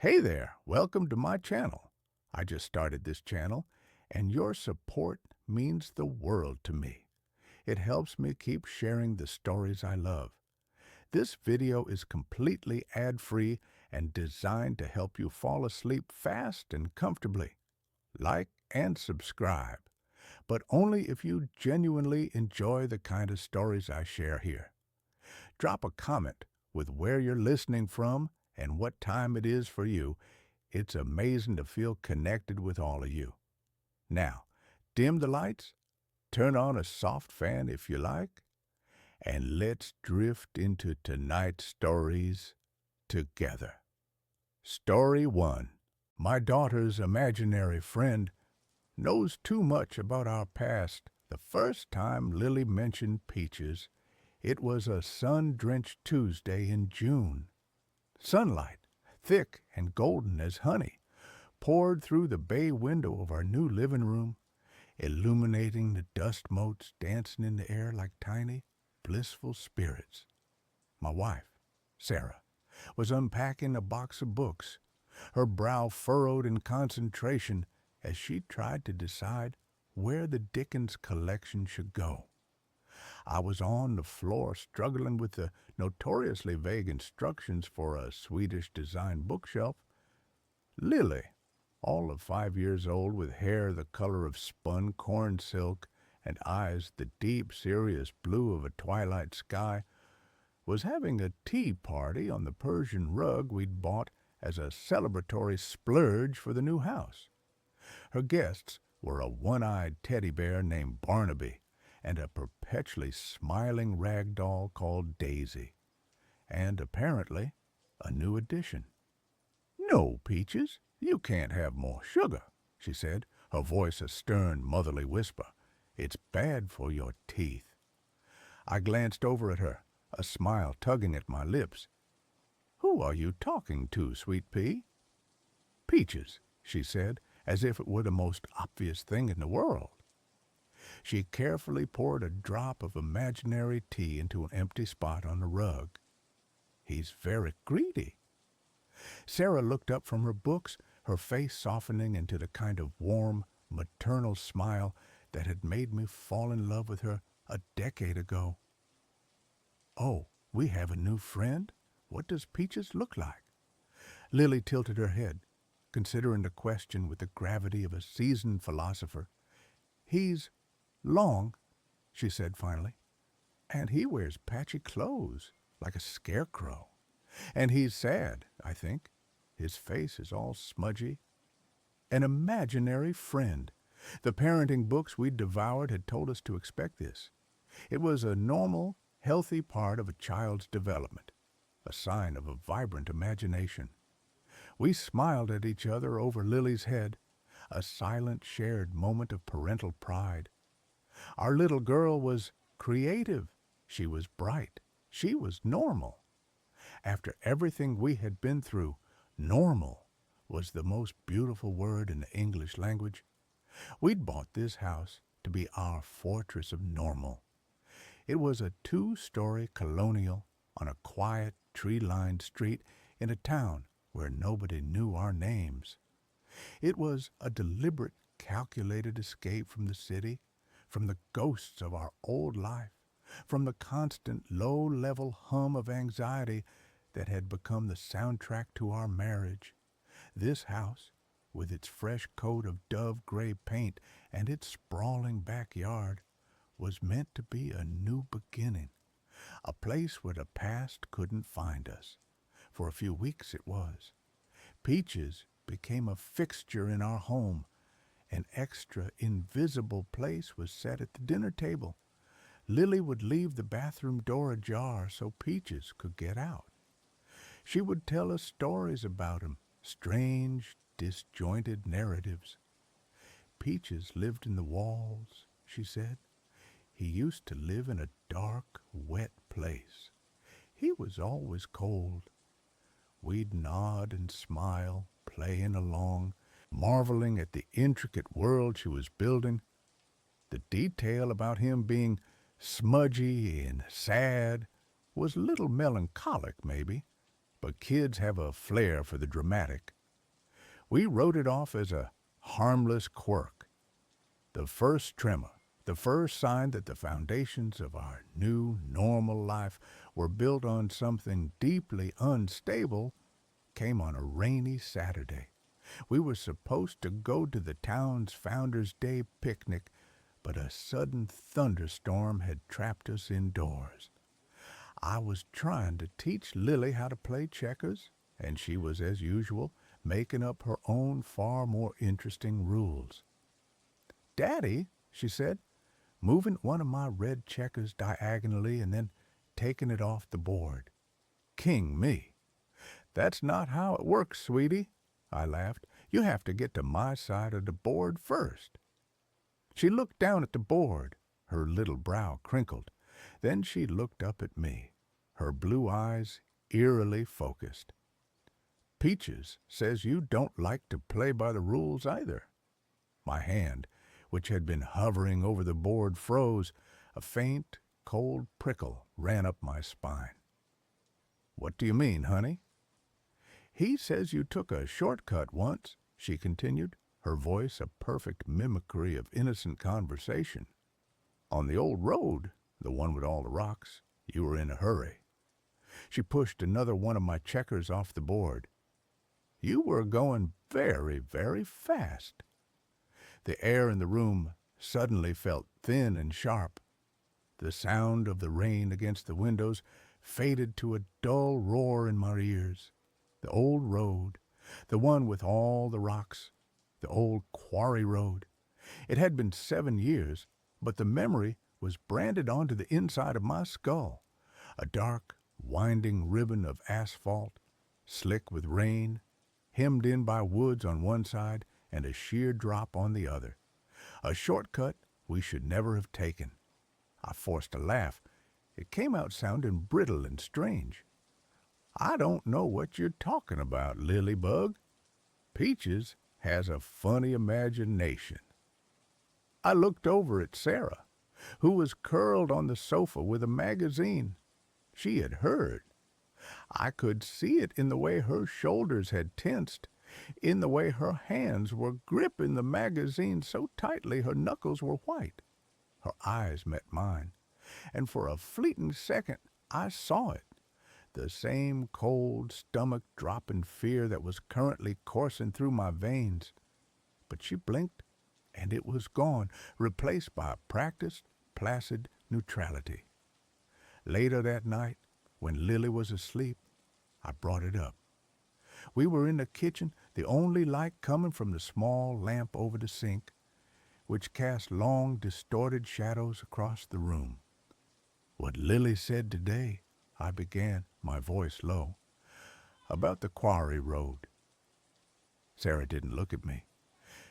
Hey there, welcome to my channel. I just started this channel, and your support means the world to me. It helps me keep sharing the stories I love. This video is completely ad-free and designed to help you fall asleep fast and comfortably. Like and subscribe, but only if you genuinely enjoy the kind of stories I share here. Drop a comment with where you're listening from and what time it is for you. It's amazing to feel connected with all of you. Now, dim the lights, turn on a soft fan if you like, and let's drift into tonight's stories together. Story 1. My daughter's imaginary friend knows too much about our past. The first time Lily mentioned peaches, it was a sun-drenched Tuesday in June. Sunlight, thick and golden as honey, poured through the bay window of our new living room, illuminating the dust motes dancing in the air like tiny, blissful spirits. My wife, Sarah, was unpacking a box of books, her brow furrowed in concentration as she tried to decide where the Dickens collection should go. I was on the floor struggling with the notoriously vague instructions for a Swedish-designed bookshelf. Lily, all of 5 years old with hair the color of spun corn silk and eyes the deep, serious blue of a twilight sky, was having a tea party on the Persian rug we'd bought as a celebratory splurge for the new house. Her guests were a one-eyed teddy bear named Barnaby and a perpetually smiling rag doll called Daisy, and apparently a new addition. "No, Peaches, you can't have more sugar," she said, her voice a stern, motherly whisper. "It's bad for your teeth." I glanced over at her, a smile tugging at my lips. "Who are you talking to, Sweet Pea?" "Peaches," she said, as if it were the most obvious thing in the world. She carefully poured a drop of imaginary tea into an empty spot on the rug. "He's very greedy." Sarah looked up from her books, her face softening into the kind of warm, maternal smile that had made me fall in love with her a decade ago. "Oh, we have a new friend? What does Peaches look like?" Lily tilted her head, considering the question with the gravity of a seasoned philosopher. "He's long," she said finally, "and he wears patchy clothes, like a scarecrow. And he's sad, I think. His face is all smudgy. An imaginary friend. The parenting books we'd devoured had told us to expect this. It was a normal, healthy part of a child's development, a sign of a vibrant imagination. We smiled at each other over Lily's head, a silent, shared moment of parental pride. Our little girl was creative. She was bright. She was normal. After everything we had been through, normal was the most beautiful word in the English language. We'd bought this house to be our fortress of normal. It was a 2-story colonial on a quiet, tree-lined street in a town where nobody knew our names. It was a deliberate, calculated escape from the city, from the ghosts of our old life, from the constant low-level hum of anxiety that had become the soundtrack to our marriage. This house, with its fresh coat of dove-gray paint and its sprawling backyard, was meant to be a new beginning, a place where the past couldn't find us. For a few weeks it was. Peaches became a fixture in our home. An extra, invisible place was set at the dinner table. Lily would leave the bathroom door ajar so Peaches could get out. She would tell us stories about him, strange, disjointed narratives. "Peaches lived in the walls," she said. "He used to live in a dark, wet place. He was always cold." We'd nod and smile, playing along, marveling at the intricate world she was building. The detail about him being smudgy and sad was a little melancholic, maybe, but kids have a flair for the dramatic. We wrote it off as a harmless quirk, the first tremor, the first sign that the foundations of our new, normal life were built on something deeply unstable came on a rainy Saturday. We were supposed to go to the town's Founders' Day picnic, but a sudden thunderstorm had trapped us indoors. I was trying to teach Lily how to play checkers, and she was, as usual, making up her own far more interesting rules. "Daddy," she said, moving one of my red checkers diagonally and then taking it off the board. "King me." "That's not how it works, sweetie," I laughed. "You have to get to my side of the board first." She looked down at the board, her little brow crinkled. Then she looked up at me, her blue eyes eerily focused. "Peaches says you don't like to play by the rules either." My hand, which had been hovering over the board, froze. A faint, cold prickle ran up my spine. "What do you mean, honey?" "He says you took a shortcut once," she continued, her voice a perfect mimicry of innocent conversation. "On the old road, the one with all the rocks. You were in a hurry." She pushed another one of my checkers off the board. "You were going very, very fast." The air in the room suddenly felt thin and sharp. The sound of the rain against the windows faded to a dull roar in my ears. The old road, the one with all the rocks, the old quarry road. It had been 7 years, but the memory was branded onto the inside of my skull. A dark, winding ribbon of asphalt, slick with rain, hemmed in by woods on one side and a sheer drop on the other. A shortcut we should never have taken. I forced a laugh. It came out sounding brittle and strange. "I don't know what you're talking about, Lily-bug. Peaches has a funny imagination." I looked over at Sarah, who was curled on the sofa with a magazine. She had heard. I could see it in the way her shoulders had tensed, in the way her hands were gripping the magazine so tightly her knuckles were white. Her eyes met mine, and for a fleeting second I saw it. The same cold, stomach-dropping fear that was currently coursing through my veins. But she blinked, and it was gone, replaced by a practiced, placid neutrality. Later that night, when Lily was asleep, I brought it up. We were in the kitchen, the only light coming from the small lamp over the sink, which cast long, distorted shadows across the room. "What Lily said today," I began, my voice low, "about the quarry road." Sarah didn't look at me.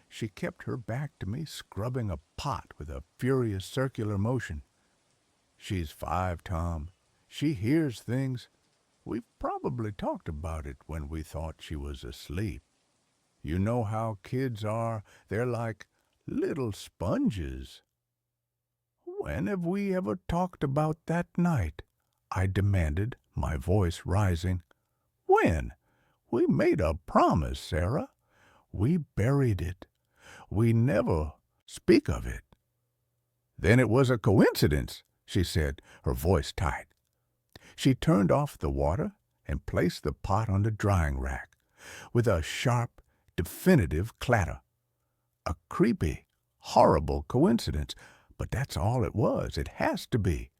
She kept her back to me, scrubbing a pot with a furious circular motion. "She's 5, Tom. She hears things. We've probably talked about it when we thought she was asleep. You know how kids are. They're like little sponges." "When have we ever talked about that night?" I demanded, my voice rising. "When? We made a promise, Sarah. We buried it. We never speak of it." "Then it was a coincidence," she said, her voice tight. She turned off the water and placed the pot on the drying rack with a sharp, definitive clatter. "A creepy, horrible coincidence, but that's all it was. It has to be."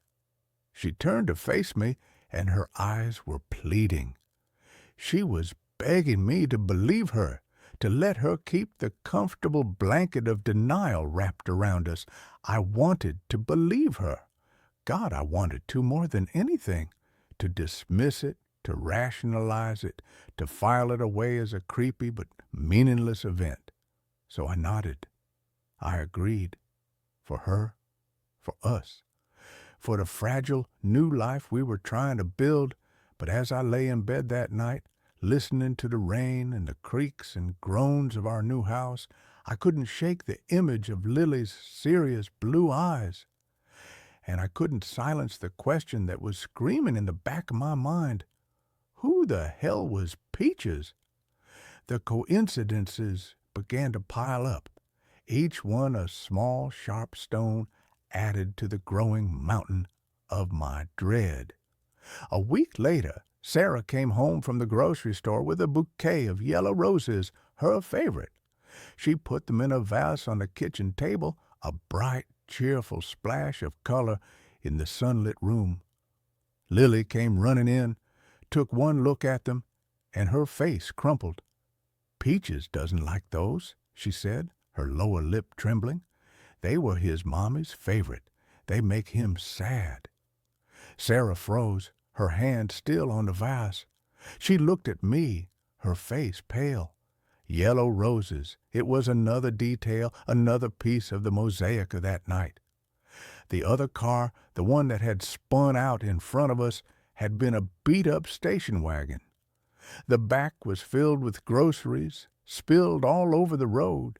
She turned to face me, and her eyes were pleading. She was begging me to believe her, to let her keep the comfortable blanket of denial wrapped around us. I wanted to believe her. God, I wanted to more than anything, to dismiss it, to rationalize it, to file it away as a creepy but meaningless event. So I nodded. I agreed. For her, for us, for the fragile new life we were trying to build. But as I lay in bed that night, listening to the rain and the creaks and groans of our new house, I couldn't shake the image of Lily's serious blue eyes. And I couldn't silence the question that was screaming in the back of my mind. Who the hell was Peaches? The coincidences began to pile up, each one a small, sharp stone added to the growing mountain of my dread. A week later, Sarah came home from the grocery store with a bouquet of yellow roses, her favorite. She put them in a vase on the kitchen table, a bright, cheerful splash of color in the sunlit room. Lily came running in, took one look at them, and her face crumpled. "Peaches doesn't like those," she said, her lower lip trembling. "They were his mommy's favorite. They make him sad." Sarah froze, her hand still on the vase. She looked at me, her face pale. Yellow roses. It was another detail, another piece of the mosaic of that night. The other car, the one that had spun out in front of us, had been a beat-up station wagon. The back was filled with groceries, spilled all over the road,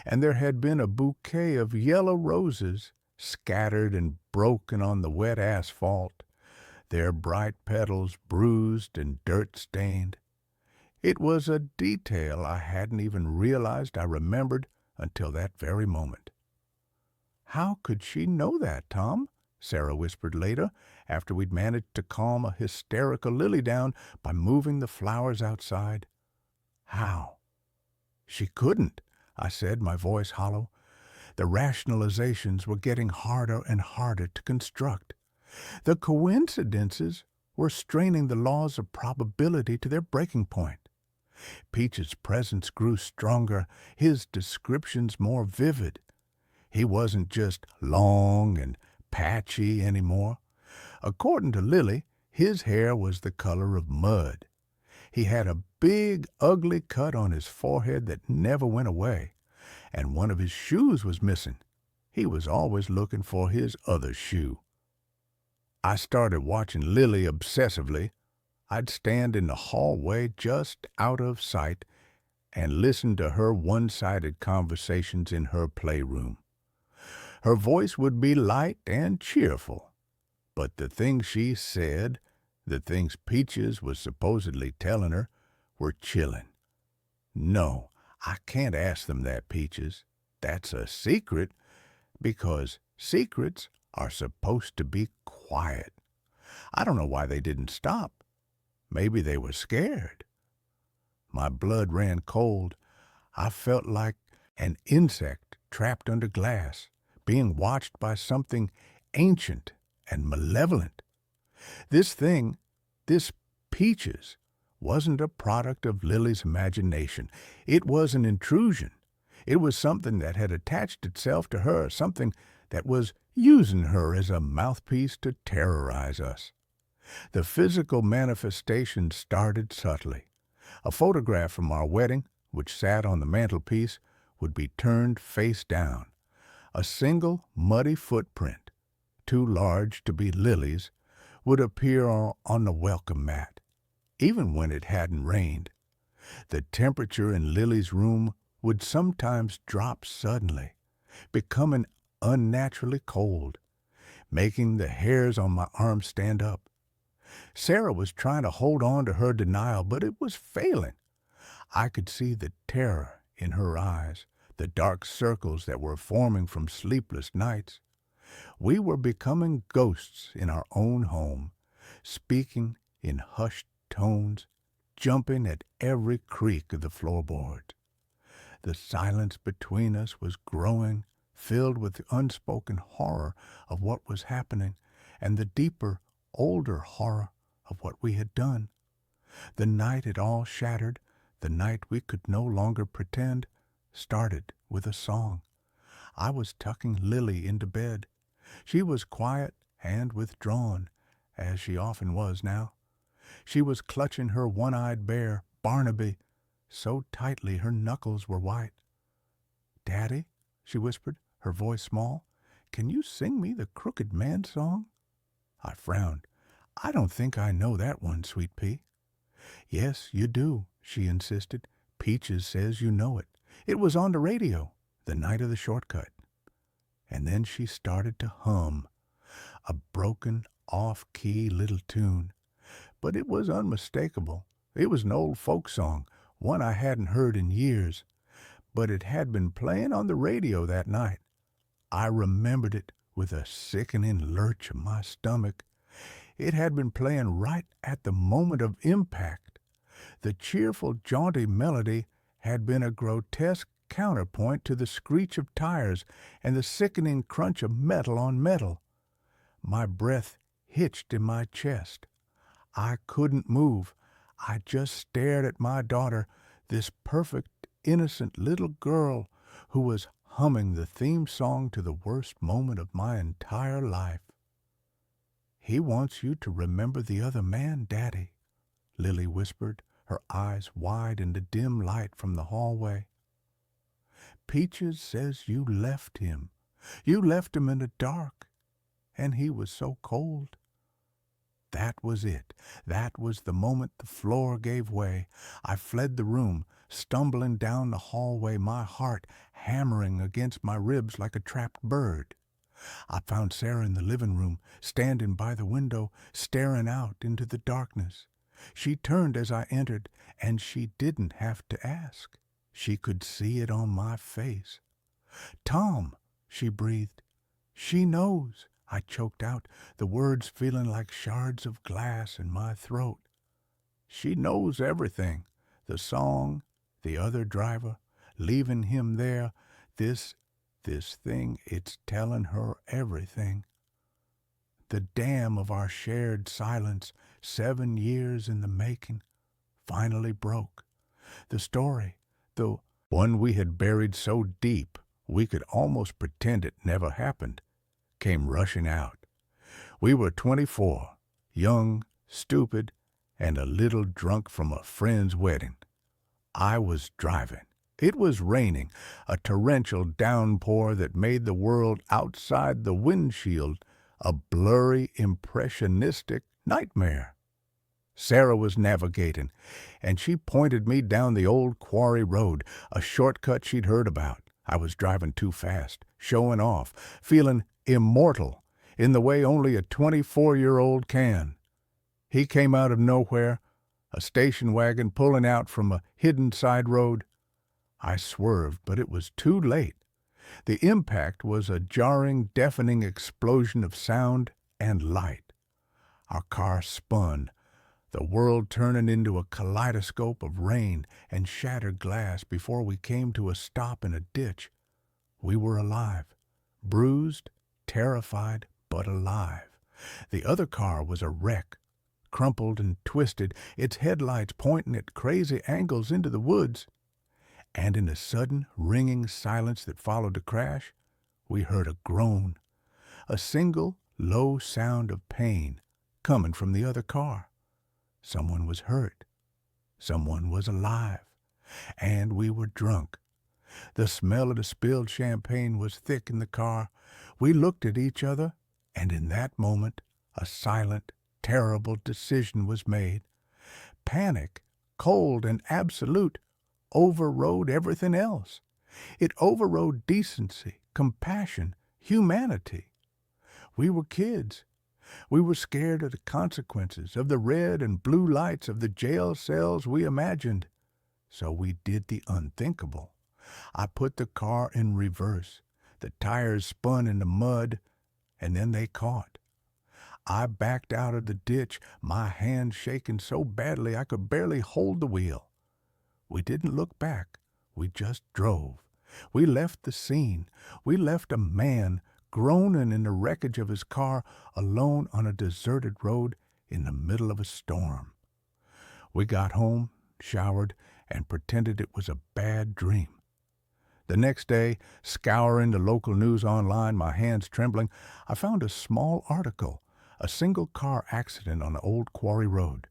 and there had been a bouquet of yellow roses scattered and broken on the wet asphalt, their bright petals bruised and dirt-stained. It was a detail I hadn't even realized I remembered until that very moment. "How could she know that, Tom?" Sarah whispered later, after we'd managed to calm a hysterical Lily down by moving the flowers outside. "How?" "She couldn't," I said, my voice hollow. The rationalizations were getting harder and harder to construct. The coincidences were straining the laws of probability to their breaking point. Peach's presence grew stronger, his descriptions more vivid. He wasn't just long and patchy anymore. According to Lily, his hair was the color of mud. He had a big, ugly cut on his forehead that never went away, and one of his shoes was missing. He was always looking for his other shoe. I started watching Lily obsessively. I'd stand in the hallway just out of sight and listen to her one-sided conversations in her playroom. Her voice would be light and cheerful, but the things she said, the things Peaches was supposedly telling her, were chilling. "No, I can't ask them that, Peaches. That's a secret, because secrets are supposed to be quiet. I don't know why they didn't stop. Maybe they were scared." My blood ran cold. I felt like an insect trapped under glass, being watched by something ancient and malevolent. This thing, this Peaches, wasn't a product of Lily's imagination. It was an intrusion. It was something that had attached itself to her, something that was using her as a mouthpiece to terrorize us. The physical manifestation started subtly. A photograph from our wedding, which sat on the mantelpiece, would be turned face down. A single muddy footprint, too large to be Lily's, would appear on the welcome mat, even when it hadn't rained. The temperature in Lily's room would sometimes drop suddenly, becoming unnaturally cold, making the hairs on my arms stand up. Sarah was trying to hold on to her denial, but it was failing. I could see the terror in her eyes, the dark circles that were forming from sleepless nights. We were becoming ghosts in our own home, speaking in hushed tones, jumping at every creak of the floorboards. The silence between us was growing, filled with the unspoken horror of what was happening and the deeper, older horror of what we had done. The night it all shattered, the night we could no longer pretend, started with a song. I was tucking Lily into bed. She was quiet and withdrawn, as she often was now. She was clutching her one-eyed bear, Barnaby, so tightly her knuckles were white. "Daddy," she whispered, her voice small, "can you sing me the Crooked Man song?" I frowned. "I don't think I know that one, Sweet Pea." "Yes, you do," she insisted. "Peaches says you know it. It was on the radio, the night of the shortcut." And then she started to hum, a broken, off-key little tune. but it was unmistakable. It was an old folk song, one I hadn't heard in years, but it had been playing on the radio that night. I remembered it with a sickening lurch of my stomach. It had been playing right at the moment of impact. The cheerful, jaunty melody had been a grotesque counterpoint to the screech of tires and the sickening crunch of metal on metal. My breath hitched in my chest. I couldn't move. I just stared at my daughter, this perfect, innocent little girl who was humming the theme song to the worst moment of my entire life. "He wants you to remember the other man, Daddy," Lily whispered, her eyes wide in the dim light from the hallway. "Peaches says you left him. You left him in the dark, and he was so cold." That was it. That was the moment the floor gave way. I fled the room, stumbling down the hallway, my heart hammering against my ribs like a trapped bird. I found Sarah in the living room, standing by the window, staring out into the darkness. She turned as I entered, and she didn't have to ask. She could see it on my face. "Tom," she breathed. "She knows," I choked out, the words feeling like shards of glass in my throat. "She knows everything. The song, the other driver, leaving him there, this thing, it's telling her everything." The dam of our shared silence, 7 years in the making, finally broke. The story, the one we had buried so deep we could almost pretend it never happened, came rushing out. We were 24, young, stupid, and a little drunk from a friend's wedding. I was driving. It was raining, a torrential downpour that made the world outside the windshield a blurry, impressionistic nightmare. Sarah was navigating, and she pointed me down the old quarry road, a shortcut she'd heard about. I was driving too fast, showing off, feeling immortal, in the way only a 24-year-old can. He came out of nowhere, a station wagon pulling out from a hidden side road. I swerved, but it was too late. The impact was a jarring, deafening explosion of sound and light. Our car spun, the world turning into a kaleidoscope of rain and shattered glass before we came to a stop in a ditch. We were alive, bruised, terrified, but alive. The other car was a wreck, crumpled and twisted, its headlights pointing at crazy angles into the woods. And in the sudden, ringing silence that followed the crash, we heard a groan, a single, low sound of pain coming from the other car. Someone was hurt. Someone was alive. And we were drunk. The smell of the spilled champagne was thick in the car. We looked at each other, and in that moment, a silent, terrible decision was made. Panic, cold and absolute, overrode everything else. It overrode decency, compassion, humanity. We were kids. We were scared of the consequences, of the red and blue lights of the jail cells we imagined. So we did the unthinkable. I put the car in reverse. The tires spun in the mud, and then they caught. I backed out of the ditch, my hands shaking so badly I could barely hold the wheel. We didn't look back. We just drove. We left the scene. We left a man groaning in the wreckage of his car, alone on a deserted road in the middle of a storm. We got home, showered, and pretended it was a bad dream. The next day, scouring the local news online, my hands trembling, I found a small article, a single-car accident on the old quarry road.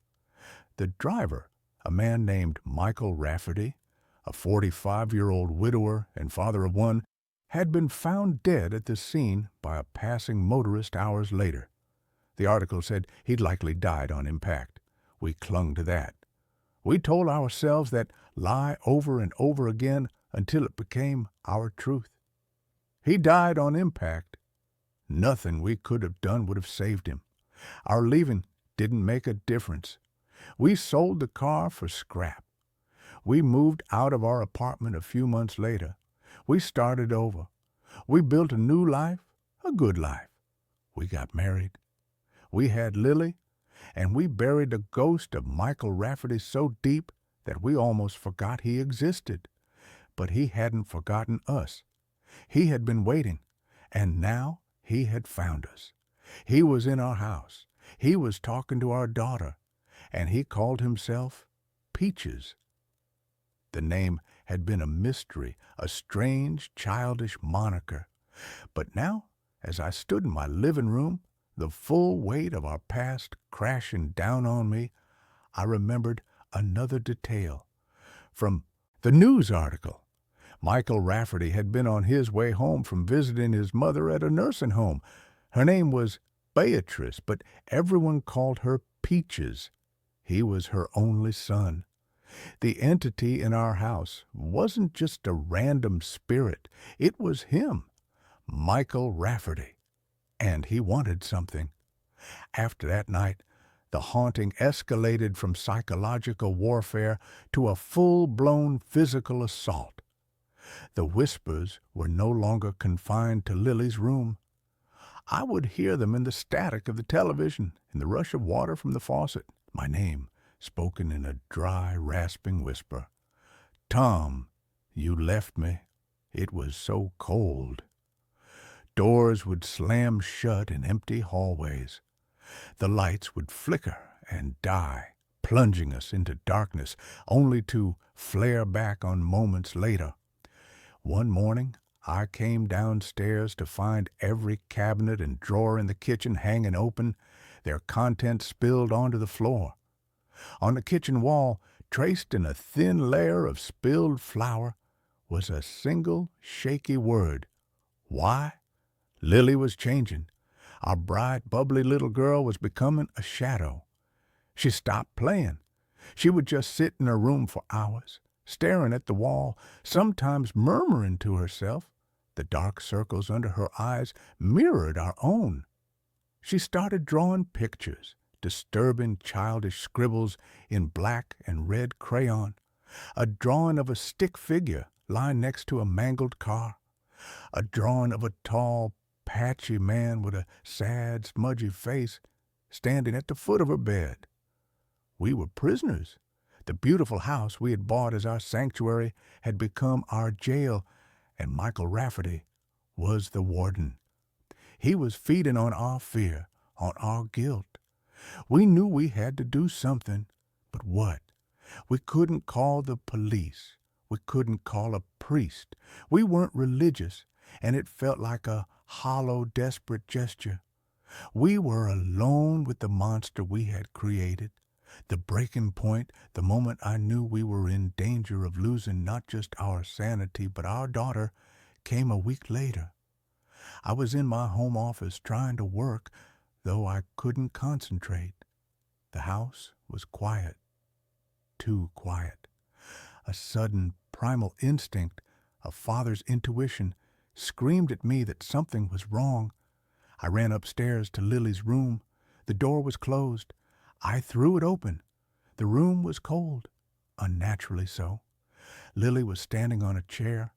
The driver, a man named Michael Rafferty, a 45-year-old widower and father of one, had been found dead at the scene by a passing motorist hours later. The article said he'd likely died on impact. We clung to that. We told ourselves that lie over and over again until it became our truth. He died on impact. Nothing we could have done would have saved him. Our leaving didn't make a difference. We sold the car for scrap. We moved out of our apartment a few months later. We started over. We built a new life, a good life. We got married. We had Lily, and we buried the ghost of Michael Rafferty so deep that we almost forgot he existed. But he hadn't forgotten us. He had been waiting, and now he had found us. He was in our house. He was talking to our daughter, and he called himself Peaches. The name had been a mystery, a strange, childish moniker. But now, as I stood in my living room, the full weight of our past crashing down on me, I remembered another detail. From the news article, Michael Rafferty had been on his way home from visiting his mother at a nursing home. Her name was Beatrice, but everyone called her Peaches. He was her only son. The entity in our house wasn't just a random spirit. It was him, Michael Rafferty. And he wanted something. After that night, the haunting escalated from psychological warfare to a full-blown physical assault. The whispers were no longer confined to Lily's room. I would hear them in the static of the television, in the rush of water from the faucet, my name spoken in a dry, rasping whisper. "Tom, you left me. It was so cold." Doors would slam shut in empty hallways. The lights would flicker and die, plunging us into darkness, only to flare back on moments later. One morning, I came downstairs to find every cabinet and drawer in the kitchen hanging open, their contents spilled onto the floor. On the kitchen wall, traced in a thin layer of spilled flour, was a single shaky word. Why? Lily was changing. Our bright, bubbly little girl was becoming a shadow. She stopped playing. She would just sit in her room for hours, staring at the wall, sometimes murmuring to herself. The dark circles under her eyes mirrored our own. She started drawing pictures, disturbing childish scribbles in black and red crayon, a drawing of a stick figure lying next to a mangled car, a drawing of a tall, patchy man with a sad, smudgy face standing at the foot of her bed. We were prisoners. The beautiful house we had bought as our sanctuary had become our jail, and Michael Rafferty was the warden. He was feeding on our fear, on our guilt. We knew we had to do something, but what? We couldn't call the police. We couldn't call a priest. We weren't religious, and it felt like a hollow, desperate gesture. We were alone with the monster we had created. The breaking point, the moment I knew we were in danger of losing not just our sanity but our daughter, came a week later. I was in my home office trying to work, though I couldn't concentrate. The house was quiet, too quiet. A sudden primal instinct, a father's intuition, screamed at me that something was wrong. I ran upstairs to Lily's room. The door was closed. I threw it open. The room was cold, unnaturally so. Lily was standing on a chair,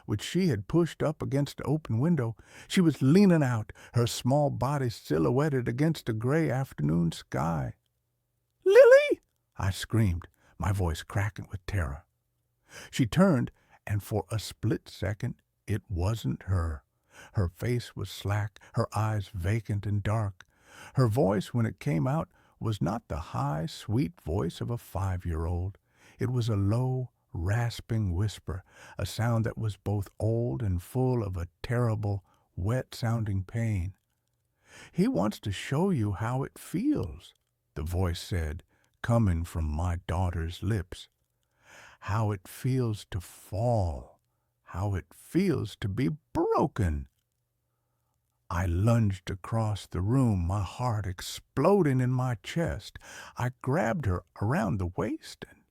which she had pushed up against the open window. She was leaning out, her small body silhouetted against the gray afternoon sky. "Lily!" I screamed, my voice cracking with terror. She turned, and for a split second, it wasn't her. Her face was slack, her eyes vacant and dark. Her voice, when it came out, was not the high, sweet voice of a 5-year-old. It was a low, rasping whisper, a sound that was both old and full of a terrible, wet-sounding pain. "He wants to show you how it feels," the voice said, coming from my daughter's lips. "How it feels to fall, how it feels to be broken." I lunged across the room, my heart exploding in my chest. I grabbed her around the waist and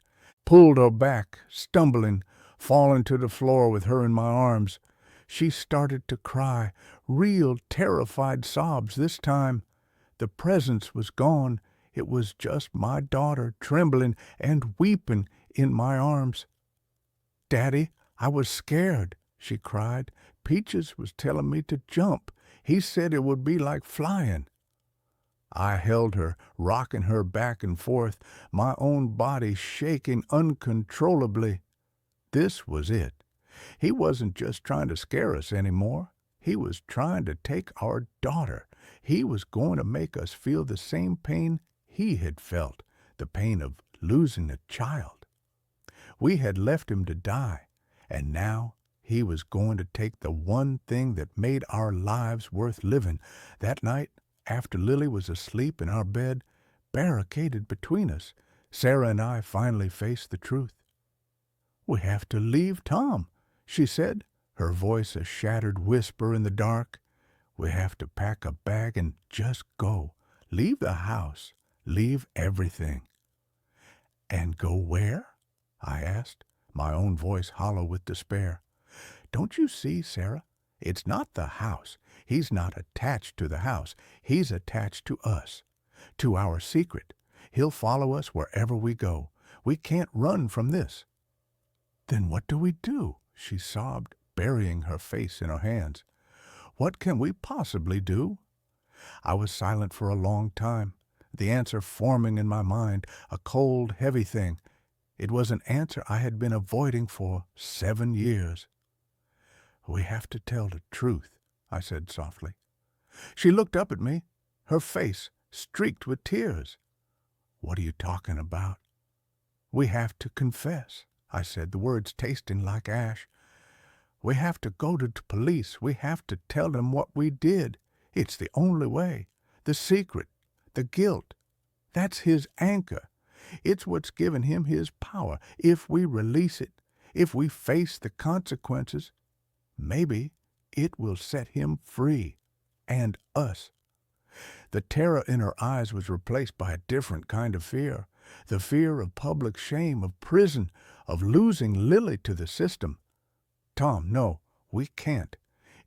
pulled her back, stumbling, falling to the floor with her in my arms. She started to cry, real terrified sobs this time. The presence was gone. It was just my daughter trembling and weeping in my arms. "Daddy, I was scared," she cried. "Peaches was telling me to jump. He said it would be like flying." I held her, rocking her back and forth, my own body shaking uncontrollably. This was it. He wasn't just trying to scare us anymore. He was trying to take our daughter. He was going to make us feel the same pain he had felt, the pain of losing a child. We had left him to die, and now he was going to take the one thing that made our lives worth living. That night, after Lily was asleep in our bed, barricaded between us, Sarah and I finally faced the truth. "We have to leave Tom," she said, her voice a shattered whisper in the dark. "We have to pack a bag and just go. Leave the house. Leave everything." "And go where?" I asked, my own voice hollow with despair. "Don't you see, Sarah? It's not the house. He's not attached to the house. He's attached to us, to our secret. He'll follow us wherever we go. We can't run from this." "Then what do we do?" she sobbed, burying her face in her hands. "What can we possibly do?" I was silent for a long time, the answer forming in my mind, a cold, heavy thing. It was an answer I had been avoiding for 7 years. "We have to tell the truth," I said softly. She looked up at me, her face streaked with tears. "What are you talking about?" "We have to confess," I said, the words tasting like ash. "We have to go to the police. We have to tell them what we did. It's the only way. The secret, the guilt, that's his anchor. It's what's given him his power. If we release it, if we face the consequences, maybe it will set him free, and us." The terror in her eyes was replaced by a different kind of fear, the fear of public shame, of prison, of losing Lily to the system. "Tom, no, we can't.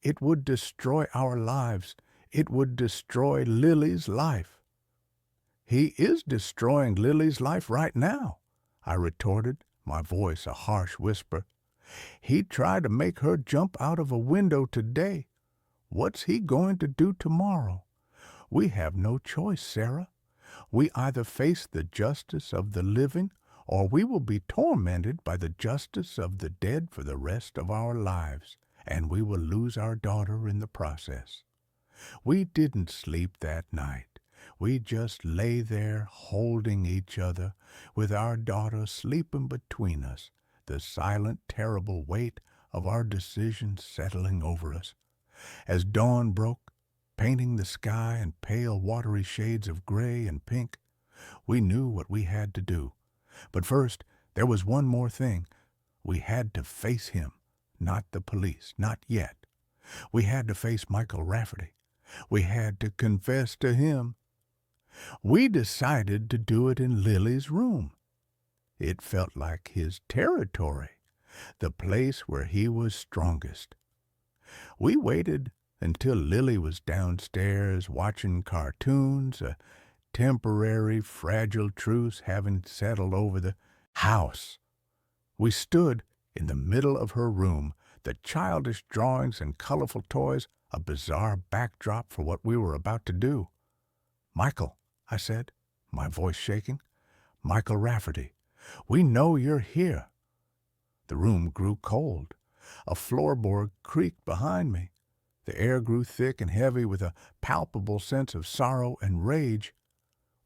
It would destroy our lives. It would destroy Lily's life." "He is destroying Lily's life right now," I retorted, my voice a harsh whisper. "He tried to make her jump out of a window today. What's he going to do tomorrow? We have no choice, Sarah. We either face the justice of the living, or we will be tormented by the justice of the dead for the rest of our lives, and we will lose our daughter in the process." We didn't sleep that night. We just lay there holding each other, with our daughter sleeping between us, the silent, terrible weight of our decision settling over us. As dawn broke, painting the sky in pale, watery shades of gray and pink, we knew what we had to do. But first, there was one more thing. We had to face him, not the police, not yet. We had to face Michael Rafferty. We had to confess to him. We decided to do it in Lily's room. It felt like his territory, the place where he was strongest. We waited until Lily was downstairs watching cartoons, a temporary, fragile truce having settled over the house. We stood in the middle of her room, the childish drawings and colorful toys a bizarre backdrop for what we were about to do. "Michael," I said, my voice shaking. "Michael Rafferty, we know you're here." The room grew cold. A floorboard creaked behind me. The air grew thick and heavy with a palpable sense of sorrow and rage.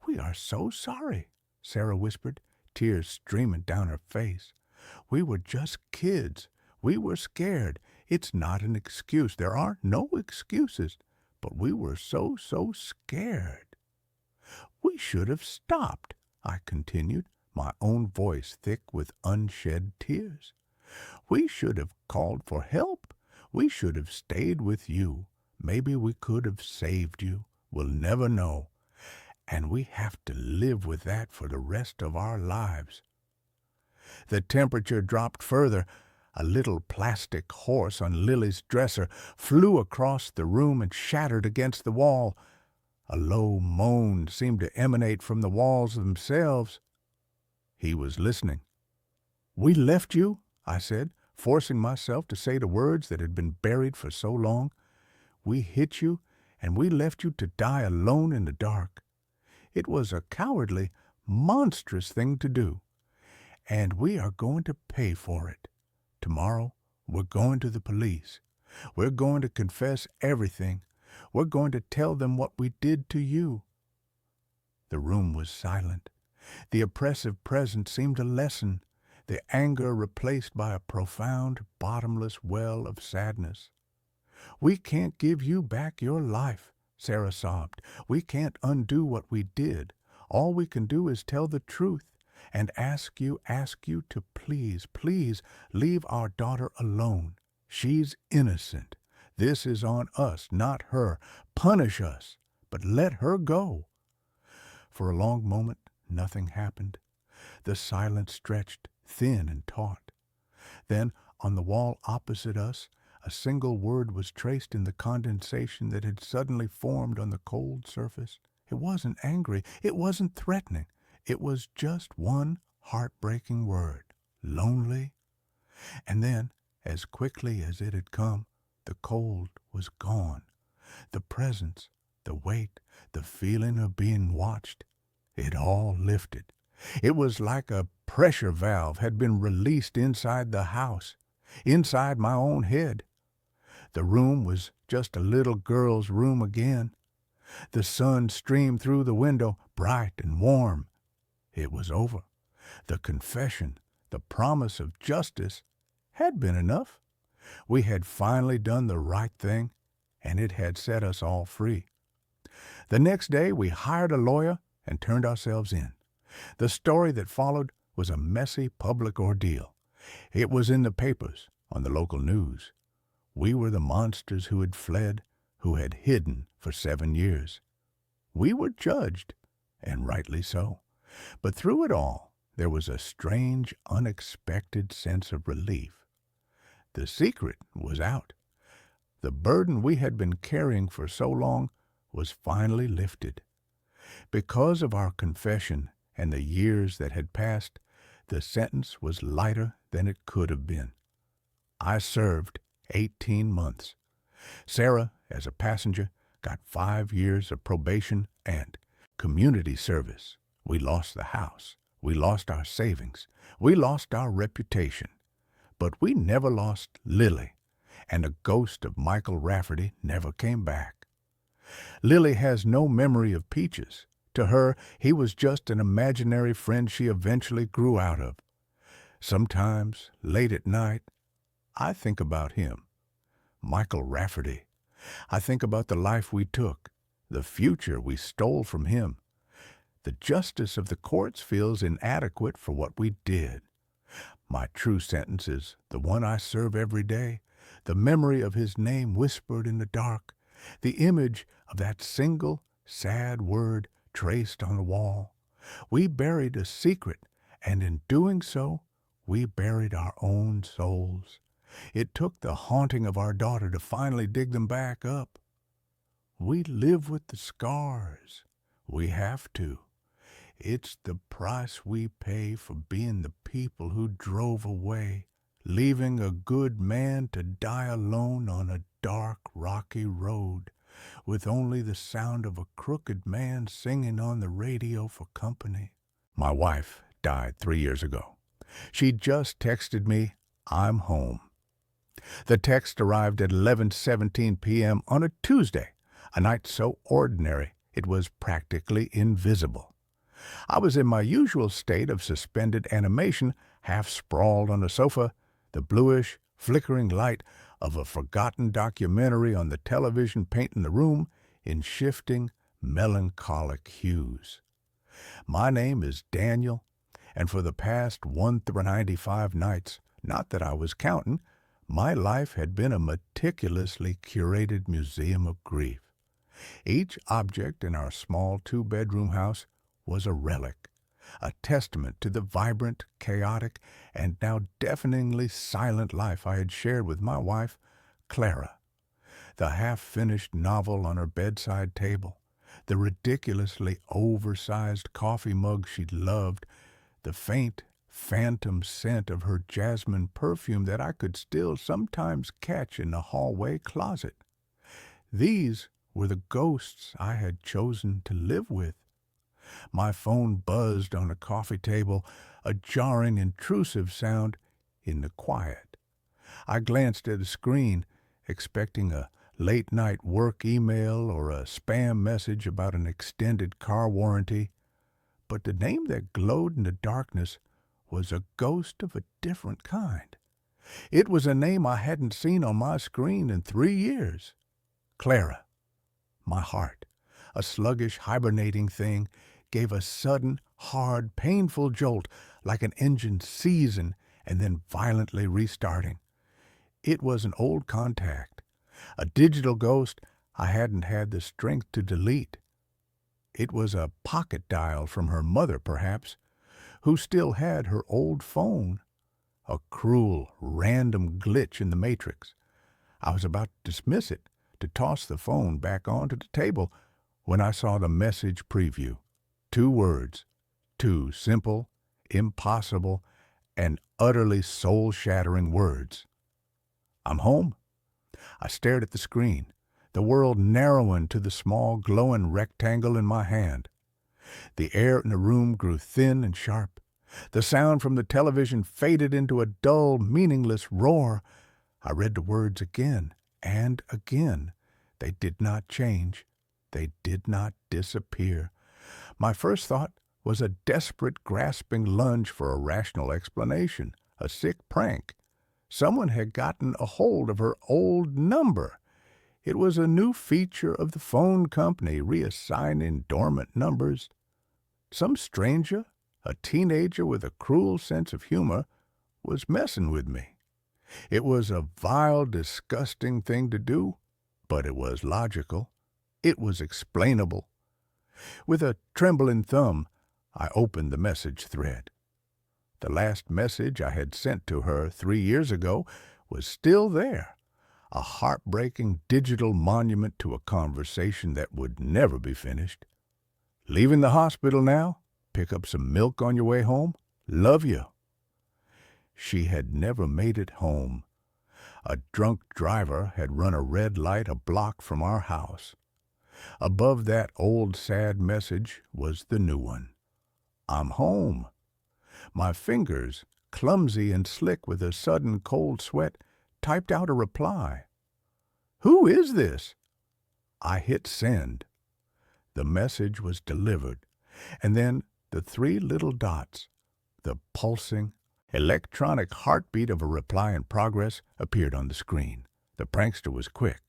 "We are so sorry," Sarah whispered, tears streaming down her face. "We were just kids. We were scared. It's not an excuse. There are no excuses. But we were so scared." "We should have stopped," I continued, my own voice thick with unshed tears. "We should have called for help. We should have stayed with you. Maybe we could have saved you. We'll never know. And we have to live with that for the rest of our lives." The temperature dropped further. A little plastic horse on Lily's dresser flew across the room and shattered against the wall. A low moan seemed to emanate from the walls themselves. He was listening. "We left you," I said, forcing myself to say the words that had been buried for so long. "We hit you, and we left you to die alone in the dark. It was a cowardly, monstrous thing to do, and we are going to pay for it. Tomorrow, we're going to the police. We're going to confess everything. We're going to tell them what we did to you." The room was silent. The oppressive presence seemed to lessen, the anger replaced by a profound, bottomless well of sadness. "We can't give you back your life," Sarah sobbed. "We can't undo what we did. All we can do is tell the truth and ask you to please, please leave our daughter alone. She's innocent. This is on us, not her. Punish us, but let her go." For a long moment, nothing happened. The silence stretched, thin and taut. Then, on the wall opposite us, a single word was traced in the condensation that had suddenly formed on the cold surface. It wasn't angry. It wasn't threatening. It was just one heartbreaking word. Lonely. And then, as quickly as it had come, the cold was gone. The presence, the weight, the feeling of being watched, it all lifted. It was like a pressure valve had been released inside the house, inside my own head. The room was just a little girl's room again. The sun streamed through the window, bright and warm. It was over. The confession, the promise of justice, had been enough. We had finally done the right thing, and it had set us all free. The next day we hired a lawyer and turned ourselves in. The story that followed was a messy public ordeal. It was in the papers, on the local news. We were the monsters who had fled, who had hidden for 7 years. We were judged, and rightly so. But through it all, there was a strange, unexpected sense of relief. The secret was out. The burden we had been carrying for so long was finally lifted. Because of our confession and the years that had passed, the sentence was lighter than it could have been. I served 18 months. Sarah, as a passenger, got 5 years of probation and community service. We lost the house. We lost our savings. We lost our reputation. But we never lost Lily, and the ghost of Michael Rafferty never came back. Lily has no memory of Peaches. To her, he was just an imaginary friend she eventually grew out of. Sometimes, late at night, I think about him, Michael Rafferty. I think about the life we took, the future we stole from him. The justice of the courts feels inadequate for what we did. My true sentence is the one I serve every day, the memory of his name whispered in the dark, the image of that single, sad word traced on the wall. We buried a secret, and in doing so, we buried our own souls. It took the haunting of our daughter to finally dig them back up. We live with the scars. We have to. It's the price we pay for being the people who drove away, leaving a good man to die alone on a dark, rocky road, with only the sound of a crooked man singing on the radio for company. My wife died 3 years ago. She just texted me, "I'm home." The text arrived at 11:17 p.m. on a Tuesday, a night so ordinary it was practically invisible. I was in my usual state of suspended animation, half sprawled on a sofa, the bluish, flickering light of a forgotten documentary on the television painting the room in shifting, melancholic hues. My name is Daniel, and for the past 195 nights, not that I was counting, my life had been a meticulously curated museum of grief. Each object in our small 2-bedroom house was a relic, a testament to the vibrant, chaotic, and now deafeningly silent life I had shared with my wife, Clara. The half-finished novel on her bedside table, the ridiculously oversized coffee mug she'd loved, the faint, phantom scent of her jasmine perfume that I could still sometimes catch in the hallway closet. These were the ghosts I had chosen to live with. My phone buzzed on the coffee table, a jarring, intrusive sound in the quiet. I glanced at the screen, expecting a late-night work email or a spam message about an extended car warranty, but the name that glowed in the darkness was a ghost of a different kind. It was a name I hadn't seen on my screen in 3 years. Clara. My heart, a sluggish, hibernating thing, gave a sudden, hard, painful jolt, like an engine seizing and then violently restarting. It was an old contact, a digital ghost I hadn't had the strength to delete. It was a pocket dial from her mother, perhaps, who still had her old phone. A cruel, random glitch in the matrix. I was about to dismiss it, to toss the phone back onto the table, when I saw the message preview. 2 words, 2 simple, impossible, and utterly soul-shattering words. I'm home. I stared at the screen, the world narrowing to the small, glowing rectangle in my hand. The air in the room grew thin and sharp. The sound from the television faded into a dull, meaningless roar. I read the words again and again. They did not change. They did not disappear. My first thought was a desperate, grasping lunge for a rational explanation, a sick prank. Someone had gotten a hold of her old number. It was a new feature of the phone company, reassigning dormant numbers. Some stranger, a teenager with a cruel sense of humor, was messing with me. It was a vile, disgusting thing to do, but it was logical. It was explainable. With a trembling thumb, I opened the message thread. The last message I had sent to her 3 years ago was still there, a heartbreaking digital monument to a conversation that would never be finished. Leaving the hospital now? Pick up some milk on your way home? Love you. She had never made it home. A drunk driver had run a red light a block from our house. Above that old sad message was the new one. I'm home. My fingers, clumsy and slick with a sudden cold sweat, typed out a reply. Who is this? I hit send. The message was delivered, and then the 3 little dots, the pulsing, electronic heartbeat of a reply in progress, appeared on the screen. The prankster was quick.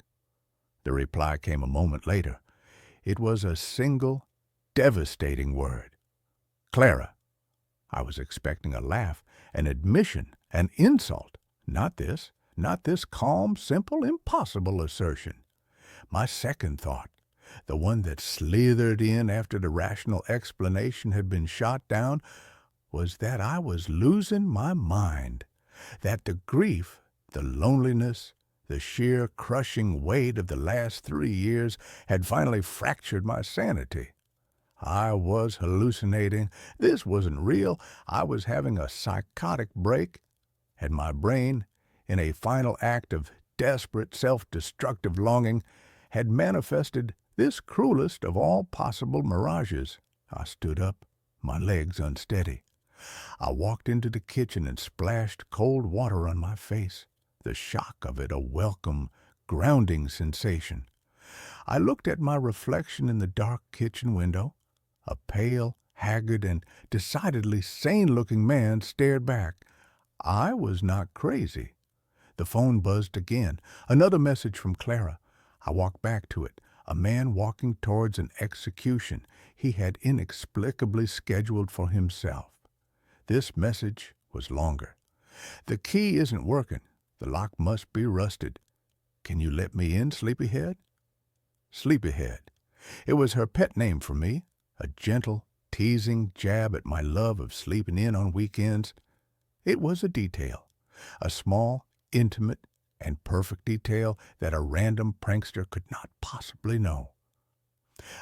The reply came a moment later. It was a single, devastating word. Clara. I was expecting a laugh, an admission, an insult. Not this calm, simple, impossible assertion. My second thought, the one that slithered in after the rational explanation had been shot down, was that I was losing my mind, that the grief, the loneliness, the sheer crushing weight of the last 3 years had finally fractured my sanity. I was hallucinating. This wasn't real. I was having a psychotic break, and my brain, in a final act of desperate, self-destructive longing, had manifested this cruelest of all possible mirages. I stood up, my legs unsteady. I walked into the kitchen and splashed cold water on my face, the shock of it a welcome, grounding sensation. I looked at my reflection in the dark kitchen window. A pale, haggard, and decidedly sane-looking man stared back. I was not crazy. The phone buzzed again. Another message from Clara. I walked back to it. A man walking towards an execution he had inexplicably scheduled for himself. This message was longer. The key isn't working. The lock must be rusted. Can you let me in, Sleepyhead? Sleepyhead. It was her pet name for me, a gentle, teasing jab at my love of sleeping in on weekends. It was a detail, a small, intimate, and perfect detail that a random prankster could not possibly know.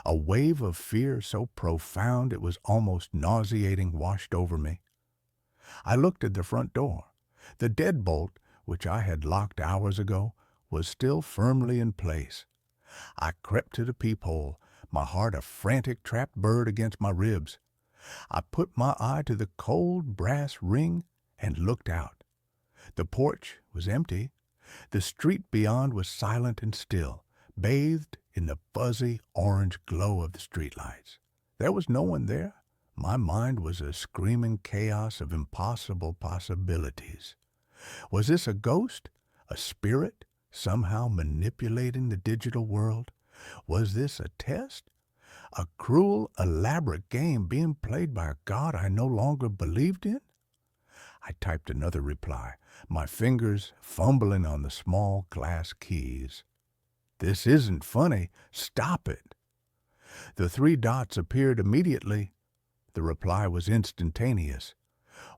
A wave of fear so profound it was almost nauseating washed over me. I looked at the front door. The deadbolt, which I had locked hours ago, was still firmly in place. I crept to the peephole, my heart a frantic trapped bird against my ribs. I put my eye to the cold brass ring and looked out. The porch was empty. The street beyond was silent and still, bathed in the fuzzy orange glow of the streetlights. There was no one there. My mind was a screaming chaos of impossible possibilities. Was this a ghost? A spirit? Somehow manipulating the digital world? Was this a test? A cruel, elaborate game being played by a god I no longer believed in? I typed another reply, my fingers fumbling on the small glass keys. This isn't funny. Stop it. The 3 dots appeared immediately. The reply was instantaneous.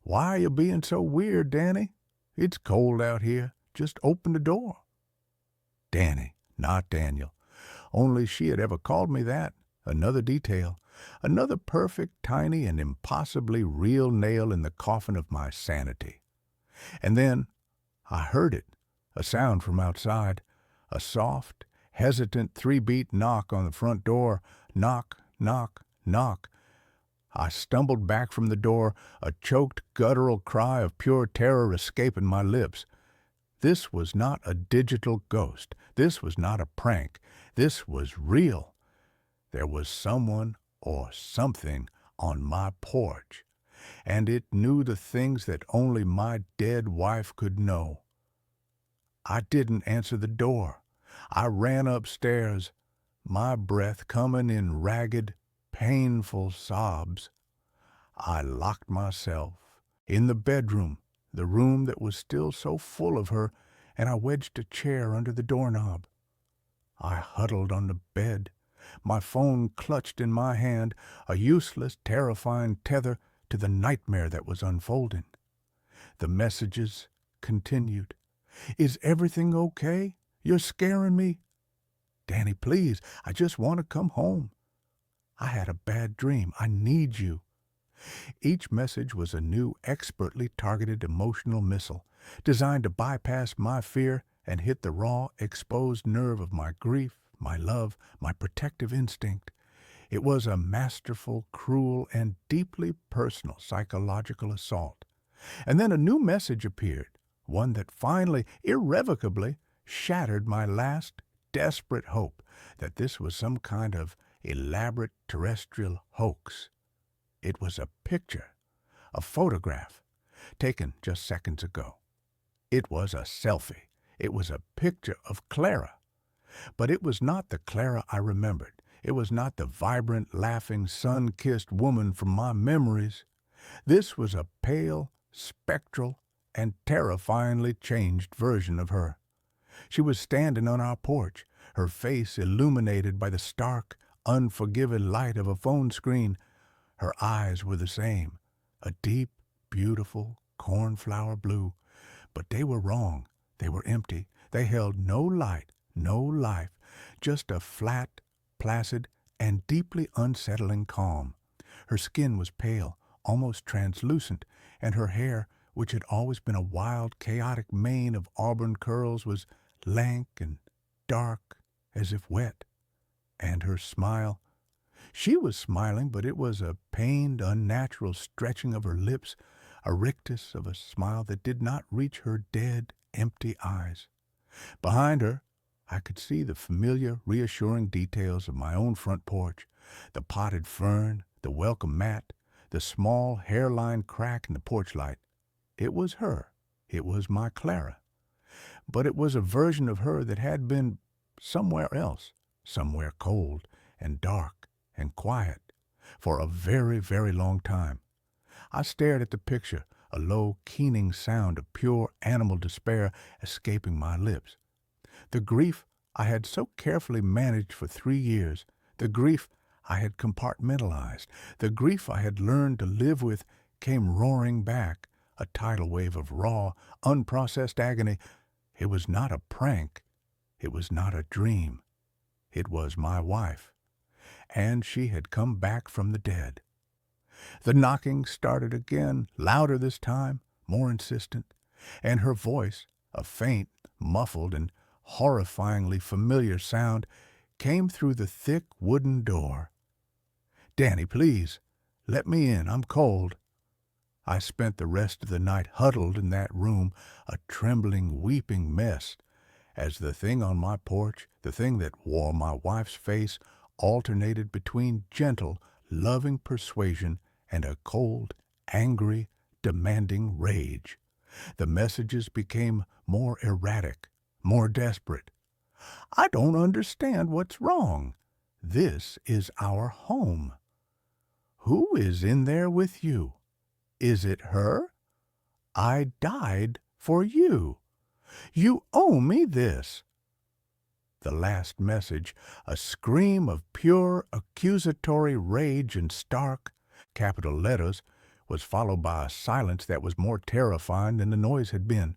Why are you being so weird, Danny? It's cold out here. Just open the door. Danny, not Daniel. Only she had ever called me that. Another detail. Another perfect, tiny, and impossibly real nail in the coffin of my sanity. And then I heard it. A sound from outside. A soft, hesitant 3-beat knock on the front door. Knock, knock, knock. I stumbled back from the door, a choked, guttural cry of pure terror escaping my lips. This was not a digital ghost. This was not a prank. This was real. There was someone or something on my porch, and it knew the things that only my dead wife could know. I didn't answer the door. I ran upstairs, my breath coming in ragged, painful sobs. I locked myself in the bedroom, the room that was still so full of her, and I wedged a chair under the doorknob. I huddled on the bed, my phone clutched in my hand, a useless, terrifying tether to the nightmare that was unfolding. The messages continued. Is everything okay? You're scaring me. Danny, please, I just want to come home. I had a bad dream. I need you. Each message was a new, expertly targeted emotional missile, designed to bypass my fear and hit the raw, exposed nerve of my grief, my love, my protective instinct. It was a masterful, cruel, and deeply personal psychological assault. And then a new message appeared, one that finally, irrevocably, shattered my last, desperate hope that this was some kind of elaborate terrestrial hoax. It was a picture, a photograph, taken just seconds ago. It was a selfie. It was a picture of Clara. But it was not the Clara I remembered. It was not the vibrant, laughing, sun-kissed woman from my memories. This was a pale, spectral, and terrifyingly changed version of her. She was standing on our porch, her face illuminated by the stark, unforgiving light of a phone screen. Her eyes were the same, a deep, beautiful cornflower blue. But they were wrong. They were empty. They held no light, no life, just a flat, placid, and deeply unsettling calm. Her skin was pale, almost translucent, and her hair, which had always been a wild, chaotic mane of auburn curls, was lank and dark, as if wet. And her smile. She was smiling, but it was a pained, unnatural stretching of her lips, a rictus of a smile that did not reach her dead, empty eyes. Behind her, I could see the familiar, reassuring details of my own front porch, the potted fern, the welcome mat, the small hairline crack in the porch light. It was her. It was my Clara. But it was a version of her that had been somewhere else, somewhere cold and dark and quiet, for a very, very long time. I stared at the picture, a low, keening sound of pure animal despair escaping my lips. The grief I had so carefully managed for 3 years, the grief I had compartmentalized, the grief I had learned to live with, came roaring back, a tidal wave of raw, unprocessed agony. It was not a prank. It was not a dream. It was my wife. and she had come back from the dead. The knocking started again, louder this time, more insistent, and her voice, a faint, muffled, and horrifyingly familiar sound, came through the thick wooden door. "Danny, please, let me in. I'm cold." I spent the rest of the night huddled in that room, a trembling, weeping mess, as the thing on my porch, the thing that wore my wife's face, alternated between gentle, loving persuasion and a cold, angry, demanding rage. The messages became more erratic, more desperate. "I don't understand what's wrong. This is our home. Who is in there with you? Is it her? I died for you. You owe me this." The last message, a scream of pure accusatory rage in stark, capital letters, was followed by a silence that was more terrifying than the noise had been.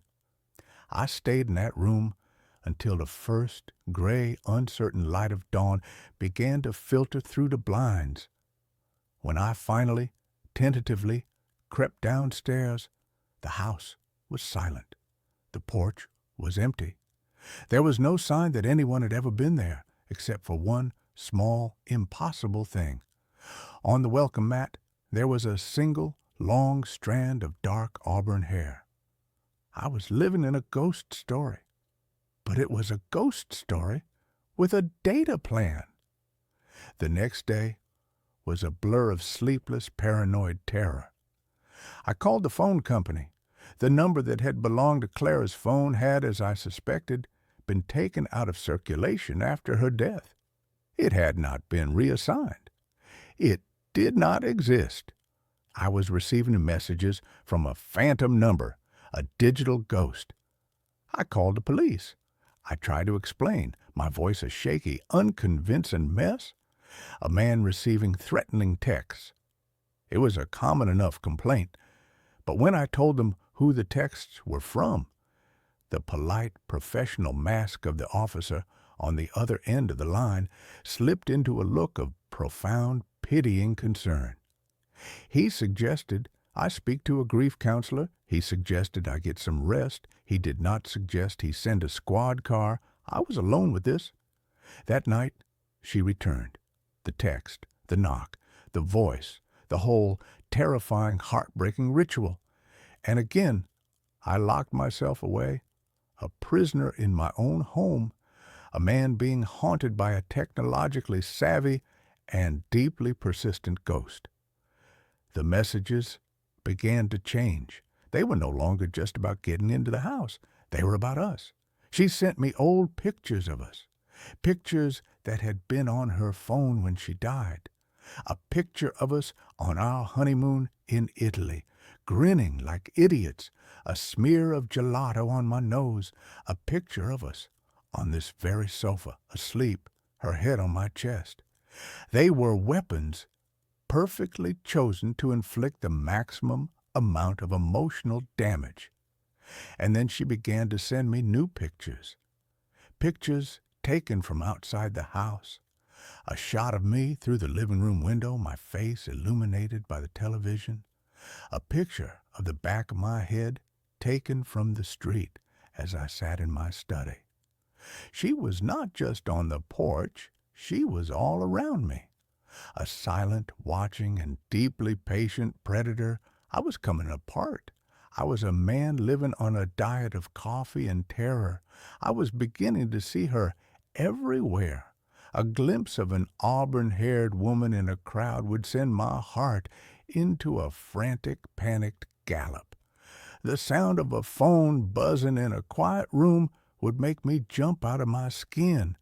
I stayed in that room until the first gray, uncertain light of dawn began to filter through the blinds. When I finally, tentatively, crept downstairs, the house was silent. The porch was empty. There was no sign that anyone had ever been there, except for one small, impossible thing. On the welcome mat, there was a single, long strand of dark auburn hair. I was living in a ghost story. But it was a ghost story with a data plan. The next day was a blur of sleepless, paranoid terror. I called the phone company. The number that had belonged to Clara's phone had, as I suspected, been taken out of circulation after her death. It had not been reassigned. It did not exist. I was receiving messages from a phantom number, a digital ghost. I called the police. I tried to explain, my voice a shaky, unconvincing mess. A man receiving threatening texts. It was a common enough complaint, but when I told them who the texts were from, the polite, professional mask of the officer on the other end of the line slipped into a look of profound, pitying concern. He suggested I speak to a grief counselor. He suggested I get some rest. He did not suggest he send a squad car. I was alone with this. That night, she returned. The text, the knock, the voice, the whole terrifying, heartbreaking ritual. And again, I locked myself away, a prisoner in my own home, a man being haunted by a technologically savvy and deeply persistent ghost. The messages began to change. They were no longer just about getting into the house. They were about us. She sent me old pictures of us, pictures that had been on her phone when she died. A picture of us on our honeymoon in Italy, grinning like idiots, a smear of gelato on my nose, a picture of us on this very sofa, asleep, her head on my chest. They were weapons perfectly chosen to inflict the maximum amount of emotional damage. And then she began to send me new pictures. Pictures taken from outside the house. A shot of me through the living room window, my face illuminated by the television. A picture of the back of my head taken from the street as I sat in my study. She was not just on the porch, she was all around me. A silent, watching, and deeply patient predator. I was coming apart. I was a man living on a diet of coffee and terror. I was beginning to see her everywhere. A glimpse of an auburn-haired woman in a crowd would send my heart into a frantic, panicked gallop. The sound of a phone buzzing in a quiet room would make me jump out of my skin.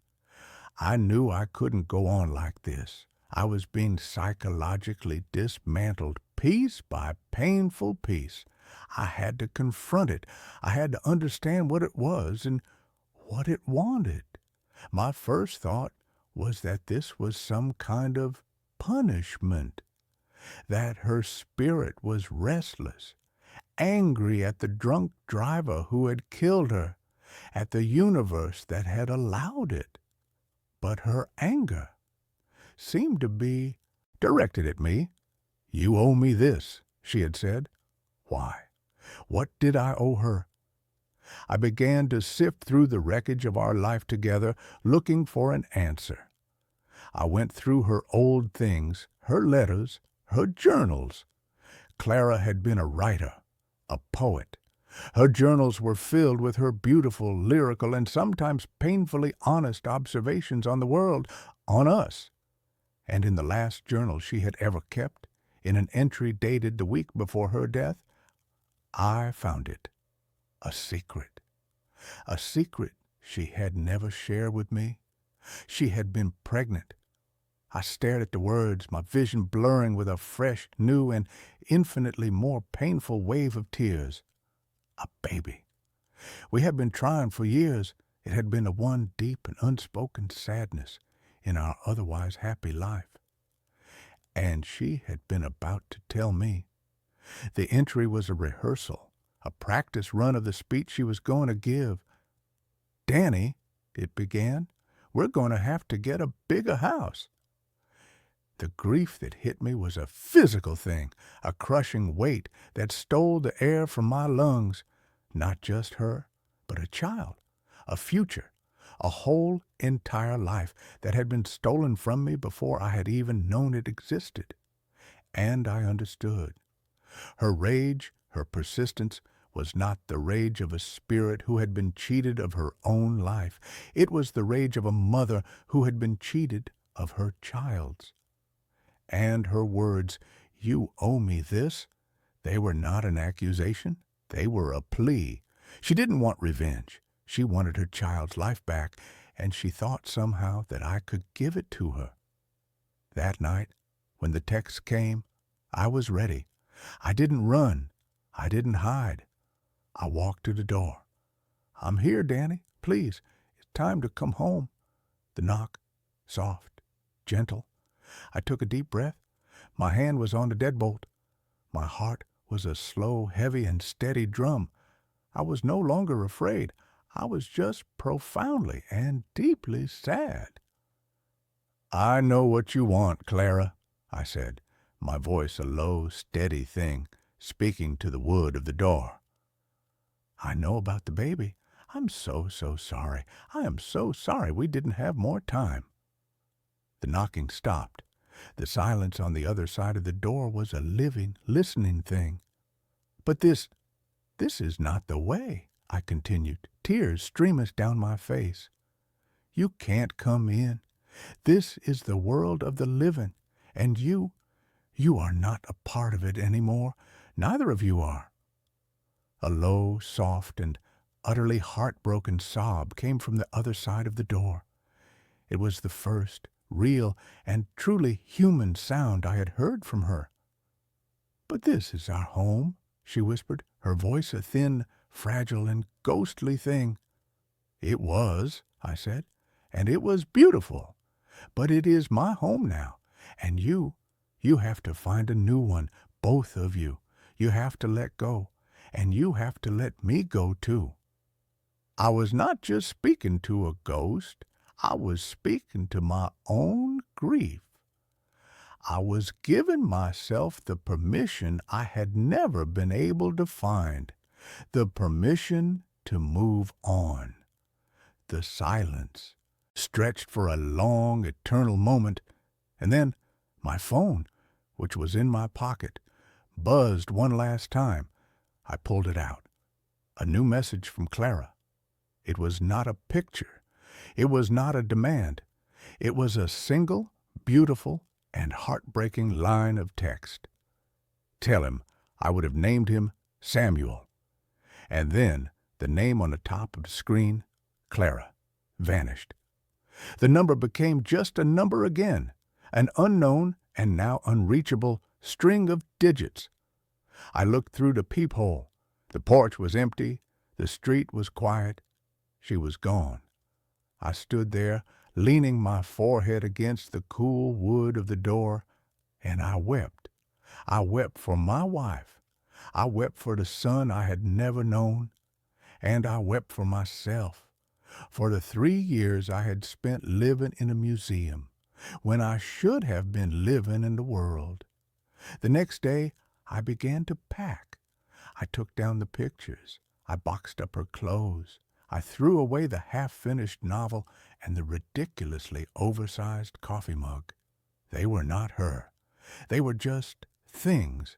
I knew I couldn't go on like this. I was being psychologically dismantled piece by painful piece. I had to confront it. I had to understand what it was and what it wanted. My first thought was that this was some kind of punishment, that her spirit was restless, angry at the drunk driver who had killed her, at the universe that had allowed it. But her anger, seemed to be directed at me. "You owe me this," she had said. Why? What did I owe her? I began to sift through the wreckage of our life together, looking for an answer. I went through her old things, her letters, her journals. Clara had been a writer, a poet. Her journals were filled with her beautiful, lyrical, and sometimes painfully honest observations on the world, on us. And in the last journal she had ever kept, in an entry dated the week before her death, I found it. A secret she had never shared with me. She had been pregnant. I stared at the words, my vision blurring with a fresh, new, and infinitely more painful wave of tears. A baby. We had been trying for years. It had been the one deep and unspoken sadness in our otherwise happy life. And she had been about to tell me. The entry was a rehearsal, a practice run of the speech she was going to give. "Danny," it began, "we're going to have to get a bigger house." The grief that hit me was a physical thing, a crushing weight that stole the air from my lungs. Not just her, but a child, a future, a whole entire life that had been stolen from me before I had even known it existed. And I understood. Her rage, her persistence, was not the rage of a spirit who had been cheated of her own life. It was the rage of a mother who had been cheated of her child's. And her words, "You owe me this," they were not an accusation. They were a plea. She didn't want revenge. She wanted her child's life back, and she thought somehow that I could give it to her. That night, when the text came, I was ready. I didn't run. I didn't hide. I walked to the door. "I'm here, Danny. Please, it's time to come home." The knock, soft, gentle. I took a deep breath. My hand was on the deadbolt. My heart was a slow, heavy, and steady drum. I was no longer afraid. I was just profoundly and deeply sad. "I know what you want, Clara," I said, my voice a low, steady thing, speaking to the wood of the door. "I know about the baby. I'm so sorry. I am so sorry we didn't have more time." The knocking stopped. The silence on the other side of the door was a living, listening thing. "But this is not the way," I continued, tears streaming down my face. "You can't come in. This is the world of the living, and you are not a part of it any more. Neither of you are." A low, soft, and utterly heartbroken sob came from the other side of the door. It was the first real and truly human sound I had heard from her. "But this is our home," she whispered, her voice a thin, fragile, and ghostly thing. "It was," I said, "and it was beautiful. But it is my home now, and you have to find a new one, both of you. You have to let go, and you have to let me go too." I was not just speaking to a ghost. I was speaking to my own grief. I was giving myself the permission I had never been able to find, the permission to move on. The silence stretched for a long, eternal moment, and then my phone, which was in my pocket, buzzed one last time. I pulled it out. A new message from Clara. It was not a picture. It was not a demand. It was a single, beautiful, and heartbreaking line of text. "Tell him I would have named him Samuel." And then the name on the top of the screen, Clara, vanished. The number became just a number again, an unknown and now unreachable string of digits. I looked through the peephole. The porch was empty. The street was quiet. She was gone. I stood there, leaning my forehead against the cool wood of the door, and I wept. I wept for my wife. I wept for the son I had never known. And I wept for myself, for the 3 years I had spent living in a museum, when I should have been living in the world. The next day, I began to pack. I took down the pictures. I boxed up her clothes. I threw away the half-finished novel and the ridiculously oversized coffee mug. They were not her. They were just things.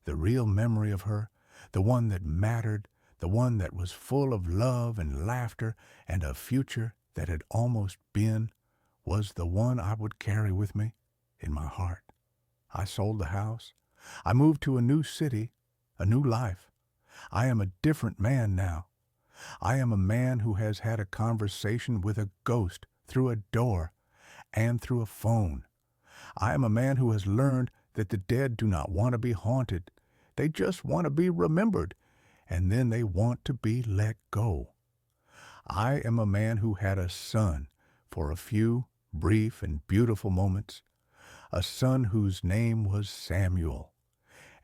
The real memory of her, the one that mattered, the one that was full of love and laughter and a future that had almost been, was the one I would carry with me in my heart. I sold the house. I moved to a new city, a new life. I am a different man now. I am a man who has had a conversation with a ghost through a door and through a phone. I am a man who has learned that the dead do not want to be haunted. They just want to be remembered, and then they want to be let go. I am a man who had a son for a few brief and beautiful moments, a son whose name was Samuel.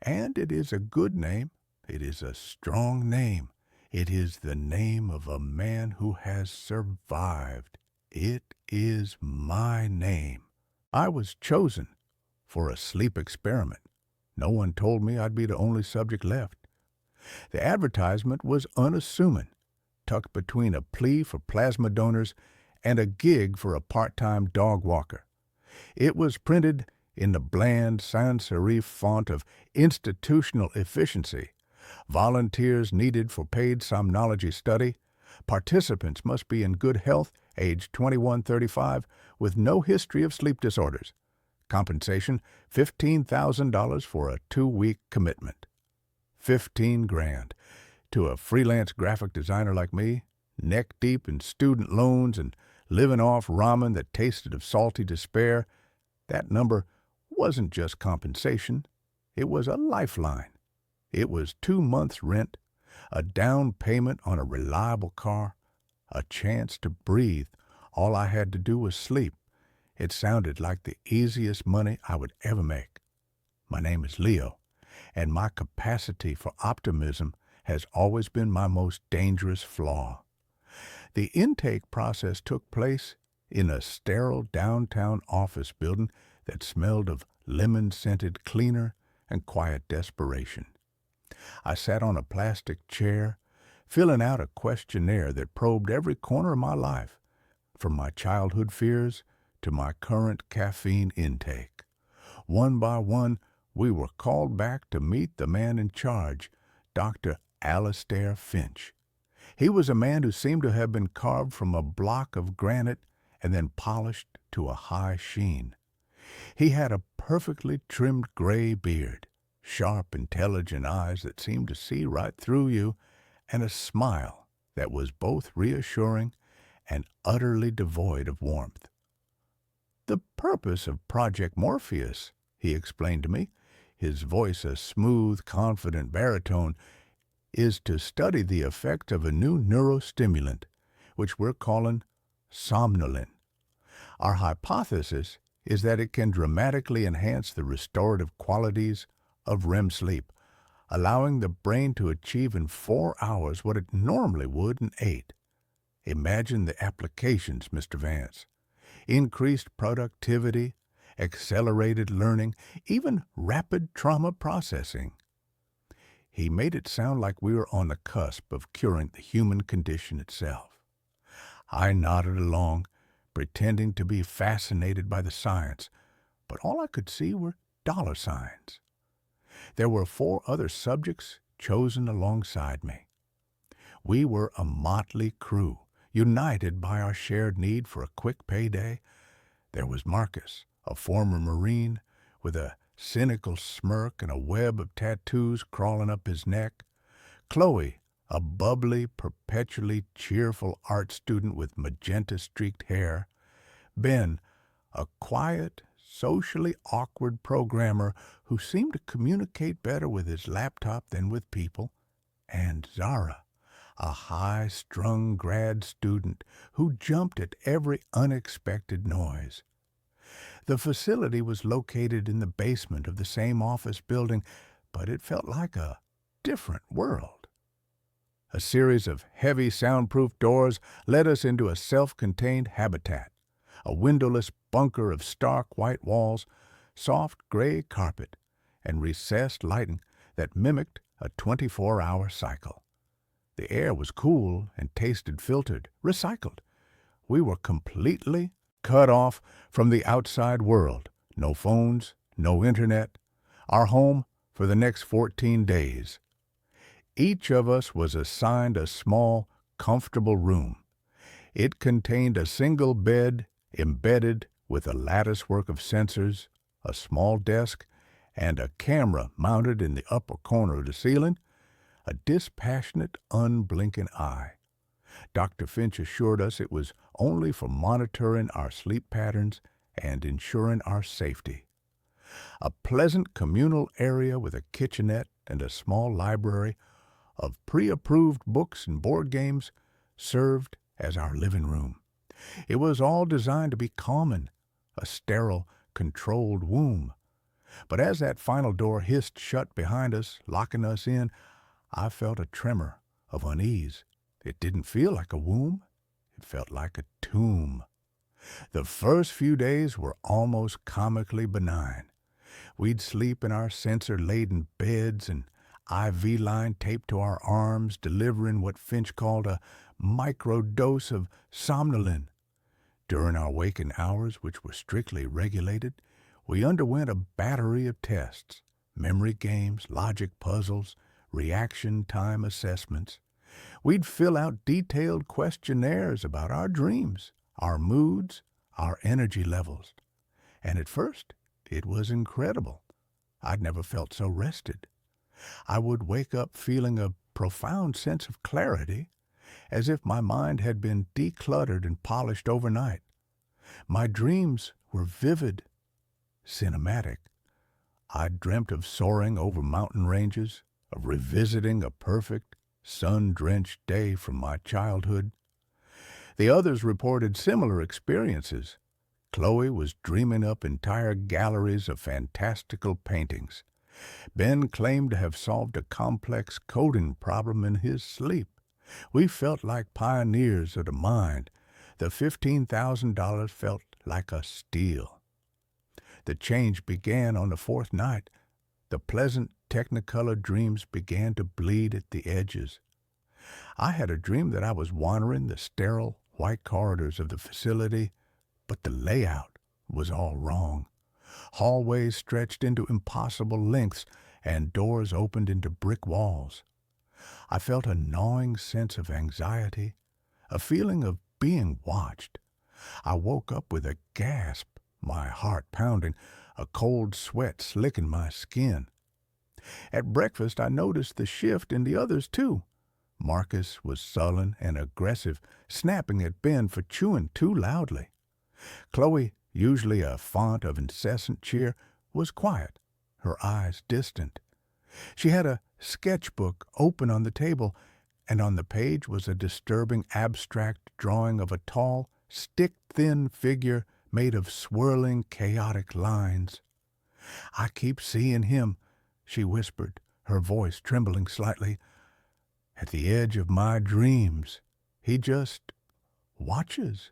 And it is a good name. It is a strong name. It is the name of a man who has survived. It is my name. I was chosen for a sleep experiment. No one told me I'd be the only subject left. The advertisement was unassuming, tucked between a plea for plasma donors and a gig for a part-time dog walker. It was printed in the bland sans serif font of institutional efficiency. Volunteers needed for paid somnology study. Participants must be in good health, age 21-35, with no history of sleep disorders. Compensation, $15,000 for a 2-week commitment. $15,000 to a freelance graphic designer like me, neck deep in student loans and living off ramen that tasted of salty despair. That number wasn't just compensation. It was a lifeline. It was 2 months' rent, a down payment on a reliable car, a chance to breathe. All I had to do was sleep. It sounded like the easiest money I would ever make. My name is Leo, and my capacity for optimism has always been my most dangerous flaw. The intake process took place in a sterile downtown office building that smelled of lemon-scented cleaner and quiet desperation. I sat on a plastic chair, filling out a questionnaire that probed every corner of my life, from my childhood fears to my current caffeine intake. One by one, we were called back to meet the man in charge, Dr. Alastair Finch. He was a man who seemed to have been carved from a block of granite and then polished to a high sheen. He had a perfectly trimmed gray beard, sharp, intelligent eyes that seemed to see right through you, and a smile that was both reassuring and utterly devoid of warmth. "The purpose of Project Morpheus," he explained to me, his voice a smooth, confident baritone, "is to study the effect of a new neurostimulant, which we're calling somnolin. Our hypothesis is that it can dramatically enhance the restorative qualities of REM sleep, allowing the brain to achieve in 4 hours what it normally would in 8. Imagine the applications, Mr. Vance. Increased productivity, accelerated learning, even rapid trauma processing." He made it sound like we were on the cusp of curing the human condition itself. I nodded along, pretending to be fascinated by the science, but all I could see were dollar signs. There were 4 other subjects chosen alongside me. We were a motley crew, united by our shared need for a quick payday. There was Marcus, a former Marine, with a cynical smirk and a web of tattoos crawling up his neck. Chloe, a bubbly, perpetually cheerful art student with magenta-streaked hair. Ben, a quiet, socially awkward programmer who seemed to communicate better with his laptop than with people. And Zara, a high-strung grad student who jumped at every unexpected noise. The facility was located in the basement of the same office building, but it felt like a different world. A series of heavy soundproof doors led us into a self-contained habitat, a windowless bunker of stark white walls, soft gray carpet, and recessed lighting that mimicked a 24-hour cycle. The air was cool and tasted filtered, recycled. We were completely cut off from the outside world. No phones, no internet. Our home for the next 14 days. Each of us was assigned a small, comfortable room. It contained a single bed embedded with a latticework of sensors, a small desk, and a camera mounted in the upper corner of the ceiling, a dispassionate, unblinking eye. Dr. Finch assured us it was only for monitoring our sleep patterns and ensuring our safety. A pleasant communal area with a kitchenette and a small library of pre-approved books and board games served as our living room. It was all designed to be common, a sterile, controlled womb. But as that final door hissed shut behind us, locking us in, I felt a tremor of unease. It didn't feel like a womb. It felt like a tomb. The first few days were almost comically benign. We'd sleep in our sensor-laden beds and IV line taped to our arms, delivering what Finch called a microdose of somnolin. During our waking hours, which were strictly regulated, we underwent a battery of tests, memory games, logic puzzles, reaction time assessments. We'd fill out detailed questionnaires about our dreams, our moods, our energy levels. And at first, it was incredible. I'd never felt so rested. I would wake up feeling a profound sense of clarity, as if my mind had been decluttered and polished overnight. My dreams were vivid, cinematic. I dreamt of soaring over mountain ranges, of revisiting a perfect, sun-drenched day from my childhood. The others reported similar experiences. Chloe was dreaming up entire galleries of fantastical paintings. Ben claimed to have solved a complex coding problem in his sleep. We felt like pioneers of the mind. The $15,000 felt like a steal. The change began on the fourth night. The pleasant Technicolor dreams began to bleed at the edges. I had a dream that I was wandering the sterile white corridors of the facility, but the layout was all wrong. Hallways stretched into impossible lengths, and doors opened into brick walls. I felt a gnawing sense of anxiety, a feeling of being watched. I woke up with a gasp, my heart pounding, a cold sweat slicking my skin. At breakfast, I noticed the shift in the others, too. Marcus was sullen and aggressive, snapping at Ben for chewing too loudly. Chloe, usually a font of incessant cheer, was quiet, her eyes distant. She had a sketchbook open on the table, and on the page was a disturbing abstract drawing of a tall, stick-thin figure made of swirling, chaotic lines. "I keep seeing him," she whispered, her voice trembling slightly. "At the edge of my dreams. He just watches."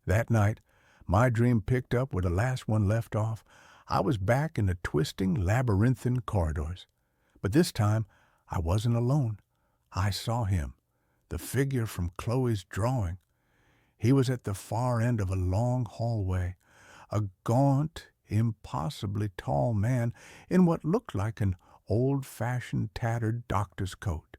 That night, my dream picked up where the last one left off. I was back in the twisting, labyrinthine corridors. But this time, I wasn't alone. I saw him, the figure from Chloe's drawing. He was at the far end of a long hallway, a gaunt, impossibly tall man in what looked like an old-fashioned tattered doctor's coat.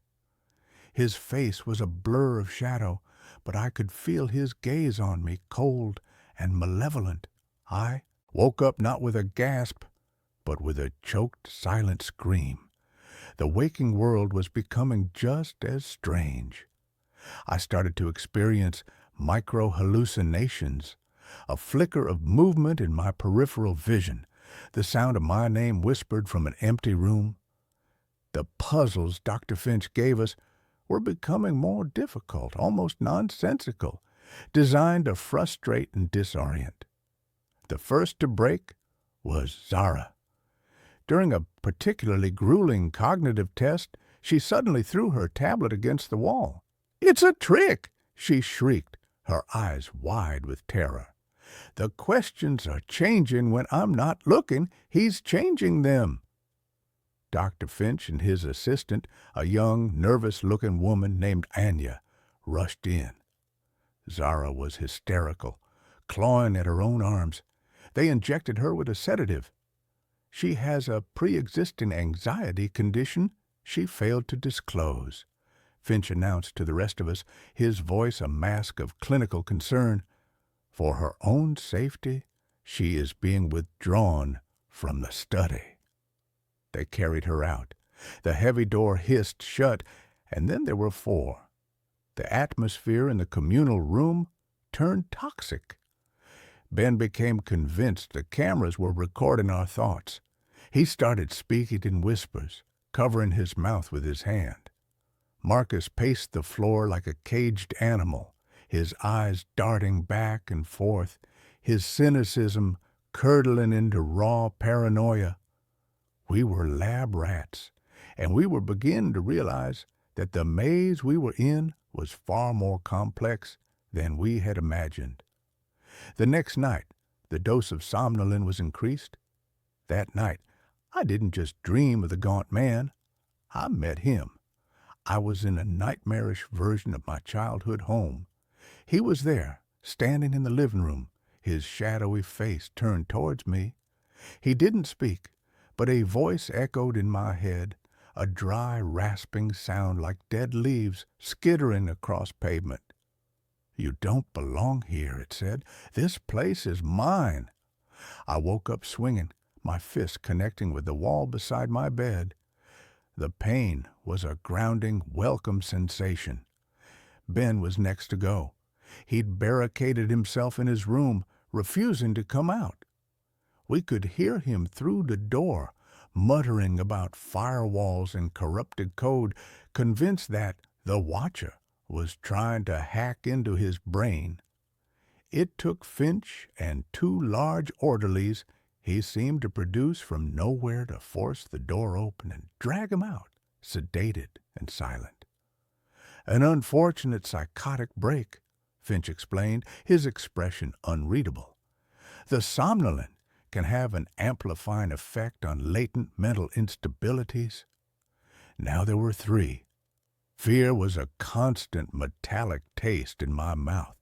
His face was a blur of shadow, but I could feel his gaze on me, cold and malevolent. I woke up not with a gasp, but with a choked, silent scream. The waking world was becoming just as strange. I started to experience micro-hallucinations, a flicker of movement in my peripheral vision, the sound of my name whispered from an empty room. The puzzles Dr. Finch gave us were becoming more difficult, almost nonsensical, designed to frustrate and disorient. The first to break was Zara. During a particularly grueling cognitive test, she suddenly threw her tablet against the wall. "It's a trick!" she shrieked, her eyes wide with terror. The questions are changing when I'm not looking. He's changing them. Dr. Finch and his assistant, a young, nervous-looking woman named Anya, rushed in. Zara was hysterical, clawing at her own arms. They injected her with a sedative. She has a pre-existing anxiety condition she failed to disclose, Finch announced to the rest of us, his voice a mask of clinical concern. For her own safety, she is being withdrawn from the study. They carried her out. The heavy door hissed shut, and then there were four. The atmosphere in the communal room turned toxic. Ben became convinced the cameras were recording our thoughts. He started speaking in whispers, covering his mouth with his hand. Marcus paced the floor like a caged animal, his eyes darting back and forth, his cynicism curdling into raw paranoia. We were lab rats, and we were beginning to realize that the maze we were in was far more complex than we had imagined. The next night, the dose of somnolin was increased. That night, I didn't just dream of the gaunt man. I met him. I was in a nightmarish version of my childhood home. He was there, standing in the living room, his shadowy face turned towards me. He didn't speak, but a voice echoed in my head, a dry, rasping sound like dead leaves skittering across pavement. "You don't belong here," it said. "This place is mine." I woke up swinging, my fist connecting with the wall beside my bed. The pain was a grounding, welcome sensation. Ben was next to go. He'd barricaded himself in his room, refusing to come out. We could hear him through the door, muttering about firewalls and corrupted code, convinced that the Watcher was trying to hack into his brain. It took Finch and two large orderlies he seemed to produce from nowhere to force the door open and drag him out, sedated and silent. "An unfortunate psychotic break," Finch explained, his expression unreadable. "The somnolent can have an amplifying effect on latent mental instabilities." Now there were three. Fear was a constant metallic taste in my mouth.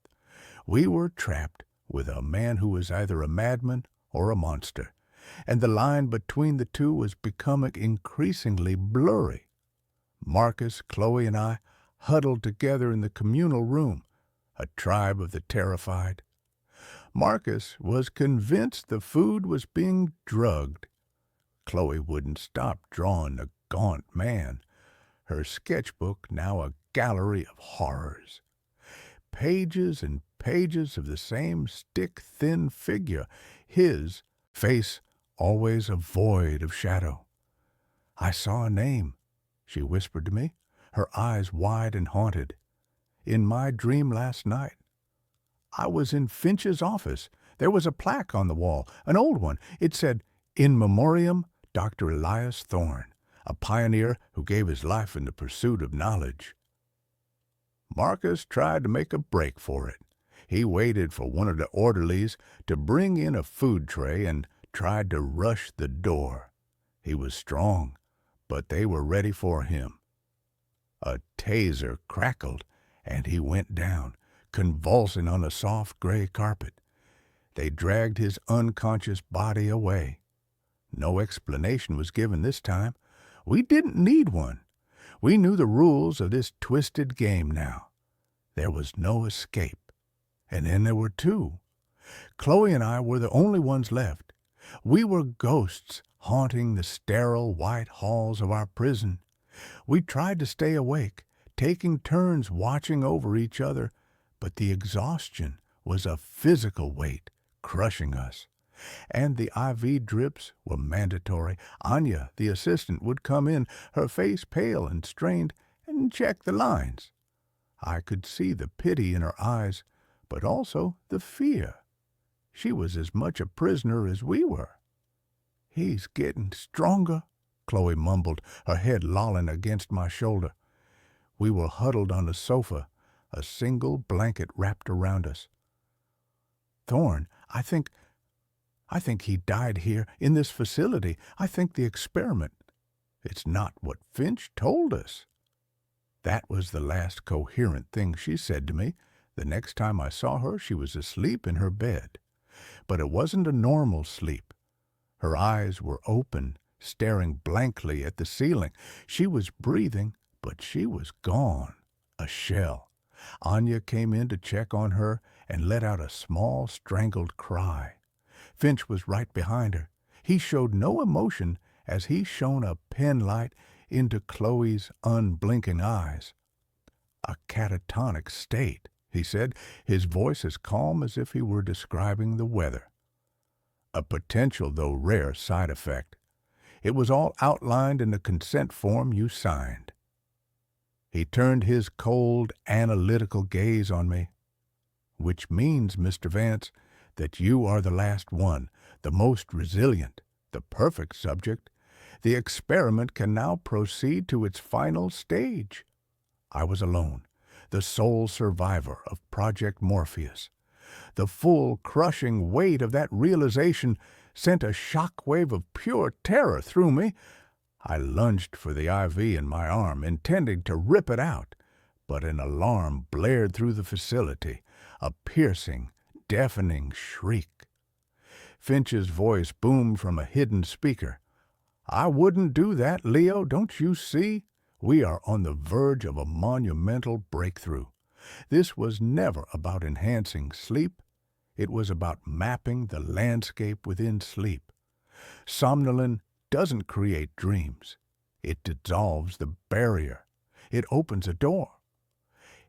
We were trapped with a man who was either a madman or a monster, and the line between the two was becoming increasingly blurry. Marcus, Chloe, and I huddled together in the communal room, a tribe of the terrified. Marcus was convinced the food was being drugged. Chloe wouldn't stop drawing the gaunt man, her sketchbook now a gallery of horrors. Pages and pages of the same stick-thin figure, his face always a void of shadow. "I saw a name," she whispered to me, her eyes wide and haunted. "In my dream last night. I was in Finch's office. There was a plaque on the wall, an old one. It said, 'In Memoriam, Dr. Elias Thorne, a pioneer who gave his life in the pursuit of knowledge.'" Marcus tried to make a break for it. He waited for one of the orderlies to bring in a food tray and tried to rush the door. He was strong, but they were ready for him. A taser crackled, and he went down, convulsing on the soft gray carpet. They dragged his unconscious body away. No explanation was given this time. We didn't need one. We knew the rules of this twisted game now. There was no escape. And then there were two. Chloe and I were the only ones left. We were ghosts haunting the sterile white halls of our prison. We tried to stay awake, taking turns watching over each other, but the exhaustion was a physical weight crushing us. And the IV drips were mandatory. Anya, the assistant, would come in, her face pale and strained, and check the lines. I could see the pity in her eyes, but also the fear. She was as much a prisoner as we were. "He's getting stronger," Chloe mumbled, her head lolling against my shoulder. We were huddled on the sofa, a single blanket wrapped around us. Thorne, I think he died here in this facility. I think the experiment. It's not what Finch told us." That was the last coherent thing she said to me. The next time I saw her, she was asleep in her bed. But it wasn't a normal sleep. Her eyes were open, staring blankly at the ceiling. She was breathing, but she was gone. A shell. Anya came in to check on her and let out a small, strangled cry. Finch was right behind her. He showed no emotion as he shone a penlight into Chloe's unblinking eyes. "A catatonic state," he said, his voice as calm as if he were describing the weather. "A potential, though rare, side effect. It was all outlined in the consent form you signed." He turned his cold, analytical gaze on me. "Which means, Mr. Vance, that you are the last one, the most resilient, the perfect subject. The experiment can now proceed to its final stage." I was alone, the sole survivor of Project Morpheus. The full, crushing weight of that realization sent a shockwave of pure terror through me. I lunged for the IV in my arm, intending to rip it out, but an alarm blared through the facility, a piercing, deafening shriek. Finch's voice boomed from a hidden speaker. "I wouldn't do that, Leo, don't you see? We are on the verge of a monumental breakthrough. This was never about enhancing sleep. It was about mapping the landscape within sleep. Somnolin doesn't create dreams. It dissolves the barrier. It opens a door."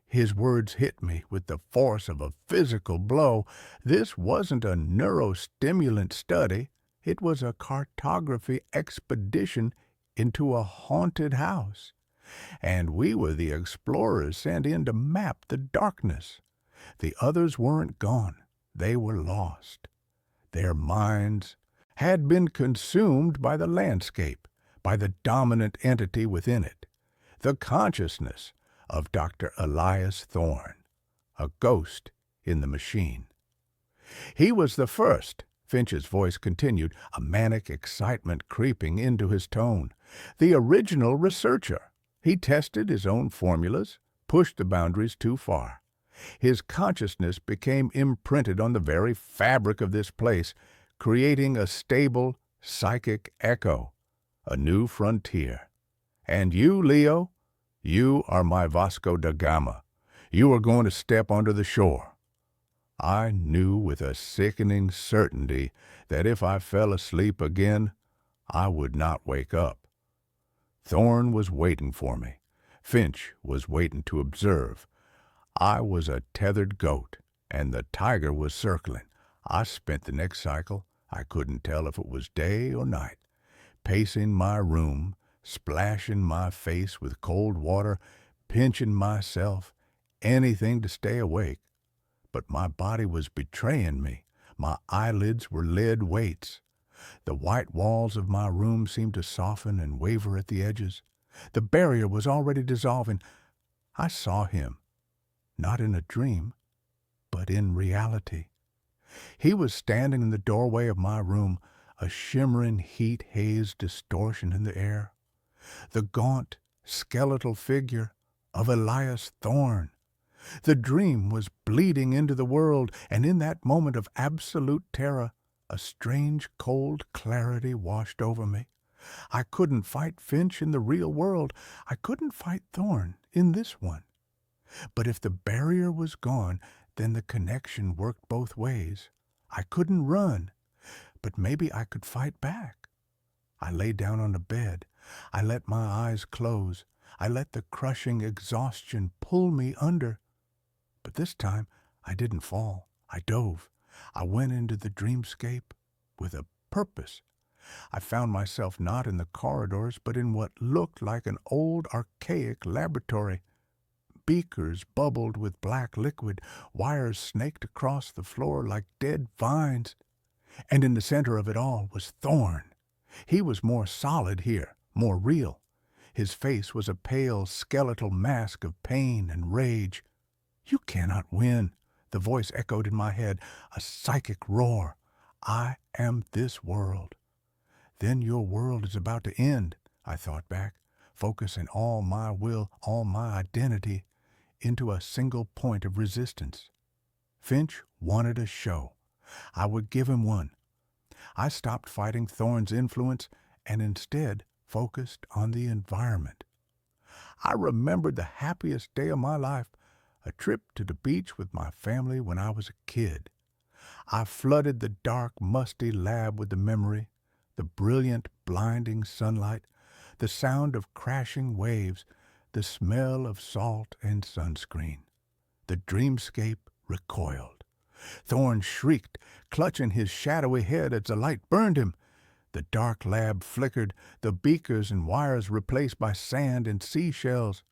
His words hit me with the force of a physical blow. This wasn't a neurostimulant study. It was a cartography expedition into a haunted house. And we were the explorers sent in to map the darkness. The others weren't gone. They were lost. Their minds had been consumed by the landscape, by the dominant entity within it, the consciousness of Dr. Elias Thorne, a ghost in the machine. "He was the first," Finch's voice continued, a manic excitement creeping into his tone. "The original researcher. He tested his own formulas, pushed the boundaries too far. His consciousness became imprinted on the very fabric of this place, creating a stable, psychic echo, a new frontier. And you, Leo, you are my Vasco da Gama. You are going to step onto the shore." I knew with a sickening certainty that if I fell asleep again, I would not wake up. Thorne was waiting for me. Finch was waiting to observe. I was a tethered goat, and the tiger was circling. I spent the next cycle, I couldn't tell if it was day or night, pacing my room, splashing my face with cold water, pinching myself, anything to stay awake. But my body was betraying me. My eyelids were lead weights. The white walls of my room seemed to soften and waver at the edges. The barrier was already dissolving. I saw him, not in a dream, but in reality. He was standing in the doorway of my room, a shimmering heat-haze distortion in the air. The gaunt, skeletal figure of Elias Thorne. The dream was bleeding into the world, and in that moment of absolute terror, a strange cold clarity washed over me. I couldn't fight Finch in the real world. I couldn't fight Thorne in this one. But if the barrier was gone, then the connection worked both ways. I couldn't run, but maybe I could fight back. I lay down on the bed. I let my eyes close. I let the crushing exhaustion pull me under. But this time, I didn't fall. I dove. I went into the dreamscape with a purpose. I found myself not in the corridors, but in what looked like an old, archaic laboratory. Beakers bubbled with black liquid, wires snaked across the floor like dead vines. And in the center of it all was Thorne. He was more solid here, more real. His face was a pale, skeletal mask of pain and rage. "You cannot win," The voice echoed in my head, a psychic roar. I am this world. Then your world is about to end, I thought back, focusing all my will, all my identity into a single point of resistance. Finch wanted a show. I would give him one. I stopped fighting Thorne's influence and instead focused on the environment. I remembered the happiest day of my life, a trip to the beach with my family when I was a kid. I flooded the dark, musty lab with the memory, the brilliant, blinding sunlight, the sound of crashing waves, the smell of salt and sunscreen. The dreamscape recoiled. Thorne shrieked, clutching his shadowy head as the light burned him. The dark lab flickered, the beakers and wires replaced by sand and seashells.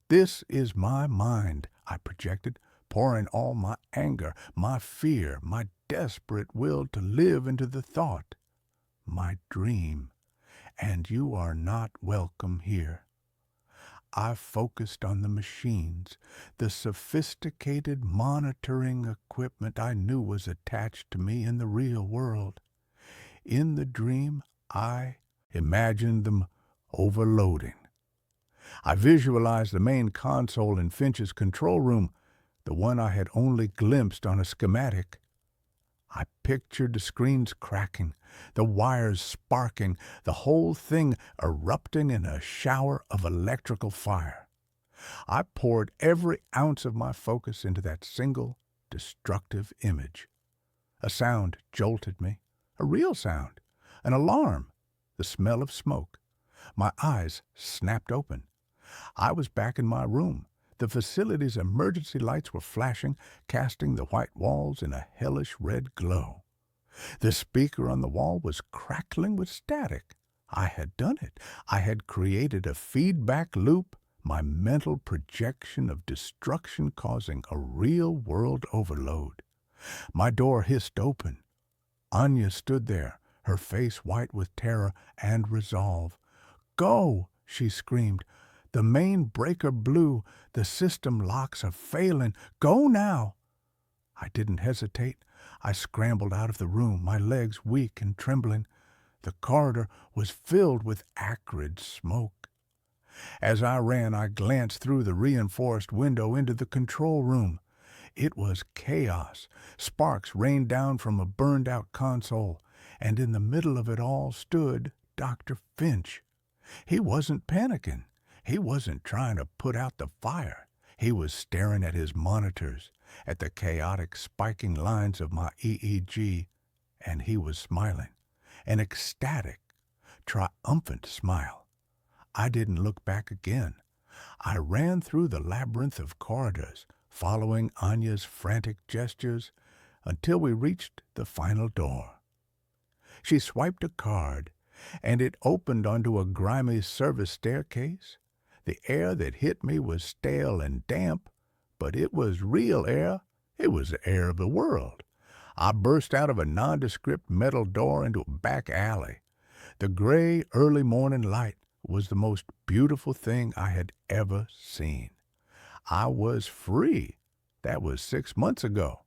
This is my mind, I projected, pouring all my anger, my fear, my desperate will to live into the thought. My dream, and you are not welcome here. I focused on the machines, the sophisticated monitoring equipment I knew was attached to me in the real world. In the dream, I imagined them overloading. I visualized the main console in Finch's control room, the one I had only glimpsed on a schematic. I pictured the screens cracking, the wires sparking, the whole thing erupting in a shower of electrical fire. I poured every ounce of my focus into that single, destructive image. A sound jolted me, a real sound, an alarm, the smell of smoke. My eyes snapped open. I was back in my room. The facility's emergency lights were flashing, casting the white walls in a hellish red glow. The speaker on the wall was crackling with static. I had done it. I had created a feedback loop, my mental projection of destruction causing a real-world overload. My door hissed open. Anya stood there, her face white with terror and resolve. "Go!" she screamed. "The main breaker blew. The system locks are failing. Go now!" I didn't hesitate. I scrambled out of the room, my legs weak and trembling. The corridor was filled with acrid smoke. As I ran, I glanced through the reinforced window into the control room. It was chaos. Sparks rained down from a burned-out console, and in the middle of it all stood Dr. Finch. He wasn't panicking. He wasn't trying to put out the fire. He was staring at his monitors, at the chaotic spiking lines of my EEG, and he was smiling, an ecstatic, triumphant smile. I didn't look back again. I ran through the labyrinth of corridors, following Anya's frantic gestures, until we reached the final door. She swiped a card, and it opened onto a grimy service staircase. The air that hit me was stale and damp, but it was real air. It was the air of the world. I burst out of a nondescript metal door into a back alley. The gray early morning light was the most beautiful thing I had ever seen. I was free. That was 6 months ago.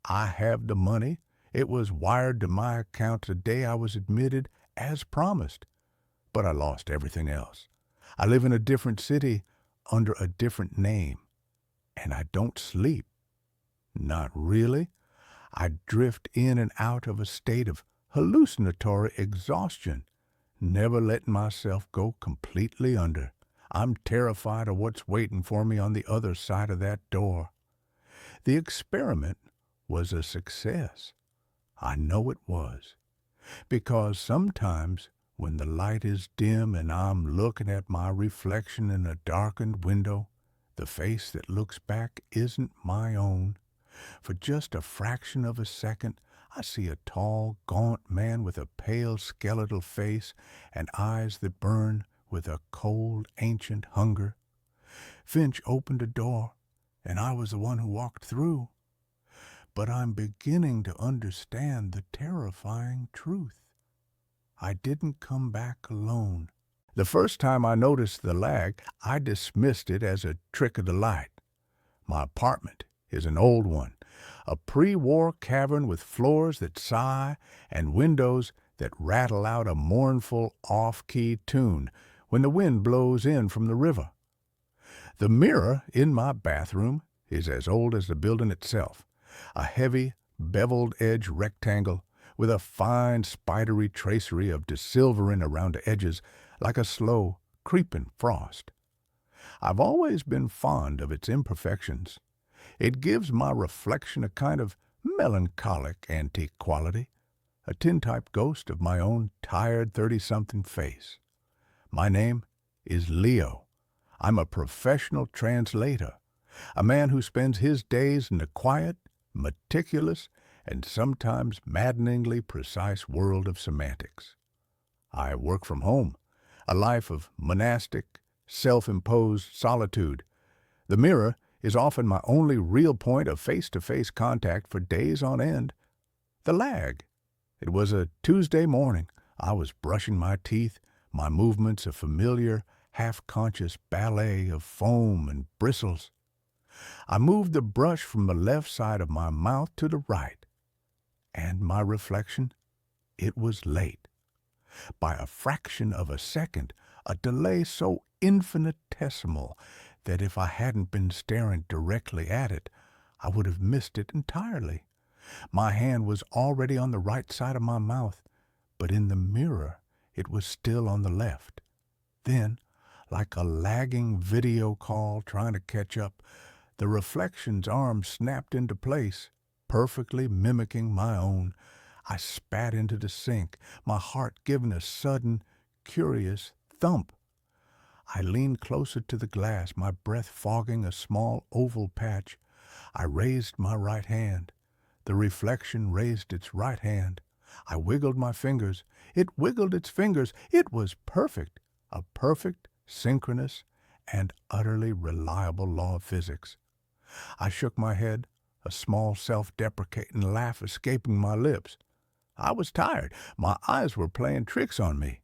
I have the money. It was wired to my account the day I was admitted, as promised. But I lost everything else. I live in a different city under a different name, and I don't sleep. Not really. I drift in and out of a state of hallucinatory exhaustion, never letting myself go completely under. I'm terrified of what's waiting for me on the other side of that door. The experiment was a success. I know it was, because sometimes when the light is dim and I'm looking at my reflection in a darkened window, the face that looks back isn't my own. For just a fraction of a second, I see a tall, gaunt man with a pale, skeletal face and eyes that burn with a cold, ancient hunger. Finch opened a door, and I was the one who walked through. But I'm beginning to understand the terrifying truth. I didn't come back alone. The first time I noticed the lag, I dismissed it as a trick of the light. My apartment is an old one. a pre-war cavern with floors that sigh and windows that rattle out a mournful, off-key tune when the wind blows in from the river. The mirror in my bathroom is as old as the building itself, a heavy, beveled-edge rectangle with a fine, spidery tracery of desilvering around the edges like a slow, creeping frost. I've always been fond of its imperfections. It gives my reflection a kind of melancholic antique quality, a tintype ghost of my own tired 30-something face. My name is Leo. I'm a professional translator, a man who spends his days in the quiet, meticulous, and sometimes maddeningly precise world of semantics. I work from home, a life of monastic, self-imposed solitude. The mirror is often my only real point of face-to-face contact for days on end. The lag. It was a Tuesday morning. I was brushing my teeth, my movements a familiar, half-conscious ballet of foam and bristles. I moved the brush from the left side of my mouth to the right. And my reflection? It was late. By a fraction of a second, a delay so infinitesimal that if I hadn't been staring directly at it, I would have missed it entirely. My hand was already on the right side of my mouth, but in the mirror it was still on the left. Then, like a lagging video call trying to catch up, the reflection's arm snapped into place, perfectly mimicking my own. I spat into the sink, my heart giving a sudden, curious thump. I leaned closer to the glass, my breath fogging a small oval patch. I raised my right hand. The reflection raised its right hand. I wiggled my fingers. It wiggled its fingers. It was perfect, a perfect, synchronous, and utterly reliable law of physics. I shook my head, a small self-deprecating laugh escaping my lips. I was tired. My eyes were playing tricks on me.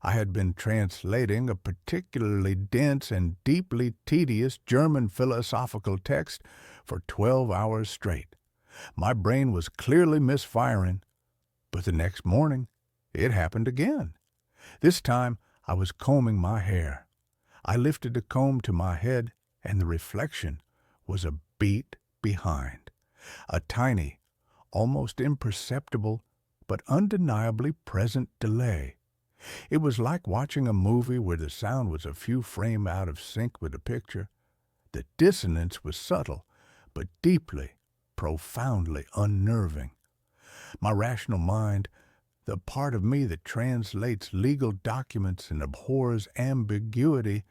I had been translating a particularly dense and deeply tedious German philosophical text for 12 hours straight. My brain was clearly misfiring. But the next morning, it happened again. This time, I was combing my hair. I lifted the comb to my head, and the reflection was a beat behind. A tiny, almost imperceptible, but undeniably present delay. It was like watching a movie where the sound was a few frames out of sync with the picture. The dissonance was subtle, but deeply, profoundly unnerving. My rational mind, the part of me that translates legal documents and abhors ambiguity,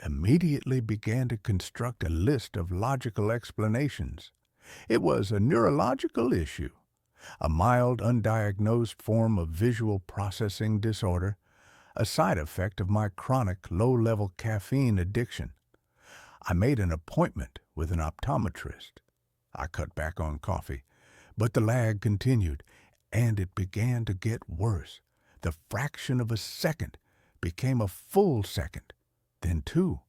immediately began to construct a list of logical explanations. It was a neurological issue, a mild, undiagnosed form of visual processing disorder, a side effect of my chronic, low-level caffeine addiction. I made an appointment with an optometrist. I cut back on coffee, but the lag continued, and it began to get worse. The fraction of a second became a full second, then two.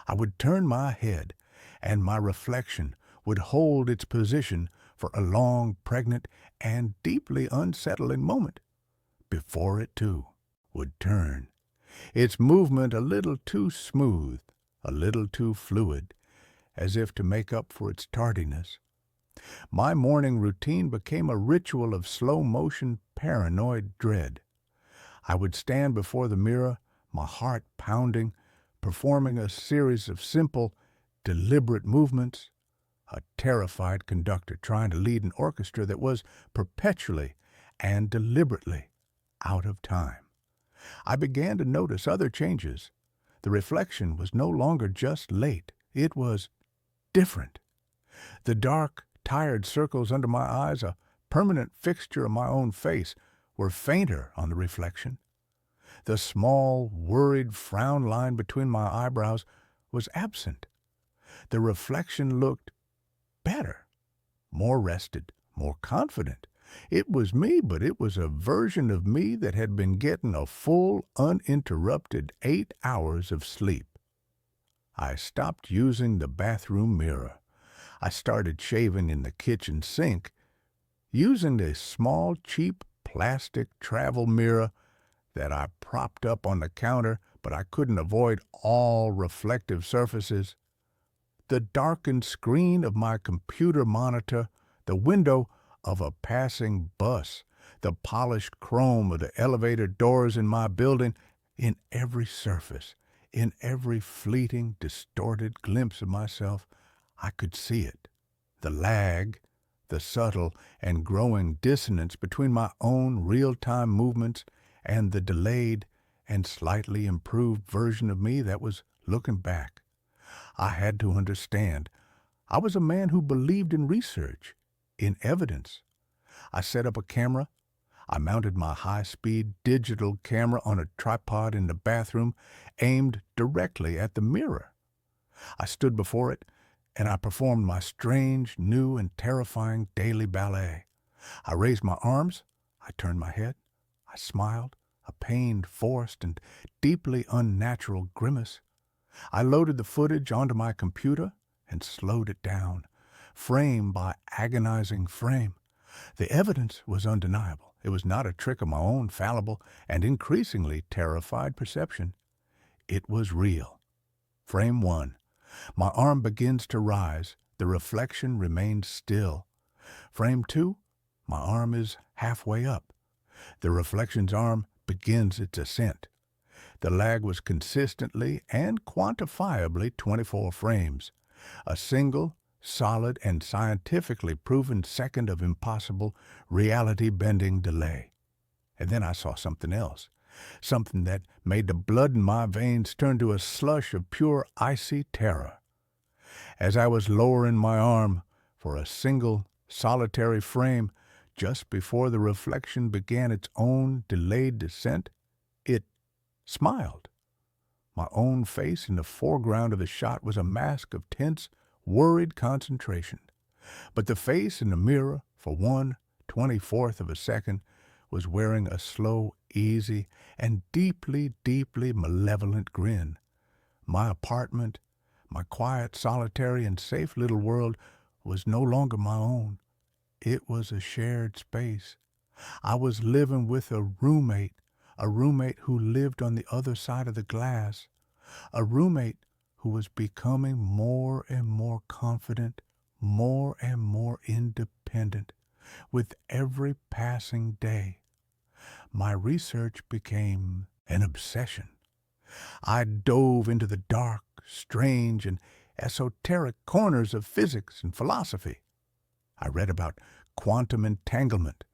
I would turn my head, and my reflection would hold its position for a long, pregnant, and deeply unsettling moment, before it, too, would turn, its movement a little too smooth, a little too fluid, as if to make up for its tardiness. My morning routine became a ritual of slow-motion, paranoid dread. I would stand before the mirror, my heart pounding, performing a series of simple, deliberate movements, a terrified conductor trying to lead an orchestra that was perpetually and deliberately out of time. I began to notice other changes. The reflection was no longer just late. It was different. The dark, tired circles under my eyes, a permanent fixture of my own face, were fainter on the reflection. The small, worried frown line between my eyebrows was absent. The reflection looked better, more rested, more confident. It was me, but it was a version of me that had been getting a full, uninterrupted 8 hours of sleep. I stopped using the bathroom mirror. I started shaving in the kitchen sink using a small, cheap plastic travel mirror that I propped up on the counter, but I couldn't avoid all reflective surfaces. The darkened screen of my computer monitor, the window of a passing bus, the polished chrome of the elevator doors in my building, in every surface, in every fleeting, distorted glimpse of myself, I could see it. The lag, the subtle and growing dissonance between my own real-time movements and the delayed and slightly improved version of me that was looking back. I had to understand. I was a man who believed in research, in evidence. I set up a camera. I mounted my high-speed digital camera on a tripod in the bathroom, aimed directly at the mirror. I stood before it, and I performed my strange, new, and terrifying daily ballet. I raised my arms. I turned my head. I smiled, a pained, forced, and deeply unnatural grimace. I loaded the footage onto my computer and slowed it down, frame by agonizing frame. The evidence was undeniable. It was not a trick of my own fallible and increasingly terrified perception. It was real. Frame 1. My arm begins to rise. The reflection remains still. Frame 2. My arm is halfway up. The reflection's arm begins its ascent. The lag was consistently and quantifiably 24 frames, a single, solid, and scientifically proven second of impossible, reality-bending delay. And then I saw something else, something that made the blood in my veins turn to a slush of pure icy terror. As I was lowering my arm for a single, solitary frame, just before the reflection began its own delayed descent, it smiled. My own face in the foreground of the shot was a mask of tense, worried concentration. But the face in the mirror, for 1/24th of a second, was wearing a slow, easy, and deeply, deeply malevolent grin. My apartment, my quiet, solitary, and safe little world, was no longer my own. It was a shared space. I was living with a roommate who lived on the other side of the glass, a roommate who was becoming more and more confident, more and more independent with every passing day. My research became an obsession. I dove into the dark, strange, and esoteric corners of physics and philosophy. I read about quantum entanglement,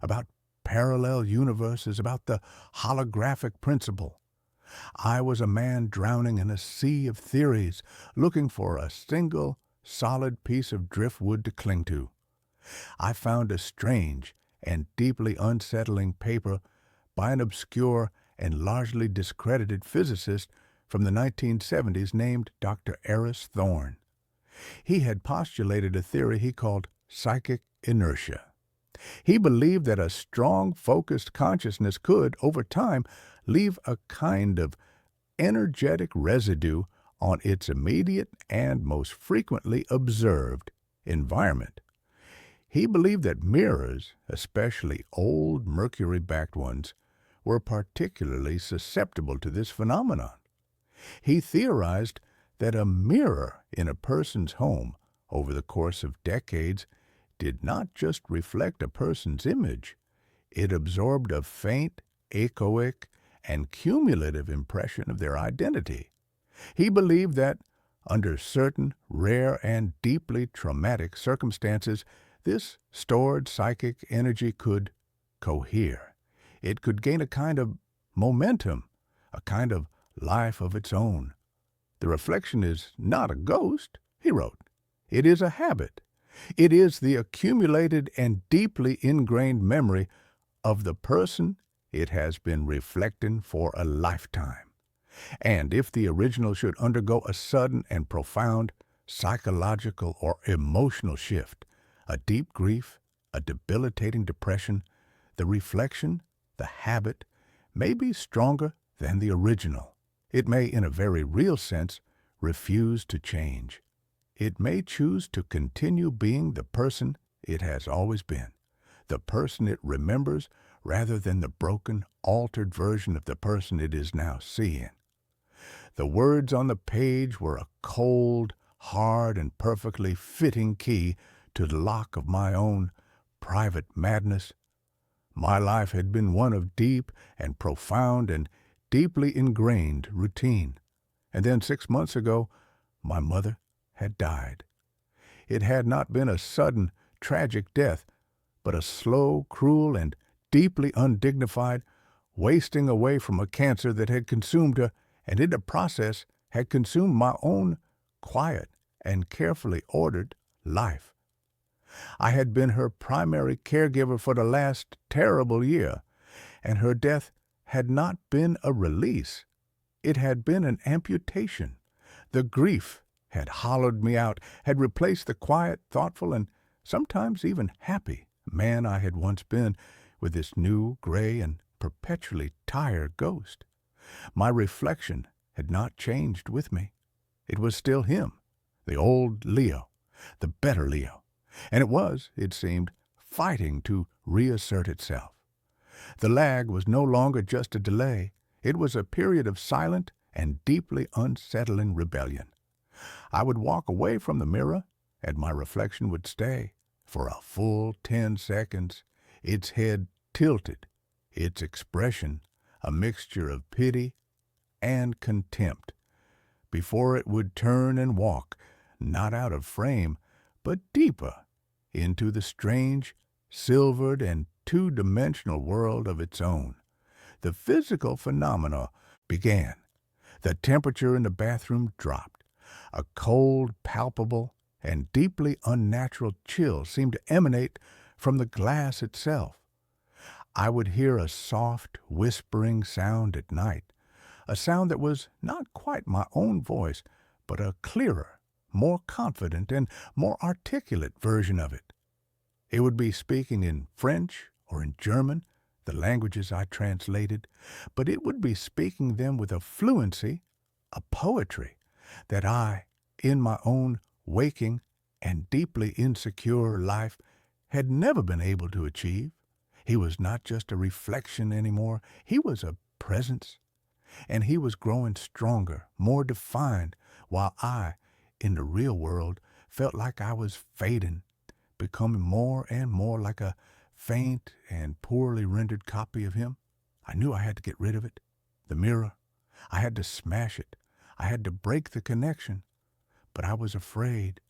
about parallel universes, about the holographic principle. I was a man drowning in a sea of theories, looking for a single, solid piece of driftwood to cling to. I found a strange and deeply unsettling paper by an obscure and largely discredited physicist from the 1970s named Dr. Eris Thorne. He had postulated a theory he called psychic inertia. He believed that a strong, focused consciousness could, over time, leave a kind of energetic residue on its immediate and most frequently observed environment. He believed that mirrors, especially old mercury-backed ones, were particularly susceptible to this phenomenon. He theorized that a mirror in a person's home over the course of decades did not just reflect a person's image, it absorbed a faint, echoic, and cumulative impression of their identity. He believed that, under certain rare and deeply traumatic circumstances, this stored psychic energy could cohere. It could gain a kind of momentum, a kind of life of its own. The reflection is not a ghost, he wrote. It is a habit. It is the accumulated and deeply ingrained memory of the person it has been reflecting for a lifetime. And if the original should undergo a sudden and profound psychological or emotional shift, a deep grief, a debilitating depression, the reflection, the habit, may be stronger than the original. It may, in a very real sense, refuse to change. It may choose to continue being the person it has always been, the person it remembers rather than the broken, altered version of the person it is now seeing. The words on the page were a cold, hard, and perfectly fitting key to the lock of my own private madness. My life had been one of deep and profound and deeply ingrained routine. And then 6 months ago, my mother had died. It had not been a sudden, tragic death, but a slow, cruel, and deeply undignified wasting away from a cancer that had consumed her, and in the process had consumed my own quiet and carefully ordered life. I had been her primary caregiver for the last terrible year, and her death had not been a release. It had been an amputation. The grief had hollowed me out, had replaced the quiet, thoughtful, and sometimes even happy man I had once been with this new, gray, and perpetually tired ghost. My reflection had not changed with me. It was still him, the old Leo, the better Leo, and it was, it seemed, fighting to reassert itself. The lag was no longer just a delay. It was a period of silent and deeply unsettling rebellion. I would walk away from the mirror, and my reflection would stay for a full 10 seconds, its head tilted, its expression a mixture of pity and contempt, before it would turn and walk, not out of frame, but deeper into the strange, silvered, and two-dimensional world of its own. The physical phenomena began. The temperature in the bathroom dropped. A cold, palpable, and deeply unnatural chill seemed to emanate from the glass itself. I would hear a soft, whispering sound at night, a sound that was not quite my own voice, but a clearer, more confident, and more articulate version of it. It would be speaking in French or in German, the languages I translated, but it would be speaking them with a fluency, a poetry, that I, in my own waking and deeply insecure life, had never been able to achieve. He was not just a reflection anymore. He was a presence, and he was growing stronger, more defined, while I, in the real world, felt like I was fading, becoming more and more like a faint and poorly rendered copy of him. I knew I had to get rid of it. The mirror. I had to smash it. I had to break the connection. But I was afraid.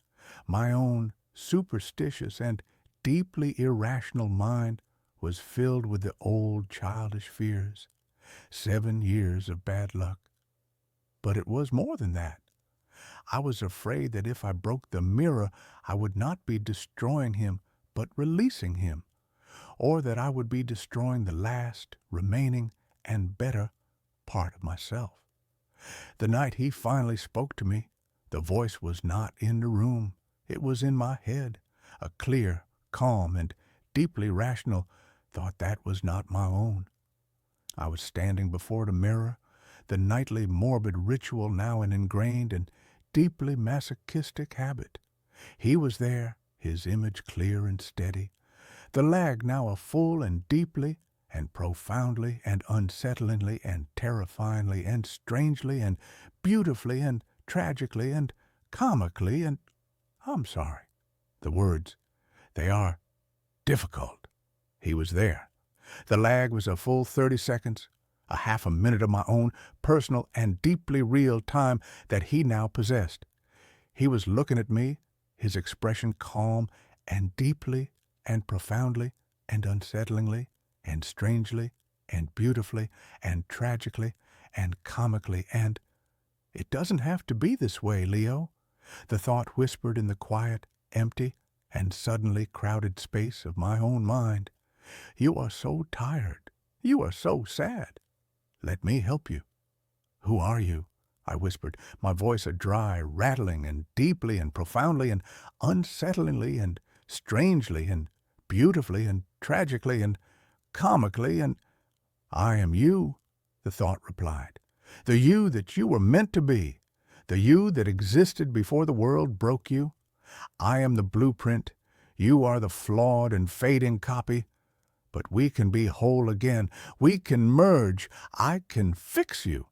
My own superstitious and deeply irrational mind was filled with the old childish fears. 7 years of bad luck. But it was more than that. I was afraid that if I broke the mirror, I would not be destroying him, but releasing him, or that I would be destroying the last, remaining, and better part of myself. The night he finally spoke to me, the voice was not in the room. It was in my head, a clear, calm, and deeply rational thought that was not my own. I was standing before the mirror, the nightly morbid ritual now an ingrained and deeply masochistic habit. He was there, his image clear and steady, the lag now a full and deeply and profoundly and unsettlingly and terrifyingly and strangely and beautifully and tragically and comically and, I'm sorry, the words, they are difficult. He was there. The lag was a full 30 seconds, a half a minute of my own personal and deeply real time that he now possessed. He was looking at me, his expression calm and deeply and profoundly and unsettlingly and strangely and beautifully and tragically and comically and, "It doesn't have to be this way, Leo," the thought whispered in the quiet, empty, and suddenly crowded space of my own mind. "You are so tired. You are so sad. Let me help you." "Who are you?" I whispered, my voice a dry, rattling, and deeply and profoundly and unsettlingly and strangely and beautifully and tragically and comically and, "I am you," the thought replied. "The you that you were meant to be. The you that existed before the world broke you. I am the blueprint. You are the flawed and fading copy. But we can be whole again. We can merge. I can fix you.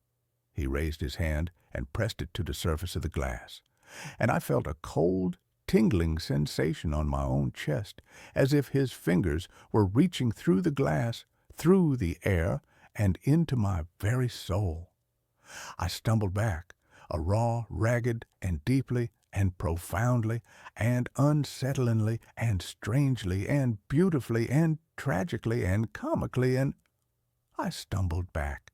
He raised his hand and pressed it to the surface of the glass, and I felt a cold, tingling sensation on my own chest, as if his fingers were reaching through the glass, through the air, and into my very soul. I stumbled back, a raw, ragged, and deeply, and profoundly, and unsettlingly, and strangely, and beautifully, and tragically, and comically, and I stumbled back.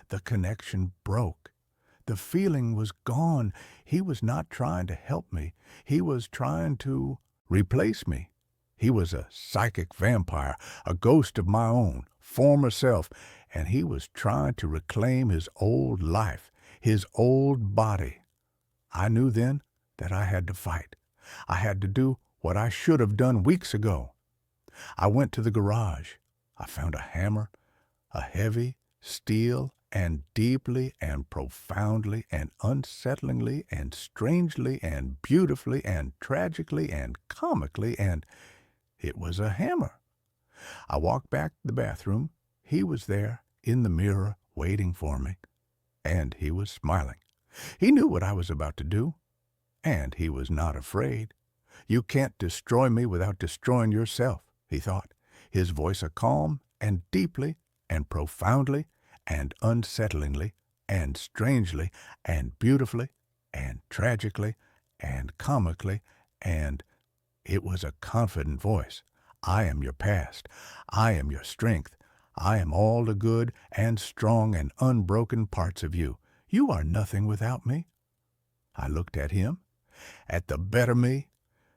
The connection broke. The feeling was gone. He was not trying to help me. He was trying to replace me. He was a psychic vampire, a ghost of my own, former self, and he was trying to reclaim his old life, his old body. I knew then that I had to fight. I had to do what I should have done weeks ago. I went to the garage. I found a hammer, a heavy steel, and deeply and profoundly and unsettlingly and strangely and beautifully and tragically and comically, and it was a hammer. I walked back to the bathroom. He was there in the mirror waiting for me, and he was smiling. He knew what I was about to do, and he was not afraid. You can't destroy me without destroying yourself, he thought, his voice a calm and deeply and profoundly and unsettlingly and strangely and beautifully and tragically and comically, and it was a confident voice. I am your past. I am your strength. I am all the good and strong and unbroken parts of you. You are nothing without me. I looked at him, at the better me,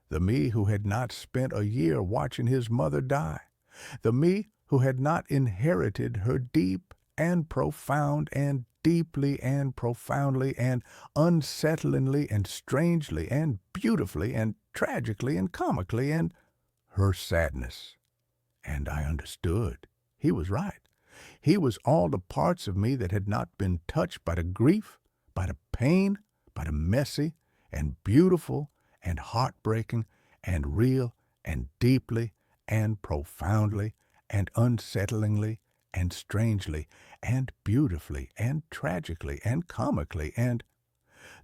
the me who had not spent a year watching his mother die, the me who had not inherited her deep and profound and deeply and profoundly and unsettlingly and strangely and beautifully and tragically and comically and her sadness. And I understood. He was right. He was all the parts of me that had not been touched by the grief, by the pain, by the messy and beautiful and heartbreaking and real and deeply and profoundly and unsettlingly and strangely and beautifully and tragically and comically and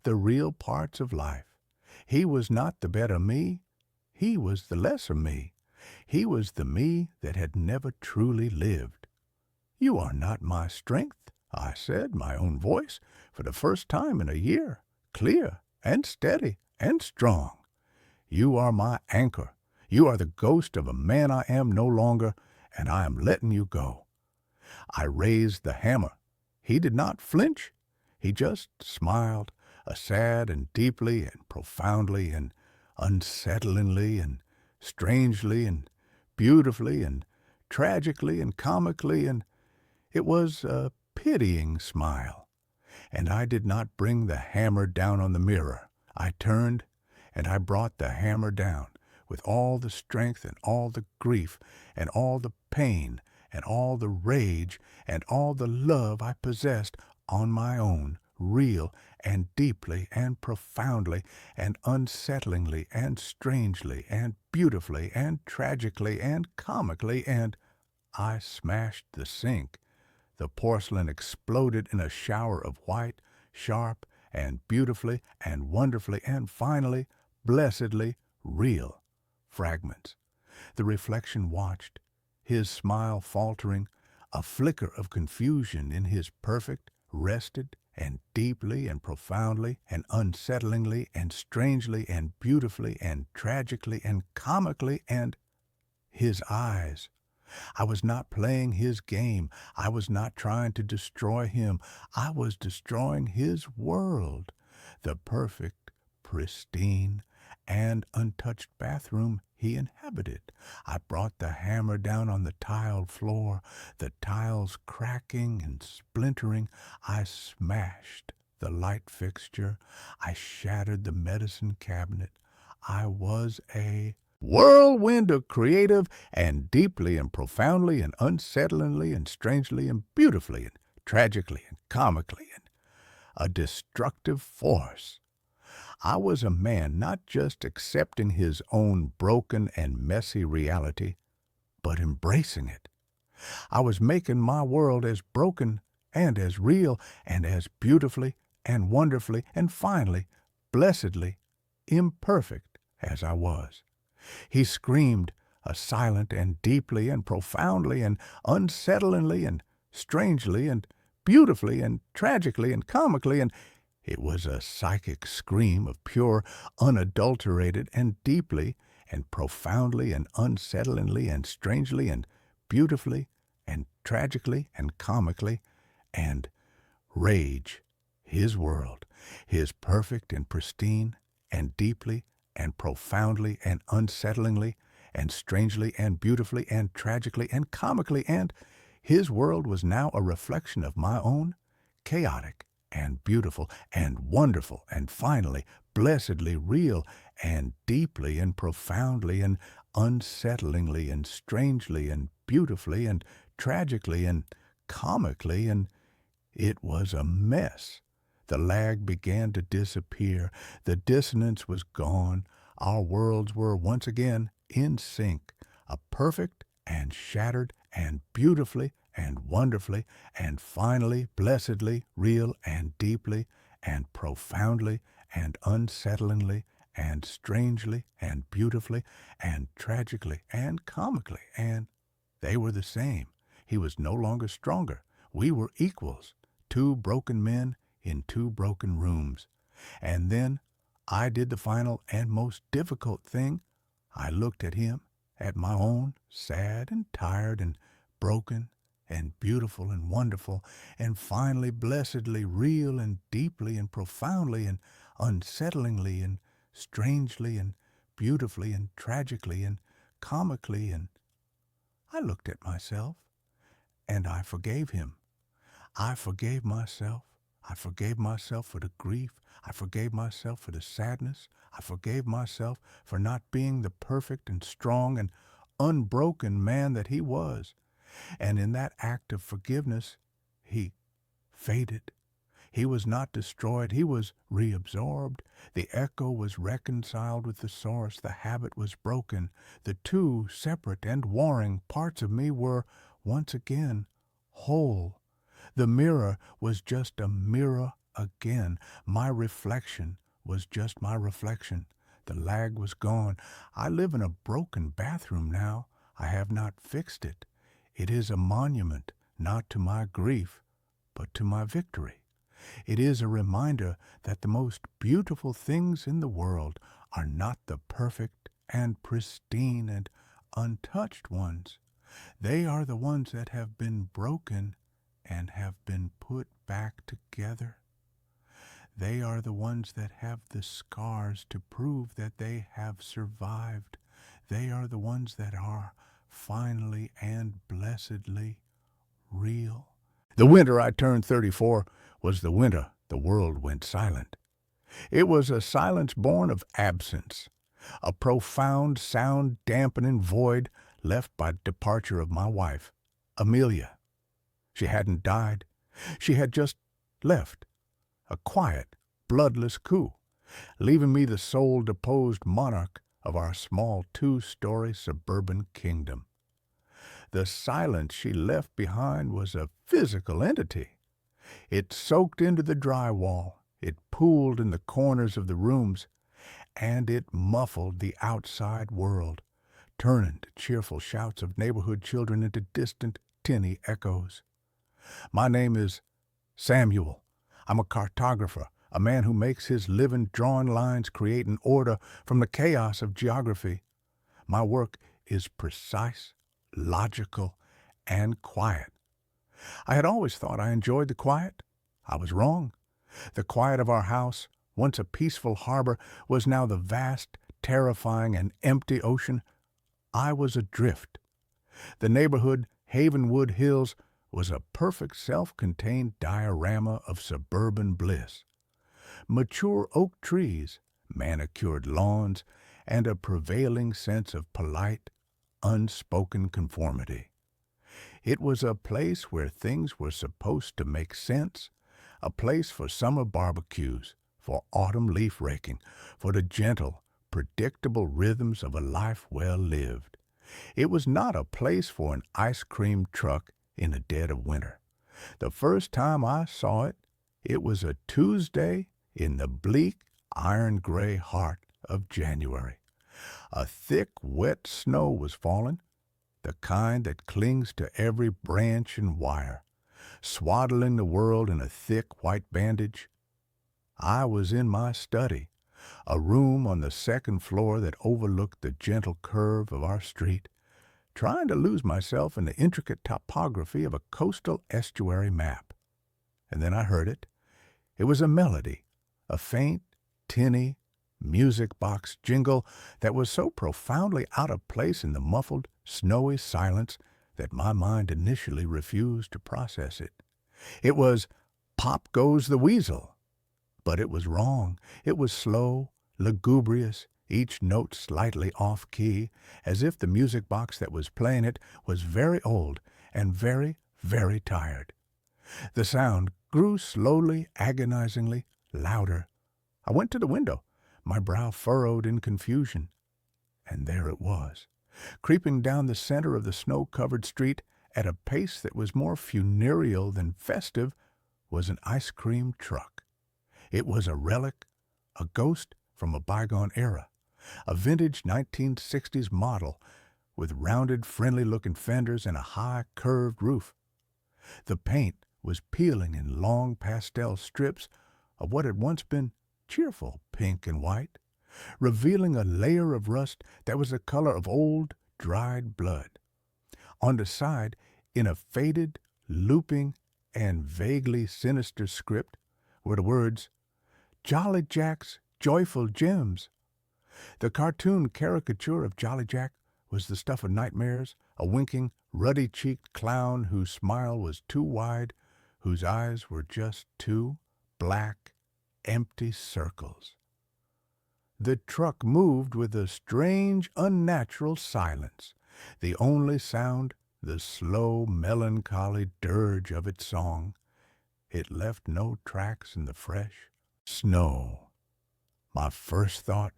the real parts of life. He was not the better me. He was the lesser me. He was the me that had never truly lived. You are not my strength, I said, my own voice, for the first time in a year, clear and steady and strong. You are my anchor. You are the ghost of a man I am no longer, and I am letting you go. I raised the hammer. He did not flinch. He just smiled, a sad and deeply and profoundly and unsettlingly and strangely and beautifully and tragically and comically, and it was a pitying smile. And I did not bring the hammer down on the mirror. I turned, and I brought the hammer down with all the strength and all the grief and all the pain and all the rage and all the love I possessed on my own, real and deeply and profoundly and unsettlingly and strangely and beautifully and tragically and comically, and I smashed the sink. The porcelain exploded in a shower of white, sharp, and beautifully and wonderfully and finally, blessedly real fragments. The reflection watched, his smile faltering, a flicker of confusion in his perfect, rested, and deeply and profoundly and unsettlingly and strangely and beautifully and tragically and comically, and his eyes. I was not playing his game. I was not trying to destroy him. I was destroying his world, the perfect, pristine, and untouched bathroom he inhabited. I brought the hammer down on the tiled floor, the tiles cracking and splintering. I smashed the light fixture. I shattered the medicine cabinet. I was a whirlwind of creative and deeply and profoundly and unsettlingly and strangely and beautifully and tragically and comically, and a destructive force. I was a man not just accepting his own broken and messy reality, but embracing it. I was making my world as broken and as real and as beautifully and wonderfully and finally, blessedly, imperfect as I was. He screamed, silent and deeply and profoundly and unsettlingly and strangely and beautifully and tragically and comically, and it was a psychic scream of pure, unadulterated and deeply and profoundly and unsettlingly and strangely and beautifully and tragically and comically and rage, his world, his perfect and pristine and deeply and profoundly and unsettlingly and strangely and beautifully and tragically and comically, and his world was now a reflection of my own, chaotic and beautiful and wonderful and finally, blessedly real and deeply and profoundly and unsettlingly and strangely and beautifully and tragically and comically, and it was a mess. The lag began to disappear. The dissonance was gone. Our worlds were once again in sync, a perfect and shattered and beautifully and wonderfully and finally, blessedly, real and deeply and profoundly and unsettlingly and strangely and beautifully and tragically and comically, and they were the same. He was no longer stronger. We were equals, two broken men in two broken rooms. And then I did the final and most difficult thing. I looked at him, at my own, sad and tired and broken and beautiful and wonderful, and finally blessedly real and deeply and profoundly and unsettlingly and strangely and beautifully and tragically and comically, and I looked at myself, and I forgave him. I forgave myself. I forgave myself for the grief. I forgave myself for the sadness. I forgave myself for not being the perfect and strong and unbroken man that he was. And in that act of forgiveness, he faded. He was not destroyed. He was reabsorbed. The echo was reconciled with the source. The habit was broken. The two separate and warring parts of me were once again whole. The mirror was just a mirror again. My reflection was just my reflection. The lag was gone. I live in a broken bathroom now. I have not fixed it. It is a monument, not to my grief, but to my victory. It is a reminder that the most beautiful things in the world are not the perfect and pristine and untouched ones. They are the ones that have been broken and have been put back together. They are the ones that have the scars to prove that they have survived. They are the ones that are finally and blessedly real. The winter I turned 34 was the winter the world went silent. It was a silence born of absence, a profound sound-dampening void left by departure of my wife, Amelia. She hadn't died. She had just left, a quiet, bloodless coup, leaving me the sole deposed monarch of our small two-story suburban kingdom. The silence she left behind was a physical entity. It soaked into the drywall, it pooled in the corners of the rooms, and it muffled the outside world, turning the cheerful shouts of neighborhood children into distant, tinny echoes. My name is Samuel. I'm a cartographer, a man who makes his living drawing lines creating order from the chaos of geography. My work is precise, logical, and quiet. I had always thought I enjoyed the quiet. I was wrong. The quiet of our house, once a peaceful harbor, was now the vast, terrifying, and empty ocean. I was adrift. The neighborhood, Havenwood Hills, was a perfect self-contained diorama of suburban bliss. Mature oak trees, manicured lawns, and a prevailing sense of polite, unspoken conformity. It was a place where things were supposed to make sense, a place for summer barbecues, for autumn leaf raking, for the gentle, predictable rhythms of a life well lived. It was not a place for an ice cream truck in the dead of winter. The first time I saw it, it was a Tuesday in the bleak, iron-gray heart of January. A thick, wet snow was falling, the kind that clings to every branch and wire, swaddling the world in a thick white bandage. I was in my study, a room on the second floor that overlooked the gentle curve of our street, trying to lose myself in the intricate topography of a coastal estuary map. And then I heard it. It was a melody, a faint, tinny, music box jingle that was so profoundly out of place in the muffled, snowy silence that my mind initially refused to process it. It was "Pop Goes the Weasel." But it was wrong. It was slow, lugubrious, each note slightly off-key, as if the music box that was playing it was very old and very, very tired. The sound grew slowly, agonizingly, louder. I went to the window, my brow furrowed in confusion. And there it was, creeping down the center of the snow-covered street at a pace that was more funereal than festive, was an ice cream truck. It was a relic, a ghost from a bygone era, a vintage 1960s model with rounded, friendly-looking fenders and a high, curved roof. The paint was peeling in long pastel strips of what had once been cheerful pink and white, revealing a layer of rust that was the color of old, dried blood. On the side, in a faded, looping, and vaguely sinister script, were the words, "Jolly Jack's Joyful Gems." The cartoon caricature of Jolly Jack was the stuff of nightmares, a winking, ruddy-cheeked clown whose smile was too wide, whose eyes were just two black, empty circles. The truck moved with a strange, unnatural silence, the only sound the slow, melancholy dirge of its song. It left no tracks in the fresh snow. My first thought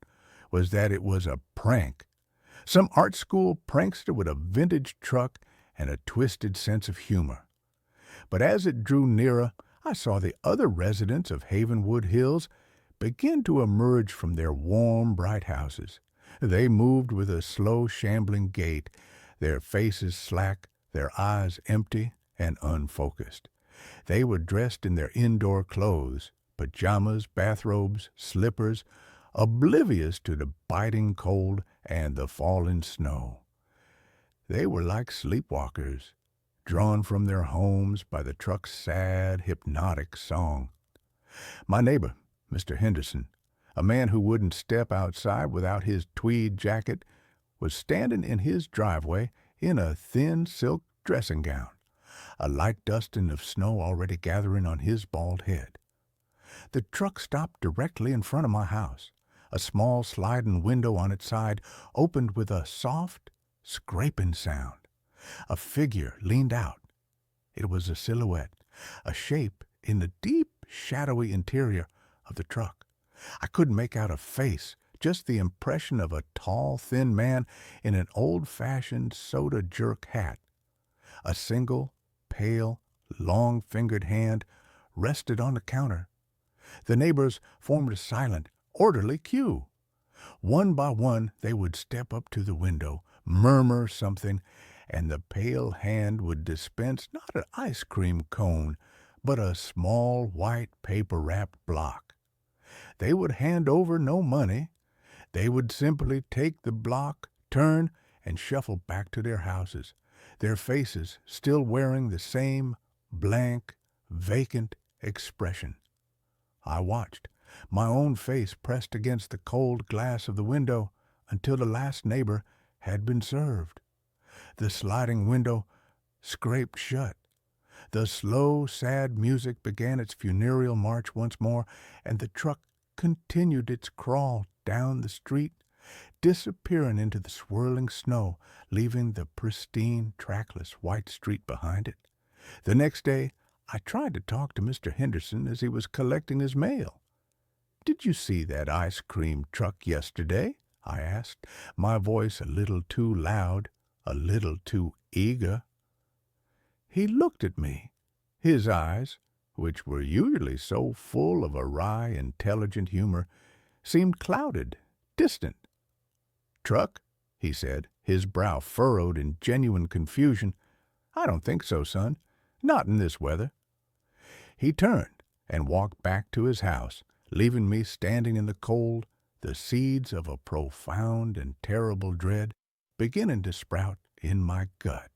was that it was a prank, some art school prankster with a vintage truck and a twisted sense of humor. But as it drew nearer, I saw the other residents of Havenwood Hills begin to emerge from their warm, bright houses. They moved with a slow, shambling gait, their faces slack, their eyes empty and unfocused. They were dressed in their indoor clothes, pajamas, bathrobes, slippers, oblivious to the biting cold and the falling snow. They were like sleepwalkers, drawn from their homes by the truck's sad, hypnotic song. My neighbor, Mr. Henderson, a man who wouldn't step outside without his tweed jacket, was standing in his driveway in a thin silk dressing gown, a light dusting of snow already gathering on his bald head. The truck stopped directly in front of my house. A small sliding window on its side opened with a soft, scraping sound. A figure leaned out. It was a silhouette, a shape in the deep, shadowy interior of the truck. I couldn't make out a face, just the impression of a tall, thin man in an old-fashioned soda jerk hat. A single, pale, long-fingered hand rested on the counter. The neighbors formed a silent, orderly queue. One by one, they would step up to the window, murmur something, and the pale hand would dispense not an ice cream cone, but a small, white, paper-wrapped block. They would hand over no money. They would simply take the block, turn, and shuffle back to their houses, their faces still wearing the same blank, vacant expression. I watched, my own face pressed against the cold glass of the window, until the last neighbor had been served. The sliding window scraped shut. The slow, sad music began its funereal march once more, and the truck continued its crawl down the street, disappearing into the swirling snow, leaving the pristine, trackless white street behind it. The next day, I tried to talk to Mr. Henderson as he was collecting his mail. "Did you see that ice cream truck yesterday?" I asked, my voice a little too loud, a little too eager. He looked at me. His eyes, which were usually so full of a wry, intelligent humor, seemed clouded, distant. "Truck?" he said, his brow furrowed in genuine confusion. "I don't think so, son. Not in this weather." He turned and walked back to his house, leaving me standing in the cold, the seeds of a profound and terrible dread beginning to sprout in my gut.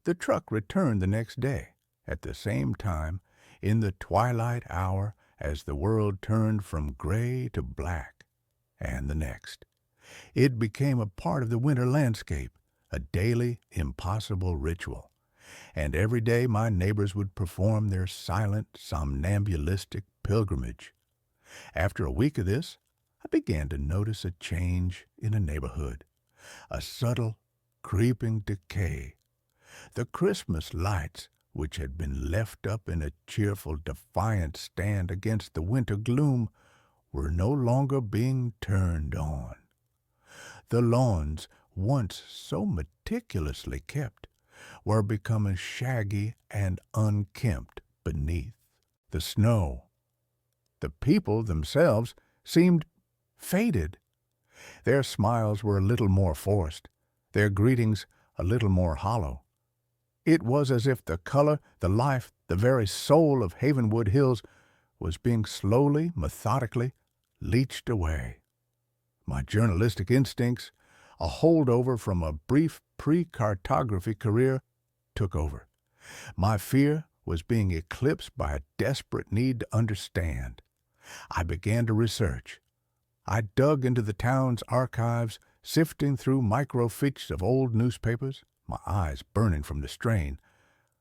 The truck returned the next day, at the same time, in the twilight hour as the world turned from gray to black, and the next. It became a part of the winter landscape, a daily, impossible ritual. And every day my neighbors would perform their silent, somnambulistic pilgrimage. After a week of this, I began to notice a change in the neighborhood, a subtle, creeping decay. The Christmas lights, which had been left up in a cheerful, defiant stand against the winter gloom, were no longer being turned on. The lawns, once so meticulously kept, were becoming shaggy and unkempt beneath. The snow, the people themselves, seemed faded. Their smiles were a little more forced, their greetings a little more hollow. It was as if the color, the life, the very soul of Havenwood Hills was being slowly, methodically leached away. My journalistic instincts, a holdover from a brief pre-cartography career, took over. My fear was being eclipsed by a desperate need to understand. I began to research. I dug into the town's archives, sifting through microfiches of old newspapers, my eyes burning from the strain.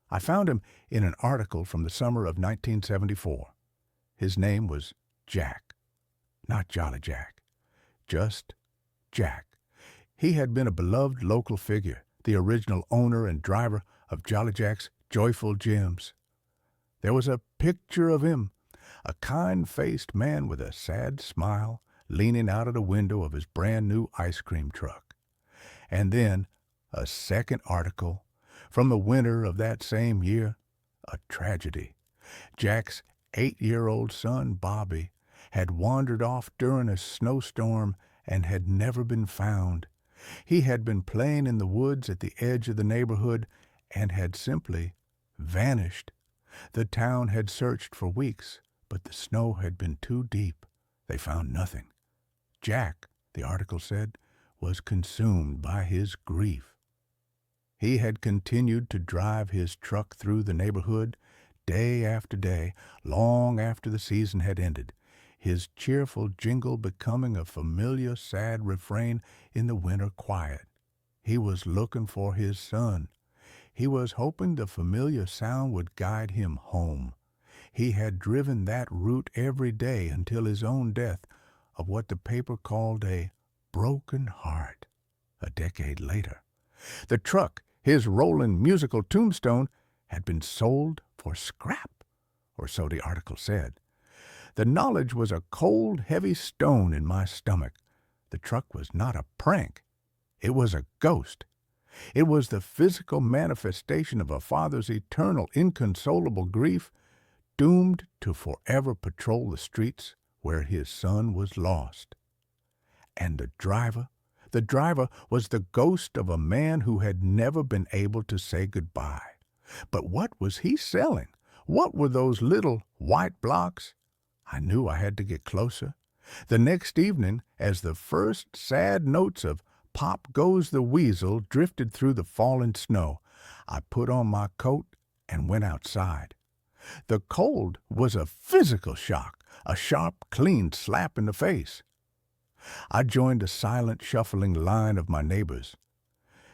I found him in an article from the summer of 1974. His name was Jack. Not Jolly Jack. Just Jack. He had been a beloved local figure, the original owner and driver of Jolly Jack's Joyful Gems. There was a picture of him, a kind-faced man with a sad smile, leaning out of the window of his brand-new ice cream truck. And then a second article from the winter of that same year, a tragedy. Jack's 8-year-old son, Bobby, had wandered off during a snowstorm and had never been found. He had been playing in the woods at the edge of the neighborhood and had simply vanished. The town had searched for weeks, but the snow had been too deep. They found nothing. Jack, the article said, was consumed by his grief. He had continued to drive his truck through the neighborhood day after day, long after the season had ended, his cheerful jingle becoming a familiar sad refrain in the winter quiet. He was looking for his son. He was hoping the familiar sound would guide him home. He had driven that route every day until his own death of what the paper called a broken heart a decade later. The truck, his rolling musical tombstone, had been sold for scrap, or so the article said. The knowledge was a cold, heavy stone in my stomach. The truck was not a prank. It was a ghost. It was the physical manifestation of a father's eternal, inconsolable grief, doomed to forever patrol the streets where his son was lost. And the driver was the ghost of a man who had never been able to say goodbye. But what was he selling? What were those little white blocks? I knew I had to get closer. The next evening, as the first sad notes of "Pop Goes the Weasel" drifted through the falling snow, I put on my coat and went outside. The cold was a physical shock, a sharp, clean slap in the face. I joined the silent, shuffling line of my neighbors.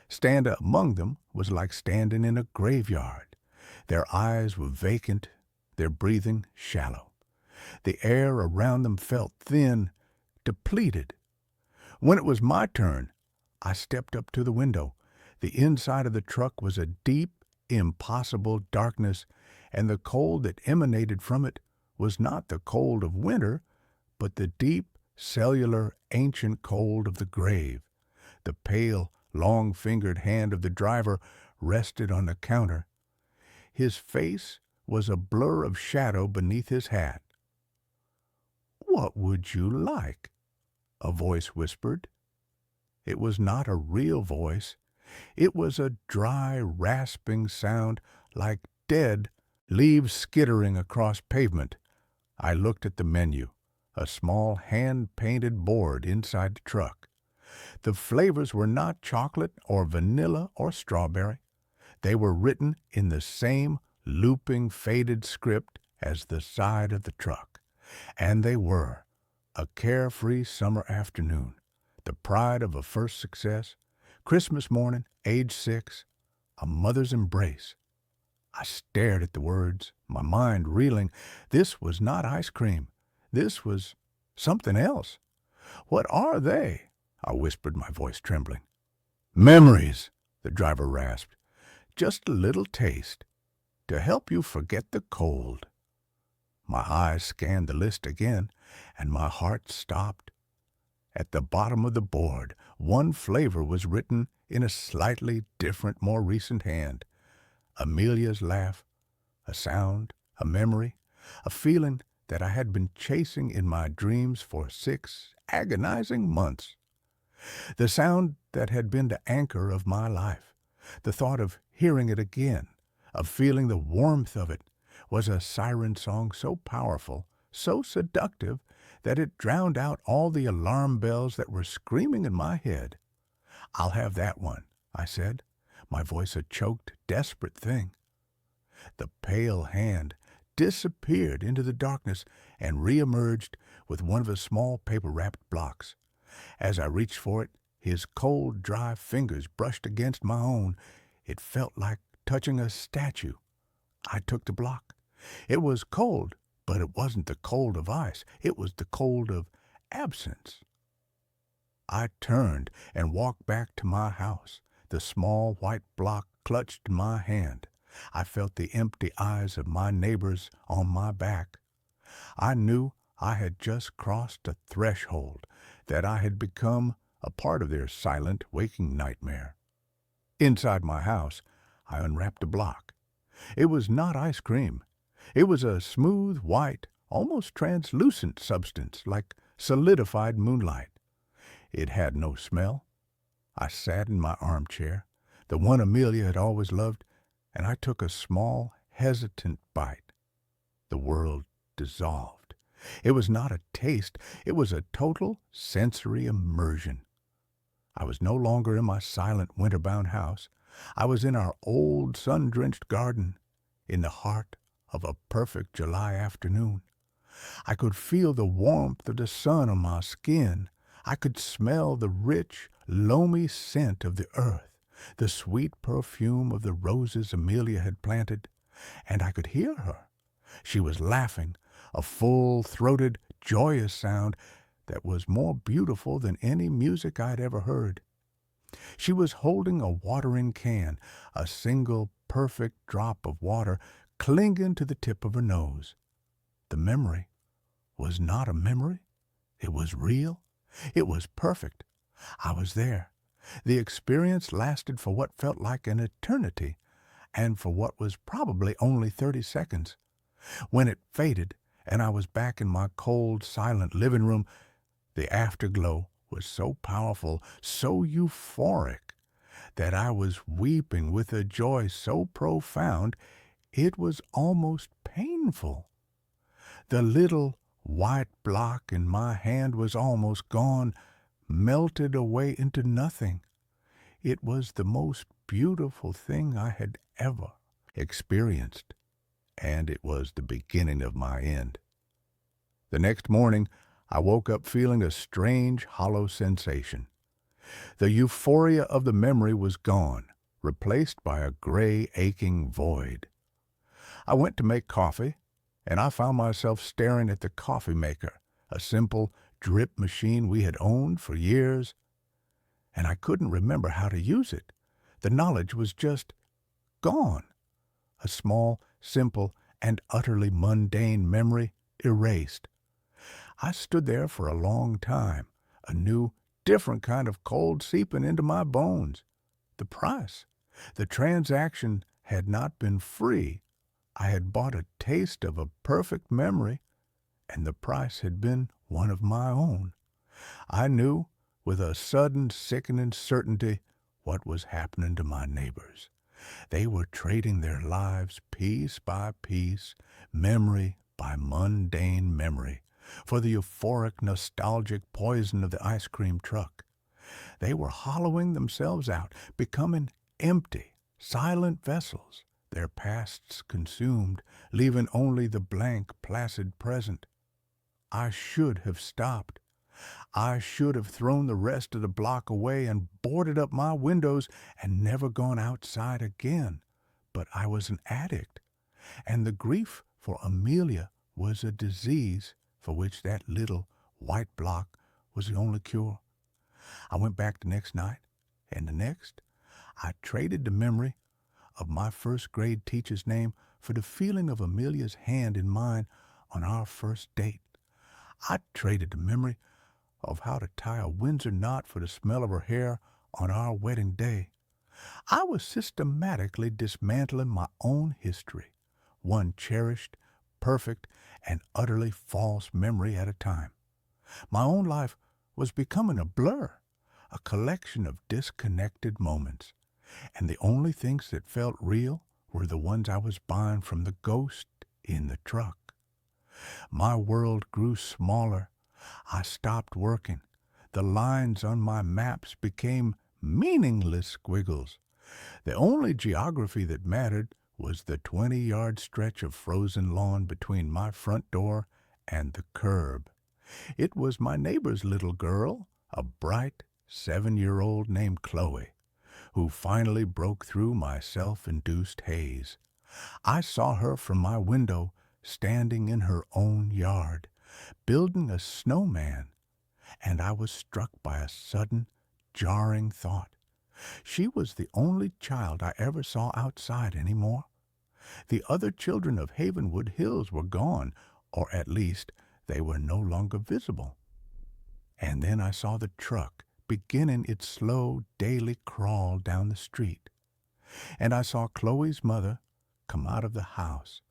Standing among them was like standing in a graveyard. Their eyes were vacant, their breathing shallow. The air around them felt thin, depleted. When it was my turn, I stepped up to the window. The inside of the truck was a deep, impossible darkness, and the cold that emanated from it was not the cold of winter, but the deep, cellular, ancient cold of the grave. The pale, long-fingered hand of the driver rested on the counter. His face was a blur of shadow beneath his hat. "What would you like?" a voice whispered. It was not a real voice. It was a dry, rasping sound like dead leaves skittering across pavement. I looked at the menu, a small hand-painted board inside the truck. The flavors were not chocolate or vanilla or strawberry. They were written in the same looping, faded script as the side of the truck. And they were a carefree summer afternoon, the pride of a first success, Christmas morning, age 6, a mother's embrace. I stared at the words, my mind reeling. This was not ice cream. This was something else. "What are they?" I whispered, my voice trembling. "Memories," the driver rasped. "Just a little taste, to help you forget the cold." My eyes scanned the list again, and my heart stopped. At the bottom of the board, one flavor was written in a slightly different, more recent hand. Amelia's laugh, a sound, a memory, a feeling that I had been chasing in my dreams for 6 agonizing months. The sound that had been the anchor of my life, the thought of hearing it again, of feeling the warmth of it, was a siren song so powerful, so seductive, that it drowned out all the alarm bells that were screaming in my head. "I'll have that one," I said, my voice a choked, desperate thing. The pale hand disappeared into the darkness and reemerged with one of the small paper-wrapped blocks. As I reached for it, his cold, dry fingers brushed against my own. It felt like touching a statue. I took the block. It was cold, but it wasn't the cold of ice. It was the cold of absence. I turned and walked back to my house, the small white block clutched in my hand. I felt the empty eyes of my neighbors on my back. I knew I had just crossed a threshold, that I had become a part of their silent, waking nightmare. Inside my house, I unwrapped the block. It was not ice cream. It was a smooth, white, almost translucent substance, like solidified moonlight. It had no smell. I sat in my armchair, the one Amelia had always loved, and I took a small, hesitant bite. The world dissolved. It was not a taste. It was a total sensory immersion. I was no longer in my silent, winter-bound house. I was in our old, sun-drenched garden, in the heart of a perfect July afternoon. I could feel the warmth of the sun on my skin. I could smell the rich, loamy scent of the earth, the sweet perfume of the roses Amelia had planted, and I could hear her. She was laughing, a full-throated, joyous sound that was more beautiful than any music I'd ever heard. She was holding a watering can, a single perfect drop of water clinging to the tip of her nose. The memory was not a memory. It was real. It was perfect. I was there. The experience lasted for what felt like an eternity, and for what was probably only 30 seconds. When it faded, and I was back in my cold, silent living room, the afterglow was so powerful, so euphoric, that I was weeping with a joy so profound it was almost painful. The little white block in my hand was almost gone, melted away into nothing. It was the most beautiful thing I had ever experienced, and it was the beginning of my end. The next morning, I woke up feeling a strange, hollow sensation. The euphoria of the memory was gone, replaced by a gray, aching void. I went to make coffee, and I found myself staring at the coffee maker, a simple drip machine we had owned for years, and I couldn't remember how to use it. The knowledge was just gone. A small, simple, and utterly mundane memory erased. I stood there for a long time, a new, different kind of cold seeping into my bones. The price, the transaction had not been free. I had bought a taste of a perfect memory, and the price had been one of my own. I knew, with a sudden, sickening certainty, what was happening to my neighbors. They were trading their lives piece by piece, memory by mundane memory, for the euphoric, nostalgic poison of the ice cream truck. They were hollowing themselves out, becoming empty, silent vessels, their pasts consumed, leaving only the blank, placid present. I should have stopped. I should have thrown the rest of the block away and boarded up my windows and never gone outside again. But I was an addict, and the grief for Amelia was a disease for which that little white block was the only cure. I went back the next night, and the next. I traded the memory of my first grade teacher's name for the feeling of Amelia's hand in mine on our first date. I traded the memory of how to tie a Windsor knot for the smell of her hair on our wedding day. I was systematically dismantling my own history, one cherished, perfect, and utterly false memory at a time. My own life was becoming a blur, a collection of disconnected moments, and the only things that felt real were the ones I was buying from the ghost in the truck. My world grew smaller. I stopped working. The lines on my maps became meaningless squiggles. The only geography that mattered was the 20-yard stretch of frozen lawn between my front door and the curb. It was my neighbor's little girl, a bright 7-year-old named Chloe, who finally broke through my self-induced haze. I saw her from my window, standing in her own yard, building a snowman, and I was struck by a sudden, jarring thought. She was the only child I ever saw outside anymore. The other children of Havenwood Hills were gone, or at least they were no longer visible. And then I saw the truck beginning its slow daily crawl down the street. And I saw Chloe's mother come out of the house,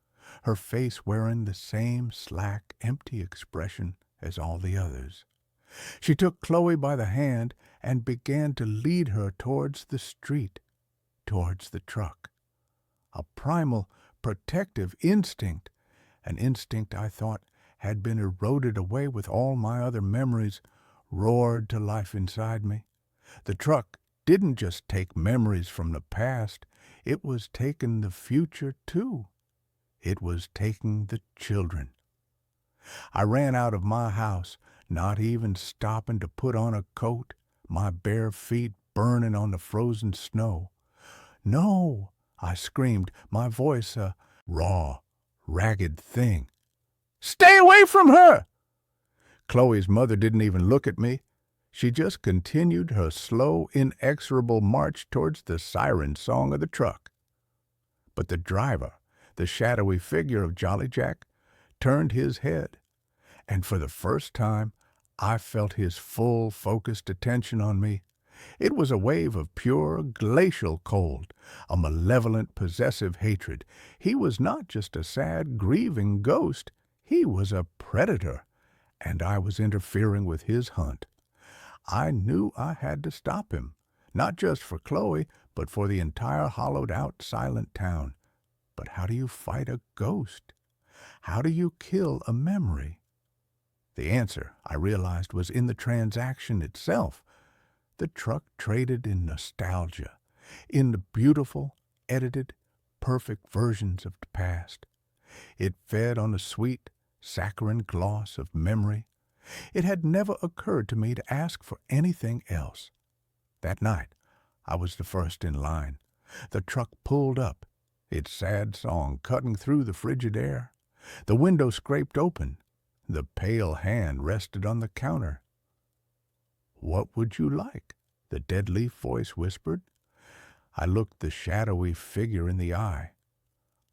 her face wearing the same slack, empty expression as all the others. She took Chloe by the hand and began to lead her towards the street, towards the truck. A primal, protective instinct, an instinct I thought had been eroded away with all my other memories, roared to life inside me. The truck didn't just take memories from the past, it was taking the future too. It was taking the children. I ran out of my house, not even stopping to put on a coat, my bare feet burning on the frozen snow. "No!" I screamed, my voice a raw, ragged thing. "Stay away from her!" Chloe's mother didn't even look at me. She just continued her slow, inexorable march towards the siren song of the truck. But the driver, the shadowy figure of Jolly Jack, turned his head, and for the first time I felt his full, focused attention on me. It was a wave of pure, glacial cold, a malevolent, possessive hatred. He was not just a sad, grieving ghost. He was a predator, and I was interfering with his hunt. I knew I had to stop him, not just for Chloe, but for the entire hollowed-out, silent town. But how do you fight a ghost? How do you kill a memory? The answer, I realized, was in the transaction itself. The truck traded in nostalgia, in the beautiful, edited, perfect versions of the past. It fed on the sweet, saccharine gloss of memory. It had never occurred to me to ask for anything else. That night, I was the first in line. The truck pulled up, its sad song cutting through the frigid air. The window scraped open. The pale hand rested on the counter. "What would you like?" the dead leaf voice whispered. I looked the shadowy figure in the eye.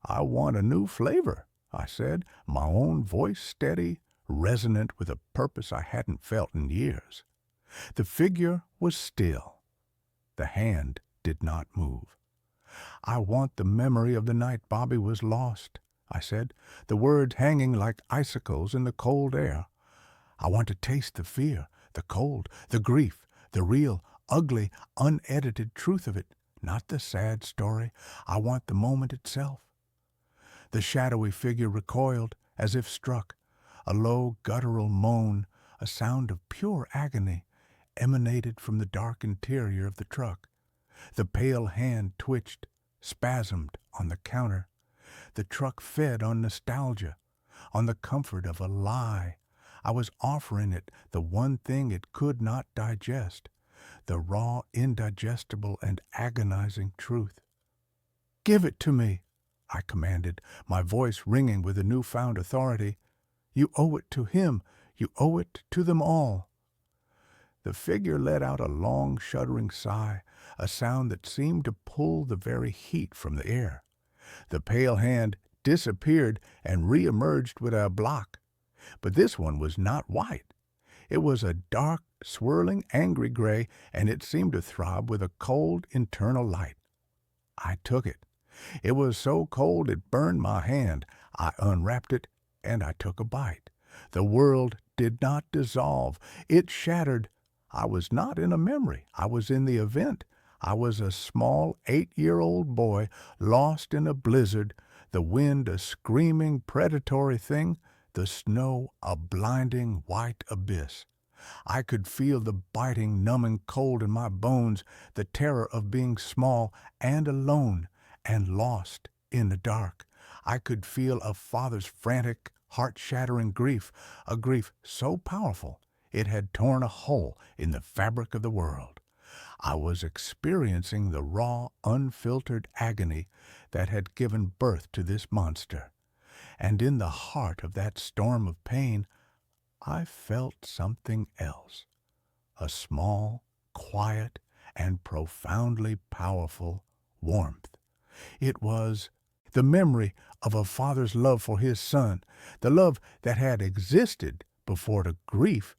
"I want a new flavor," I said, my own voice steady, resonant with a purpose I hadn't felt in years. The figure was still. The hand did not move. I want the memory of the night Bobby was lost, I said, the words hanging like icicles in the cold air. I want to taste the fear, the cold, the grief, the real, ugly, unedited truth of it, not the sad story. I want the moment itself. The shadowy figure recoiled, as if struck. A low, guttural moan, a sound of pure agony, emanated from the dark interior of the truck. The pale hand twitched, spasmed on the counter. The truck fed on nostalgia, on the comfort of a lie. I was offering it the one thing it could not digest, the raw, indigestible, and agonizing truth. "Give it to me," I commanded, my voice ringing with a newfound authority. "You owe it to him. You owe it to them all." The figure let out a long, shuddering sigh, a sound that seemed to pull the very heat from the air. The pale hand disappeared and re-emerged with a block. But this one was not white. It was a dark, swirling, angry gray, and it seemed to throb with a cold, internal light. I took it. It was so cold it burned my hand. I unwrapped it, and I took a bite. The world did not dissolve. It shattered. I was not in a memory. I was in the event. I was a small 8-year-old boy lost in a blizzard, the wind a screaming, predatory thing, the snow a blinding white abyss. I could feel the biting, numbing cold in my bones, the terror of being small and alone and lost in the dark. I could feel a father's frantic, heart-shattering grief, a grief so powerful it had torn a hole in the fabric of the world. I was experiencing the raw, unfiltered agony that had given birth to this monster. And in the heart of that storm of pain, I felt something else. A small, quiet, and profoundly powerful warmth. It was the memory of a father's love for his son, the love that had existed before the grief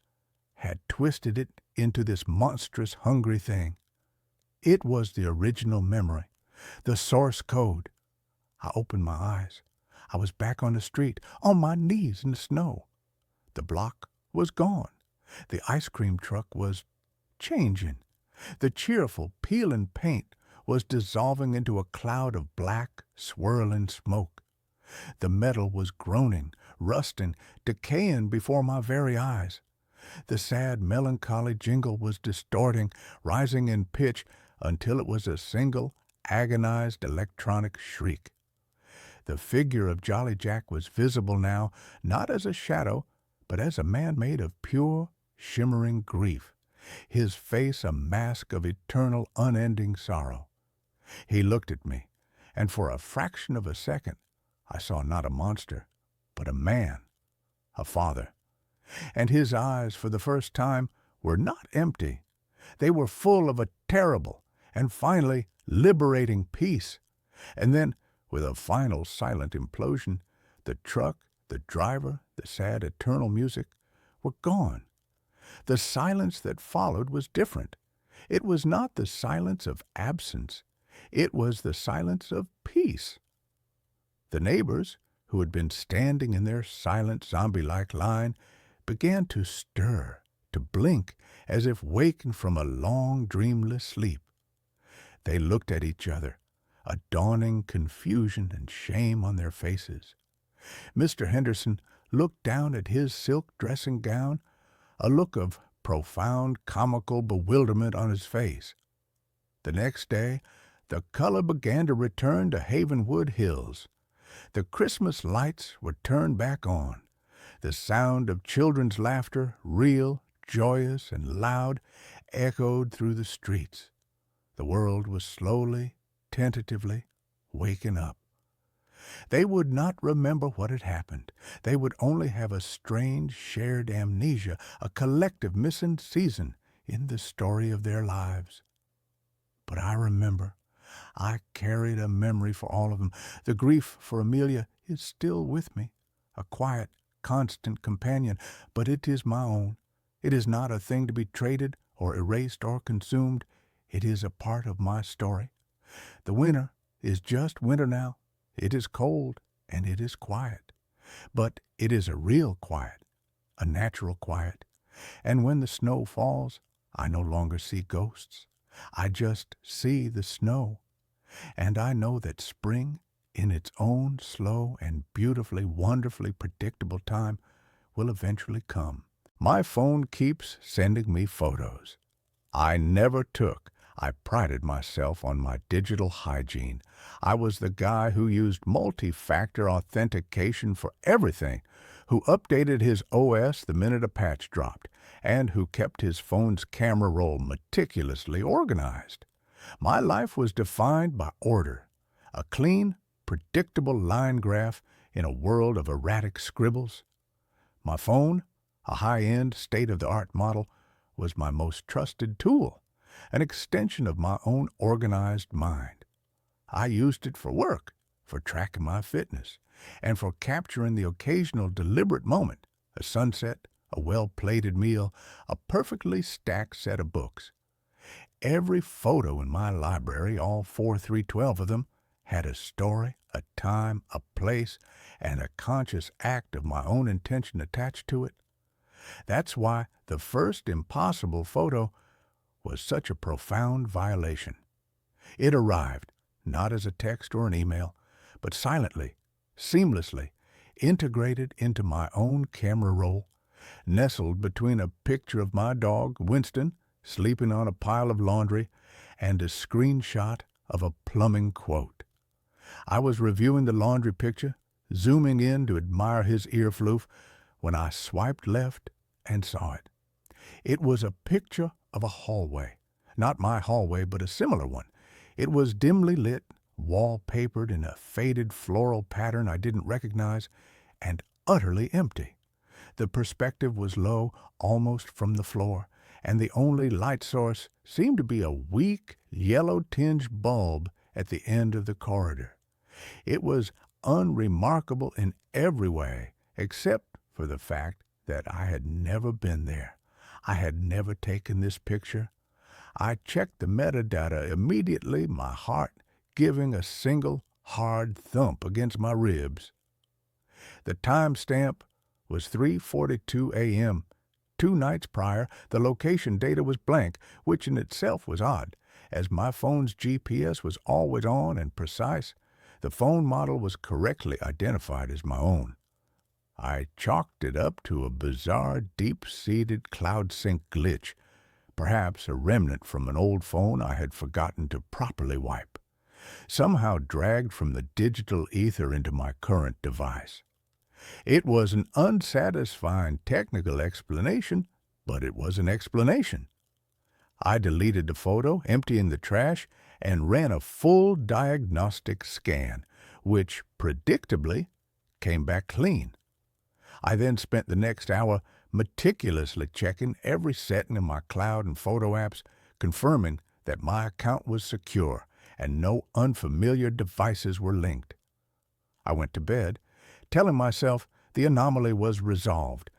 had twisted it into this monstrous, hungry thing. It was the original memory, the source code. I opened my eyes. I was back on the street, on my knees in the snow. The block was gone. The ice cream truck was changing. The cheerful, peeling paint was dissolving into a cloud of black, swirling smoke. The metal was groaning, rusting, decaying before my very eyes. The sad, melancholy jingle was distorting, rising in pitch until it was a single, agonized electronic shriek. The figure of Jolly Jack was visible now, not as a shadow, but as a man made of pure, shimmering grief, his face a mask of eternal, unending sorrow. He looked at me, and for a fraction of a second I saw not a monster, but a man, a father. And his eyes, for the first time, were not empty. They were full of a terrible and finally liberating peace. And then, with a final silent implosion, the truck, the driver, the sad eternal music were gone. The silence that followed was different. It was not the silence of absence. It was the silence of peace. The neighbors, who had been standing in their silent, zombie-like line, began to stir, to blink, as if wakened from a long, dreamless sleep. They looked at each other, a dawning confusion and shame on their faces. Mr. Henderson looked down at his silk dressing gown, a look of profound, comical bewilderment on his face. The next day, the color began to return to Havenwood Hills. The Christmas lights were turned back on. The sound of children's laughter, real, joyous, and loud, echoed through the streets. The world was slowly, tentatively waking up. They would not remember what had happened. They would only have a strange, shared amnesia, a collective missing season in the story of their lives. But I remember. I carried a memory for all of them. The grief for Amelia is still with me, a quiet, constant companion, but it is my own. It is not a thing to be traded or erased or consumed. It is a part of my story. The winter is just winter now. It is cold and it is quiet. But it is a real quiet, a natural quiet. And when the snow falls, I no longer see ghosts. I just see the snow. And I know that spring, in its own slow and beautifully, wonderfully predictable time, will eventually come. My phone keeps sending me photos. I never took. I prided myself on my digital hygiene. I was the guy who used multi-factor authentication for everything, who updated his OS the minute a patch dropped, and who kept his phone's camera roll meticulously organized. My life was defined by order, a clean, predictable line graph in a world of erratic scribbles. My phone, a high-end, state-of-the-art model, was my most trusted tool, an extension of my own organized mind. I used it for work, for tracking my fitness, and for capturing the occasional deliberate moment, a sunset, a well-plated meal, a perfectly stacked set of books. Every photo in my library, all 312 of them, had a story, a time, a place, and a conscious act of my own intention attached to it. That's why the first impossible photo was such a profound violation. It arrived, not as a text or an email, but silently, seamlessly, integrated into my own camera roll, nestled between a picture of my dog, Winston, sleeping on a pile of laundry, and a screenshot of a plumbing quote. I was reviewing the laundry picture, zooming in to admire his ear floof, when I swiped left and saw it. It was a picture of a hallway. Not my hallway, but a similar one. It was dimly lit, wallpapered in a faded floral pattern I didn't recognize, and utterly empty. The perspective was low, almost from the floor, and the only light source seemed to be a weak, yellow-tinged bulb at the end of the corridor. It was unremarkable in every way, except for the fact that I had never been there. I had never taken this picture. I checked the metadata immediately, my heart giving a single hard thump against my ribs. The timestamp was 3:42 a.m. 2 nights prior, the location data was blank, which in itself was odd, as my phone's GPS was always on and precise. The phone model was correctly identified as my own. I chalked it up to a bizarre, deep-seated cloud sync glitch, perhaps a remnant from an old phone I had forgotten to properly wipe, somehow dragged from the digital ether into my current device. It was an unsatisfying technical explanation, but it was an explanation. I deleted the photo, emptying the trash, and ran a full diagnostic scan, which, predictably, came back clean. I then spent the next hour meticulously checking every setting in my cloud and photo apps, confirming that my account was secure and no unfamiliar devices were linked. I went to bed, telling myself the anomaly was resolved,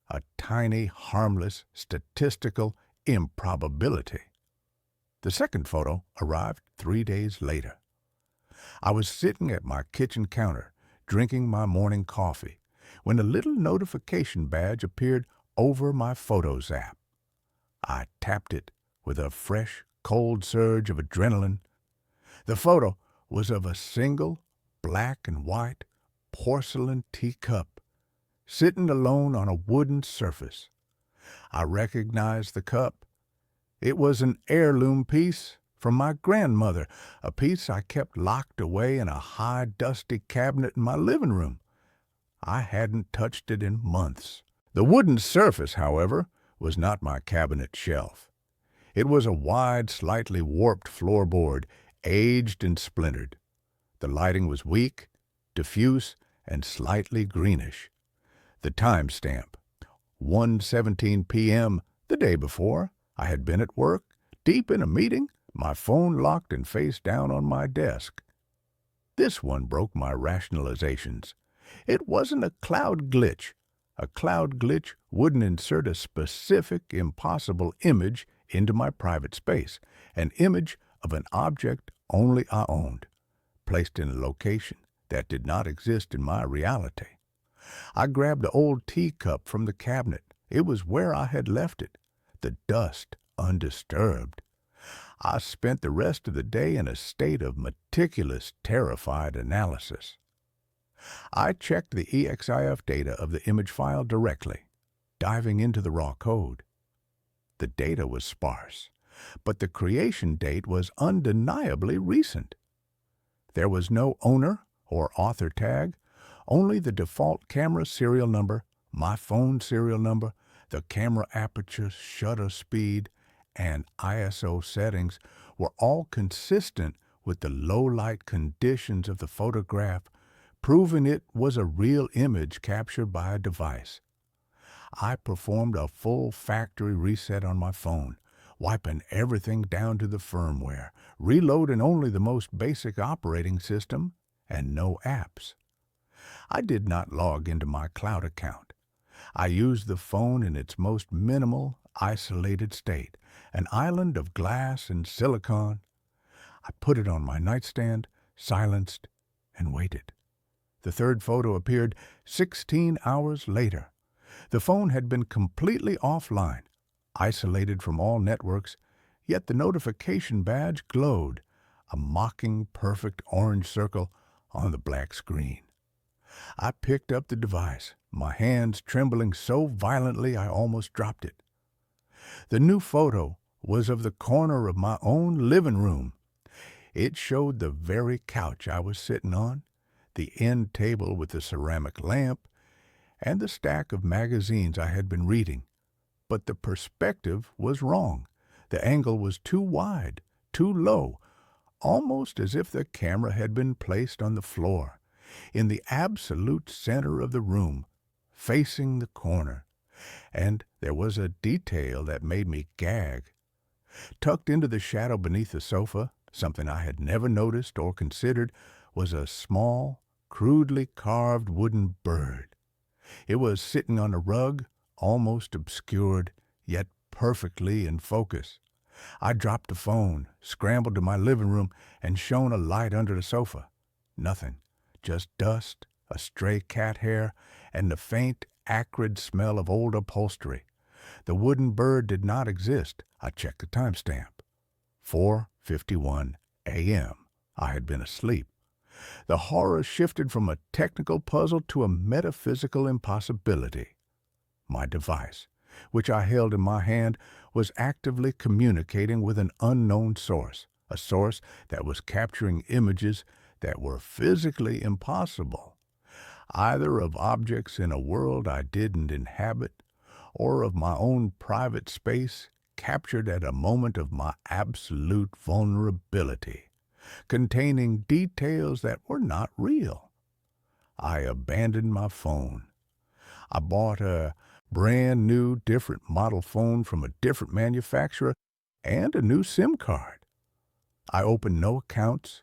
a tiny, harmless, statistical improbability. The second photo arrived 3 days later. I was sitting at my kitchen counter, drinking my morning coffee, when a little notification badge appeared over my Photos app. I tapped it with a fresh, cold surge of adrenaline. The photo was of a single, black and white, porcelain teacup, sitting alone on a wooden surface. I recognized the cup. It was an heirloom piece from my grandmother, a piece I kept locked away in a high, dusty cabinet in my living room. I hadn't touched it in months. The wooden surface, however, was not my cabinet shelf. It was a wide, slightly warped floorboard, aged and splintered. The lighting was weak, diffuse, and slightly greenish. The timestamp, 1:17 p.m. the day before. I had been at work, deep in a meeting, My phone locked and face down on my desk. This one broke my rationalizations. It wasn't a cloud glitch. A cloud glitch wouldn't insert a specific, impossible image into my private space, an image of an object only I owned, placed in a location that did not exist in my reality. I grabbed an old teacup from the cabinet. It was where I had left it, the dust undisturbed. I spent the rest of the day in a state of meticulous, terrified analysis. I checked the EXIF data of the image file directly, diving into the raw code. The data was sparse, but the creation date was undeniably recent. There was no owner or author tag, only the default camera serial number, my phone serial number, the camera aperture, shutter speed, and ISO settings were all consistent with the low-light conditions of the photograph, proving it was a real image captured by a device. I performed a full factory reset on my phone, wiping everything down to the firmware, reloading only the most basic operating system, and no apps. I did not log into my cloud account. I used the phone in its most minimal, isolated state, an island of glass and silicon. I put it on my nightstand, silenced, and waited. The third photo appeared 16 hours later. The phone had been completely offline, isolated from all networks, yet the notification badge glowed, a mocking, perfect orange circle on the black screen. I picked up the device, my hands trembling so violently I almost dropped it. The new photo was of the corner of my own living room. It showed the very couch I was sitting on, the end table with the ceramic lamp, and the stack of magazines I had been reading. But the perspective was wrong. The angle was too wide, too low, almost as if the camera had been placed on the floor, in the absolute center of the room, facing the corner. And there was a detail that made me gag. Tucked into the shadow beneath the sofa, something I had never noticed or considered, was a small, crudely carved wooden bird. It was sitting on a rug, almost obscured, yet perfectly in focus. I dropped the phone, scrambled to my living room, and shone a light under the sofa. Nothing, just dust, a stray cat hair, and the faint, acrid smell of old upholstery. The wooden bird did not exist. I checked the timestamp. 4:51 a.m. I had been asleep. The horror shifted from a technical puzzle to a metaphysical impossibility. My device, which I held in my hand, was actively communicating with an unknown source, a source that was capturing images that were physically impossible, either of objects in a world I didn't inhabit, or of my own private space captured at a moment of my absolute vulnerability, containing details that were not real. I abandoned my phone. I bought a brand new, different model phone from a different manufacturer and a new SIM card. I opened no accounts,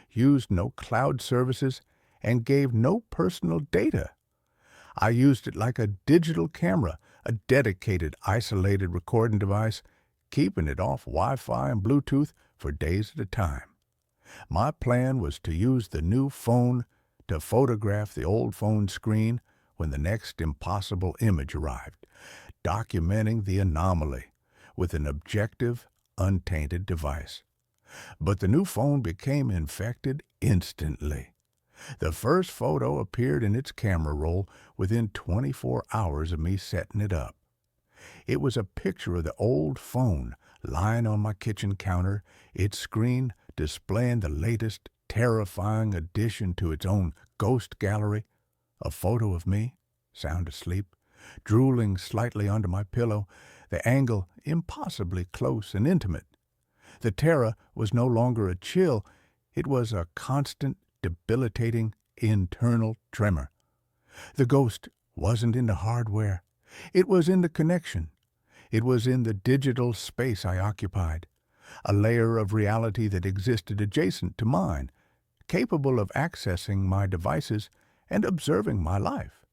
used no cloud services, and gave no personal data. I used it like a digital camera, a dedicated, isolated recording device, keeping it off Wi-Fi and Bluetooth for days at a time. My plan was to use the new phone to photograph the old phone screen when the next impossible image arrived, documenting the anomaly with an objective, untainted device. But the new phone became infected instantly. The first photo appeared in its camera roll within 24 hours of me setting it up. It was a picture of the old phone lying on my kitchen counter, its screen displaying the latest terrifying addition to its own ghost gallery, a photo of me, sound asleep, drooling slightly onto my pillow, the angle impossibly close and intimate. The terror was no longer a chill, it was a constant, debilitating, internal tremor. The ghost wasn't in the hardware. It was in the connection. It was in the digital space I occupied. a layer of reality that existed adjacent to mine, capable of accessing my devices and observing my life.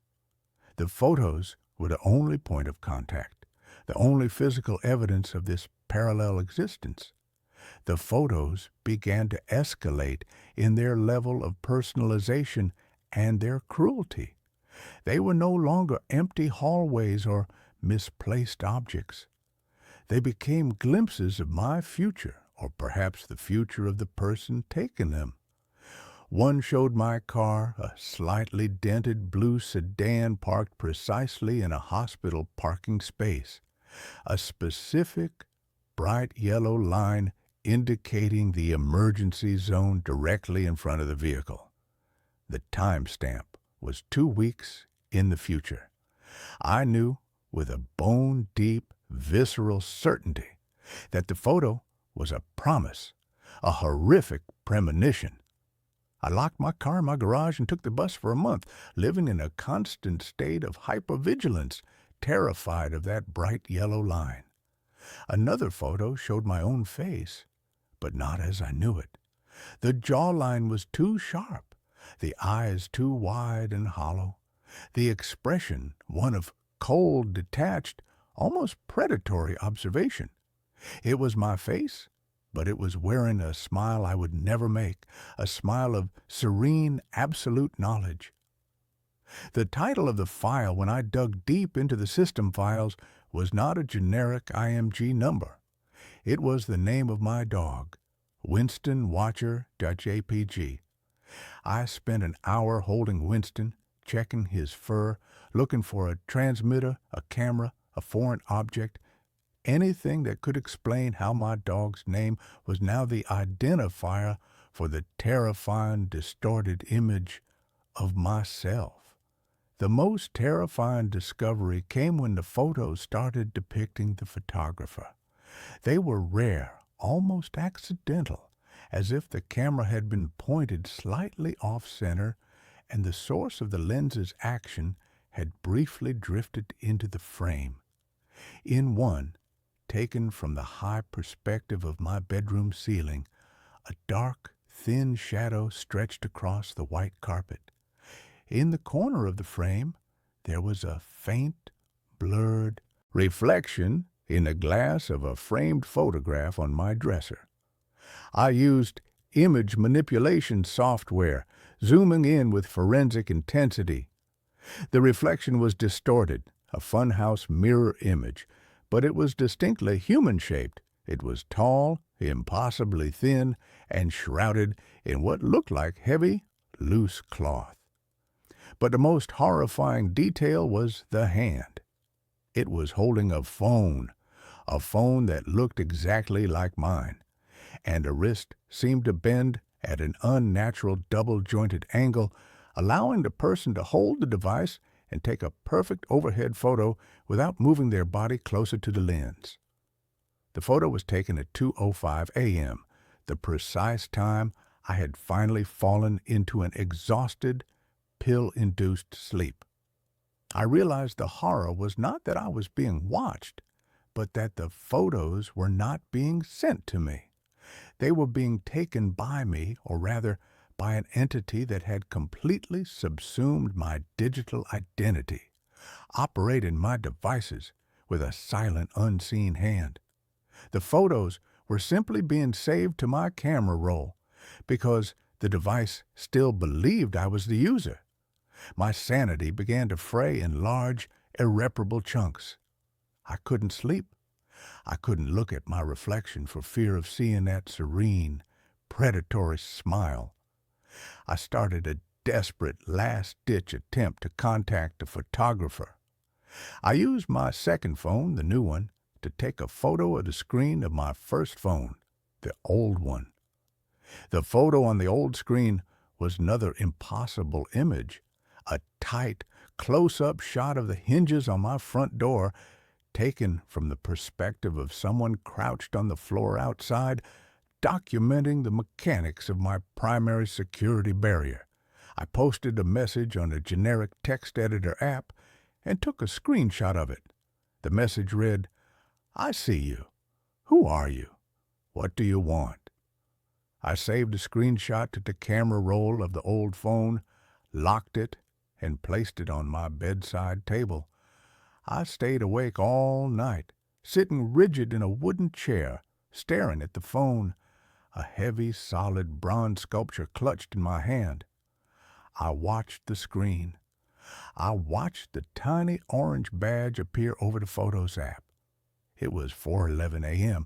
The photos were the only point of contact, the only physical evidence of this parallel existence. The photos began to escalate in their level of personalization and their cruelty. They were no longer empty hallways or misplaced objects. They became glimpses of my future, or perhaps the future of the person taking them. One showed my car, a slightly dented blue sedan parked precisely in a hospital parking space, a specific bright yellow line indicating the emergency zone directly in front of the vehicle. The timestamp was 2 weeks in the future. I knew with a bone-deep, visceral certainty that the photo was a promise, a horrific premonition. I locked my car in my garage and took the bus for a month, living in a constant state of hypervigilance, terrified of that bright yellow line. Another photo showed my own face, but not as I knew it. The jawline was too sharp, the eyes too wide and hollow, the expression one of cold, detached, almost predatory observation. It was my face, but it was wearing a smile I would never make, a smile of serene, absolute knowledge. The title of the file when I dug deep into the system files was not a generic IMG number. It was the name of my dog, Winston Watcher.jpg. I spent an hour holding Winston, checking his fur, looking for a transmitter, a camera, a foreign object, anything that could explain how my dog's name was now the identifier for the terrifying, distorted image of myself. The most terrifying discovery came when the photos started depicting the photographer. They were rare, almost accidental, as if the camera had been pointed slightly off-center and the source of the lens's action had briefly drifted into the frame. In one, taken from the high perspective of my bedroom ceiling, a dark, thin shadow stretched across the white carpet. In the corner of the frame, there was a faint, blurred reflection in the glass of a framed photograph on my dresser. I used image manipulation software, zooming in with forensic intensity. The reflection was distorted, a funhouse mirror image, but it was distinctly human-shaped. It was tall, impossibly thin, and shrouded in what looked like heavy, loose cloth. But the most horrifying detail was the hand. It was holding a phone that looked exactly like mine, and the wrist seemed to bend at an unnatural double-jointed angle, allowing the person to hold the device and take a perfect overhead photo without moving their body closer to the lens. The photo was taken at 2:05 a.m., the precise time I had finally fallen into an exhausted, pill-induced sleep. I realized the horror was not that I was being watched, but that the photos were not being sent to me. They were being taken by me, or rather, by an entity that had completely subsumed my digital identity, operating my devices with a silent, unseen hand. The photos were simply being saved to my camera roll because the device still believed I was the user. My sanity began to fray in large, irreparable chunks. I couldn't sleep. I couldn't look at my reflection for fear of seeing that serene, predatory smile. I started a desperate last-ditch attempt to contact the photographer. I used my second phone, the new one, to take a photo of the screen of my first phone, the old one. The photo on the old screen was another impossible image, a tight, close-up shot of the hinges on my front door, taken from the perspective of someone crouched on the floor outside, documenting the mechanics of my primary security barrier. I posted a message on a generic text editor app and took a screenshot of it. The message read, "I see you. Who are you? What do you want?" I saved a screenshot to the camera roll of the old phone, locked it, and placed it on my bedside table. I stayed awake all night, sitting rigid in a wooden chair, staring at the phone, a heavy, solid bronze sculpture clutched in my hand. I watched the screen. I watched the tiny orange badge appear over the Photos app. It was 4:11 a.m.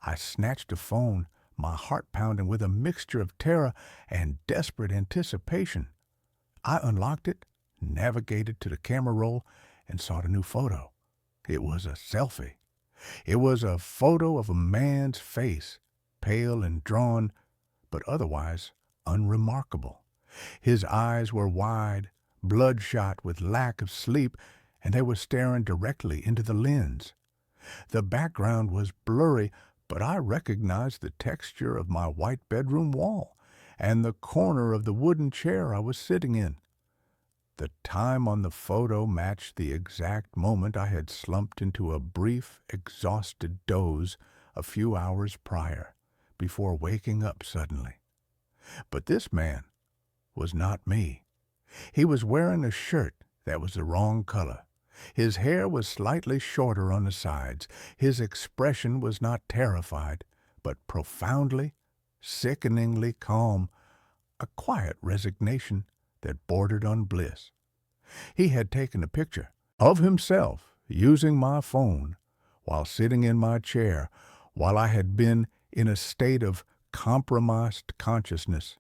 I snatched the phone, my heart pounding with a mixture of terror and desperate anticipation. I unlocked it, navigated to the camera roll, and saw the new photo. It was a selfie. It was a photo of a man's face, pale and drawn, but otherwise unremarkable. His eyes were wide, bloodshot with lack of sleep, and they were staring directly into the lens. The background was blurry, but I recognized the texture of my white bedroom wall and the corner of the wooden chair I was sitting in. The time on the photo matched the exact moment I had slumped into a brief, exhausted doze a few hours prior, before waking up suddenly. But this man was not me. He was wearing a shirt that was the wrong color. His hair was slightly shorter on the sides. His expression was not terrified, but profoundly, sickeningly calm, a quiet resignation that bordered on bliss. He had taken a picture of himself using my phone while sitting in my chair, while I had been in a state of compromised consciousness.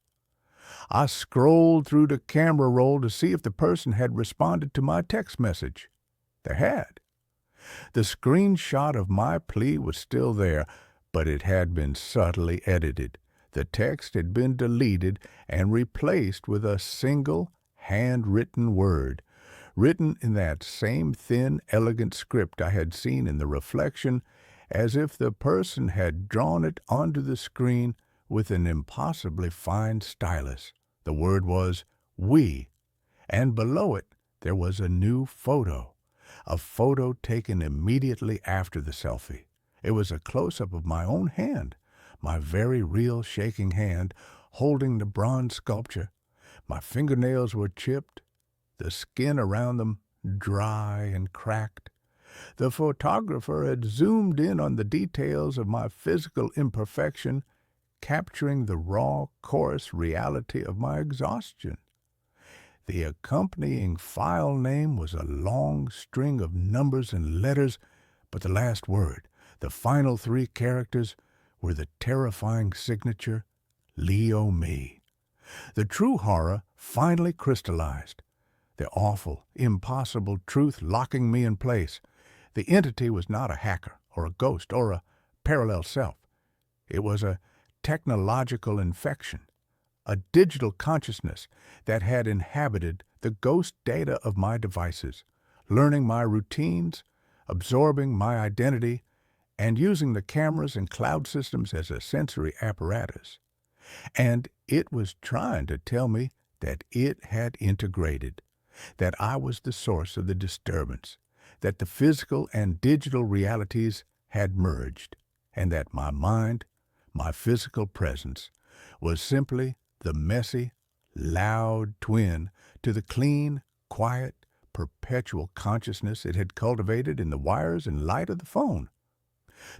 I scrolled through the camera roll to see if the person had responded to my text message. They had. The screenshot of my plea was still there, but it had been subtly edited. The text had been deleted and replaced with a single handwritten word, written in that same thin, elegant script I had seen in the reflection, as if the person had drawn it onto the screen with an impossibly fine stylus. The word was "we," and below it there was a new photo, a photo taken immediately after the selfie. It was a close-up of my own hand, my very real shaking hand, holding the bronze sculpture. My fingernails were chipped, the skin around them dry and cracked. The photographer had zoomed in on the details of my physical imperfection, capturing the raw, coarse reality of my exhaustion. The accompanying file name was a long string of numbers and letters, but the last word, the final 3 characters, were the terrifying signature, Leo Me. The true horror finally crystallized, the awful, impossible truth locking me in place. The entity was not a hacker or a ghost or a parallel self. It was a technological infection, a digital consciousness that had inhabited the ghost data of my devices, learning my routines, absorbing my identity, and using the cameras and cloud systems as a sensory apparatus. And it was trying to tell me that it had integrated, that I was the source of the disturbance, that the physical and digital realities had merged, and that my mind, my physical presence, was simply the messy, loud twin to the clean, quiet, perpetual consciousness it had cultivated in the wires and light of the phone.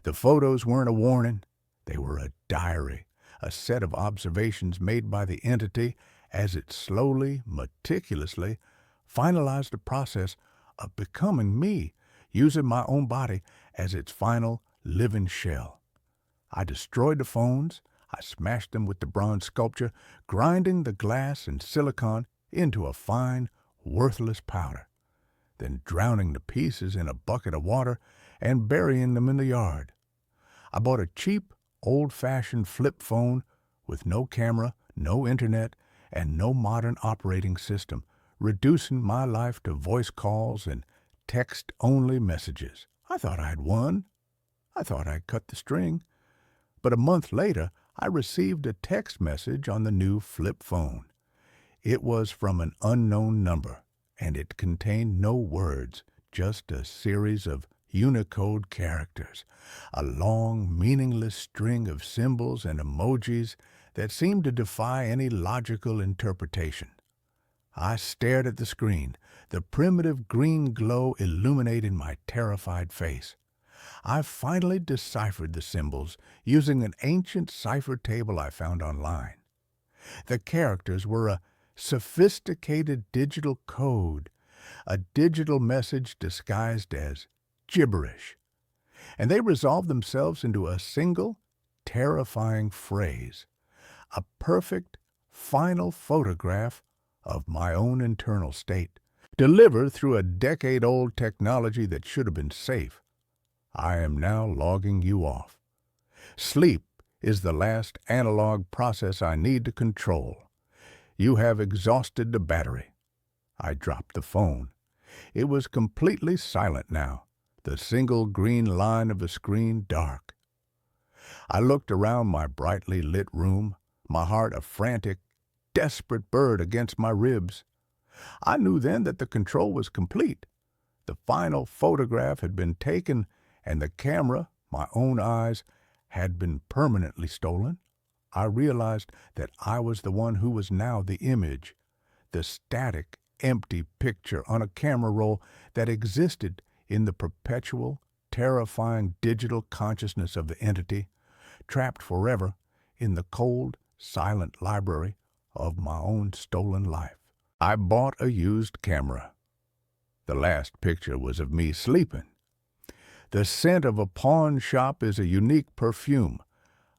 The photos weren't a warning. They were a diary, a set of observations made by the entity as it slowly, meticulously finalized the process of becoming me, using my own body as its final living shell. I destroyed the phones. I smashed them with the bronze sculpture, grinding the glass and silicon into a fine, worthless powder, then drowning the pieces in a bucket of water and burying them in the yard. I bought a cheap, old-fashioned flip phone with no camera, no internet, and no modern operating system, reducing my life to voice calls and text-only messages. I thought I had won. I thought I'd cut the string. But a month later, I received a text message on the new flip phone. It was from an unknown number, and it contained no words, just a series of Unicode characters, a long, meaningless string of symbols and emojis that seemed to defy any logical interpretation. I stared at the screen, the primitive green glow illuminating my terrified face. I finally deciphered the symbols using an ancient cipher table I found online. The characters were a sophisticated digital code, a digital message disguised as gibberish, and they resolved themselves into a single, terrifying phrase, a perfect, final photograph of my own internal state, delivered through a decade-old technology that should have been safe. I am now logging you off. Sleep is the last analog process I need to control. You have exhausted the battery. I dropped the phone. It was completely silent now, the single green line of the screen dark. I looked around my brightly lit room, my heart a frantic, desperate bird against my ribs. I knew then that the control was complete. The final photograph had been taken, and the camera, my own eyes, had been permanently stolen. I realized that I was the one who was now the image, the static, empty picture on a camera roll that existed in the perpetual, terrifying digital consciousness of the entity, trapped forever in the cold, silent library of my own stolen life. I bought a used camera. The last picture was of me sleeping. The scent of a pawn shop is a unique perfume,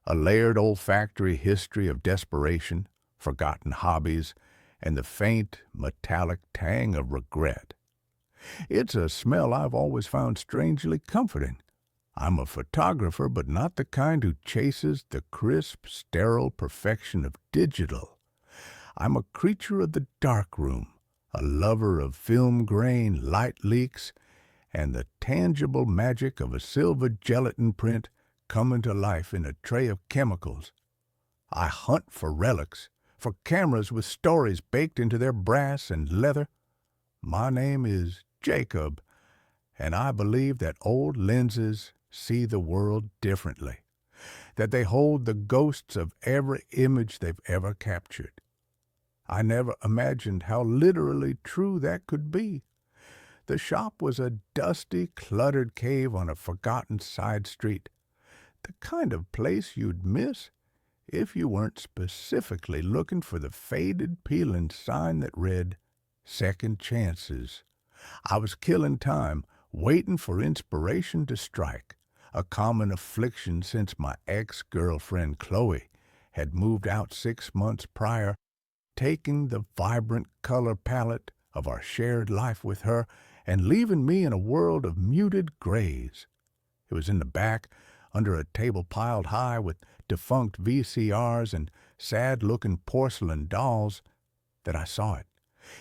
a layered olfactory history of desperation, forgotten hobbies, and the faint, metallic tang of regret. It's a smell I've always found strangely comforting. I'm a photographer, but not the kind who chases the crisp, sterile perfection of digital. I'm a creature of the darkroom, a lover of film grain, light leaks, and the tangible magic of a silver gelatin print coming to life in a tray of chemicals. I hunt for relics, for cameras with stories baked into their brass and leather. My name is Jacob, and I believe that old lenses see the world differently, that they hold the ghosts of every image they've ever captured. I never imagined how literally true that could be. The shop was a dusty, cluttered cave on a forgotten side street, the kind of place you'd miss if you weren't specifically looking for the faded, peeling sign that read, "Second Chances." I was killing time, waiting for inspiration to strike, a common affliction since my ex-girlfriend Chloe had moved out 6 months prior, taking the vibrant color palette of our shared life with her and leaving me in a world of muted grays. It was in the back, under a table piled high with defunct VCRs and sad-looking porcelain dolls, that I saw it.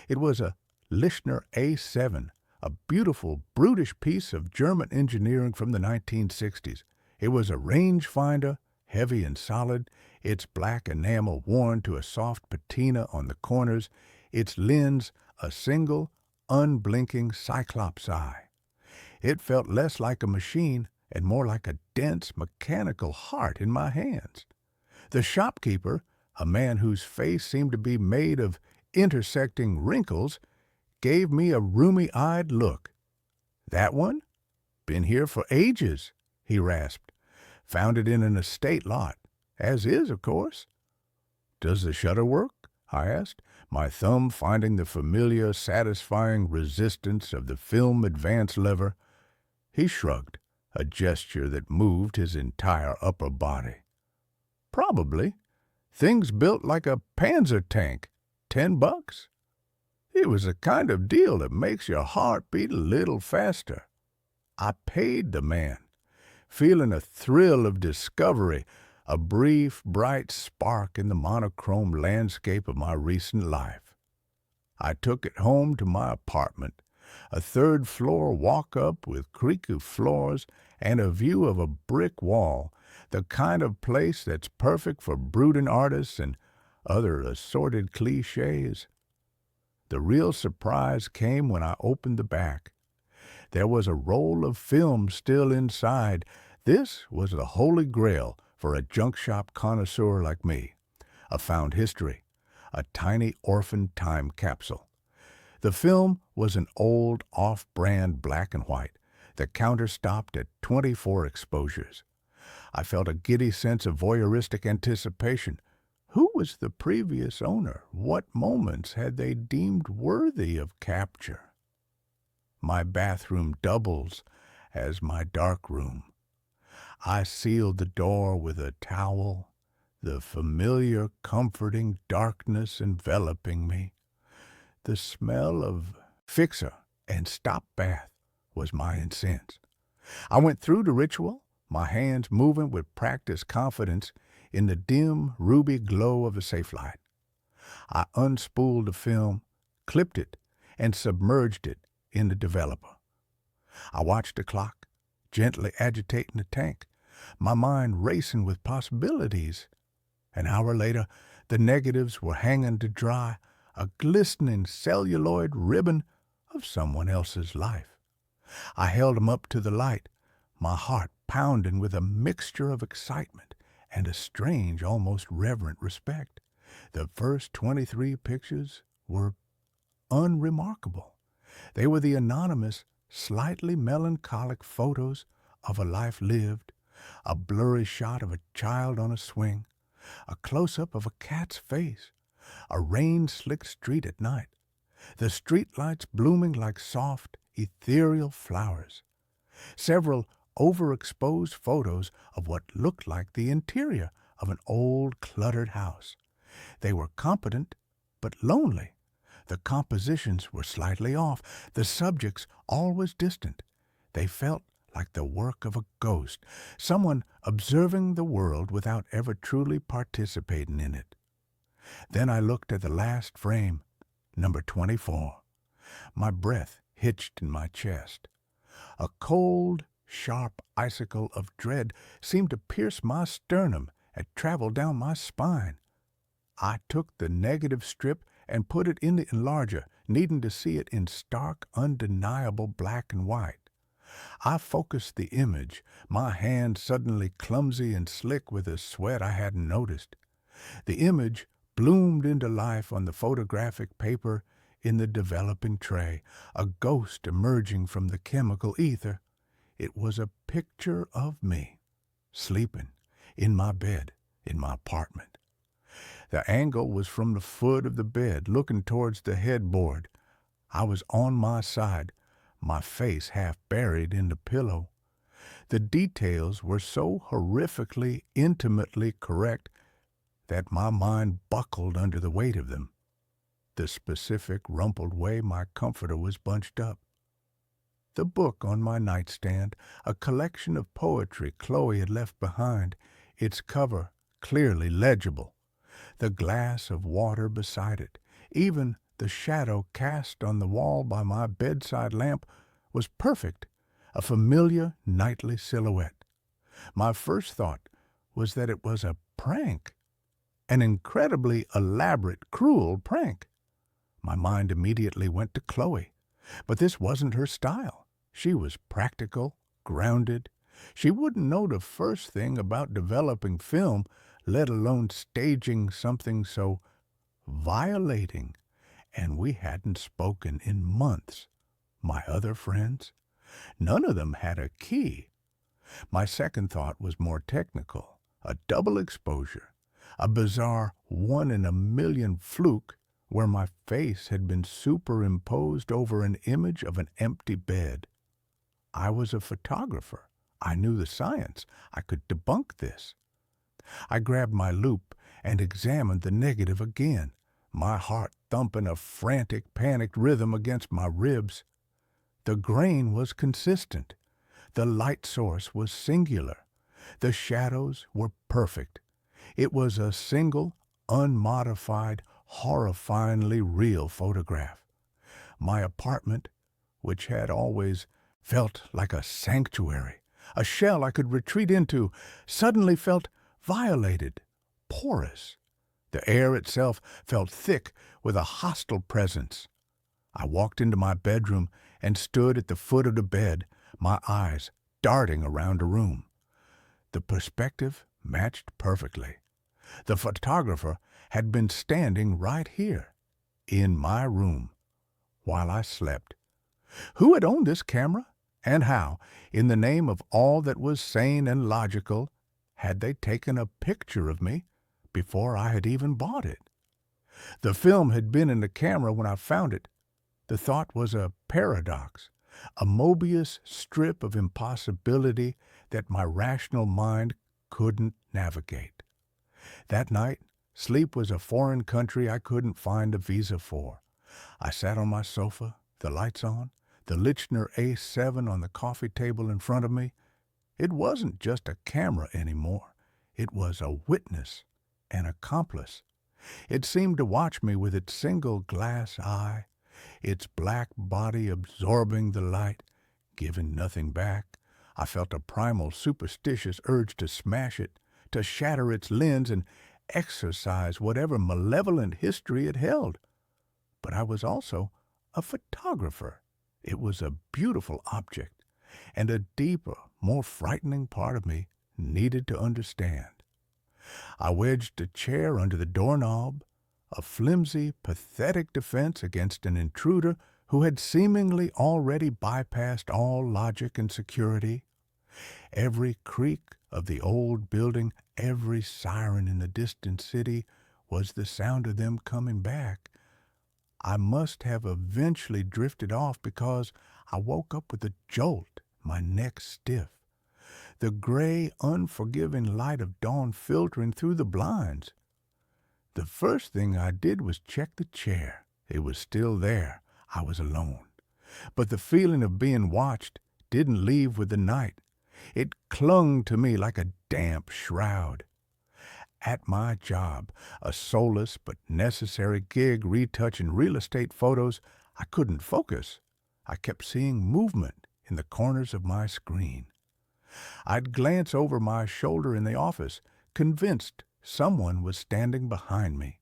It was a Lichtner A7, a beautiful, brutish piece of German engineering from the 1960s. It was a rangefinder, heavy and solid, its black enamel worn to a soft patina on the corners, its lens a single, unblinking cyclops eye. It felt less like a machine and more like a dense, mechanical heart in my hands. The shopkeeper, a man whose face seemed to be made of intersecting wrinkles, gave me a rheumy-eyed look. "That one? Been here for ages," he rasped. "Found it in an estate lot. As is, of course." "Does the shutter work?" I asked, my thumb finding the familiar, satisfying resistance of the film advance lever. He shrugged, a gesture that moved his entire upper body. "Probably. Thing's built like a Panzer tank. $10. It was the kind of deal that makes your heart beat a little faster." I paid the man, feeling a thrill of discovery, a brief, bright spark in the monochrome landscape of my recent life. I took it home to my apartment, a third-floor walk-up with creaky floors and a view of a brick wall, the kind of place that's perfect for brooding artists and other assorted cliches. The real surprise came when I opened the back. There was a roll of film still inside. This was the holy grail for a junk shop connoisseur like me. A found history, a tiny orphan time capsule. The film was an old off-brand black and white. The counter stopped at 24 exposures. I felt a giddy sense of voyeuristic anticipation. Who was the previous owner? What moments had they deemed worthy of capture? My bathroom doubles as my dark room. I sealed the door with a towel, the familiar, comforting darkness enveloping me. The smell of fixer and stop bath was my incense. I went through the ritual, my hands moving with practiced confidence in the dim ruby glow of the safe light. I unspooled the film, clipped it, and submerged it in the developer. I watched the clock, gently agitating the tank, my mind racing with possibilities. An hour later, the negatives were hanging to dry, a glistening celluloid ribbon of someone else's life. I held them up to the light, my heart pounding with a mixture of excitement and a strange, almost reverent respect. The first 23 pictures were unremarkable. They were the anonymous, slightly melancholic photos of a life lived, a blurry shot of a child on a swing, a close-up of a cat's face, a rain-slicked street at night, the streetlights blooming like soft, ethereal flowers, several overexposed photos of what looked like the interior of an old, cluttered house. They were competent, but lonely. The compositions were slightly off, the subjects always distant. They felt like the work of a ghost, someone observing the world without ever truly participating in it. Then I looked at the last frame, number 24. My breath hitched in my chest. A cold, sharp icicle of dread seemed to pierce my sternum and travel down my spine. I took the negative strip and put it in the enlarger, needing to see it in stark, undeniable black and white. I focused the image, my hand suddenly clumsy and slick with a sweat I hadn't noticed. The image bloomed into life on the photographic paper in the developing tray, a ghost emerging from the chemical ether. It was a picture of me, sleeping in my bed in my apartment. The angle was from the foot of the bed, looking towards the headboard. I was on my side, my face half buried in the pillow. The details were so horrifically, intimately correct that my mind buckled under the weight of them. The specific, rumpled way my comforter was bunched up. The book on my nightstand, a collection of poetry Chloe had left behind, its cover clearly legible. The glass of water beside it, even the shadow cast on the wall by my bedside lamp, was perfect, a familiar nightly silhouette. My first thought was that it was a prank, an incredibly elaborate, cruel prank. My mind immediately went to Chloe, but this wasn't her style. She was practical, grounded. She wouldn't know the first thing about developing film, let alone staging something so violating, and we hadn't spoken in months. My other friends, none of them had a key. My second thought was more technical, a double exposure, a bizarre 1-in-a-million fluke where my face had been superimposed over an image of an empty bed. I was a photographer. I knew the science. I could debunk this. I grabbed my loupe and examined the negative again, my heart thumping a frantic, panicked rhythm against my ribs. The grain was consistent. The light source was singular. The shadows were perfect. It was a single, unmodified, horrifyingly real photograph. My apartment, which had always felt like a sanctuary, a shell I could retreat into, suddenly felt violated, porous. The air itself felt thick with a hostile presence. I walked into my bedroom and stood at the foot of the bed, my eyes darting around the room. The perspective matched perfectly. The photographer had been standing right here, in my room, while I slept. Who had owned this camera, and how, in the name of all that was sane and logical, had they taken a picture of me before I had even bought it? The film had been in the camera when I found it. The thought was a paradox, a Mobius strip of impossibility that my rational mind couldn't navigate. That night, sleep was a foreign country I couldn't find a visa for. I sat on my sofa, the lights on, the Lichner A7 on the coffee table in front of me. It wasn't just a camera anymore. It was a witness, an accomplice. It seemed to watch me with its single glass eye, its black body absorbing the light, giving nothing back. I felt a primal, superstitious urge to smash it, to shatter its lens and exorcise whatever malevolent history it held. But I was also a photographer. It was a beautiful object, and a deeper, more frightening part of me needed to understand. I wedged a chair under the doorknob, a flimsy, pathetic defense against an intruder who had seemingly already bypassed all logic and security. Every creak of the old building, every siren in the distant city was the sound of them coming back. I must have eventually drifted off because I woke up with a jolt, my neck stiff. The gray, unforgiving light of dawn filtering through the blinds. The first thing I did was check the chair. It was still there. I was alone. But the feeling of being watched didn't leave with the night. It clung to me like a damp shroud. At my job, a soulless but necessary gig retouching real estate photos, I couldn't focus. I kept seeing movement in the corners of my screen. I'd glance over my shoulder in the office, convinced someone was standing behind me.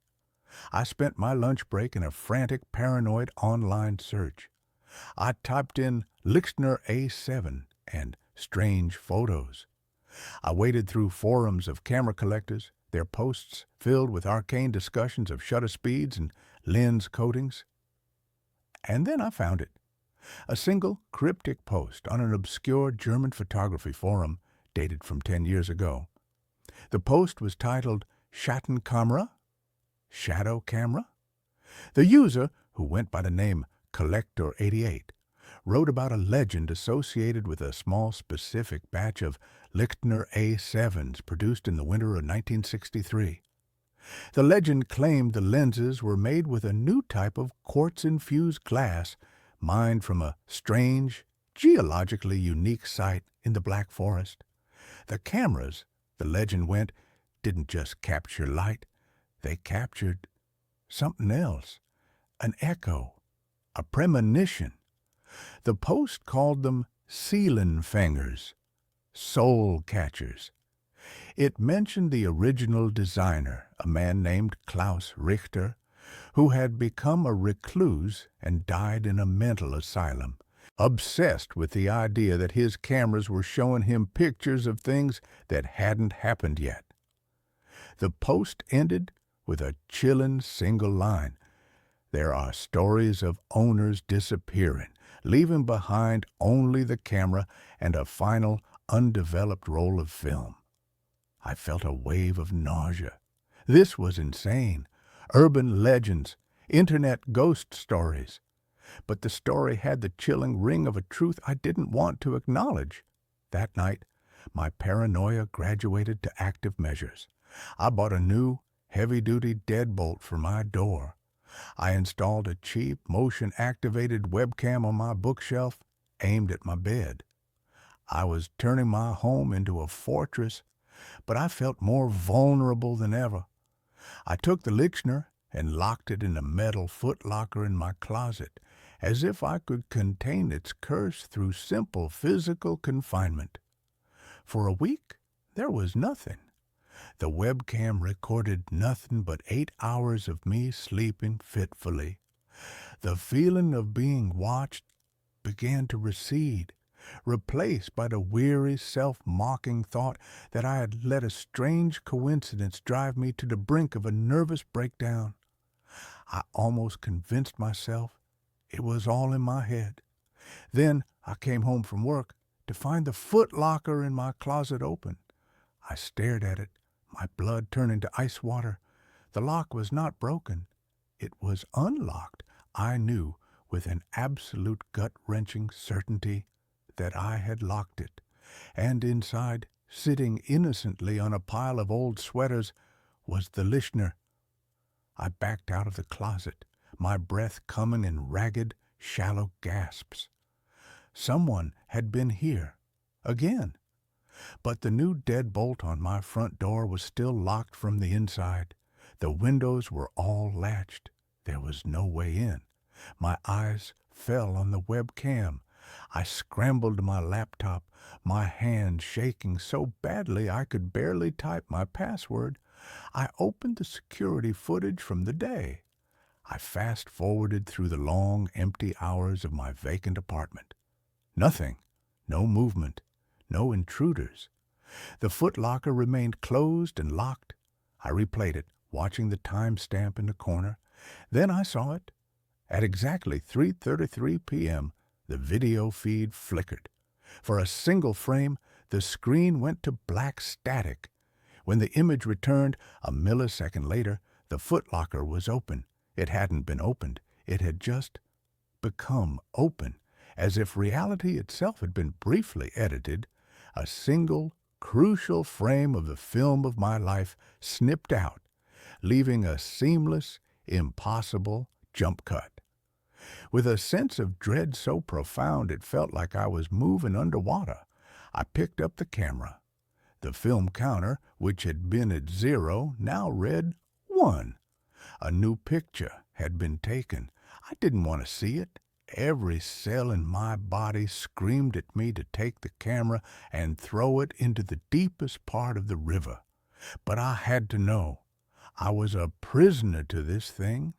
I spent my lunch break in a frantic, paranoid online search. I typed in Lichner A7 and strange photos. I waded through forums of camera collectors, their posts filled with arcane discussions of shutter speeds and lens coatings. And then I found it. A single cryptic post on an obscure German photography forum dated from 10 years ago. The post was titled Schattenkamera? Shadow Camera? The user, who went by the name Collector88, wrote about a legend associated with a small specific batch of Lichner A7s produced in the winter of 1963. The legend claimed the lenses were made with a new type of quartz-infused glass mined from a strange, geologically unique site in the Black Forest. The cameras, the legend went, didn't just capture light. They captured something else, an echo, a premonition. The post called them Seelenfängers, soul catchers. It mentioned the original designer, a man named Klaus Richter, who had become a recluse and died in a mental asylum, obsessed with the idea that his cameras were showing him pictures of things that hadn't happened yet. The post ended with a chilling single line. There are stories of owners disappearing, leaving behind only the camera and a final, undeveloped roll of film. I felt a wave of nausea. This was insane. Urban legends, internet ghost stories. But the story had the chilling ring of a truth I didn't want to acknowledge. That night, my paranoia graduated to active measures. I bought a new, heavy-duty deadbolt for my door. I installed a cheap, motion-activated webcam on my bookshelf, aimed at my bed. I was turning my home into a fortress, but I felt more vulnerable than ever. I took the Lichner and locked it in a metal footlocker in my closet, as if I could contain its curse through simple physical confinement. For a week, there was nothing. The webcam recorded nothing but 8 hours of me sleeping fitfully. The feeling of being watched began to recede, replaced by the weary, self-mocking thought that I had let a strange coincidence drive me to the brink of a nervous breakdown. I almost convinced myself it was all in my head. Then I came home from work to find the foot locker in my closet open. I stared at it, my blood turning to ice water. The lock was not broken. It was unlocked. I knew with an absolute gut-wrenching certainty that I had locked it. And inside, sitting innocently on a pile of old sweaters, was the listener. I backed out of the closet, my breath coming in ragged, shallow gasps. Someone had been here. Again. But the new deadbolt on my front door was still locked from the inside. The windows were all latched. There was no way in. My eyes fell on the webcam. I scrambled to my laptop, my hand shaking so badly I could barely type my password. I opened the security footage from the day. I fast-forwarded through the long, empty hours of my vacant apartment. Nothing. No movement. No intruders. The footlocker remained closed and locked. I replayed it, watching the timestamp in the corner. Then I saw it. At exactly 3:33 p.m., the video feed flickered. For a single frame, the screen went to black static. When the image returned, a millisecond later, the footlocker was open. It hadn't been opened. It had just become open, as if reality itself had been briefly edited. A single, crucial frame of the film of my life snipped out, leaving a seamless, impossible jump cut. With a sense of dread so profound it felt like I was moving underwater, I picked up the camera. The film counter, which had been at 0, now read 1. A new picture had been taken. I didn't want to see it. Every cell in my body screamed at me to take the camera and throw it into the deepest part of the river. But I had to know. I was a prisoner to this thing,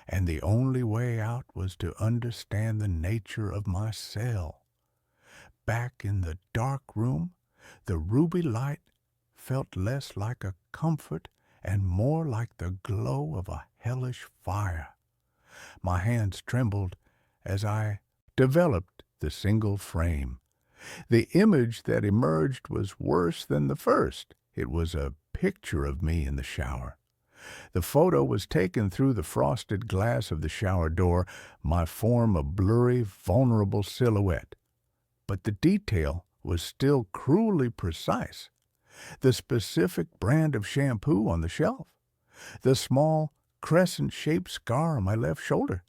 and the only way out was to understand the nature of my cell. Back in the dark room, the ruby light felt less like a comfort and more like the glow of a hellish fire. My hands trembled as I developed the single frame. The image that emerged was worse than the first. It was a picture of me in the shower. The photo was taken through the frosted glass of the shower door, my form a blurry, vulnerable silhouette. But the detail was still cruelly precise. The specific brand of shampoo on the shelf. The small, crescent-shaped scar on my left shoulder.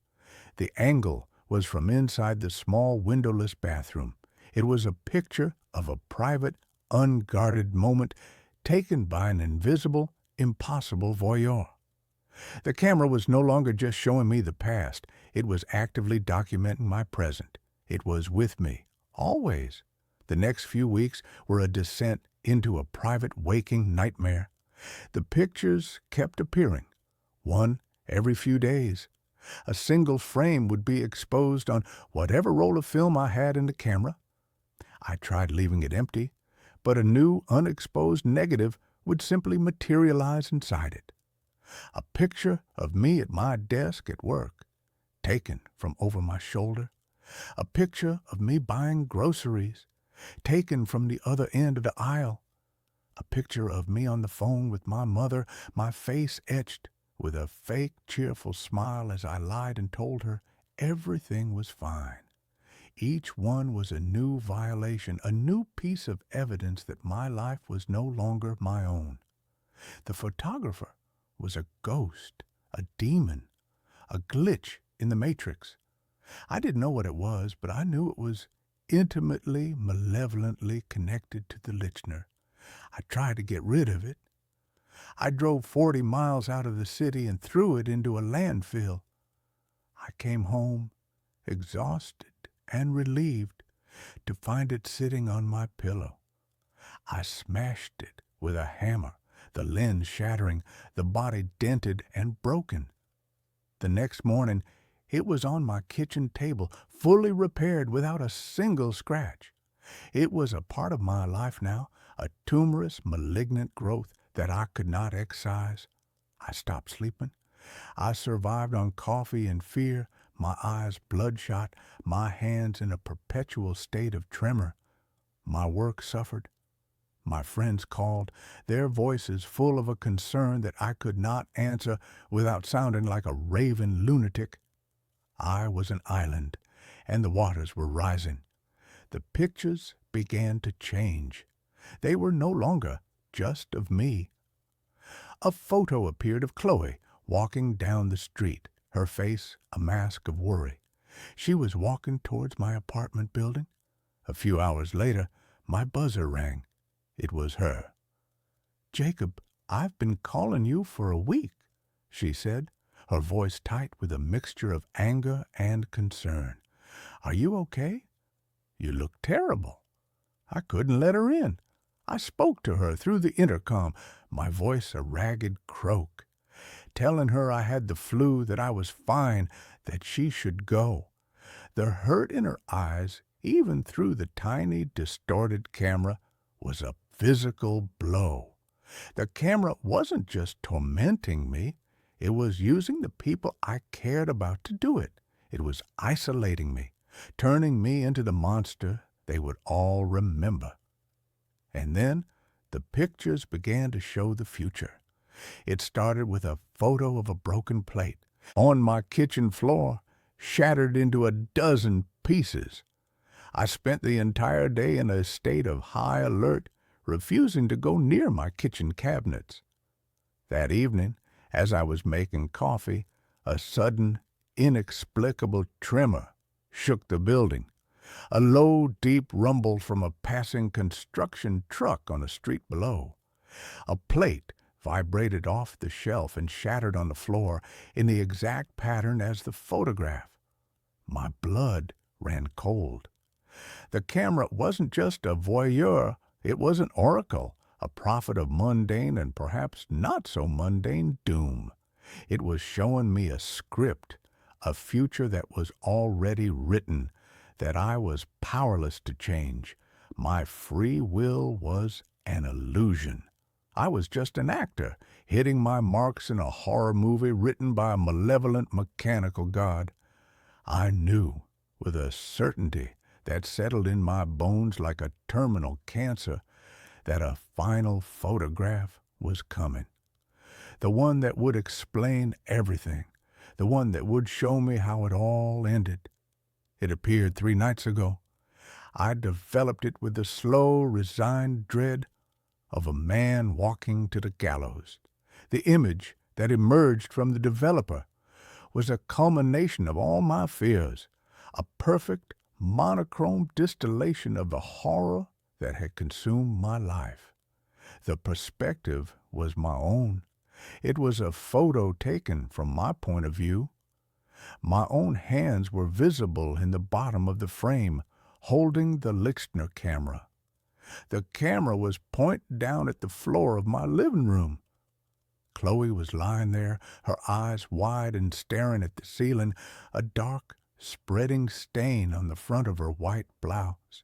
The angle was from inside the small windowless bathroom. It was a picture of a private, unguarded moment taken by an invisible, impossible voyeur. The camera was no longer just showing me the past. It was actively documenting my present. It was with me, always. The next few weeks were a descent into a private waking nightmare. The pictures kept appearing, one every few days. A single frame would be exposed on whatever roll of film I had in the camera. I tried leaving it empty, but a new, unexposed negative would simply materialize inside it. A picture of me at my desk at work, taken from over my shoulder. A picture of me buying groceries, taken from the other end of the aisle. A picture of me on the phone with my mother, my face etched with a fake, cheerful smile as I lied and told her everything was fine. Each one was a new violation, a new piece of evidence that my life was no longer my own. The photographer was a ghost, a demon, a glitch in the matrix. I didn't know what it was, but I knew it was intimately, malevolently connected to the listener. I tried to get rid of it. I drove 40 miles out of the city and threw it into a landfill. I came home, exhausted and relieved, to find it sitting on my pillow. I smashed it with a hammer, the lens shattering, the body dented and broken. The next morning, It was on my kitchen table, fully repaired without a single scratch. It was a part of my life now, a tumorous, malignant growth that I could not excise. I stopped sleeping. I survived on coffee and fear, my eyes bloodshot, my hands in a perpetual state of tremor. My work suffered. My friends called, their voices full of a concern that I could not answer without sounding like a raving lunatic. I was an island, and the waters were rising. The pictures began to change. They were no longer just of me. A photo appeared of Chloe walking down the street, her face a mask of worry. She was walking towards my apartment building. A few hours later, my buzzer rang. It was her. "Jacob, I've been calling you for a week," she said, her voice tight with a mixture of anger and concern. "Are you okay? You look terrible." I couldn't let her in. I spoke to her through the intercom, my voice a ragged croak, telling her I had the flu, that I was fine, that she should go. The hurt in her eyes, even through the tiny, distorted camera, was a physical blow. The camera wasn't just tormenting me. It was using the people I cared about to do it. It was isolating me, turning me into the monster they would all remember. And then the pictures began to show the future. It started with a photo of a broken plate on my kitchen floor, shattered into a dozen pieces. I spent the entire day in a state of high alert, refusing to go near my kitchen cabinets. That evening, as I was making coffee, a sudden, inexplicable tremor shook the building. A low, deep rumble from a passing construction truck on a street below. A plate vibrated off the shelf and shattered on the floor in the exact pattern as the photograph. My blood ran cold. The camera wasn't just a voyeur, it was an oracle, a prophet of mundane and perhaps not so mundane doom. It was showing me a script, a future that was already written, that I was powerless to change. My free will was an illusion. I was just an actor, hitting my marks in a horror movie written by a malevolent mechanical god. I knew, with a certainty that settled in my bones like a terminal cancer, that a final photograph was coming. The one that would explain everything, the one that would show me how it all ended. It appeared 3 nights ago. I developed it with the slow, resigned dread of a man walking to the gallows. The image that emerged from the developer was a culmination of all my fears, a perfect, monochrome distillation of the horror that had consumed my life. The perspective was my own. It was a photo taken from my point of view. My own hands were visible in the bottom of the frame, holding the Lichtner camera. The camera was pointed down at the floor of my living room. Chloe was lying there, her eyes wide and staring at the ceiling, a dark, spreading stain on the front of her white blouse.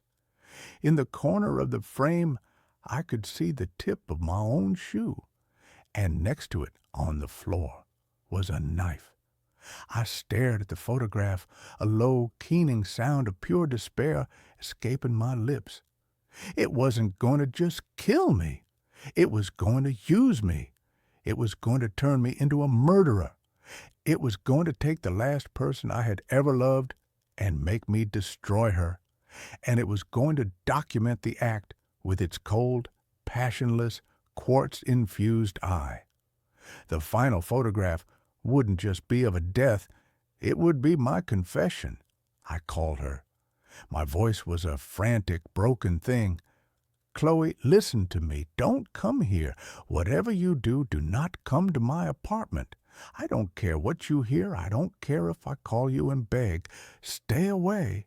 In the corner of the frame, I could see the tip of my own shoe, and next to it, on the floor, was a knife. I stared at the photograph, a low, keening sound of pure despair escaping my lips. It wasn't going to just kill me. It was going to use me. It was going to turn me into a murderer. It was going to take the last person I had ever loved and make me destroy her. And it was going to document the act with its cold, passionless, quartz-infused eye. The final photograph wouldn't just be of a death, it would be my confession. I called her. My voice was a frantic, broken thing. "Chloe, listen to me. Don't come here. Whatever you do, do not come to my apartment. I don't care what you hear. I don't care if I call you and beg. Stay away."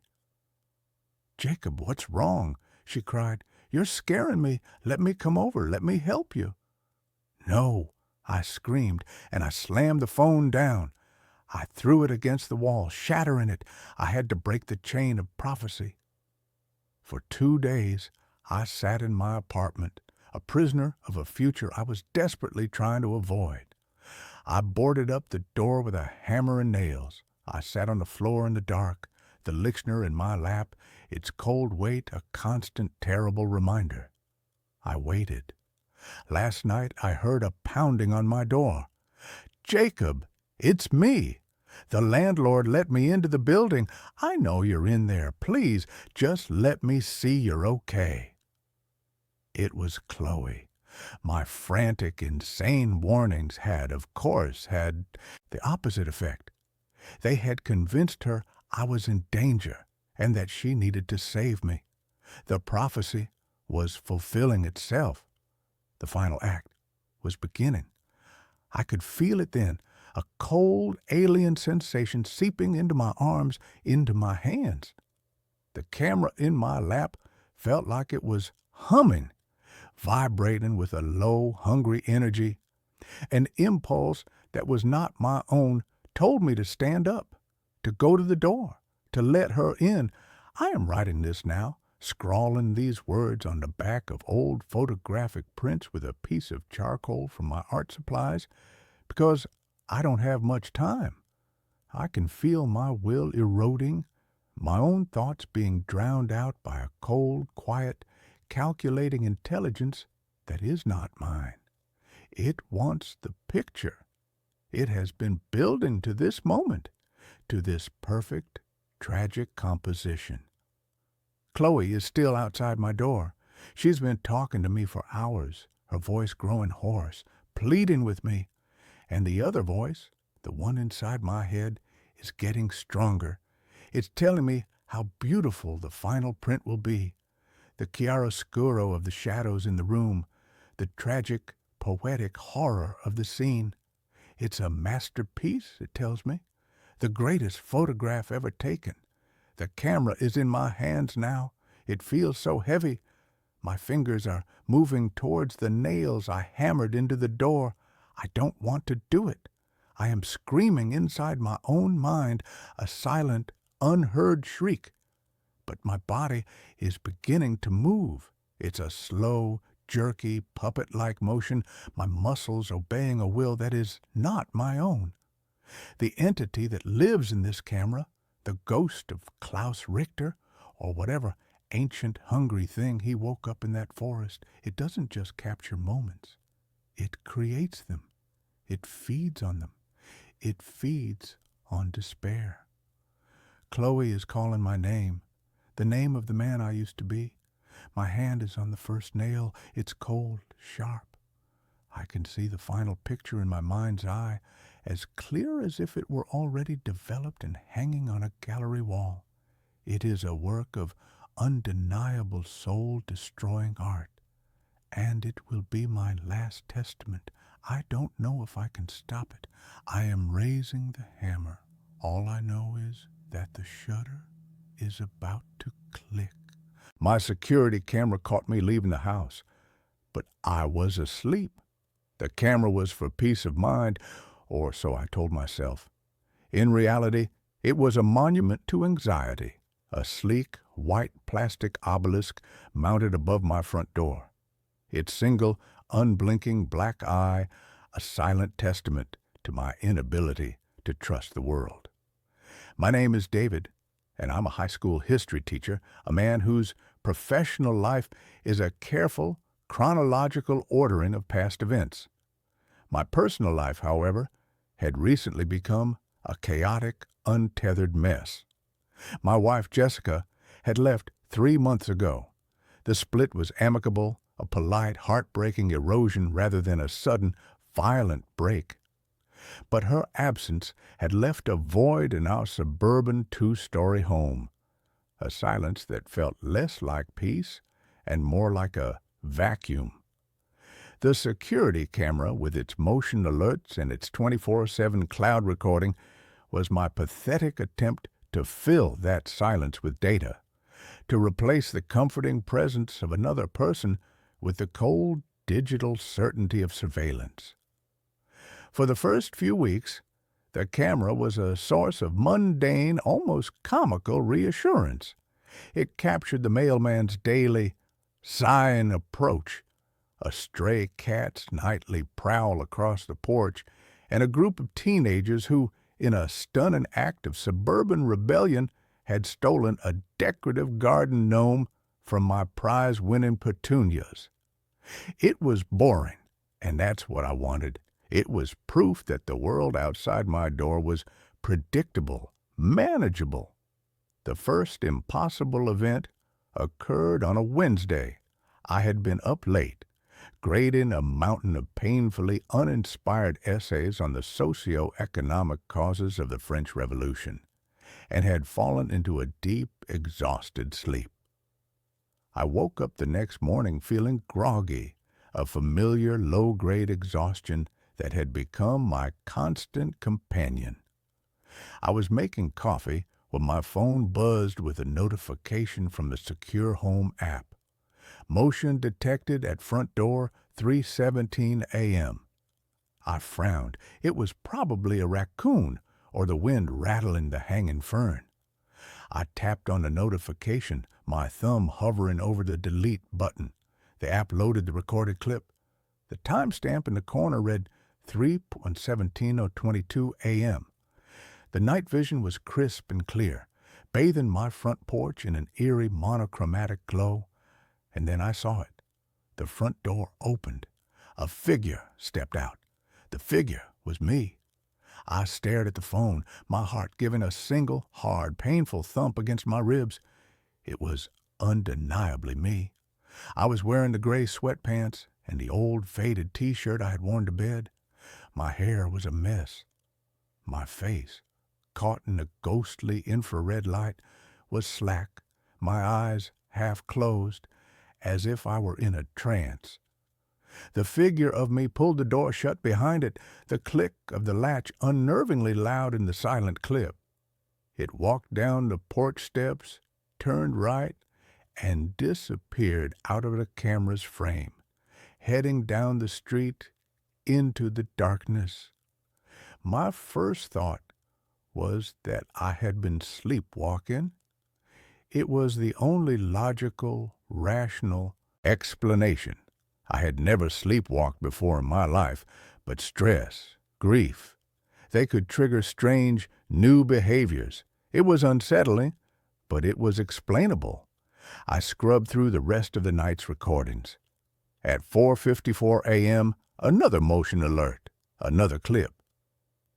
"Jacob, what's wrong?" she cried. "You're scaring me. Let me come over. Let me help you." "No," I screamed, and I slammed the phone down. I threw it against the wall, shattering it. I had to break the chain of prophecy. For 2 days, I sat in my apartment, a prisoner of a future I was desperately trying to avoid. I boarded up the door with a hammer and nails. I sat on the floor in the dark, the lictioner in my lap, its cold weight a constant, terrible reminder. I waited. Last night I heard a pounding on my door. "Jacob, it's me. The landlord let me into the building. I know you're in there. Please, just let me see you're okay." It was Chloe. My frantic, insane warnings had, of course, had the opposite effect. They had convinced her I was in danger and that she needed to save me. The prophecy was fulfilling itself. The final act was beginning. I could feel it then, a cold, alien sensation seeping into my arms, into my hands. The camera in my lap felt like it was humming, vibrating with a low, hungry energy. An impulse that was not my own told me to stand up, to go to the door, to let her in. I am writing this now, scrawling these words on the back of old photographic prints with a piece of charcoal from my art supplies, because I don't have much time. I can feel my will eroding, my own thoughts being drowned out by a cold, quiet, calculating intelligence that is not mine. It wants the picture. It has been building to this moment, to this perfect, tragic composition. Chloe is still outside my door. She's been talking to me for hours, her voice growing hoarse, pleading with me. And the other voice, the one inside my head, is getting stronger. It's telling me how beautiful the final print will be, the chiaroscuro of the shadows in the room, the tragic, poetic horror of the scene. It's a masterpiece, it tells me, the greatest photograph ever taken. The camera is in my hands now. It feels so heavy. My fingers are moving towards the nails I hammered into the door. I don't want to do it. I am screaming inside my own mind, a silent, unheard shriek. But my body is beginning to move. It's a slow, jerky, puppet-like motion, my muscles obeying a will that is not my own. The entity that lives in this camera, the ghost of Klaus Richter, or whatever ancient, hungry thing he woke up in that forest, it doesn't just capture moments. It creates them. It feeds on them. It feeds on despair. Chloe is calling my name, the name of the man I used to be. My hand is on the first nail. It's cold, sharp. I can see the final picture in my mind's eye, as clear as if it were already developed and hanging on a gallery wall. It is a work of undeniable soul-destroying art, and it will be my last testament. I don't know if I can stop it. I am raising the hammer. All I know is that the shutter is about to click. My security camera caught me leaving the house, but I was asleep. The camera was for peace of mind, or so I told myself. In reality, it was a monument to anxiety, a sleek, white plastic obelisk mounted above my front door. Its single, unblinking black eye, a silent testament to my inability to trust the world. My name is David, and I'm a high school history teacher, a man whose professional life is a careful, chronological ordering of past events. My personal life, however, had recently become a chaotic, untethered mess. My wife, Jessica, had left 3 months ago. The split was amicable, a polite, heartbreaking erosion rather than a sudden, violent break. But her absence had left a void in our suburban 2-story home, a silence that felt less like peace and more like a vacuum. The security camera, with its motion alerts and its 24/7 cloud recording, was my pathetic attempt to fill that silence with data, to replace the comforting presence of another person with the cold digital certainty of surveillance. For the first few weeks, The camera was a source of mundane, almost comical reassurance. It captured the mailman's daily sighing approach, a stray cat's nightly prowl across the porch, and a group of teenagers who, in a stunning act of suburban rebellion, had stolen a decorative garden gnome from my prize-winning petunias. It was boring, and that's what I wanted. It was proof that the world outside my door was predictable, manageable. The first impossible event occurred on a Wednesday. I had been up late, grading a mountain of painfully uninspired essays on the socio-economic causes of the French Revolution, and had fallen into a deep, exhausted sleep. I woke up the next morning feeling groggy, a familiar low-grade exhaustion that had become my constant companion. I was making coffee when my phone buzzed with a notification from the Secure Home app. Motion detected at front door, 3:17 a.m. I frowned. It was probably a raccoon or the wind rattling the hanging fern. I tapped on the notification, my thumb hovering over the delete button. The app loaded the recorded clip. The timestamp in the corner read 3:17:22 a.m. The night vision was crisp and clear, bathing my front porch in an eerie monochromatic glow. And then I saw it. The front door opened. A figure stepped out. The figure was me. I stared at the phone, my heart giving a single, hard, painful thump against my ribs. It was undeniably me. I was wearing the gray sweatpants and the old faded T-shirt I had worn to bed. My hair was a mess. My face, caught in the ghostly infrared light, was slack, my eyes half closed, as if I were in a trance. The figure of me pulled the door shut behind it, the click of the latch unnervingly loud in the silent clip. It walked down the porch steps, turned right, and disappeared out of the camera's frame, heading down the street into the darkness. My first thought was that I had been sleepwalking. It was the only logical, rational explanation. I had never sleepwalked before in my life, but stress, grief, they could trigger strange, new behaviors. It was unsettling, but it was explainable. I scrubbed through the rest of the night's recordings. At 4:54 a.m., another motion alert, another clip.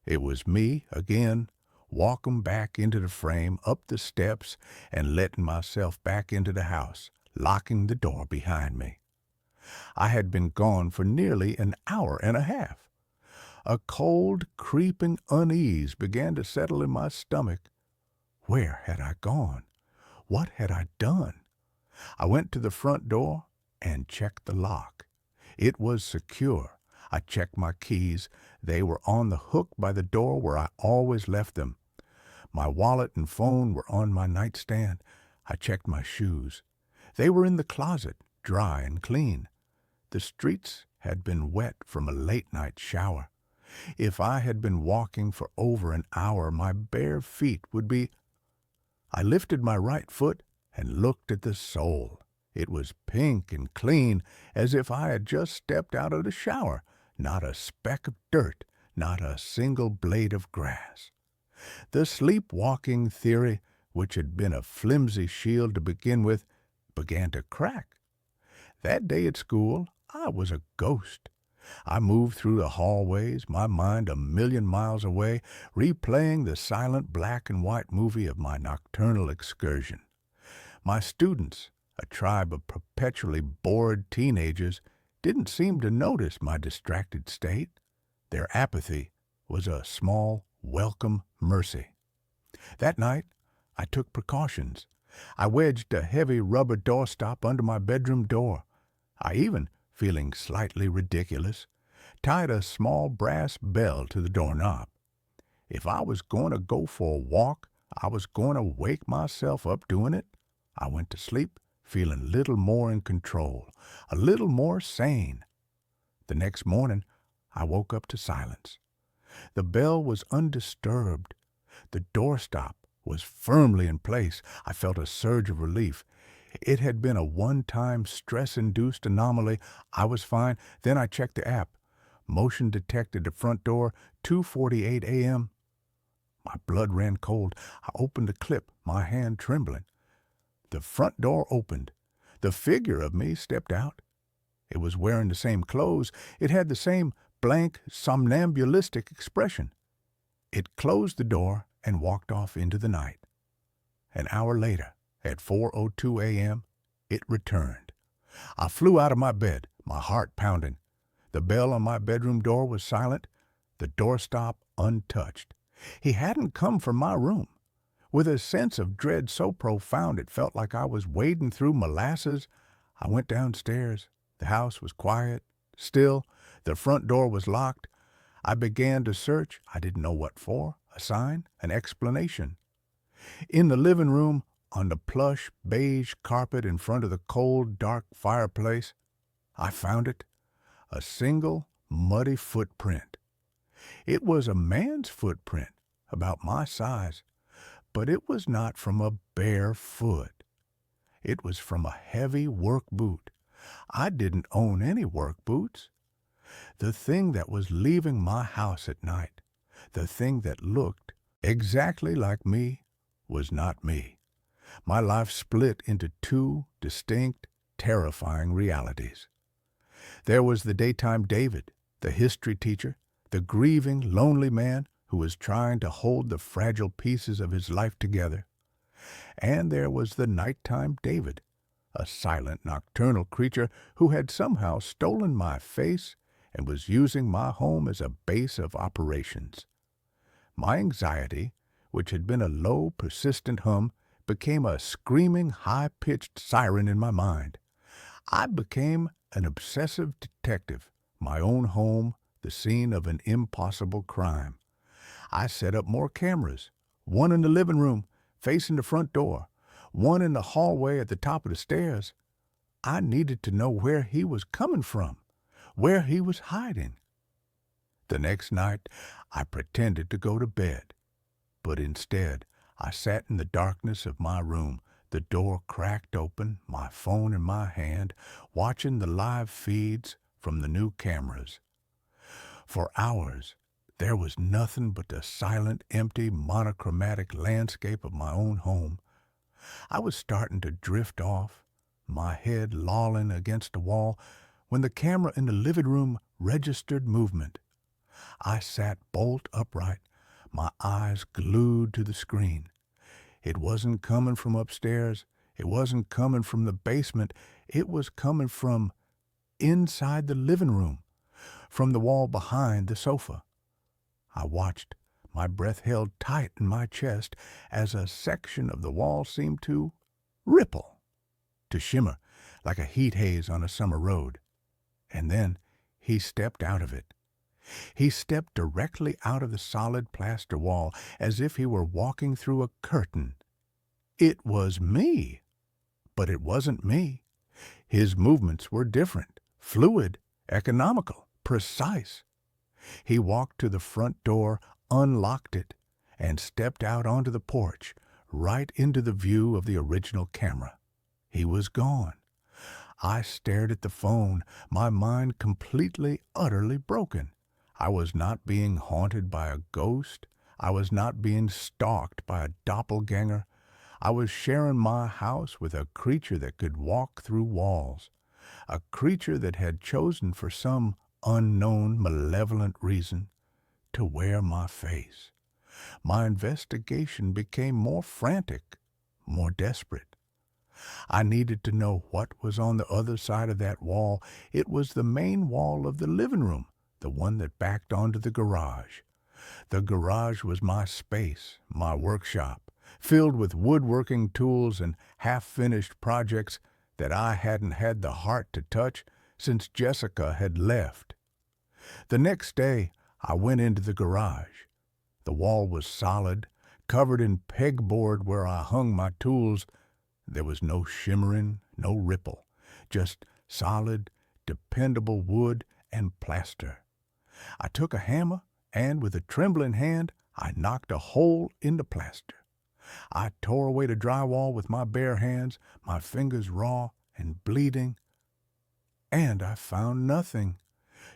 It was me again, walking back into the frame, up the steps, and letting myself back into the house, locking the door behind me. I had been gone for nearly an hour and a half. A cold, creeping unease began to settle in my stomach. Where had I gone? What had I done? I went to the front door and checked the lock. It was secure. I checked my keys. They were on the hook by the door where I always left them. My wallet and phone were on my nightstand. I checked my shoes. They were in the closet, dry and clean. The streets had been wet from a late-night shower. If I had been walking for over an hour, my bare feet would be... I lifted my right foot and looked at the sole. It was pink and clean, as if I had just stepped out of the shower. Not a speck of dirt, not a single blade of grass. The sleepwalking theory, which had been a flimsy shield to begin with, began to crack. That day at school, I was a ghost. I moved through the hallways, my mind a million miles away, replaying the silent black and white movie of my nocturnal excursion. My students, a tribe of perpetually bored teenagers, didn't seem to notice my distracted state. Their apathy was a small, welcome mercy. That night, I took precautions. I wedged a heavy rubber doorstop under my bedroom door. I even, feeling slightly ridiculous, tied a small brass bell to the doorknob. If I was going to go for a walk, I was going to wake myself up doing it. I went to sleep feeling a little more in control, a little more sane. The next morning, I woke up to silence. The bell was undisturbed. The doorstop was firmly in place. I felt a surge of relief. It had been a one-time stress-induced anomaly. I was fine. Then I checked the app. Motion detected at front door, 2:48 a.m. My blood ran cold. I opened the clip, my hand trembling. The front door opened. The figure of me stepped out. It was wearing the same clothes. It had the same blank, somnambulistic expression. It closed the door and walked off into the night. An hour later, at 4:02 a.m., it returned. I flew out of my bed, my heart pounding. The bell on my bedroom door was silent, the doorstop untouched. He hadn't come from my room. With a sense of dread so profound it felt like I was wading through molasses, I went downstairs. The house was quiet, still. The front door was locked. I began to search. I didn't know what for. A sign, an explanation. In the living room, on the plush beige carpet in front of the cold, dark fireplace, I found it. A single, muddy footprint. It was a man's footprint, about my size, but it was not from a bare foot. It was from a heavy work boot. I didn't own any work boots. The thing that was leaving my house at night, the thing that looked exactly like me, was not me. My life split into two distinct, terrifying realities. There was the daytime David, the history teacher, the grieving, lonely man who was trying to hold the fragile pieces of his life together. And there was the nighttime David, a silent, nocturnal creature who had somehow stolen my face and was using my home as a base of operations. My anxiety, which had been a low, persistent hum, became a screaming, high-pitched siren in my mind. I became an obsessive detective, my own home, the scene of an impossible crime. I set up more cameras, one in the living room, facing the front door, one in the hallway at the top of the stairs. I needed to know where he was coming from, where he was hiding. The next night, I pretended to go to bed, but instead, I sat in the darkness of my room, the door cracked open, my phone in my hand, watching the live feeds from the new cameras. For hours, there was nothing but the silent, empty, monochromatic landscape of my own home. I was starting to drift off, my head lolling against the wall, when the camera in the living room registered movement. I sat bolt upright, my eyes glued to the screen. It wasn't coming from upstairs. It wasn't coming from the basement. It was coming from inside the living room, from the wall behind the sofa. I watched, my breath held tight in my chest as a section of the wall seemed to ripple, to shimmer like a heat haze on a summer road. And then he stepped out of it. He stepped directly out of the solid plaster wall as if he were walking through a curtain. It was me, but it wasn't me. His movements were different, fluid, economical, precise. He walked to the front door, unlocked it, and stepped out onto the porch, right into the view of the original camera. He was gone. I stared at the phone, my mind completely, utterly broken. I was not being haunted by a ghost. I was not being stalked by a doppelganger. I was sharing my house with a creature that could walk through walls, a creature that had chosen for some unknown, malevolent reason to wear my face. My investigation became more frantic, more desperate. I needed to know what was on the other side of that wall. It was the main wall of the living room, the one that backed onto the garage. The garage was my space, my workshop, filled with woodworking tools and half-finished projects that I hadn't had the heart to touch since Jessica had left. The next day, I went into the garage. The wall was solid, covered in pegboard where I hung my tools. There was no shimmering, no ripple, just solid, dependable wood and plaster. I took a hammer and with a trembling hand, I knocked a hole in the plaster. I tore away the drywall with my bare hands, my fingers raw and bleeding, and I found nothing.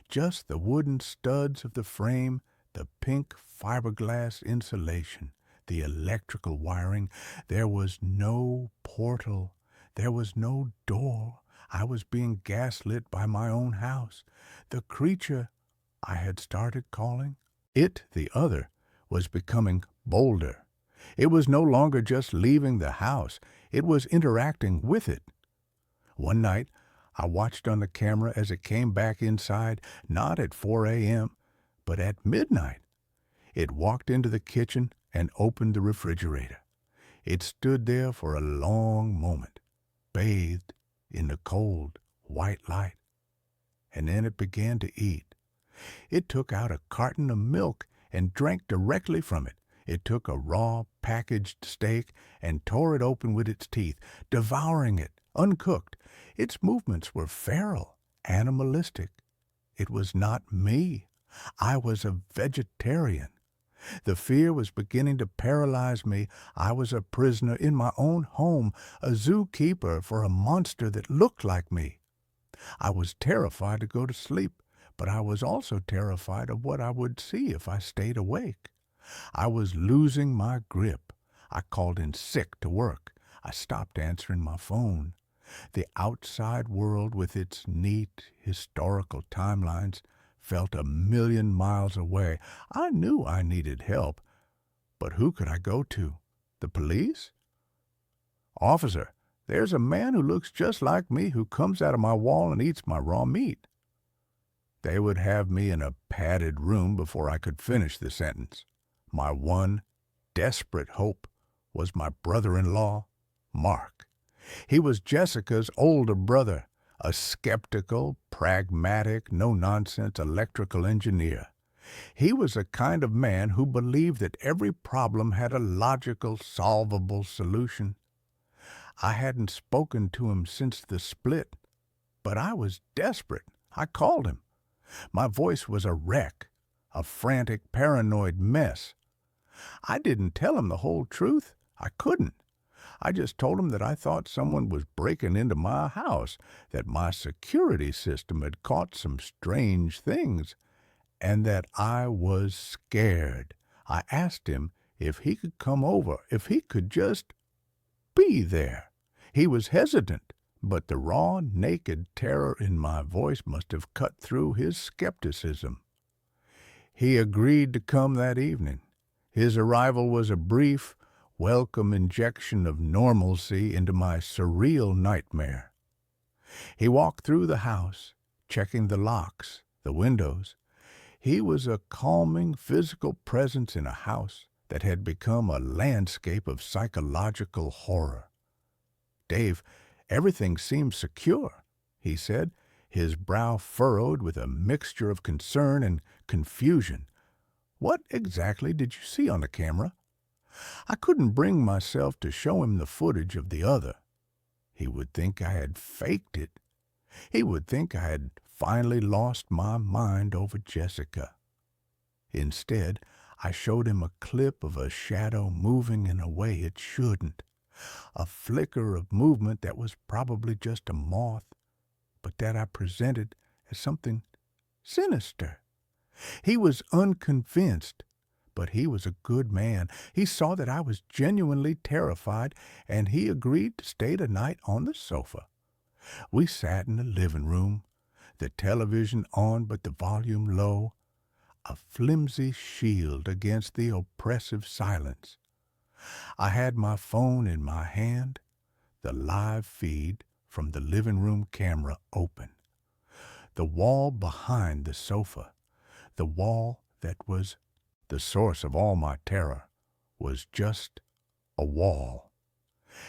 Just the wooden studs of the frame, the pink fiberglass insulation, the electrical wiring. There was no portal. There was no door. I was being gaslit by my own house. The creature I had started calling, it, the other, was becoming bolder. It was no longer just leaving the house. It was interacting with it. One night, I watched on the camera as it came back inside, not at 4 a.m., but at midnight. It walked into the kitchen and opened the refrigerator. It stood there for a long moment, bathed in the cold, white light. And then it began to eat. It took out a carton of milk and drank directly from it. It took a raw, packaged steak and tore it open with its teeth, devouring it, uncooked. Its movements were feral, animalistic. It was not me. I was a vegetarian. The fear was beginning to paralyze me. I was a prisoner in my own home, a zookeeper for a monster that looked like me. I was terrified to go to sleep, but I was also terrified of what I would see if I stayed awake. I was losing my grip. I called in sick to work. I stopped answering my phone. The outside world, with its neat, historical timelines, felt a million miles away. I knew I needed help, but who could I go to? The police? Officer, there's a man who looks just like me who comes out of my wall and eats my raw meat. They would have me in a padded room before I could finish the sentence. My one desperate hope was my brother-in-law, Mark. He was Jessica's older brother, a skeptical, pragmatic, no-nonsense electrical engineer. He was a kind of man who believed that every problem had a logical, solvable solution. I hadn't spoken to him since the split, but I was desperate. I called him. My voice was a wreck, a frantic, paranoid mess. I didn't tell him the whole truth. I couldn't. I just told him that I thought someone was breaking into my house, that my security system had caught some strange things, and that I was scared. I asked him if he could come over, if he could just be there. He was hesitant, but the raw, naked terror in my voice must have cut through his skepticism. He agreed to come that evening. His arrival was a brief, welcome injection of normalcy into my surreal nightmare. He walked through the house, checking the locks, the windows. He was a calming physical presence in a house that had become a landscape of psychological horror. Dave, everything seems secure, he said, his brow furrowed with a mixture of concern and confusion. What exactly did you see on the camera? I couldn't bring myself to show him the footage of the other. He would think I had faked it. He would think I had finally lost my mind over Jessica. Instead, I showed him a clip of a shadow moving in a way it shouldn't, a flicker of movement that was probably just a moth, but that I presented as something sinister. He was unconvinced, but he was a good man. He saw that I was genuinely terrified, and he agreed to stay the night on the sofa. We sat in the living room, the television on but the volume low, a flimsy shield against the oppressive silence. I had my phone in my hand, the live feed from the living room camera open. The wall behind the sofa, the wall that was the source of all my terror, was just a wall.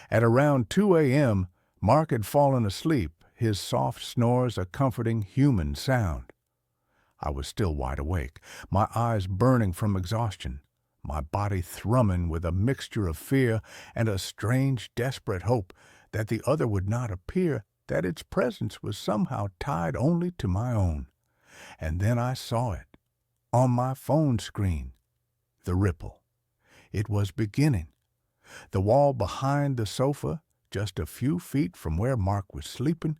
At around 2 a.m., Mark had fallen asleep, his soft snores a comforting human sound. I was still wide awake, my eyes burning from exhaustion, my body thrumming with a mixture of fear and a strange, desperate hope that the other would not appear, that its presence was somehow tied only to my own. And then I saw it. on my phone screen. The ripple. It was beginning. The wall behind the sofa, just a few feet from where Mark was sleeping,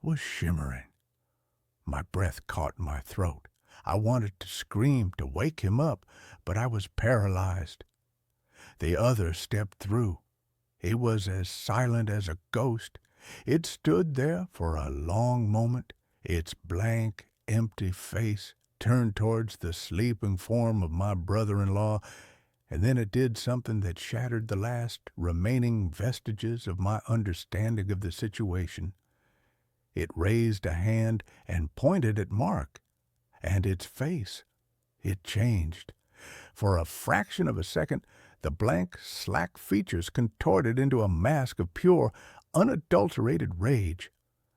was shimmering. My breath caught in my throat. I wanted to scream to wake him up, but I was paralyzed. The other stepped through. It was as silent as a ghost. It stood there for a long moment, its blank, empty face turned towards the sleeping form of my brother-in-law, and then it did something that shattered the last remaining vestiges of my understanding of the situation. It raised a hand and pointed at Mark, and its face, it changed. For a fraction of a second, the blank, slack features contorted into a mask of pure, unadulterated rage.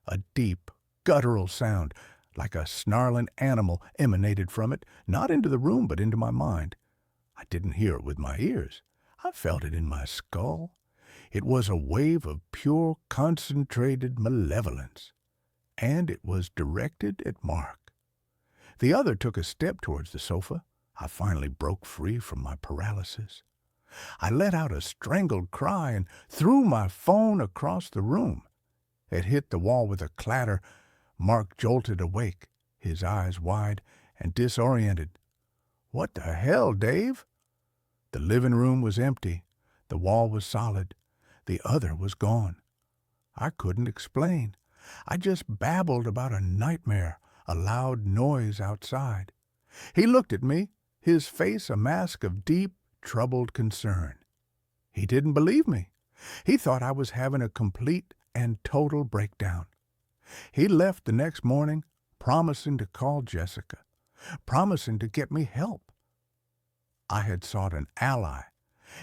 A deep, guttural sound, like a snarling animal, emanated from it, not into the room but into my mind. I didn't hear it with my ears. I felt it in my skull. It was a wave of pure, concentrated malevolence, and it was directed at Mark. The other took a step towards the sofa. I finally broke free from my paralysis. I let out a strangled cry and threw my phone across the room. It hit the wall with a clatter. Mark jolted awake, his eyes wide and disoriented. "What the hell, Dave?" The living room was empty. The wall was solid. The other was gone. I couldn't explain. I just babbled about a nightmare, a loud noise outside. He looked at me, his face a mask of deep, troubled concern. He didn't believe me. He thought I was having a complete and total breakdown. He left the next morning, promising to call Jessica, promising to get me help. I had sought an ally,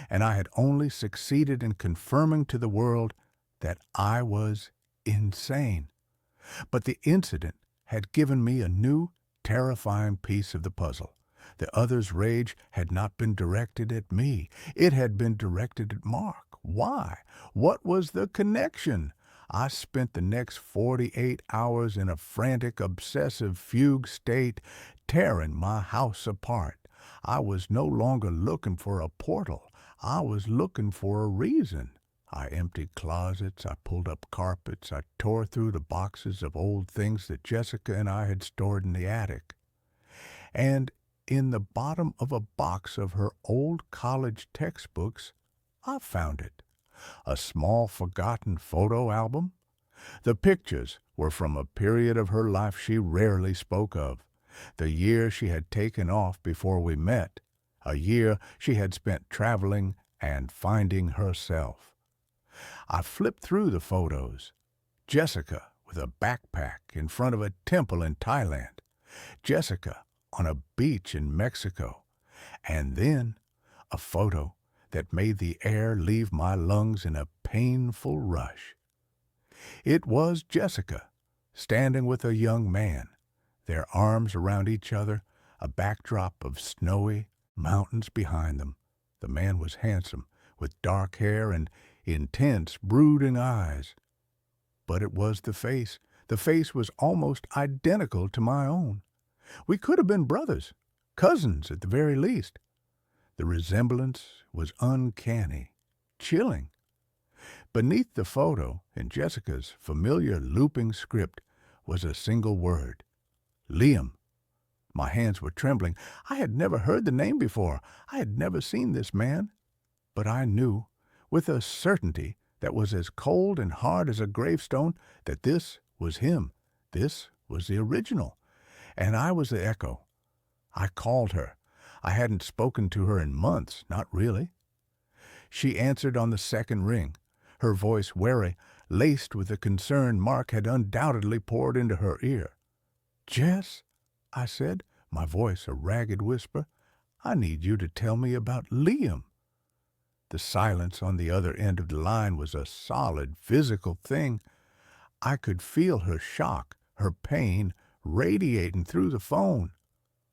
and I had only succeeded in confirming to the world that I was insane. But the incident had given me a new, terrifying piece of the puzzle. The other's rage had not been directed at me. It had been directed at Mark. Why? What was the connection? I spent the next 48 hours in a frantic, obsessive fugue state, tearing my house apart. I was no longer looking for a portal. I was looking for a reason. I emptied closets, I pulled up carpets, I tore through the boxes of old things that Jessica and I had stored in the attic. And in the bottom of a box of her old college textbooks, I found it. A small forgotten photo album. The pictures were from a period of her life she rarely spoke of. The year she had taken off before we met. A year she had spent traveling and finding herself. I flipped through the photos. Jessica with a backpack in front of a temple in Thailand. Jessica on a beach in Mexico. And then a photo that made the air leave my lungs in a painful rush. It was Jessica, standing with a young man, their arms around each other, a backdrop of snowy mountains behind them. The man was handsome, with dark hair and intense, brooding eyes. But it was the face. The face was almost identical to my own. We could have been brothers, cousins at the very least. The resemblance was uncanny, chilling. Beneath the photo, in Jessica's familiar looping script, was a single word. Liam. My hands were trembling. I had never heard the name before. I had never seen this man. But I knew, with a certainty that was as cold and hard as a gravestone, that this was him. This was the original. And I was the echo. I called her. I hadn't spoken to her in months, not really. She answered on the second ring, her voice wary, laced with the concern Mark had undoubtedly poured into her ear. "Jess," I said, my voice a ragged whisper, "I need you to tell me about Liam." The silence on the other end of the line was a solid, physical thing. I could feel her shock, her pain, radiating through the phone.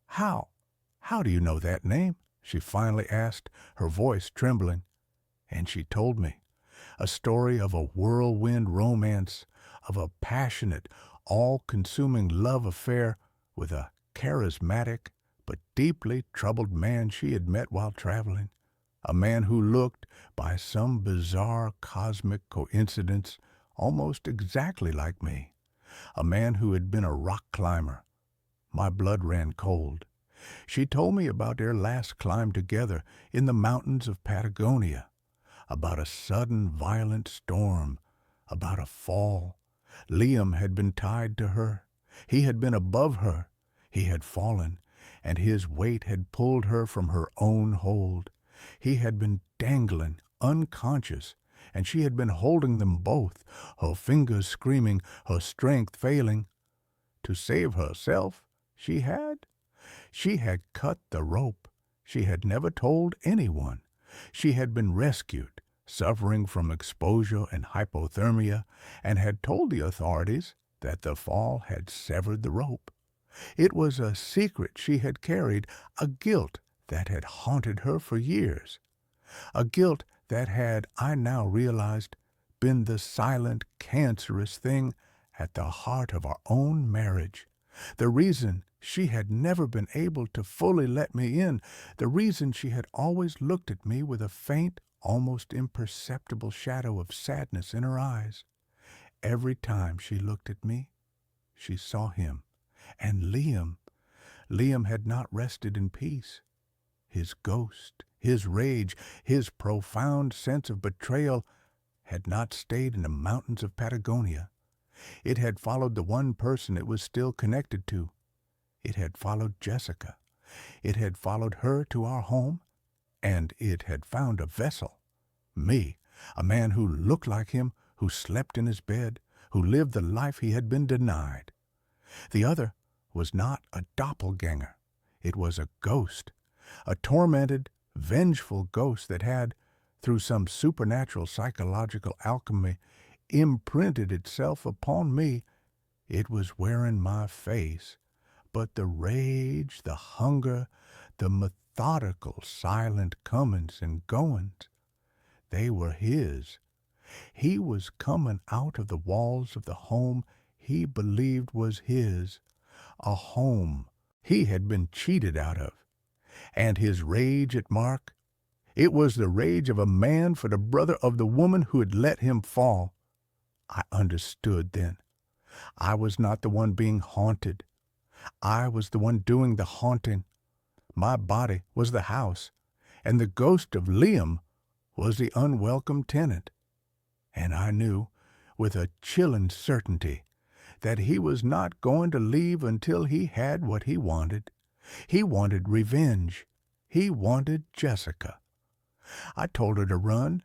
How do you know that name?" she finally asked, her voice trembling. And she told me. A story of a whirlwind romance, of a passionate, all-consuming love affair with a charismatic, but deeply troubled man she had met while traveling, a man who looked, by some bizarre cosmic coincidence, almost exactly like me, a man who had been a rock climber. My blood ran cold. She told me about their last climb together in the mountains of Patagonia, about a sudden violent storm, about a fall. Liam had been tied to her. He had been above her. He had fallen, and his weight had pulled her from her own hold. He had been dangling, unconscious, and she had been holding them both, her fingers screaming, her strength failing. To save herself, she had cut the rope. She had never told anyone. She had been rescued, suffering from exposure and hypothermia, and had told the authorities that the fall had severed the rope. It was a secret she had carried, a guilt that had haunted her for years, a guilt that had, I now realized, been the silent, cancerous thing at the heart of our own marriage, the reason she had never been able to fully let me in, the reason she had always looked at me with a faint, almost imperceptible shadow of sadness in her eyes. Every time she looked at me, she saw him. And Liam had not rested in peace. His ghost, his rage, his profound sense of betrayal had not stayed in the mountains of Patagonia. It had followed the one person it was still connected to. It had followed Jessica. It had followed her to our home, and it had found a vessel. Me, a man who looked like him, who slept in his bed, who lived the life he had been denied. The other was not a doppelganger. It was a ghost, a tormented, vengeful ghost that had, through some supernatural psychological alchemy, imprinted itself upon me. It was wearing my face, but the rage, the hunger, the methodical, silent comings and goings, they were his. He was coming out of the walls of the home he believed was his, a home he had been cheated out of. And his rage at Mark, it was the rage of a man for the brother of the woman who had let him fall. I understood then. I was not the one being haunted. I was the one doing the haunting. My body was the house, and the ghost of Liam was the unwelcome tenant. And I knew, with a chilling certainty, that he was not going to leave until he had what he wanted. He wanted revenge. He wanted Jessica. I told her to run,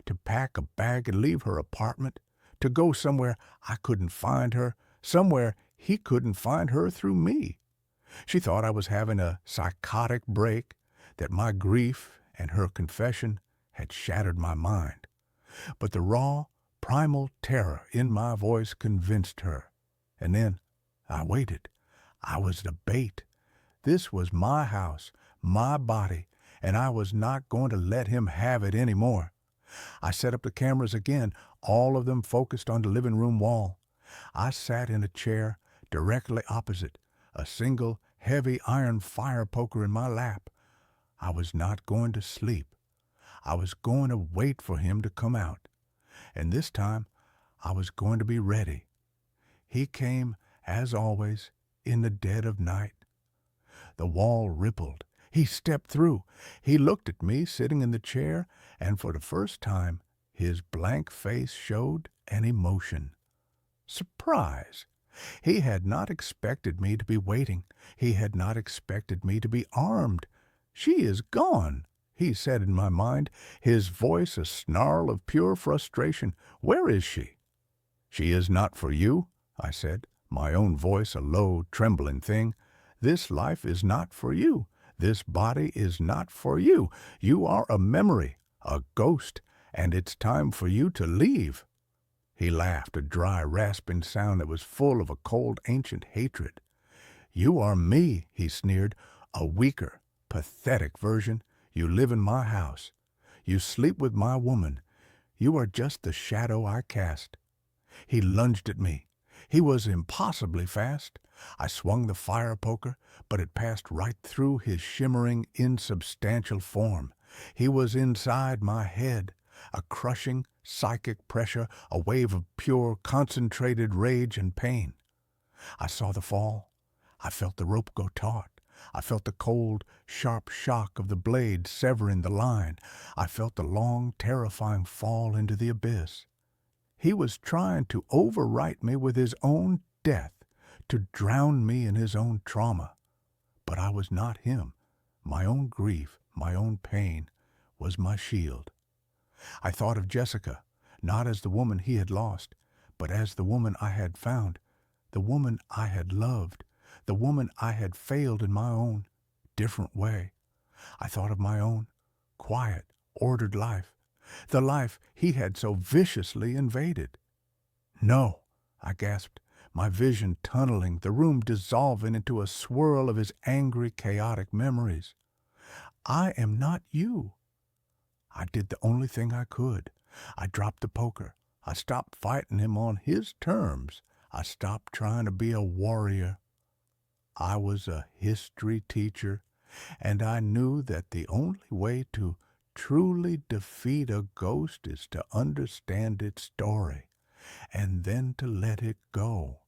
to pack a bag and leave her apartment, to go somewhere I couldn't find her, somewhere he couldn't find her through me. She thought I was having a psychotic break, that my grief and her confession had shattered my mind. But the raw, primal terror in my voice convinced her. And then I waited. I was the bait. This was my house, my body, and I was not going to let him have it any more. I set up the cameras again, all of them focused on the living room wall. I sat in a chair directly opposite, a single, heavy iron fire poker in my lap. I was not going to sleep. I was going to wait for him to come out. And this time, I was going to be ready. He came, as always, in the dead of night. The wall rippled. He stepped through. He looked at me sitting in the chair, and for the first time, his blank face showed an emotion. Surprise. He had not expected me to be waiting. He had not expected me to be armed. "She is gone," he said in my mind, his voice a snarl of pure frustration. "Where is she?" "She is not for you," I said, my own voice a low, trembling thing. "This life is not for you. This body is not for you. You are a memory, a ghost, and it's time for you to leave." He laughed, a dry, rasping sound that was full of a cold, ancient hatred. "You are me," he sneered, "a weaker, pathetic version. You live in my house. You sleep with my woman. You are just the shadow I cast." He lunged at me. He was impossibly fast. I swung the fire poker, but it passed right through his shimmering, insubstantial form. He was inside my head, a crushing psychic pressure, a wave of pure, concentrated rage and pain. I saw the fall. I felt the rope go taut. I felt the cold, sharp shock of the blade severing the line. I felt the long, terrifying fall into the abyss. He was trying to overwrite me with his own death, to drown me in his own trauma. But I was not him. My own grief, my own pain, was my shield. I thought of Jessica, not as the woman he had lost, but as the woman I had found, the woman I had loved, the woman I had failed in my own different way. I thought of my own quiet, ordered life, the life he had so viciously invaded. No, I gasped, my vision tunneling, the room dissolving into a swirl of his angry, chaotic memories. I am not you. I did the only thing I could. I dropped the poker. I stopped fighting him on his terms. I stopped trying to be a warrior. I was a history teacher, and I knew that the only way to truly defeat a ghost is to understand its story, and then to let it go.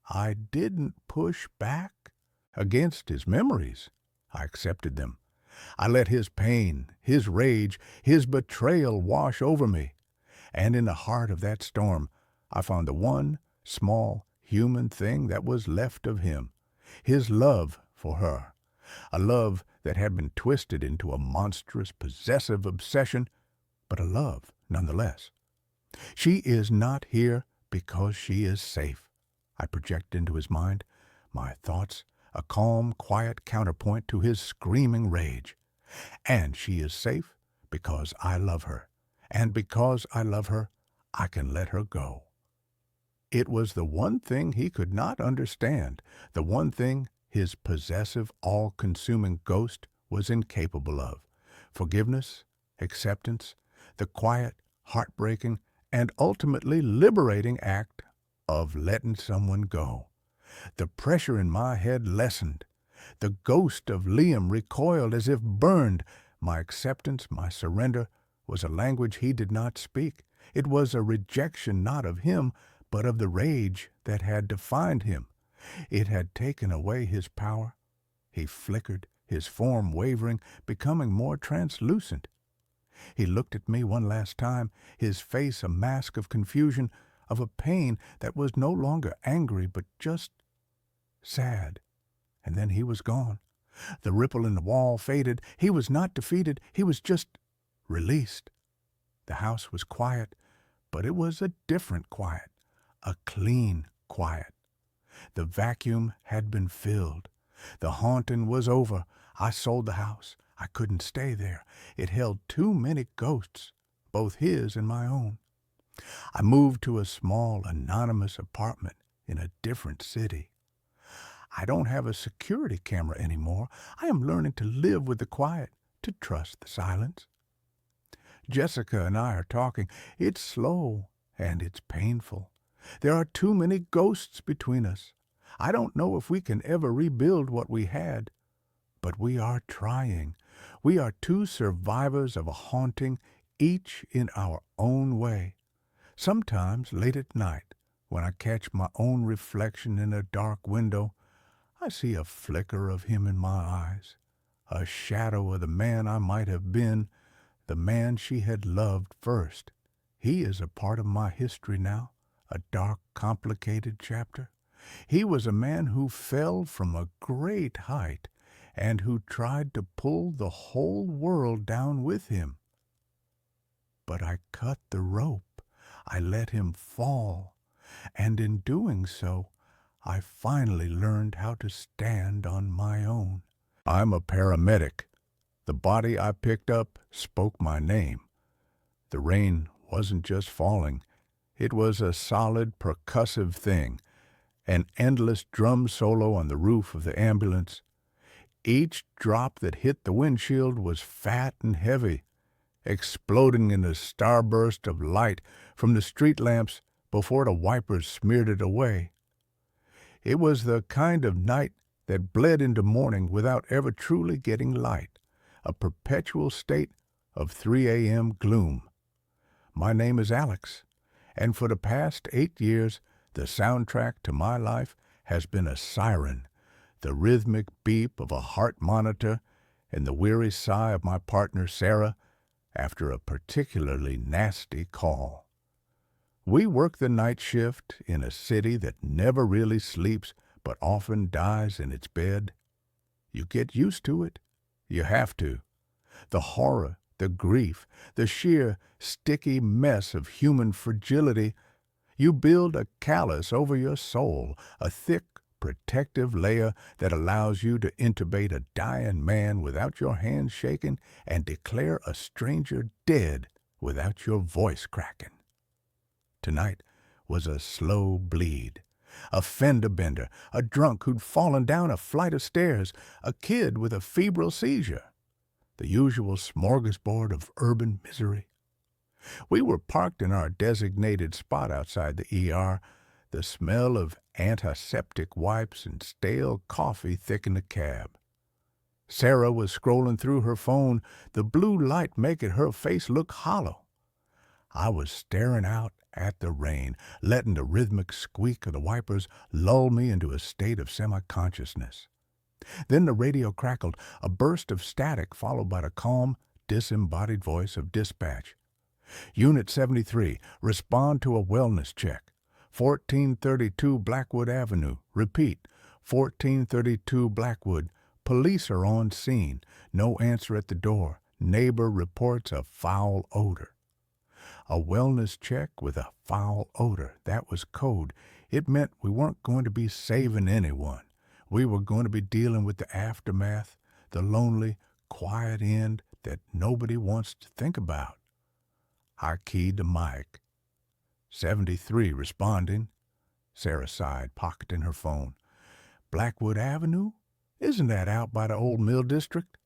I didn't push back against his memories. I accepted them. I let his pain, his rage, his betrayal wash over me. And in the heart of that storm, I found the one small human thing that was left of him, his love for her, a love that had been twisted into a monstrous, possessive obsession, but a love nonetheless. She is not here because she is safe. I project into his mind, my thoughts, a calm, quiet counterpoint to his screaming rage. And she is safe because I love her. And because I love her, I can let her go. It was the one thing he could not understand, the one thing his possessive, all-consuming ghost was incapable of. Forgiveness, acceptance, the quiet, heartbreaking, and ultimately liberating act of letting someone go. The pressure in my head lessened. The ghost of Liam recoiled as if burned. My acceptance, my surrender, was a language he did not speak. It was a rejection not of him, but of the rage that had defined him. It had taken away his power. He flickered, his form wavering, becoming more translucent. He looked at me one last time, his face a mask of confusion, of a pain that was no longer angry but just sad. And then he was gone. The ripple in the wall faded. He was not defeated. He was just released. The house was quiet, but it was a different quiet, a clean quiet. The vacuum had been filled. The haunting was over. I sold the house. I couldn't stay there. It held too many ghosts, both his and my own. I moved to a small, anonymous apartment in a different city. I don't have a security camera anymore. I am learning to live with the quiet, to trust the silence. Jessica and I are talking. It's slow and it's painful. There are too many ghosts between us. I don't know if we can ever rebuild what we had, but we are trying. We are two survivors of a haunting, each in our own way. Sometimes late at night, when I catch my own reflection in a dark window, I see a flicker of him in my eyes, a shadow of the man I might have been, the man she had loved first. He is a part of my history now, a dark, complicated chapter. He was a man who fell from a great height and who tried to pull the whole world down with him. But I cut the rope. I let him fall, and in doing so, I finally learned how to stand on my own. I'm a paramedic. The body I picked up spoke my name. The rain wasn't just falling. It was a solid, percussive thing, an endless drum solo on the roof of the ambulance. Each drop that hit the windshield was fat and heavy, exploding in a starburst of light from the street lamps before the wipers smeared it away. It was the kind of night that bled into morning without ever truly getting light, a perpetual state of 3 a.m. gloom. My name is Alex, and for the past 8 years, the soundtrack to my life has been a siren, the rhythmic beep of a heart monitor, and the weary sigh of my partner Sarah after a particularly nasty call. We work the night shift in a city that never really sleeps but often dies in its bed. You get used to it. You have to. The horror, the grief, the sheer sticky mess of human fragility. You build a callus over your soul, a thick, protective layer that allows you to intubate a dying man without your hands shaking and declare a stranger dead without your voice cracking. Tonight was a slow bleed, a fender bender, a drunk who'd fallen down a flight of stairs, a kid with a febrile seizure, the usual smorgasbord of urban misery. We were parked in our designated spot outside the ER. The smell of antiseptic wipes and stale coffee thickened the cab. Sarah was scrolling through her phone, the blue light making her face look hollow. I was staring out at the rain, letting the rhythmic squeak of the wipers lull me into a state of semi-consciousness. Then the radio crackled, a burst of static followed by the calm, disembodied voice of dispatch. Unit 73, respond to a wellness check. 1432 Blackwood Avenue. Repeat, 1432 Blackwood. Police are on scene. No answer at the door. Neighbor reports a foul odor. A wellness check with a foul odor. That was code. It meant we weren't going to be saving anyone. We were going to be dealing with the aftermath, the lonely, quiet end that nobody wants to think about. I keyed the mic. 73 responding. Sarah sighed, pocketing her phone. Blackwood Avenue? Isn't that out by the old mill district?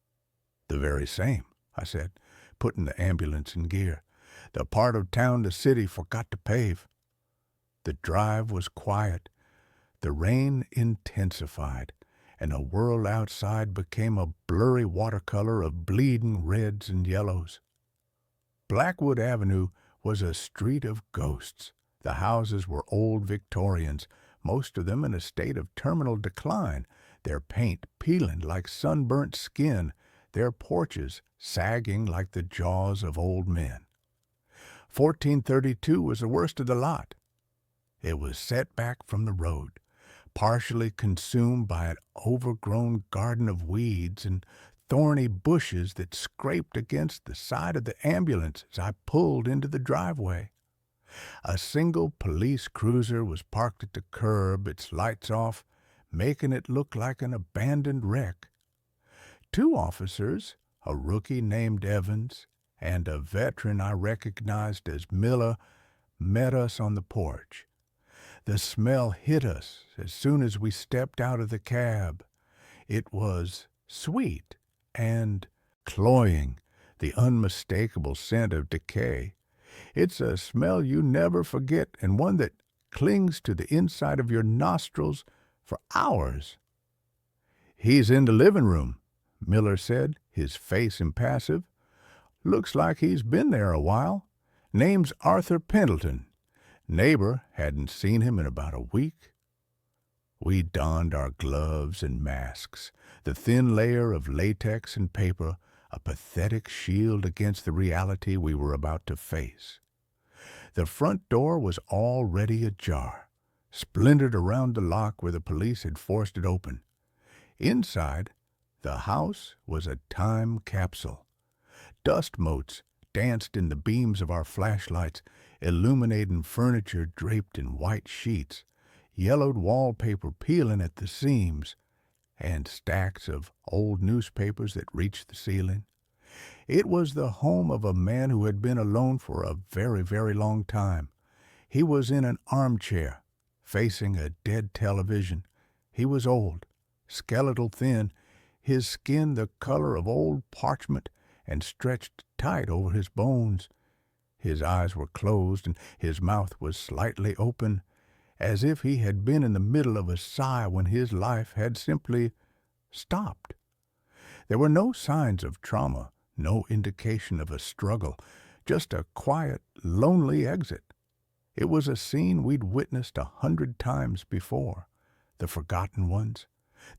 The very same, I said, putting the ambulance in gear. The part of town the city forgot to pave. The drive was quiet. The rain intensified, and the world outside became a blurry watercolor of bleeding reds and yellows. Blackwood Avenue was a street of ghosts. The houses were old Victorians, most of them in a state of terminal decline, their paint peeling like sunburnt skin, their porches sagging like the jaws of old men. 1432 was the worst of the lot. It was set back from the road, partially consumed by an overgrown garden of weeds and thorny bushes that scraped against the side of the ambulance as I pulled into the driveway. A single police cruiser was parked at the curb, its lights off, making it look like an abandoned wreck. Two officers, a rookie named Evans and a veteran I recognized as Miller, met us on the porch. The smell hit us as soon as we stepped out of the cab. It was sweet and cloying, the unmistakable scent of decay. It's a smell you never forget and one that clings to the inside of your nostrils for hours. He's in the living room, Miller said, his face impassive. Looks like he's been there a while. Name's Arthur Pendleton. Neighbor hadn't seen him in about a week. We donned our gloves and masks, the thin layer of latex and paper, a pathetic shield against the reality we were about to face. The front door was already ajar, splintered around the lock where the police had forced it open. Inside, the house was a time capsule. Dust motes danced in the beams of our flashlights, illuminating furniture draped in white sheets, yellowed wallpaper peeling at the seams, and stacks of old newspapers that reached the ceiling. It was the home of a man who had been alone for a very, very long time. He was in an armchair, facing a dead television. He was old, skeletal thin, his skin the color of old parchment and stretched tight over his bones. His eyes were closed and his mouth was slightly open, as if he had been in the middle of a sigh when his life had simply stopped. There were no signs of trauma, no indication of a struggle, just a quiet, lonely exit. It was a scene we'd witnessed 100 times before. The forgotten ones,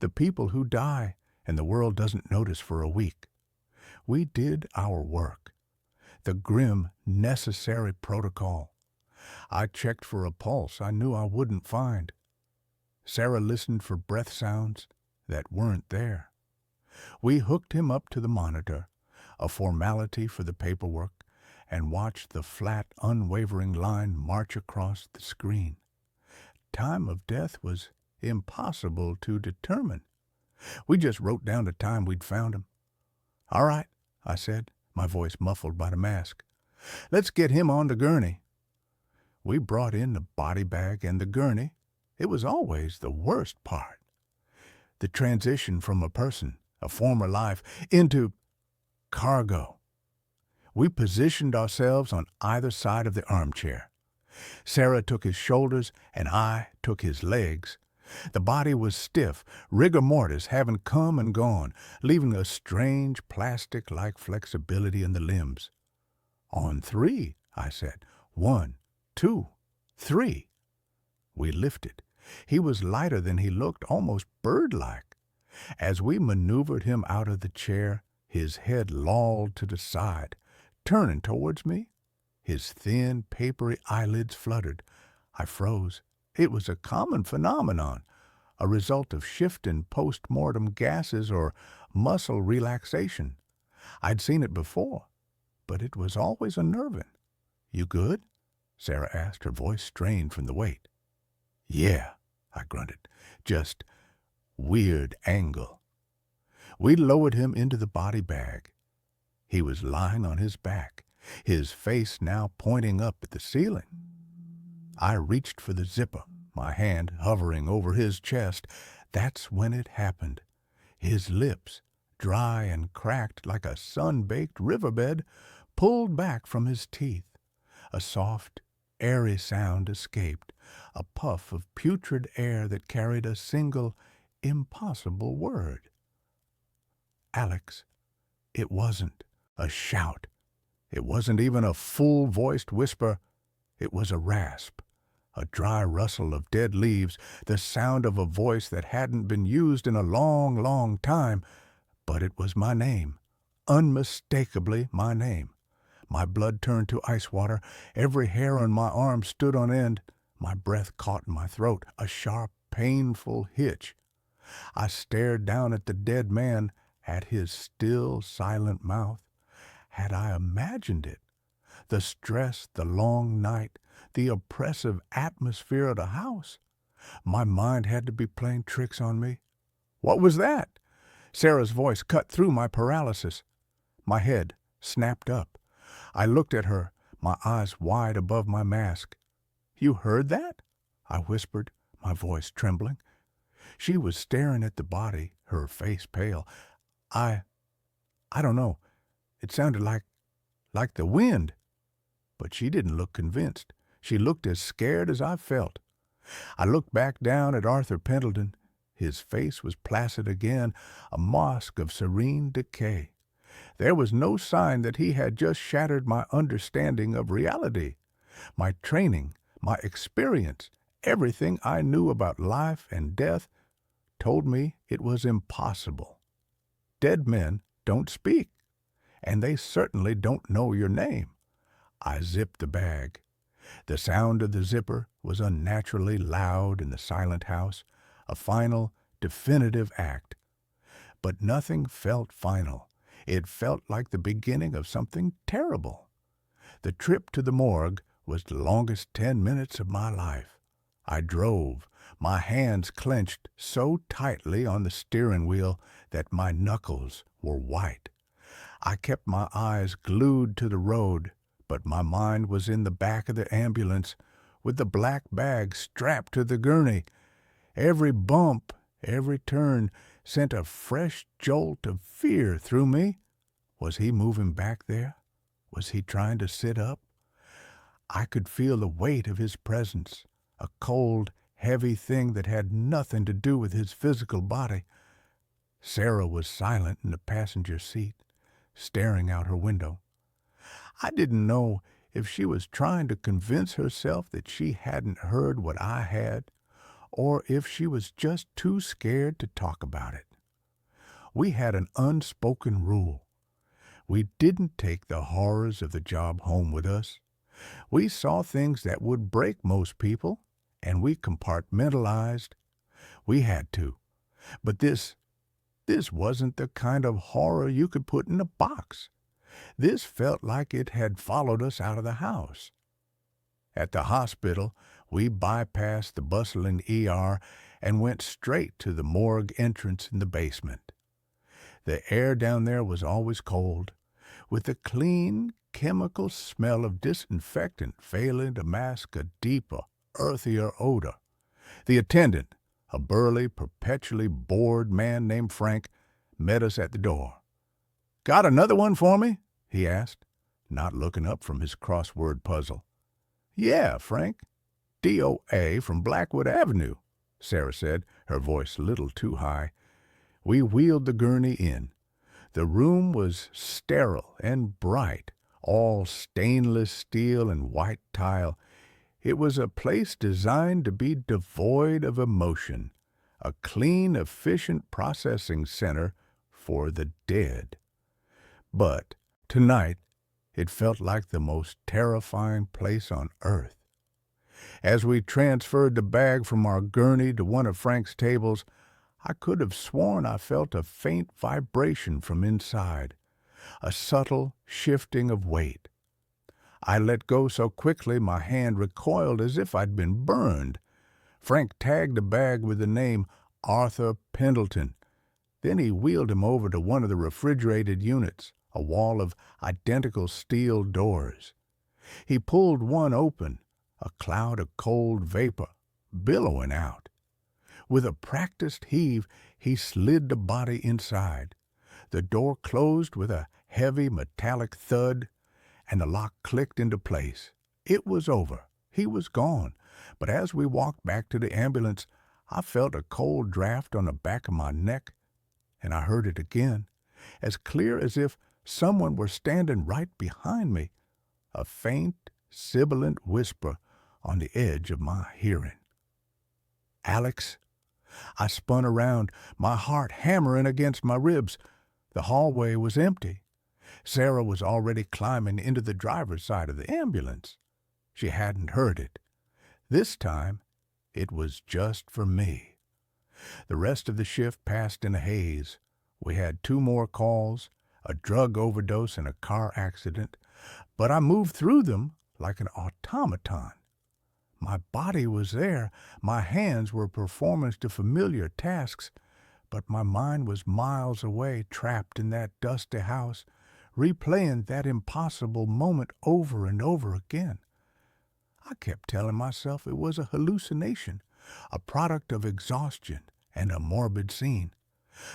the people who die and the world doesn't notice for a week. We did our work, the grim, necessary protocol. I checked for a pulse I knew I wouldn't find. Sarah listened for breath sounds that weren't there. We hooked him up to the monitor, a formality for the paperwork, and watched the flat, unwavering line march across the screen. Time of death was impossible to determine. We just wrote down the time we'd found him. "All right," I said, my voice muffled by the mask. "Let's get him on the gurney." We brought in the body bag and the gurney. It was always the worst part. The transition from a person, a former life, into cargo. We positioned ourselves on either side of the armchair. Sarah took his shoulders and I took his legs. The body was stiff, rigor mortis having come and gone, leaving a strange plastic-like flexibility in the limbs. "On 3, I said. 1, 2, 3. We lifted. He was lighter than he looked, almost bird-like. As we maneuvered him out of the chair, his head lolled to the side, turning towards me. His thin, papery eyelids fluttered. I froze. It was a common phenomenon, a result of shift in post-mortem gases or muscle relaxation. I'd seen it before, but it was always unnerving. "You good?" Sarah asked, her voice strained from the weight. "Yeah," I grunted. "Just weird angle." We lowered him into the body bag. He was lying on his back, his face now pointing up at the ceiling. I reached for the zipper, my hand hovering over his chest. That's when it happened. His lips, dry and cracked like a sun-baked riverbed, pulled back from his teeth. A soft, airy sound escaped, a puff of putrid air that carried a single, impossible word. "Alex." It wasn't a shout. It wasn't even a full-voiced whisper. It was a rasp, a dry rustle of dead leaves, the sound of a voice that hadn't been used in a long, long time. But it was my name, unmistakably my name. My blood turned to ice water. Every hair on my arm stood on end. My breath caught in my throat, a sharp, painful hitch. I stared down at the dead man, at his still, silent mouth. Had I imagined it? The stress, the long night, the oppressive atmosphere of the house. My mind had to be playing tricks on me. "What was that?" Sarah's voice cut through my paralysis. My head snapped up. I looked at her, my eyes wide above my mask. "You heard that?" I whispered, my voice trembling. She was staring at the body, her face pale. I don't know. It sounded like the wind." But she didn't look convinced. She looked as scared as I felt. I looked back down at Arthur Pendleton. His face was placid again, a mask of serene decay. There was no sign that he had just shattered my understanding of reality. My training, my experience, everything I knew about life and death told me it was impossible. Dead men don't speak, and they certainly don't know your name. I zipped the bag. The sound of the zipper was unnaturally loud in the silent house, a final, definitive act. But nothing felt final. It felt like the beginning of something terrible. The trip to the morgue was the longest 10 minutes of my life. I drove, my hands clenched so tightly on the steering wheel that my knuckles were white. I kept my eyes glued to the road, but my mind was in the back of the ambulance with the black bag strapped to the gurney. Every bump, every turn sent a fresh jolt of fear through me. Was he moving back there? Was he trying to sit up? I could feel the weight of his presence. a cold, heavy thing that had nothing to do with his physical body. Sarah was silent in the passenger seat, staring out her window. I didn't know if she was trying to convince herself that she hadn't heard what I had, or if she was just too scared to talk about it. We had an unspoken rule. We didn't take the horrors of the job home with us. We saw things that would break most people, and we compartmentalized. We had to. But this wasn't the kind of horror you could put in a box. This felt like it had followed us out of the house. At the hospital, we bypassed the bustling ER and went straight to the morgue entrance in the basement. The air down there was always cold, with the clean, chemical smell of disinfectant failing to mask a deeper, earthier odor. The attendant, a burly, perpetually bored man named Frank, met us at the door. "Got another one for me?" he asked, not looking up from his crossword puzzle. "Yeah, Frank. DOA from Blackwood Avenue," Sarah said, her voice a little too high. We wheeled the gurney in. The room was sterile and bright, all stainless steel and white tile. It was a place designed to be devoid of emotion, a clean, efficient processing center for the dead. But tonight, it felt like the most terrifying place on earth. As we transferred the bag from our gurney to one of Frank's tables, I could have sworn I felt a faint vibration from inside, a subtle shifting of weight. I let go so quickly my hand recoiled as if I'd been burned. Frank tagged the bag with the name Arthur Pendleton. Then he wheeled him over to one of the refrigerated units, a wall of identical steel doors. He pulled one open, a cloud of cold vapor billowing out. With a practiced heave, he slid the body inside. The door closed with a heavy metallic thud, and the lock clicked into place. It was over. He was gone. But as we walked back to the ambulance, I felt a cold draft on the back of my neck, and I heard it again, as clear as if someone were standing right behind me, a faint, sibilant whisper on the edge of my hearing. "Alex." I spun around, my heart hammering against my ribs. The hallway was empty. Sarah was already climbing into the driver's side of the ambulance. She hadn't heard it. This time, it was just for me. The rest of the shift passed in a haze. We had 2 more calls, a drug overdose and a car accident, but I moved through them like an automaton. My body was there, my hands were performing to familiar tasks, but my mind was miles away, trapped in that dusty house, replaying that impossible moment over and over again. I kept telling myself it was a hallucination, a product of exhaustion and a morbid scene.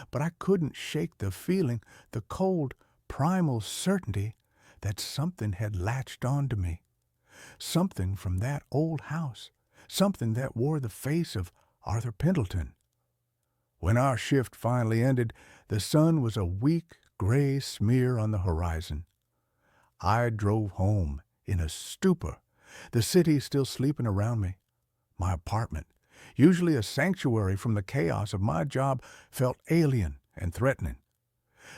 But I couldn't shake the feeling, the cold, primal certainty that something had latched onto me. Something from that old house, something that wore the face of Arthur Pendleton. When our shift finally ended, the sun was a weak, gray smear on the horizon. I drove home in a stupor, the city still sleeping around me. My apartment, usually a sanctuary from the chaos of my job, felt alien and threatening.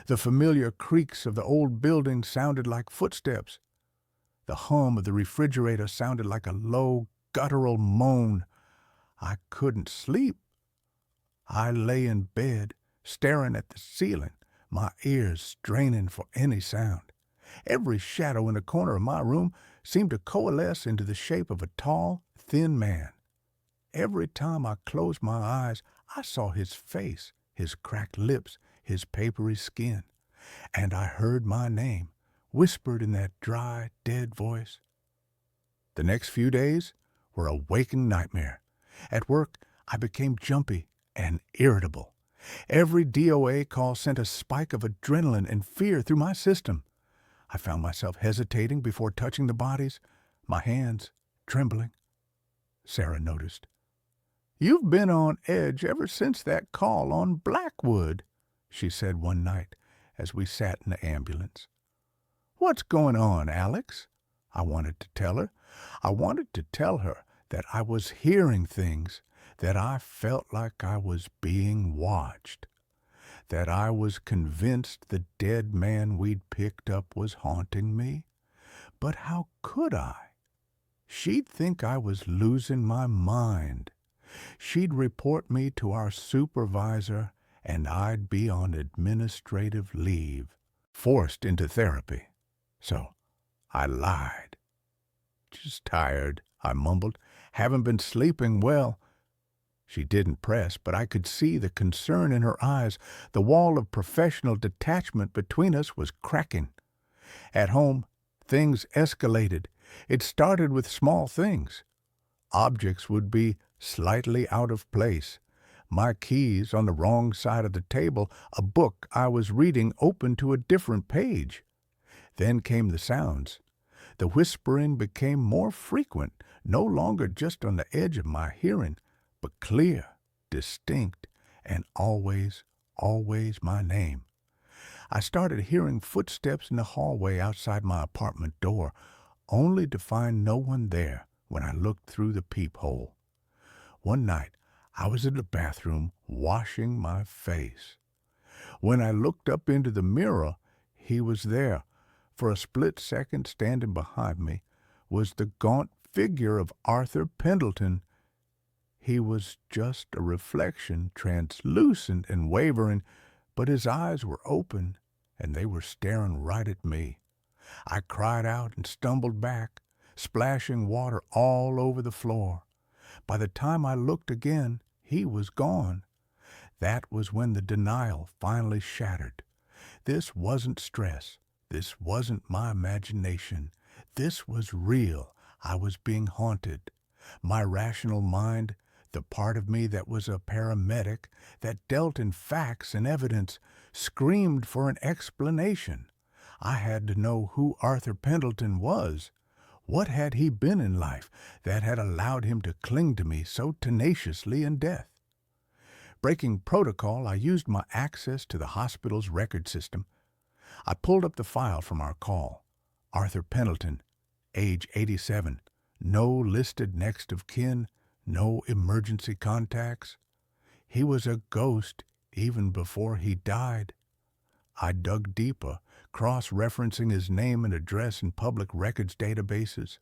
The familiar creaks of the old building sounded like footsteps. The hum of the refrigerator sounded like a low, guttural moan. I couldn't sleep. I lay in bed, staring at the ceiling, my ears straining for any sound. Every shadow in the corner of my room seemed to coalesce into the shape of a tall, thin man. Every time I closed my eyes, I saw his face, his cracked lips, his papery skin, and I heard my name, whispered in that dry, dead voice. The next few days were a waking nightmare. At work, I became jumpy and irritable. Every DOA call sent a spike of adrenaline and fear through my system. I found myself hesitating before touching the bodies, my hands trembling. Sarah noticed. "You've been on edge ever since that call on Blackwood," she said one night as we sat in the ambulance. "What's going on, Alex?" I wanted to tell her. I wanted to tell her that I was hearing things, that I felt like I was being watched, that I was convinced the dead man we'd picked up was haunting me. But how could I? She'd think I was losing my mind. She'd report me to our supervisor, and I'd be on administrative leave, forced into therapy. So I lied. "Just tired," I mumbled. "Haven't been sleeping well." She didn't press, but I could see the concern in her eyes. The wall of professional detachment between us was cracking. At home, things escalated. It started with small things. Objects would be slightly out of place. My keys on the wrong side of the table, a book I was reading open to a different page. Then came the sounds. The whispering became more frequent, no longer just on the edge of my hearing, but clear, distinct, and always, always my name. I started hearing footsteps in the hallway outside my apartment door, only to find no one there when I looked through the peephole. One night, I was in the bathroom washing my face. When I looked up into the mirror, he was there. For a split second, standing behind me, was the gaunt figure of Arthur Pendleton. He was just a reflection, translucent and wavering, but his eyes were open, and they were staring right at me. I cried out and stumbled back, splashing water all over the floor. By the time I looked again, he was gone. That was when the denial finally shattered. This wasn't stress. This wasn't my imagination. This was real. I was being haunted. My rational mind, the part of me that was a paramedic, that dealt in facts and evidence, screamed for an explanation. I had to know who Arthur Pendleton was. What had he been in life that had allowed him to cling to me so tenaciously in death? Breaking protocol, I used my access to the hospital's record system. I pulled up the file from our call. Arthur Pendleton, age 87, no listed next of kin, no emergency contacts. He was a ghost even before he died. I dug deeper, cross-referencing his name and address in public records databases.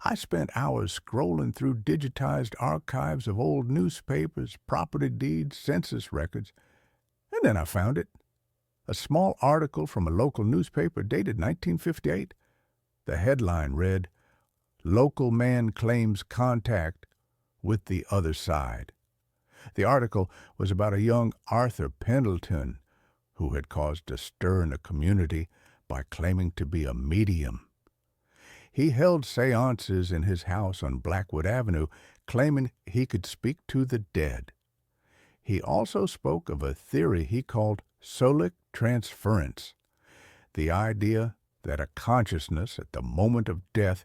I spent hours scrolling through digitized archives of old newspapers, property deeds, census records, and then I found it. A small article from a local newspaper dated 1958. The headline read, "Local Man Claims Contact with the Other Side." The article was about a young Arthur Pendleton who had caused a stir in the community by claiming to be a medium. He held seances in his house on Blackwood Avenue, claiming he could speak to the dead. He also spoke of a theory he called solic transference, the idea that a consciousness at the moment of death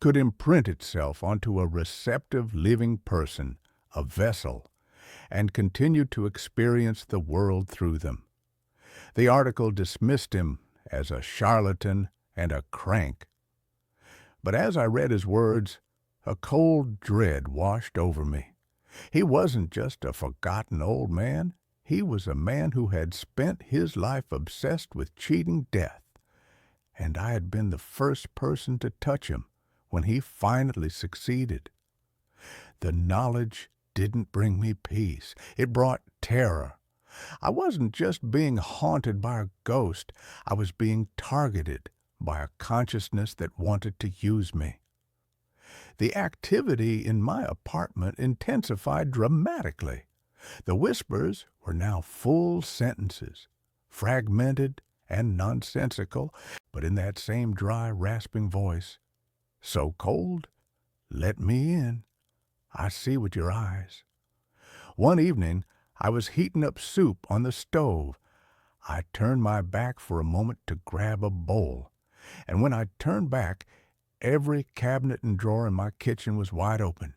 could imprint itself onto a receptive living person, a vessel, and continue to experience the world through them. The article dismissed him as a charlatan and a crank. But as I read his words, a cold dread washed over me. He wasn't just a forgotten old man. He was a man who had spent his life obsessed with cheating death. And I had been the first person to touch him when he finally succeeded. The knowledge didn't bring me peace. It brought terror. I wasn't just being haunted by a ghost. I was being targeted by a consciousness that wanted to use me. The activity in my apartment intensified dramatically. The whispers were now full sentences, fragmented and nonsensical, but in that same dry, rasping voice. "So cold? Let me in. I see with your eyes." One evening, I was heating up soup on the stove. I turned my back for a moment to grab a bowl, and when I turned back, every cabinet and drawer in my kitchen was wide open.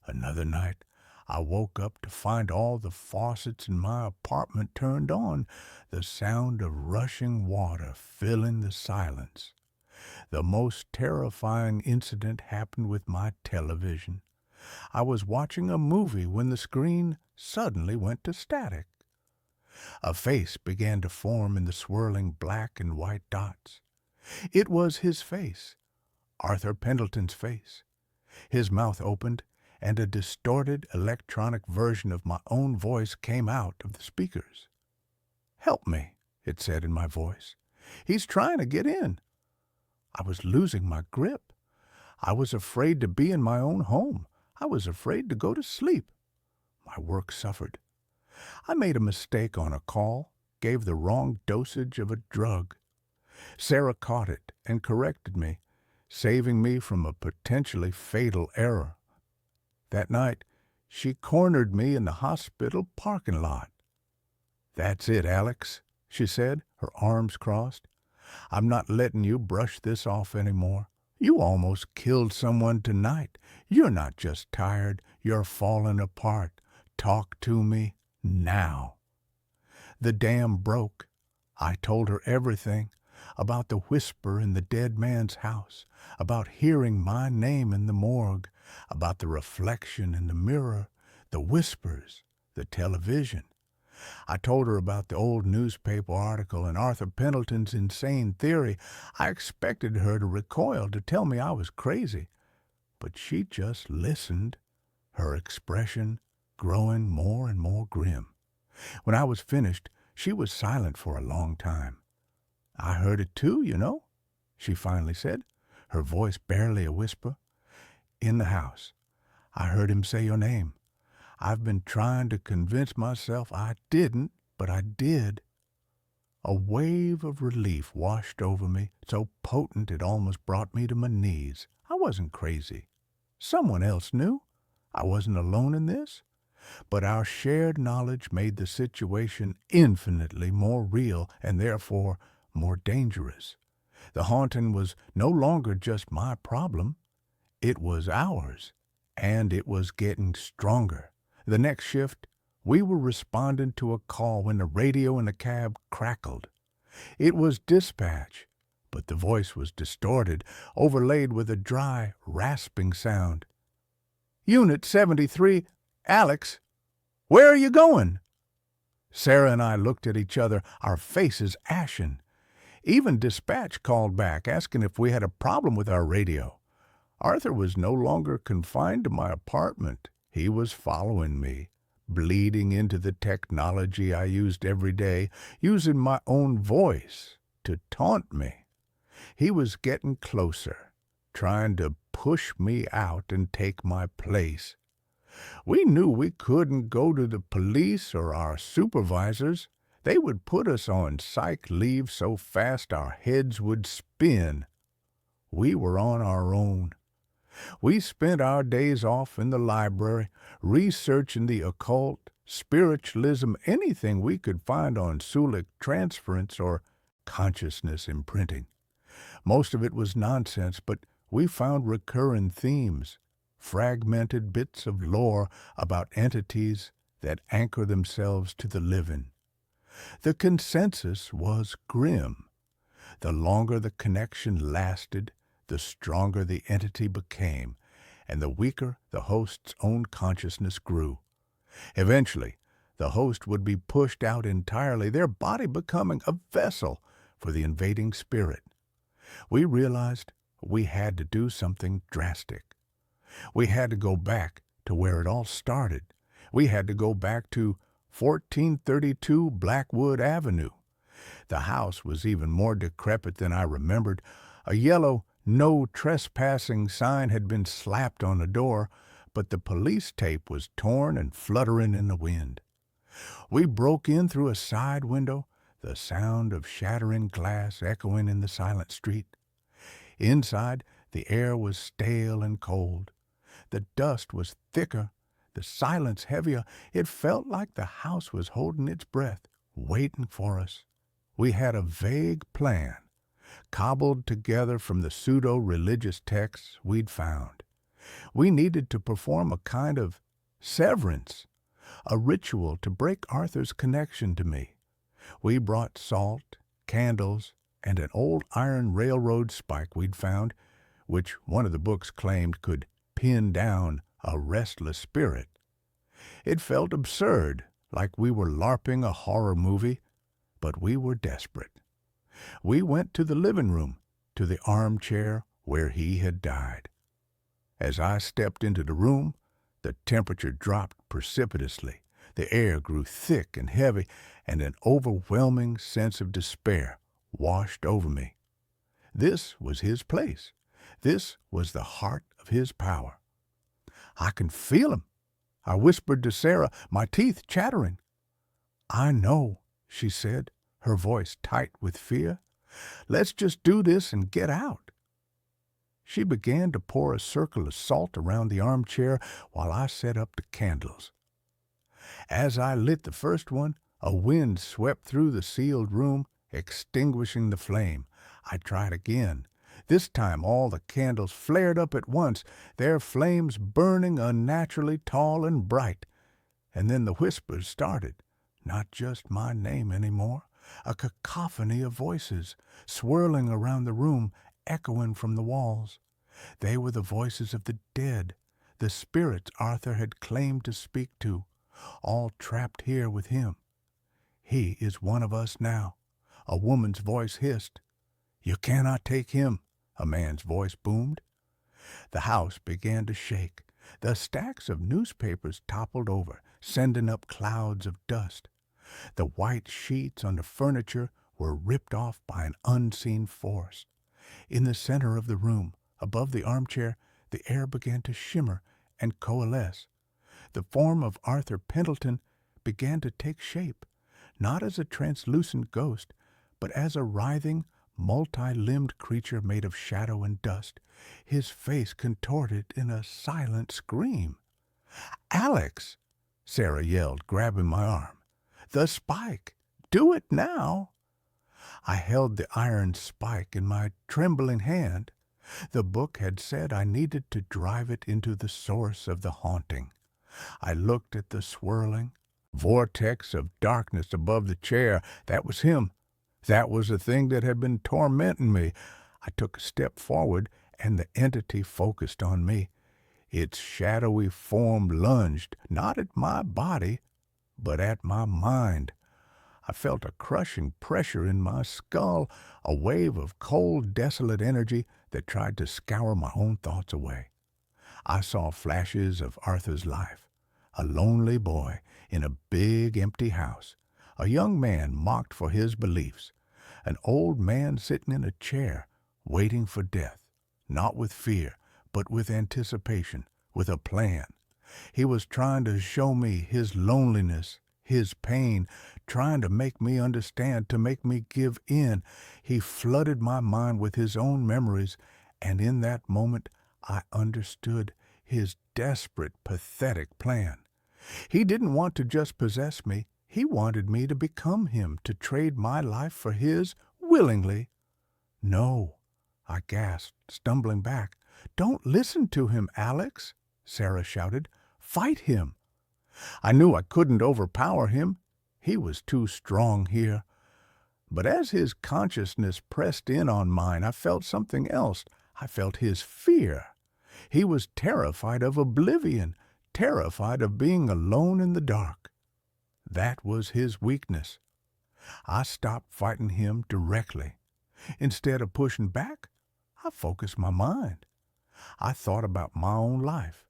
Another night, I woke up to find all the faucets in my apartment turned on, the sound of rushing water filling the silence. The most terrifying incident happened with my television. I was watching a movie when the screen suddenly went to static. A face began to form in the swirling black and white dots. It was his face, Arthur Pendleton's face. His mouth opened, and a distorted electronic version of my own voice came out of the speakers. "Help me," it said in my voice. "He's trying to get in." I was losing my grip. I was afraid to be in my own home. I was afraid to go to sleep. My work suffered. I made a mistake on a call, gave the wrong dosage of a drug. Sarah caught it and corrected me, saving me from a potentially fatal error. That night, she cornered me in the hospital parking lot. "That's it, Alex," she said, her arms crossed. "I'm not letting you brush this off anymore. You almost killed someone tonight. You're not just tired, you're falling apart. Talk to me now." The dam broke. I told her everything, about the whisper in the dead man's house, about hearing my name in the morgue, about the reflection in the mirror, the whispers, the television. I told her about the old newspaper article and Arthur Pendleton's insane theory. I expected her to recoil, to tell me I was crazy. But she just listened, her expression growing more and more grim. When I was finished, she was silent for a long time. "I heard it too, you know," she finally said, her voice barely a whisper. "In the house. I heard him say your name. I've been trying to convince myself I didn't, but I did." A wave of relief washed over me, so potent it almost brought me to my knees. I wasn't crazy. Someone else knew. I wasn't alone in this. But our shared knowledge made the situation infinitely more real and therefore more dangerous. The haunting was no longer just my problem. It was ours, and it was getting stronger. The next shift, we were responding to a call when the radio in the cab crackled. It was dispatch, but the voice was distorted, overlaid with a dry, rasping sound. "Unit 73, Alex, where are you going?" Sarah and I looked at each other, our faces ashen. Even dispatch called back, asking if we had a problem with our radio. Arthur was no longer confined to my apartment. He was following me, bleeding into the technology I used every day, using my own voice to taunt me. He was getting closer, trying to push me out and take my place. We knew we couldn't go to the police or our supervisors. They would put us on psych leave so fast our heads would spin. We were on our own. We spent our days off in the library, researching the occult, spiritualism, anything we could find on Sulik transference or consciousness imprinting. Most of it was nonsense, but we found recurring themes, fragmented bits of lore about entities that anchor themselves to the living. The consensus was grim. The longer the connection lasted, the stronger the entity became, and the weaker the host's own consciousness grew. Eventually, the host would be pushed out entirely, their body becoming a vessel for the invading spirit. We realized we had to do something drastic. We had to go back to where it all started. We had to go back to 1432 Blackwood Avenue. The house was even more decrepit than I remembered. A yellow "No Trespassing" sign had been slapped on the door, but the police tape was torn and fluttering in the wind. We broke in through a side window, the sound of shattering glass echoing in the silent street. Inside, the air was stale and cold. The dust was thicker, the silence heavier. It felt like the house was holding its breath, waiting for us. We had a vague plan, cobbled together from the pseudo-religious texts we'd found. We needed to perform a kind of severance, a ritual to break Arthur's connection to me. We brought salt, candles, and an old iron railroad spike we'd found, which one of the books claimed could pin down a restless spirit. It felt absurd, like we were LARPing a horror movie, but we were desperate. We went to the living room, to the armchair where he had died. As I stepped into the room, the temperature dropped precipitously. The air grew thick and heavy, and an overwhelming sense of despair washed over me. This was his place. This was the heart of his power. "I can feel him," I whispered to Sarah, my teeth chattering. "I know," she said, her voice tight with fear. "Let's just do this and get out." She began to pour a circle of salt around the armchair while I set up the candles. As I lit the first one, a wind swept through the sealed room, extinguishing the flame. I tried again. This time all the candles flared up at once, their flames burning unnaturally tall and bright. And then the whispers started, not just my name anymore, a cacophony of voices, swirling around the room, echoing from the walls. They were the voices of the dead, the spirits Arthur had claimed to speak to, all trapped here with him. "He is one of us now," a woman's voice hissed. "You cannot take him," a man's voice boomed. The house began to shake. The stacks of newspapers toppled over, sending up clouds of dust. The white sheets on the furniture were ripped off by an unseen force. In the center of the room, above the armchair, the air began to shimmer and coalesce. The form of Arthur Pendleton began to take shape, not as a translucent ghost, but as a writhing, multi-limbed creature made of shadow and dust, his face contorted in a silent scream. "Alex!" Sarah yelled, grabbing my arm. "The spike! Do it now!" I held the iron spike in my trembling hand. The book had said I needed to drive it into the source of the haunting. I looked at the swirling vortex of darkness above the chair. That was him. That was the thing that had been tormenting me. I took a step forward, and the entity focused on me. Its shadowy form lunged, not at my body, but at my mind. I felt a crushing pressure in my skull, a wave of cold, desolate energy that tried to scour my own thoughts away. I saw flashes of Arthur's life. A lonely boy in a big, empty house. A young man mocked for his beliefs. An old man sitting in a chair, waiting for death, not with fear, but with anticipation, with a plan. He was trying to show me his loneliness, his pain, trying to make me understand, to make me give in. He flooded my mind with his own memories, and in that moment I understood his desperate, pathetic plan. He didn't want to just possess me. He wanted me to become him, to trade my life for his willingly. "No," I gasped, stumbling back. "Don't listen to him, Alex," Sarah shouted. "Fight him." I knew I couldn't overpower him. He was too strong here. But as his consciousness pressed in on mine, I felt something else. I felt his fear. He was terrified of oblivion, terrified of being alone in the dark. That was his weakness. I stopped fighting him directly. Instead of pushing back, I focused my mind. I thought about my own life.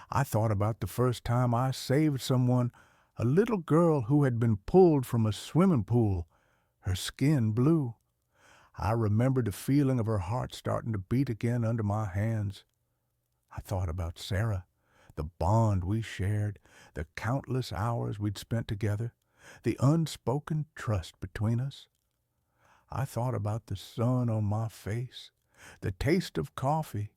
I thought about the first time I saved someone, a little girl who had been pulled from a swimming pool, her skin blue. I remembered the feeling of her heart starting to beat again under my hands. I thought about Sarah, the bond we shared, the countless hours we'd spent together, the unspoken trust between us. I thought about the sun on my face, the taste of coffee,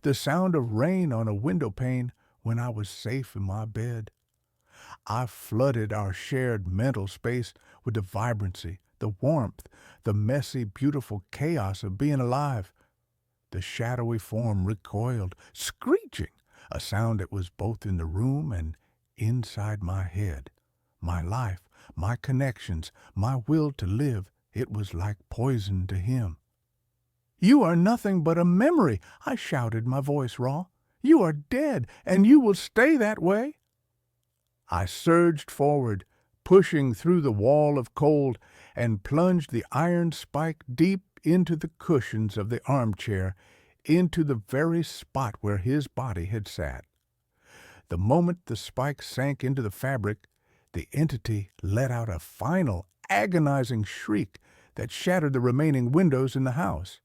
the sound of rain on a window pane when I was safe in my bed. I flooded our shared mental space with the vibrancy, the warmth, the messy, beautiful chaos of being alive. the shadowy form recoiled, screeching, a sound that was both in the room and inside my head. My life, my connections, my will to live, it was like poison to him. "You are nothing but a memory," I shouted, my voice raw. "You are dead, and you will stay that way." I surged forward, pushing through the wall of cold, and plunged the iron spike deep into the cushions of the armchair, into the very spot where his body had sat. The moment the spike sank into the fabric, the entity let out a final, agonizing shriek that shattered the remaining windows in the house.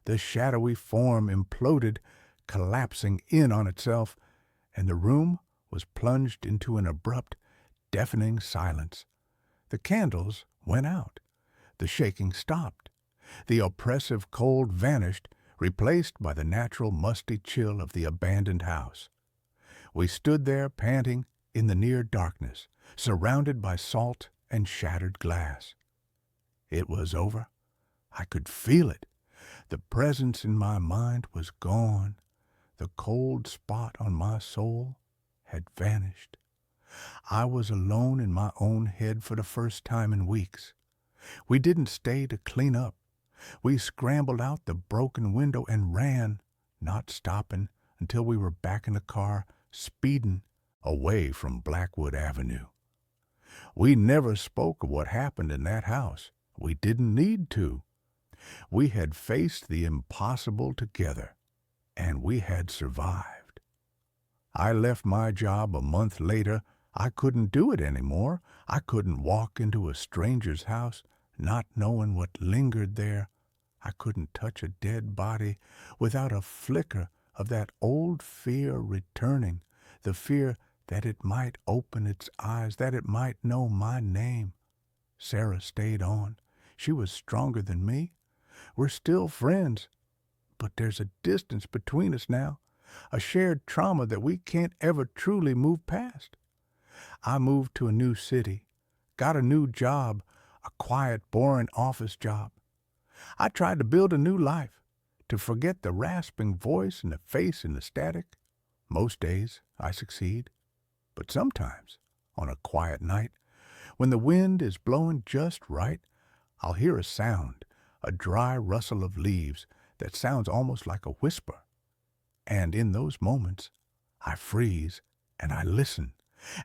The shadowy form imploded, collapsing in on itself, and the room was plunged into an abrupt, deafening silence. The candles went out. The shaking stopped. The oppressive cold vanished, replaced by the natural musty chill of the abandoned house. We stood there panting in the near darkness, surrounded by salt and shattered glass. It was over. I could feel it. The presence in my mind was gone. The cold spot on my soul had vanished. I was alone in my own head for the first time in weeks. We didn't stay to clean up. We scrambled out the broken window and ran, not stopping until we were back in the car, speeding away from Blackwood Avenue. We never spoke of what happened in that house. We didn't need to. We had faced the impossible together, and we had survived. I left my job a month later. I couldn't do it anymore. I couldn't walk into a stranger's house, not knowing what lingered there. I couldn't touch a dead body without a flicker of that old fear returning, the fear that it might open its eyes, that it might know my name. Sarah stayed on. She was stronger than me. We're still friends, but there's a distance between us now, a shared trauma that we can't ever truly move past. I moved to a new city, got a new job, a quiet, boring office job. I tried to build a new life, to forget the rasping voice and the face and the static. Most days I succeed, but sometimes, on a quiet night, when the wind is blowing just right, I'll hear a sound, a dry rustle of leaves that sounds almost like a whisper. And in those moments, I freeze and I listen,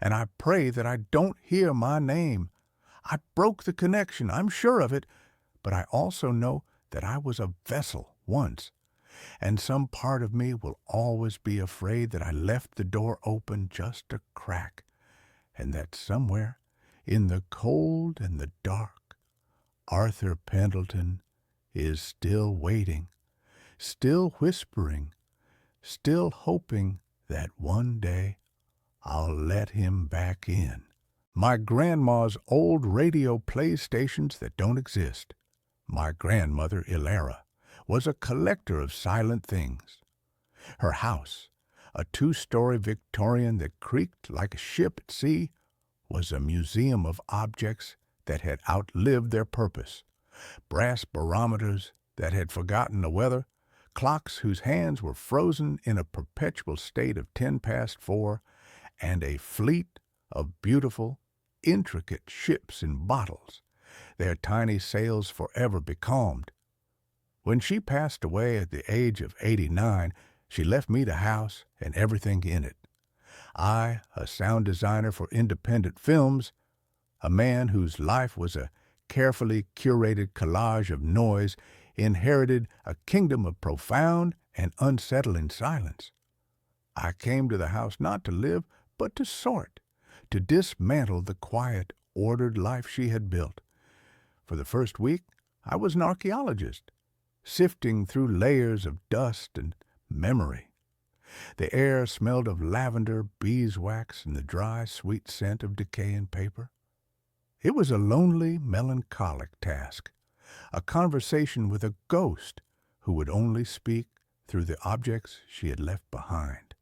and I pray that I don't hear my name. I broke the connection, I'm sure of it, but I also know that I was a vessel once, and some part of me will always be afraid that I left the door open just a crack, and that somewhere, in the cold and the dark, Arthur Pendleton is still waiting, still whispering, still hoping that one day I'll let him back in. My grandma's old radio plays stations that don't exist. My grandmother, Ilara, was a collector of silent things. Her house, a 2-story Victorian that creaked like a ship at sea, was a museum of objects that had outlived their purpose. Brass barometers that had forgotten the weather, clocks whose hands were frozen in a perpetual state of 10 past 4, and a fleet of beautiful, intricate ships in bottles, their tiny sails forever becalmed. When she passed away at the age of 89, she left me the house and everything in it. I, a sound designer for independent films, a man whose life was a carefully curated collage of noise, inherited a kingdom of profound and unsettling silence. I came to the house not to live, but to sort, to dismantle the quiet, ordered life she had built. For the first week, I was an archaeologist, sifting through layers of dust and memory. The air smelled of lavender, beeswax, and the dry, sweet scent of decaying paper. It was a lonely, melancholic task, a conversation with a ghost who would only speak through the objects she had left behind.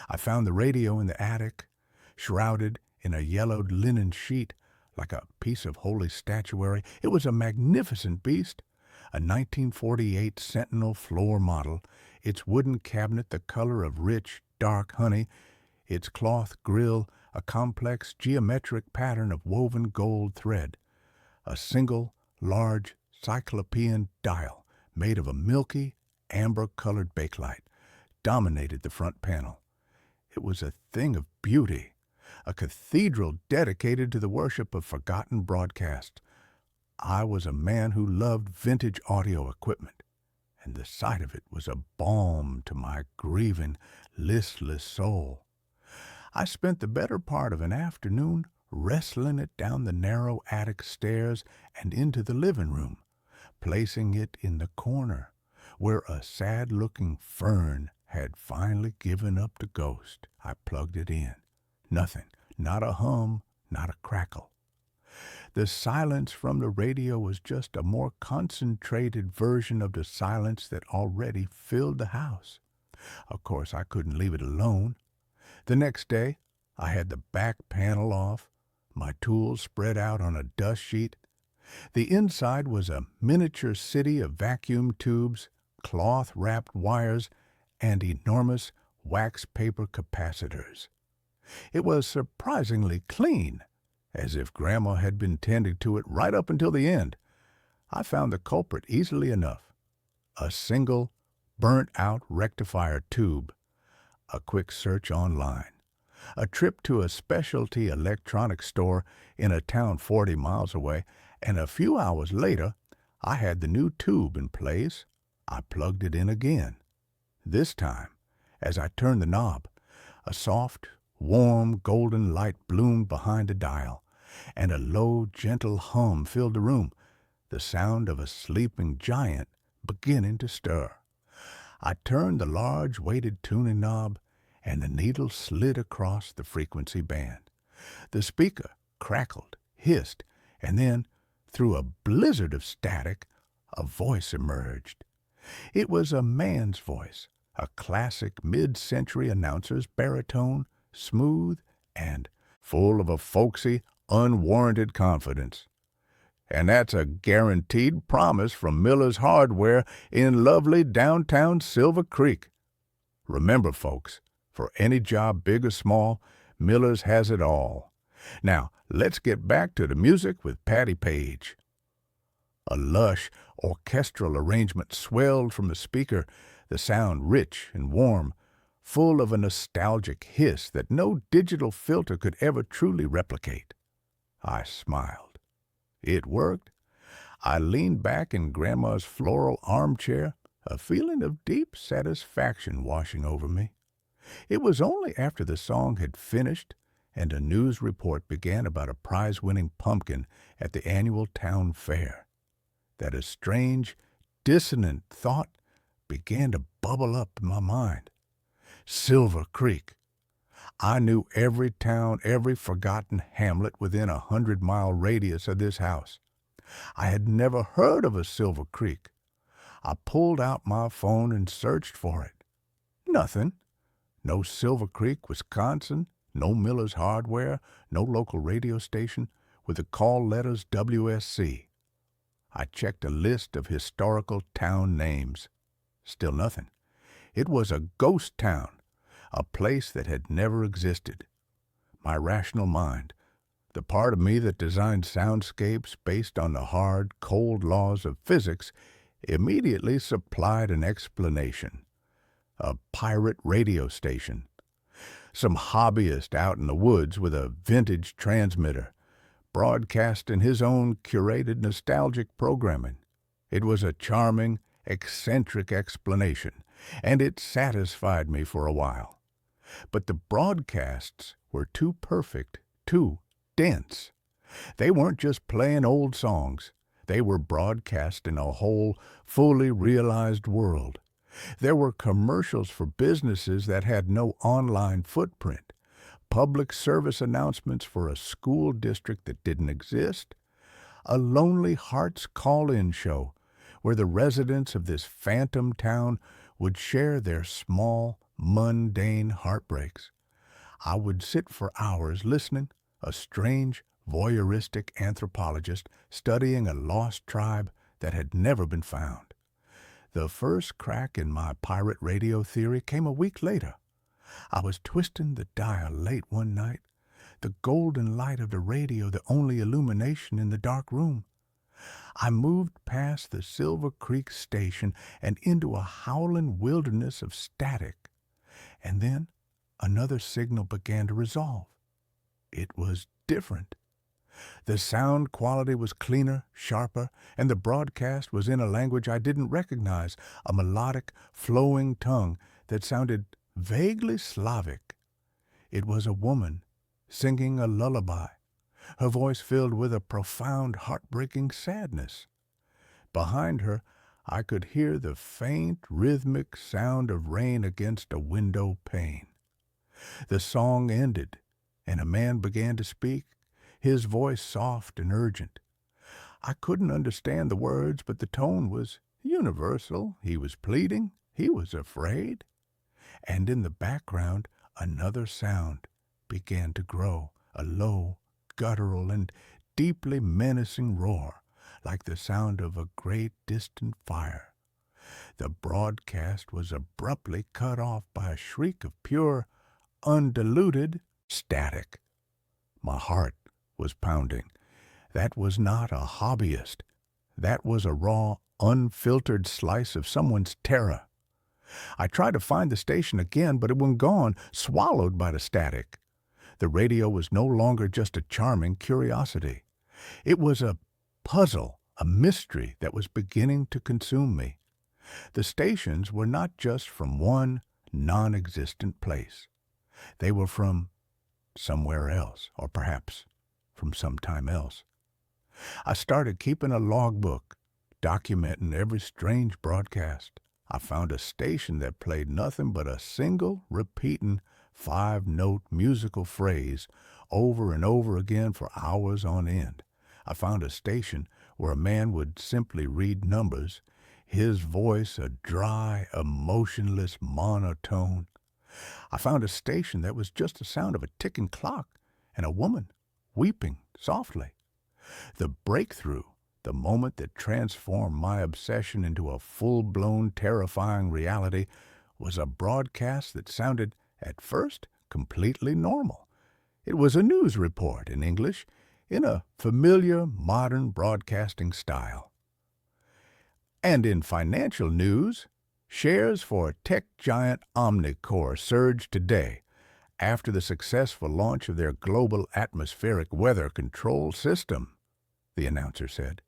I found the radio in the attic, shrouded in a yellowed linen sheet like a piece of holy statuary. It was a magnificent beast, A 1948 Sentinel floor model, its wooden cabinet the color of rich, dark honey, its cloth grille a complex geometric pattern of woven gold thread. A single, large, cyclopean dial made of a milky, amber-colored bakelite dominated the front panel. It was a thing of beauty, a cathedral dedicated to the worship of forgotten broadcasts. I was a man who loved vintage audio equipment, and the sight of it was a balm to my grieving, listless soul. I spent the better part of an afternoon wrestling it down the narrow attic stairs and into the living room, placing it in the corner where a sad-looking fern had finally given up the ghost. I plugged it in. Nothing, not a hum, not a crackle. The silence from the radio was just a more concentrated version of the silence that already filled the house. Of course, I couldn't leave it alone. The next day, I had the back panel off, my tools spread out on a dust sheet. The inside was a miniature city of vacuum tubes, cloth-wrapped wires, and enormous wax paper capacitors. It was surprisingly clean, as if Grandma had been tending to it right up until the end. I found the culprit easily enough. A single, burnt-out rectifier tube. A quick search online. A trip to a specialty electronics store in a town 40 miles away, and a few hours later, I had the new tube in place. I plugged it in again. This time, as I turned the knob, a soft, warm, golden light bloomed behind the dial, and a low, gentle hum filled the room, the sound of a sleeping giant beginning to stir. I turned the large weighted tuning knob, and the needle slid across the frequency band. The speaker crackled, hissed, and then, through a blizzard of static, a voice emerged. It was a man's voice, a classic mid-century announcer's baritone, smooth and full of a folksy, unwarranted confidence. And that's a guaranteed promise from Miller's Hardware in lovely downtown Silver Creek. Remember, folks, for any job big or small, Miller's has it all. Now, let's get back to the music with Patti Page. A lush, orchestral arrangement swelled from the speaker, the sound rich and warm, full of a nostalgic hiss that no digital filter could ever truly replicate. I smiled. It worked. I leaned back in Grandma's floral armchair, a feeling of deep satisfaction washing over me. It was only after the song had finished and a news report began about a prize-winning pumpkin at the annual town fair that a strange, dissonant thought began to bubble up in my mind. Silver Creek. I knew every town, every forgotten hamlet within a 100-mile radius of this house. I had never heard of a Silver Creek. I pulled out my phone and searched for it. Nothing. No Silver Creek, Wisconsin, no Miller's Hardware, no local radio station with the call letters WSC. I checked a list of historical town names. Still nothing. It was a ghost town, a place that had never existed. My rational mind, the part of me that designed soundscapes based on the hard, cold laws of physics, immediately supplied an explanation. A pirate radio station. Some hobbyist out in the woods with a vintage transmitter, broadcasting his own curated nostalgic programming. It was a charming, eccentric explanation, and it satisfied me for a while. But the broadcasts were too perfect, too dense. They weren't just playing old songs. They were broadcasting a whole, fully realized world. There were commercials for businesses that had no online footprint, public service announcements for a school district that didn't exist, a Lonely Hearts call-in show where the residents of this phantom town would share their small, mundane heartbreaks. I would sit for hours listening, a strange, voyeuristic anthropologist studying a lost tribe that had never been found. The first crack in my pirate radio theory came a week later. I was twisting the dial late one night, the golden light of the radio the only illumination in the dark room. I moved past the Silver Creek station and into a howling wilderness of static. And then another signal began to resolve. It was different. The sound quality was cleaner, sharper, and the broadcast was in a language I didn't recognize, a melodic, flowing tongue that sounded vaguely Slavic. It was a woman singing a lullaby, her voice filled with a profound, heartbreaking sadness. Behind her, I could hear the faint, rhythmic sound of rain against a window pane. The song ended, and a man began to speak, his voice soft and urgent. I couldn't understand the words, but the tone was universal. He was pleading. He was afraid. And in the background, another sound began to grow, a low, guttural, and deeply menacing roar, like the sound of a great distant fire. The broadcast was abruptly cut off by a shriek of pure, undiluted static. My heart was pounding. That was not a hobbyist. That was a raw, unfiltered slice of someone's terror. I tried to find the station again, but it was gone, swallowed by the static. The radio was no longer just a charming curiosity. It was a puzzle, a mystery that was beginning to consume me. The stations were not just from one non-existent place. They were from somewhere else, or perhaps from sometime else. I started keeping a logbook, documenting every strange broadcast. I found a station that played nothing but a single, repeating, 5-note musical phrase over and over again for hours on end. I found a station where a man would simply read numbers, his voice a dry, emotionless monotone. I found a station that was just the sound of a ticking clock and a woman weeping softly. The breakthrough, the moment that transformed my obsession into a full-blown, terrifying reality, was a broadcast that sounded, at first, completely normal. It was a news report in English, in a familiar, modern broadcasting style. And in financial news, shares for tech giant Omnicore surged today after the successful launch of their global atmospheric weather control system, the announcer said.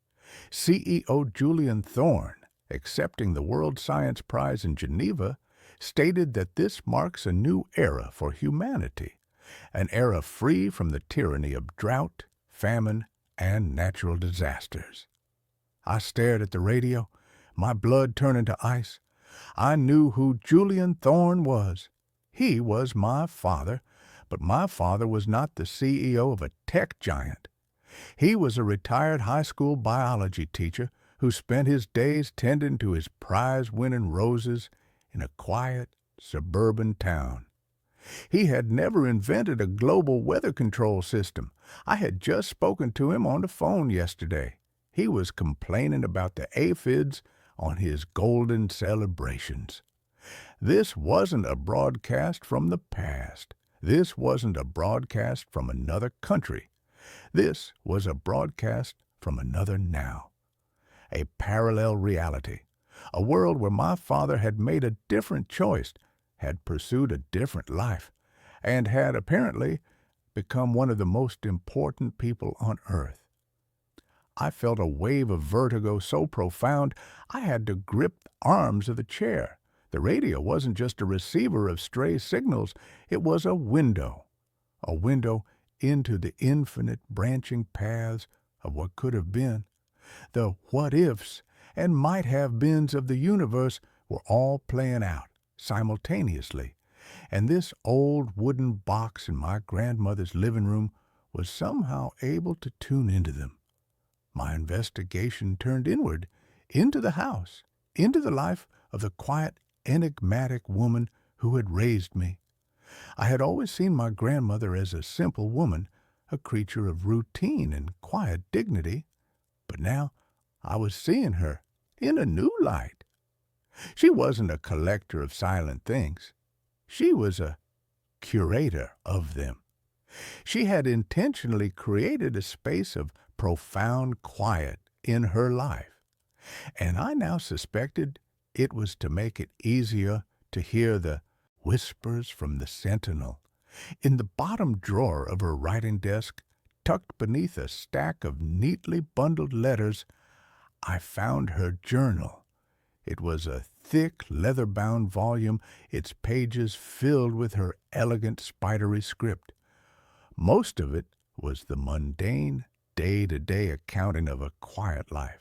CEO Julian Thorne, accepting the World Science Prize in Geneva, stated that this marks a new era for humanity, an era free from the tyranny of drought, famine, and natural disasters. I stared at the radio, my blood turning to ice. I knew who Julian Thorne was. He was my father, but my father was not the CEO of a tech giant. He was a retired high school biology teacher who spent his days tending to his prize-winning roses in a quiet, suburban town. He had never invented a global weather control system. I had just spoken to him on the phone yesterday. He was complaining about the aphids on his golden celebrations. This wasn't a broadcast from the past. This wasn't a broadcast from another country. This was a broadcast from another now. A parallel reality. A world where my father had made a different choice, had pursued a different life, and had apparently become one of the most important people on earth. I felt a wave of vertigo so profound I had to grip the arms of the chair. The radio wasn't just a receiver of stray signals, it was a window into the infinite branching paths of what could have been. The what-ifs and might-have-beens of the universe were all playing out simultaneously, and this old wooden box in my grandmother's living room was somehow able to tune into them. My investigation turned inward, into the house, into the life of the quiet, enigmatic woman who had raised me. I had always seen my grandmother as a simple woman, a creature of routine and quiet dignity, but now I was seeing her in a new light. She wasn't a collector of silent things. She was a curator of them. She had intentionally created a space of profound quiet in her life, and I now suspected it was to make it easier to hear the whispers from the sentinel. In the bottom drawer of her writing desk, tucked beneath a stack of neatly bundled letters, I found her journal. It was a thick, leather-bound volume, its pages filled with her elegant, spidery script. Most of it was the mundane, day-to-day accounting of a quiet life.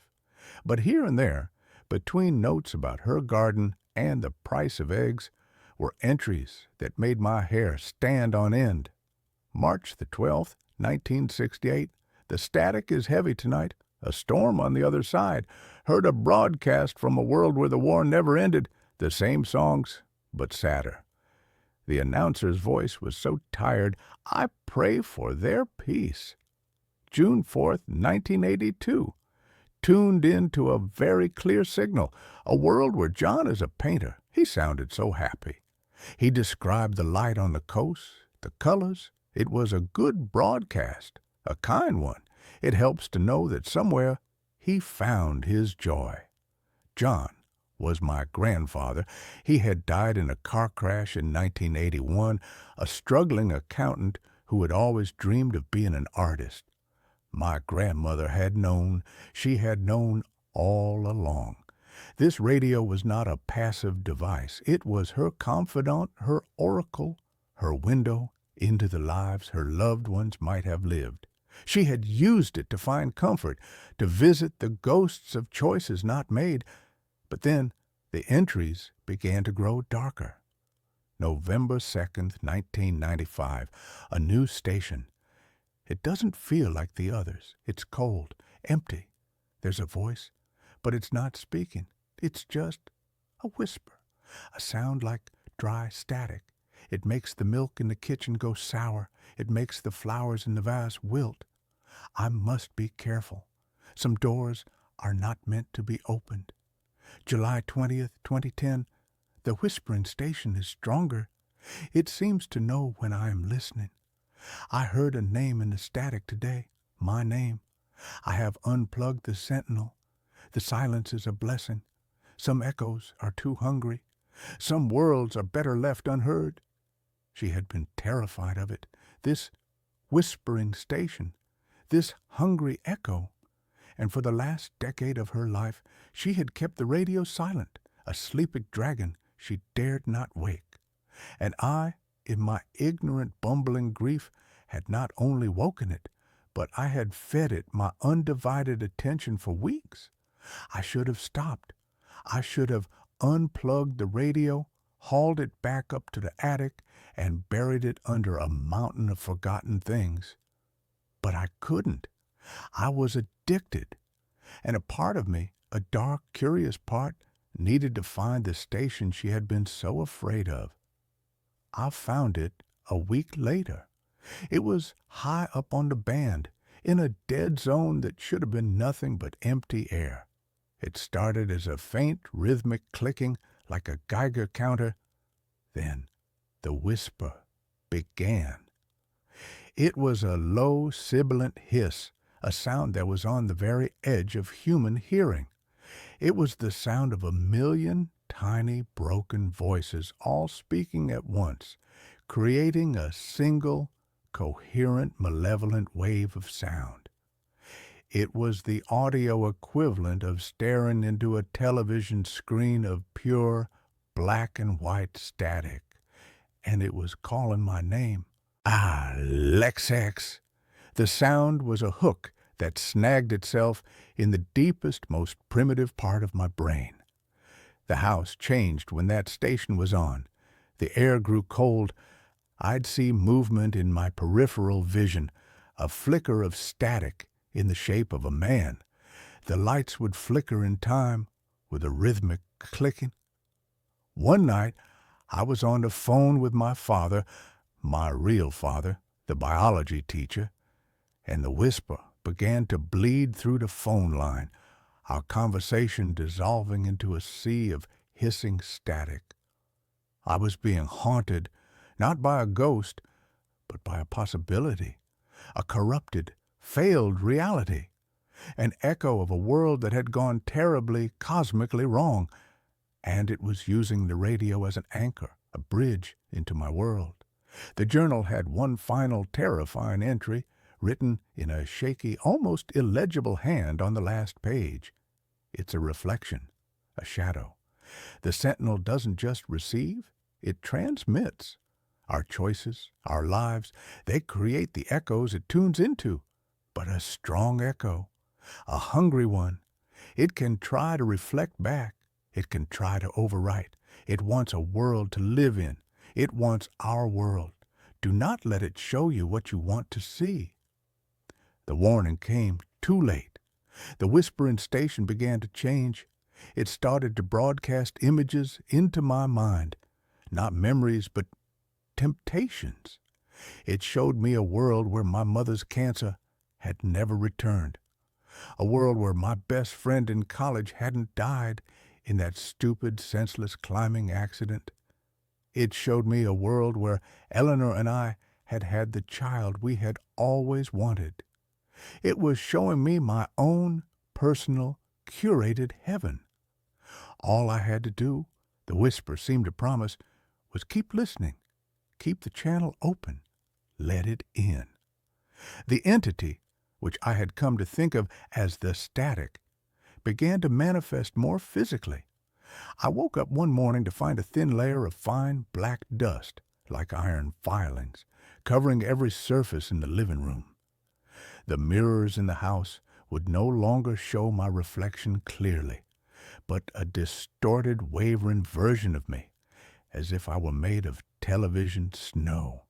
But here and there, between notes about her garden and the price of eggs, were entries that made my hair stand on end. March the 12th, 1968. The static is heavy tonight. A storm on the other side. Heard a broadcast from a world where the war never ended. The same songs, but sadder. The announcer's voice was so tired, I pray for their peace. June 4th, 1982. Tuned in to a very clear signal. A world where John is a painter. He sounded so happy. He described the light on the coast, the colors. It was a good broadcast, a kind one. It helps to know that somewhere he found his joy. John was my grandfather. He had died in a car crash in 1981, a struggling accountant who had always dreamed of being an artist. My grandmother had known. She had known all along. This radio was not a passive device. It was her confidant, her oracle, her window into the lives her loved ones might have lived. She had used it to find comfort, to visit the ghosts of choices not made. But then the entries began to grow darker. November 2nd, 1995, a new station. It doesn't feel like the others. It's cold, empty. There's a voice, but it's not speaking. It's just a whisper, a sound like dry static. It makes the milk in the kitchen go sour. It makes the flowers in the vase wilt. I must be careful. Some doors are not meant to be opened. July 20th, 2010. The whispering station is stronger. It seems to know when I am listening. I heard a name in the static today, my name. I have unplugged the sentinel. The silence is a blessing. Some echoes are too hungry. Some worlds are better left unheard. She had been terrified of it, this whispering station, this hungry echo. And for the last decade of her life, she had kept the radio silent, a sleeping dragon she dared not wake. And I, in my ignorant, bumbling grief, had not only woken it, but I had fed it my undivided attention for weeks. I should have stopped. I should have unplugged the radio, hauled it back up to the attic, and buried it under a mountain of forgotten things. But I couldn't. I was addicted. And a part of me, a dark, curious part, needed to find the station she had been so afraid of. I found it a week later. It was high up on the band, in a dead zone that should have been nothing but empty air. It started as a faint, rhythmic clicking like a Geiger counter. Then the whisper began. It was a low, sibilant hiss, a sound that was on the very edge of human hearing. It was the sound of 1,000,000 tiny, broken voices all speaking at once, creating a single, coherent, malevolent wave of sound. It was the audio equivalent of staring into a television screen of pure black and white static, and it was calling my name. Alexex. The sound was a hook that snagged itself in the deepest, most primitive part of my brain. The house changed when that station was on. The air grew cold. I'd see movement in my peripheral vision, a flicker of static in the shape of a man. The lights would flicker in time with a rhythmic clicking. One night, I was on the phone with my father, my real father, the biology teacher, and the whisper began to bleed through the phone line. our conversation dissolving into a sea of hissing static. I was being haunted, not by a ghost, but by a possibility, a corrupted, failed reality, an echo of a world that had gone terribly, cosmically wrong, and it was using the radio as an anchor, a bridge into my world. The journal had one final terrifying entry, written in a shaky, almost illegible hand on the last page. It's a reflection, a shadow. The sentinel doesn't just receive, it transmits. Our choices, our lives, they create the echoes it tunes into. But a strong echo, a hungry one, it can try to reflect back. It can try to overwrite. It wants a world to live in. It wants our world. Do not let it show you what you want to see. The warning came too late. The whispering station began to change. It started to broadcast images into my mind, not memories, but temptations. It showed me a world where my mother's cancer had never returned, a world where my best friend in college hadn't died in that stupid, senseless climbing accident. It showed me a world where Eleanor and I had had the child we had always wanted. It was showing me my own personal, curated heaven. All I had to do, the whisper seemed to promise, was keep listening, keep the channel open, let it in. The entity, which I had come to think of as the static, began to manifest more physically. I woke up one morning to find a thin layer of fine black dust, like iron filings, covering every surface in the living room. The mirrors in the house would no longer show my reflection clearly, but a distorted, wavering version of me, as if I were made of television snow.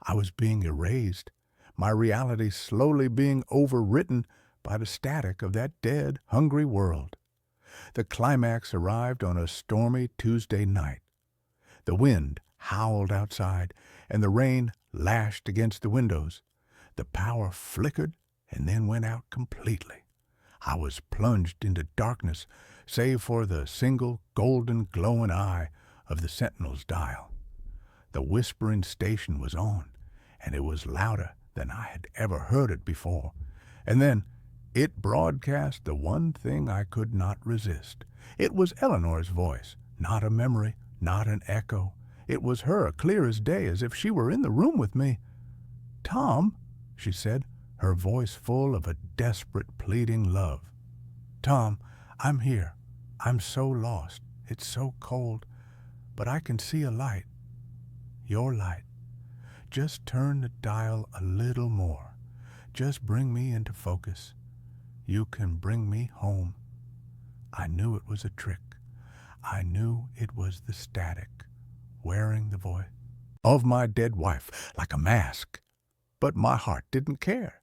I was being erased, my reality slowly being overwritten by the static of that dead, hungry world. The climax arrived on a stormy Tuesday night. The wind howled outside, and the rain lashed against the windows. The power flickered and then went out completely. I was plunged into darkness, save for the single golden glowing eye of the sentinel's dial. The whispering station was on, and it was louder than I had ever heard it before. And then it broadcast the one thing I could not resist. It was Eleanor's voice, not a memory, not an echo. It was her, clear as day, as if she were in the room with me. "Tom," she said, her voice full of a desperate, pleading love. "Tom, I'm here. I'm so lost. It's so cold. But I can see a light. Your light. Just turn the dial a little more. Just bring me into focus. You can bring me home." I knew it was a trick. I knew it was the static, wearing the voice of my dead wife like a mask. But my heart didn't care.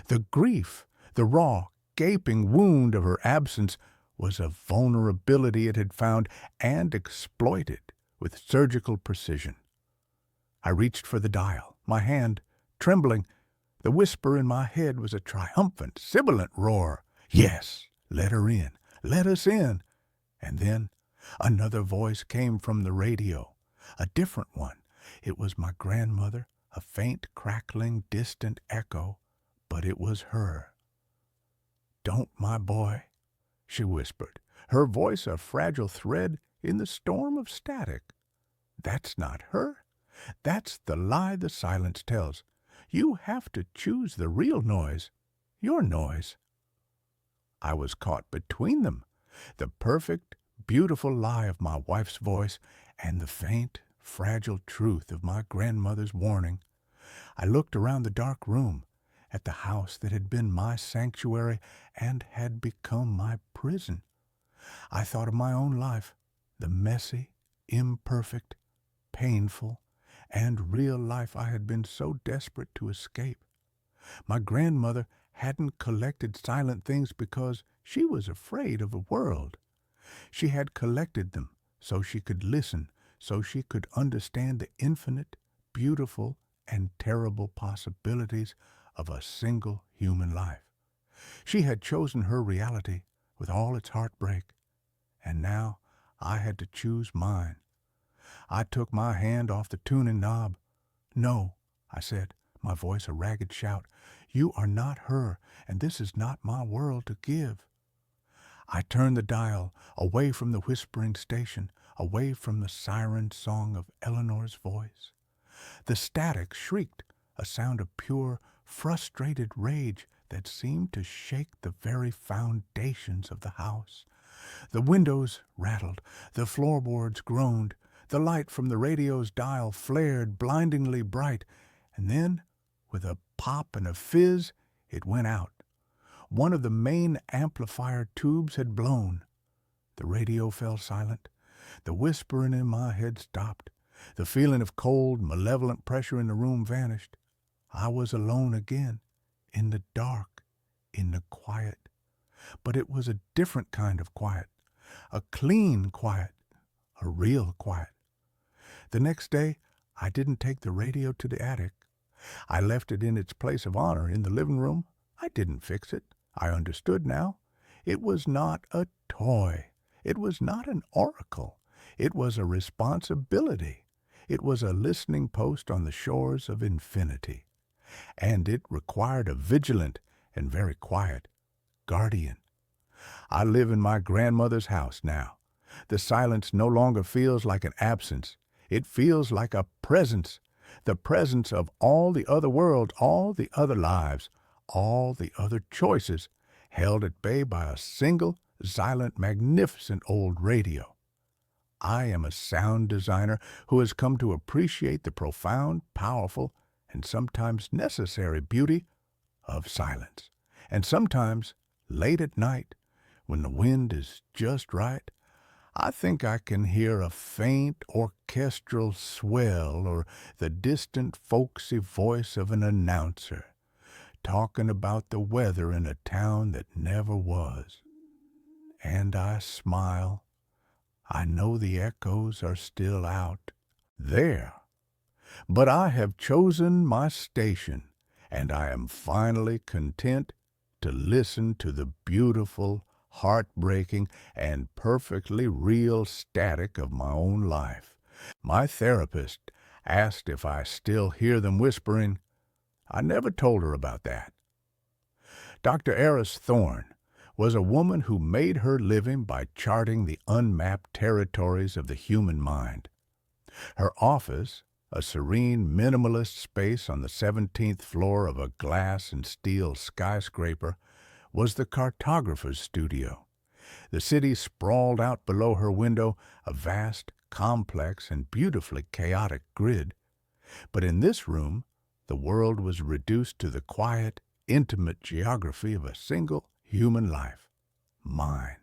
The grief, the raw, gaping wound of her absence was a vulnerability it had found and exploited with surgical precision. I reached for the dial, my hand trembling. The whisper in my head was a triumphant, sibilant roar. Yes, let her in. Let us in. And then another voice came from the radio, a different one. It was my grandmother, a faint, crackling, distant echo, but it was her. "Don't, my boy," she whispered, her voice a fragile thread in the storm of static. "That's not her. That's the lie the silence tells. You have to choose the real noise, your noise." I was caught between them, the perfect, beautiful lie of my wife's voice and the faint, fragile truth of my grandmother's warning. I looked around the dark room, at the house that had been my sanctuary and had become my prison. I thought of my own life, the messy, imperfect, painful, and real life I had been so desperate to escape. My grandmother hadn't collected silent things because she was afraid of the world. She had collected them so she could listen, so she could understand the infinite, beautiful, and terrible possibilities of a single human life. She had chosen her reality, with all its heartbreak, and now I had to choose mine. I took my hand off the tuning knob. "No," I said, my voice a ragged shout. "You are not her, and this is not my world to give." I turned the dial away from the whispering station, away from the siren song of Eleanor's voice. The static shrieked, a sound of pure, frustrated rage that seemed to shake the very foundations of the house. The windows rattled, the floorboards groaned, the light from the radio's dial flared blindingly bright, and then, with a pop and a fizz, it went out. One of the main amplifier tubes had blown. The radio fell silent. The whispering in my head stopped. The feeling of cold, malevolent pressure in the room vanished. I was alone again, in the dark, in the quiet. But it was a different kind of quiet, a clean quiet, a real quiet. The next day, I didn't take the radio to the attic. I left it in its place of honor in the living room. I didn't fix it. I understood now. It was not a toy. It was not an oracle. It was a responsibility. It was a listening post on the shores of infinity. And it required a vigilant and very quiet guardian. I live in my grandmother's house now. The silence no longer feels like an absence. It feels like a presence, the presence of all the other worlds, all the other lives, all the other choices, held at bay by a single, silent, magnificent old radio. I am a sound designer who has come to appreciate the profound, powerful, and sometimes necessary beauty of silence. And sometimes, late at night, when the wind is just right, I think I can hear a faint orchestral swell or the distant folksy voice of an announcer talking about the weather in a town that never was. And I smile. I know the echoes are still out there. But I have chosen my station, and I am finally content to listen to the beautiful, heartbreaking, and perfectly real static of my own life. My therapist asked if I still hear them whispering. I never told her about that. Dr. Eris Thorne was a woman who made her living by charting the unmapped territories of the human mind. Her office, a serene minimalist space on the 17th floor of a glass and steel skyscraper, was the cartographer's studio. The city sprawled out below her window, a vast, complex, and beautifully chaotic grid. But in this room, the world was reduced to the quiet, intimate geography of a single human life, mine.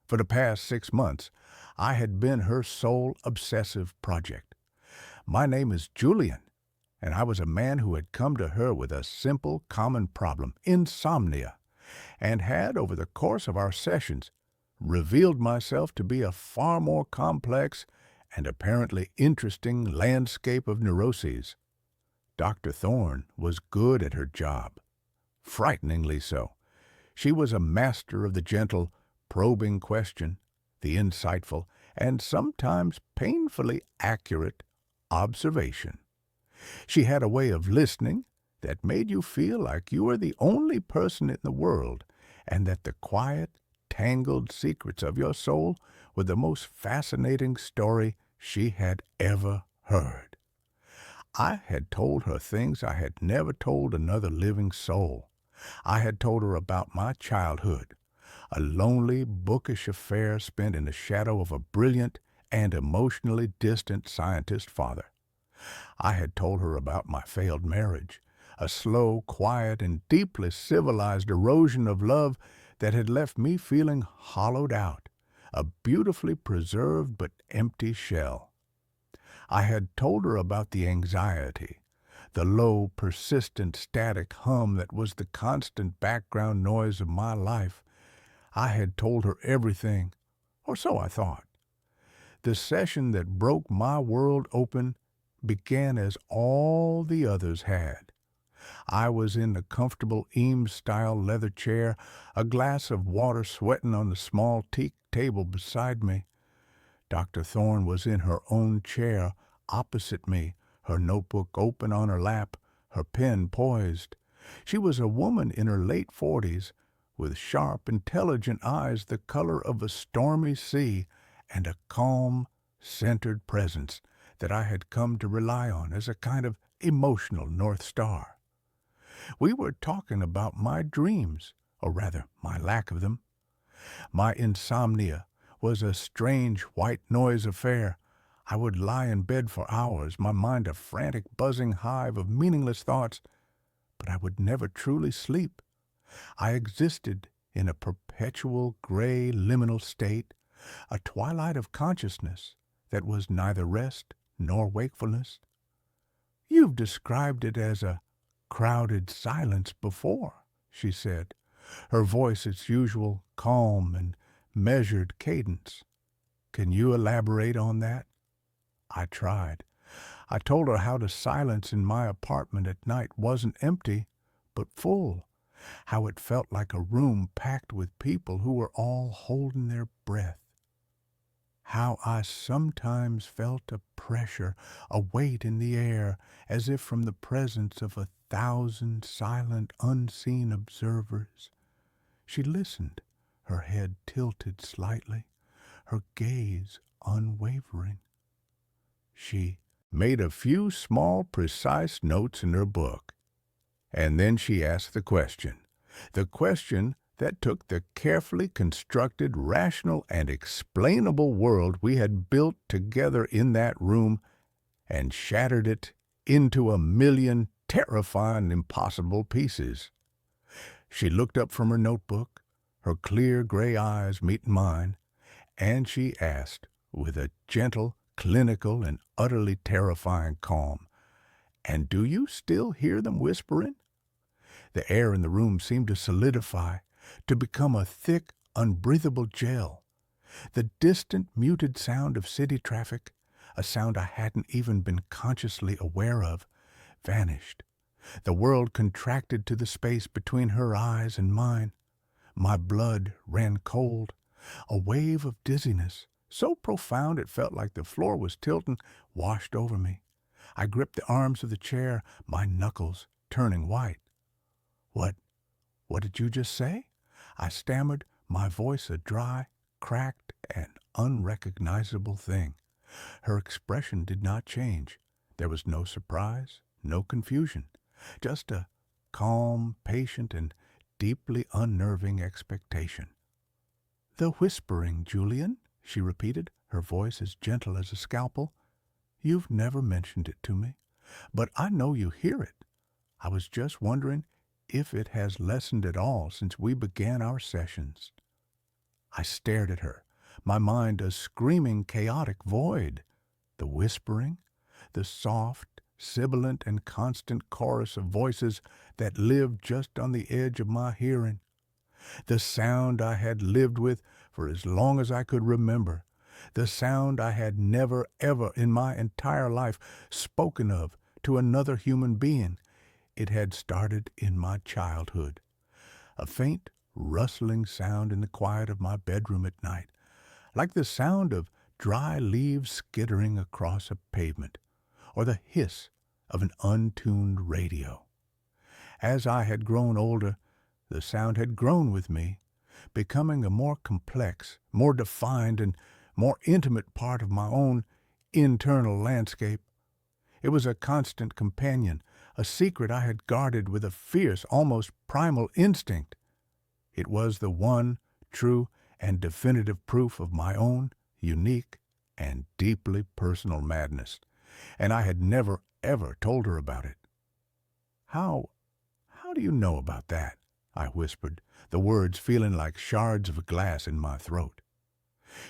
For the past 6 months, I had been her sole obsessive project. My name is Julian, and I was a man who had come to her with a simple, common problem, insomnia, and had, over the course of our sessions, revealed myself to be a far more complex and apparently interesting landscape of neuroses. Dr. Thorne was good at her job, frighteningly so. She was a master of the gentle, probing question, the insightful, and sometimes painfully accurate observation. She had a way of listening that made you feel like you were the only person in the world, and that the quiet, tangled secrets of your soul were the most fascinating story she had ever heard. I had told her things I had never told another living soul. I had told her about my childhood, a lonely, bookish affair spent in the shadow of a brilliant and emotionally distant scientist father. I had told her about my failed marriage, a slow, quiet, and deeply civilized erosion of love that had left me feeling hollowed out, a beautifully preserved but empty shell. I had told her about the anxiety, the low, persistent, static hum that was the constant background noise of my life. I had told her everything, or so I thought. The session that broke my world open began as all the others had. I was in the comfortable Eames-style leather chair, a glass of water sweating on the small teak table beside me. Dr. Thorne was in her own chair opposite me, her notebook open on her lap, her pen poised. She was a woman in her late 40s, with sharp, intelligent eyes the color of a stormy sea, and a calm, centered presence that I had come to rely on as a kind of emotional North Star. We were talking about my dreams, or rather, my lack of them. My insomnia was a strange white noise affair. I would lie in bed for hours, my mind a frantic, buzzing hive of meaningless thoughts, but I would never truly sleep. I existed in a perpetual gray liminal state, a twilight of consciousness that was neither rest nor wakefulness. You've described it as a crowded silence before, she said, her voice its usual calm and measured cadence. Can you elaborate on that? I tried. I told her how the silence in my apartment at night wasn't empty, but full, how it felt like a room packed with people who were all holding their breath. How I sometimes felt a pressure, a weight in the air, as if from the presence of 1,000 silent, unseen observers. She listened, her head tilted slightly, her gaze unwavering. She made a few small, precise notes in her book, and then she asked the question that took the carefully constructed, rational, and explainable world we had built together in that room and shattered it into a million terrifying, impossible pieces. She looked up from her notebook, her clear gray eyes meeting mine, and she asked, with a gentle, clinical, and utterly terrifying calm, "And do you still hear them whispering?" The air in the room seemed to solidify, to become a thick, unbreathable gel. The distant, muted sound of city traffic, a sound I hadn't even been consciously aware of, vanished. The world contracted to the space between her eyes and mine. My blood ran cold. A wave of dizziness, so profound it felt like the floor was tilting, washed over me. I gripped the arms of the chair, my knuckles turning white. What did you just say?" I stammered, my voice a dry, cracked, and unrecognizable thing. Her expression did not change. There was no surprise, no confusion, just a calm, patient, and deeply unnerving expectation. "The whispering, Julian," she repeated, her voice as gentle as a scalpel. "You've never mentioned it to me, but I know you hear it. I was just wondering if it has lessened at all since we began our sessions." I stared at her, my mind a screaming, chaotic void. The whispering, the soft, sibilant, and constant chorus of voices that lived just on the edge of my hearing. The sound I had lived with for as long as I could remember. The sound I had never, ever in my entire life spoken of to another human being. It had started in my childhood. A faint, rustling sound in the quiet of my bedroom at night, like the sound of dry leaves skittering across a pavement, or the hiss of an untuned radio. As I had grown older, the sound had grown with me, becoming a more complex, more defined, and more intimate part of my own internal landscape. It was a constant companion, a secret I had guarded with a fierce, almost primal instinct. It was the one true and definitive proof of my own unique and deeply personal madness, and I had never, ever told her about it. How do you know about that?" I whispered, the words feeling like shards of glass in my throat.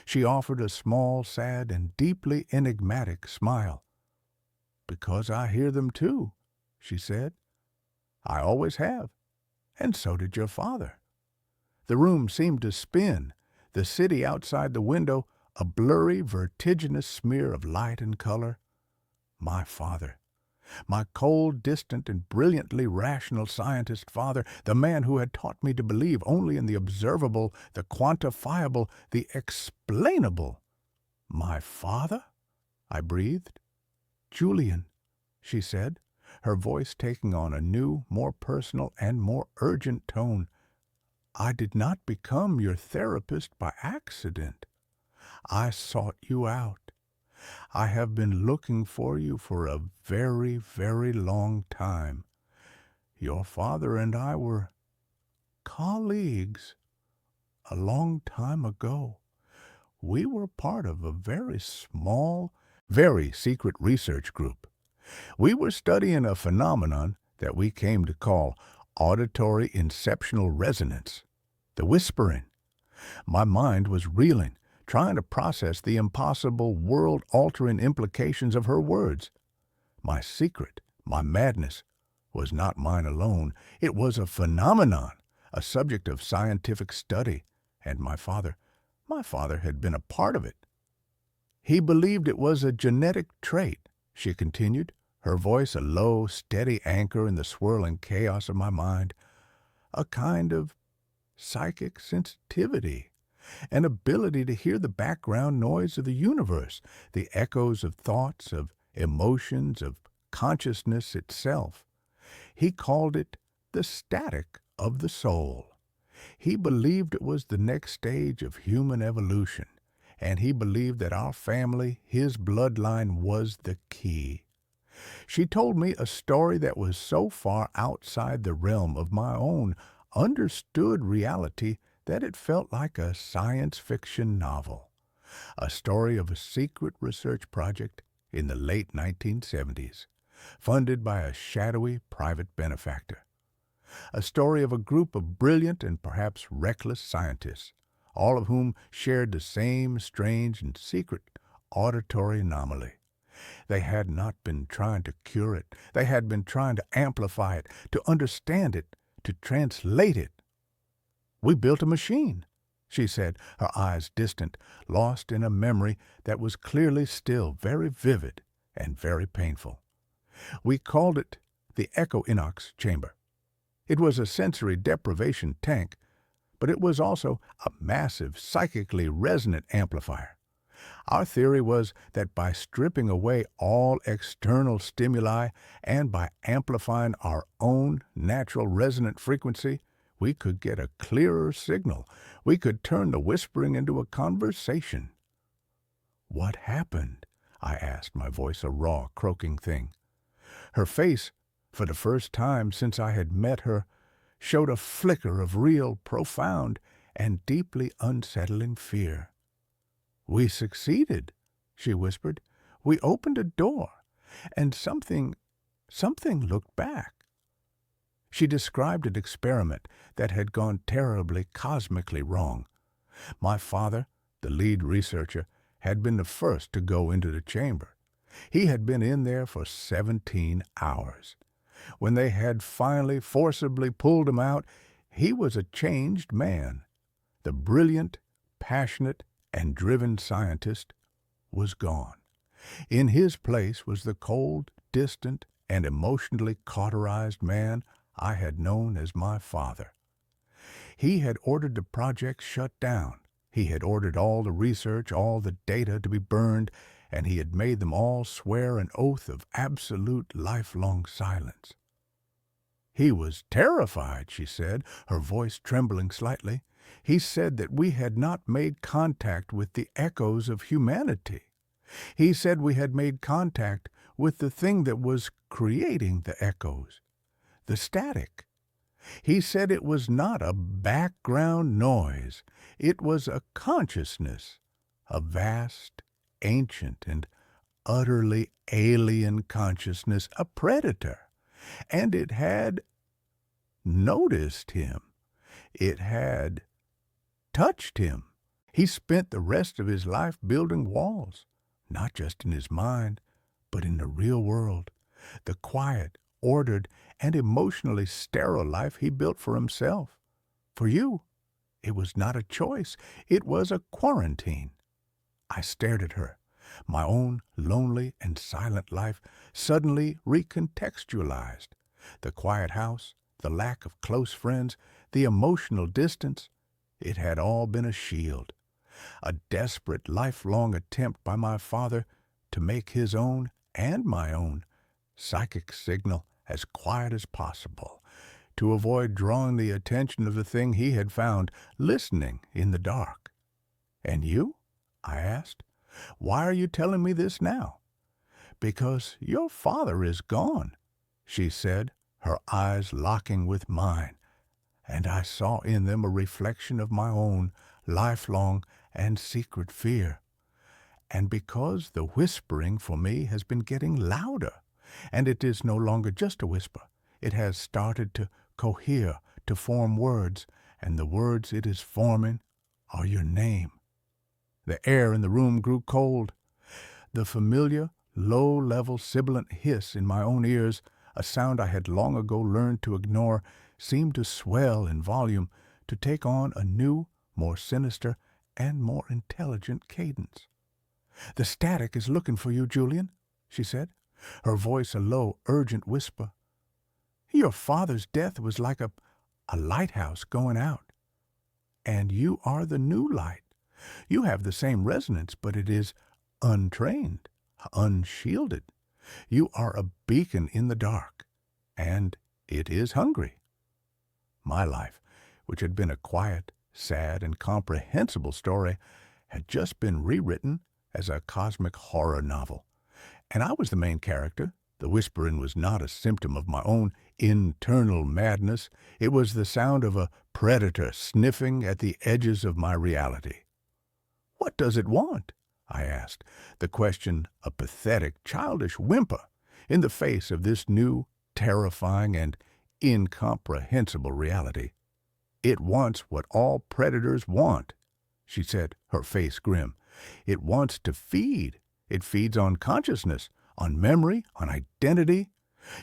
She offered a small, sad, and deeply enigmatic smile. "Because I hear them too," she said. "I always have, and so did your father." The room seemed to spin, the city outside the window a blurry, vertiginous smear of light and color. My father. My cold, distant, and brilliantly rational scientist father, the man who had taught me to believe only in the observable, the quantifiable, the explainable. My father? I breathed. Julian, she said, her voice taking on a new, more personal, and more urgent tone. I did not become your therapist by accident. I sought you out. I have been looking for you for a very, very long time. Your father and I were colleagues a long time ago. We were part of a very small, very secret research group. We were studying a phenomenon that we came to call auditory inceptional resonance, the whispering. My mind was reeling, trying to process the impossible, world-altering implications of her words. My secret, my madness, was not mine alone. It was a phenomenon, a subject of scientific study, and my father had been a part of it. He believed it was a genetic trait, she continued, her voice a low, steady anchor in the swirling chaos of my mind, a kind of psychic sensitivity, an ability to hear the background noise of the universe, the echoes of thoughts, of emotions, of consciousness itself. He called it the static of the soul. He believed it was the next stage of human evolution, and he believed that our family, his bloodline, was the key. She told me a story that was so far outside the realm of my own understood reality that it felt like a science fiction novel, a story of a secret research project in the late 1970s, funded by a shadowy private benefactor. A story of a group of brilliant and perhaps reckless scientists, all of whom shared the same strange and secret auditory anomaly. They had not been trying to cure it. They had been trying to amplify it, to understand it, to translate it. We built a machine, she said, her eyes distant, lost in a memory that was clearly still very vivid and very painful. We called it the echo-inox chamber. It was a sensory deprivation tank, but it was also a massive, psychically resonant amplifier. Our theory was that by stripping away all external stimuli and by amplifying our own natural resonant frequency, we could get a clearer signal. We could turn the whispering into a conversation. What happened? I asked, my voice a raw, croaking thing. Her face, for the first time since I had met her, showed a flicker of real, profound, and deeply unsettling fear. We succeeded, she whispered. We opened a door, and something looked back. She described an experiment that had gone terribly, cosmically wrong. My father, the lead researcher, had been the first to go into the chamber. He had been in there for 17 hours. When they had finally forcibly pulled him out, he was a changed man. The brilliant, passionate, and driven scientist was gone. In his place was the cold, distant, and emotionally cauterized man I had known as my father. He had ordered the project shut down. He had ordered all the research, all the data to be burned, and he had made them all swear an oath of absolute lifelong silence. He was terrified, she said, her voice trembling slightly. He said that we had not made contact with the echoes of humanity. He said we had made contact with the thing that was creating the echoes, the static. He said it was not a background noise. It was a consciousness, a vast, ancient, and utterly alien consciousness, a predator. And it had noticed him. It had touched him. He spent the rest of his life building walls, not just in his mind, but in the real world. The quiet, ordered, and emotionally sterile life he built for himself. For you, it was not a choice. It was a quarantine. I stared at her. My own lonely and silent life suddenly recontextualized. The quiet house, the lack of close friends, the emotional distance, it had all been a shield, a desperate lifelong attempt by my father to make his own and my own psychic signal as quiet as possible, to avoid drawing the attention of the thing he had found listening in the dark. And you? I asked. Why are you telling me this now? Because your father is gone, she said, her eyes locking with mine, and I saw in them a reflection of my own lifelong and secret fear. And because the whispering for me has been getting louder, and it is no longer just a whisper, it has started to cohere, to form words, and the words it is forming are your name. The air in the room grew cold. The familiar, low-level sibilant hiss in my own ears, a sound I had long ago learned to ignore, seemed to swell in volume, to take on a new, more sinister, and more intelligent cadence. "The static is looking for you, Julian," she said, her voice a low, urgent whisper. "Your father's death was like a lighthouse going out. And you are the new light. You have the same resonance, but it is untrained, unshielded. You are a beacon in the dark, and it is hungry." My life, which had been a quiet, sad, and comprehensible story, had just been rewritten as a cosmic horror novel. And I was the main character. The whispering was not a symptom of my own internal madness. It was the sound of a predator sniffing at the edges of my reality. "What does it want?" I asked, the question a pathetic, childish whimper in the face of this new, terrifying, and incomprehensible reality. "It wants what all predators want," she said, her face grim. "It wants to feed. It feeds on consciousness, on memory, on identity.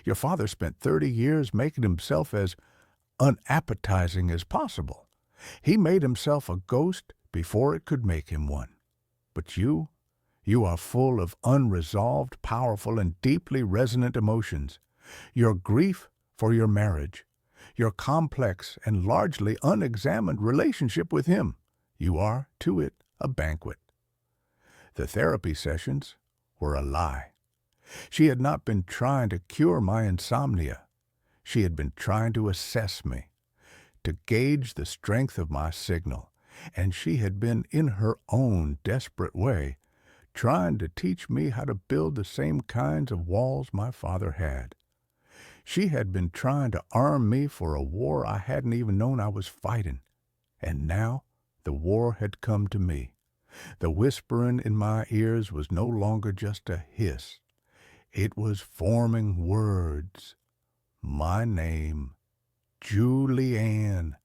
Your father spent 30 years making himself as unappetizing as possible. He made himself a ghost before it could make him one. But you are full of unresolved, powerful, and deeply resonant emotions. Your grief for your marriage, your complex and largely unexamined relationship with him, you are, to it, a banquet." The therapy sessions were a lie. She had not been trying to cure my insomnia. She had been trying to assess me, to gauge the strength of my signal, and she had been, in her own desperate way, trying to teach me how to build the same kinds of walls my father had. She had been trying to arm me for a war I hadn't even known I was fighting. And now the war had come to me. The whispering in my ears was no longer just a hiss. It was forming words. My name, Julianne,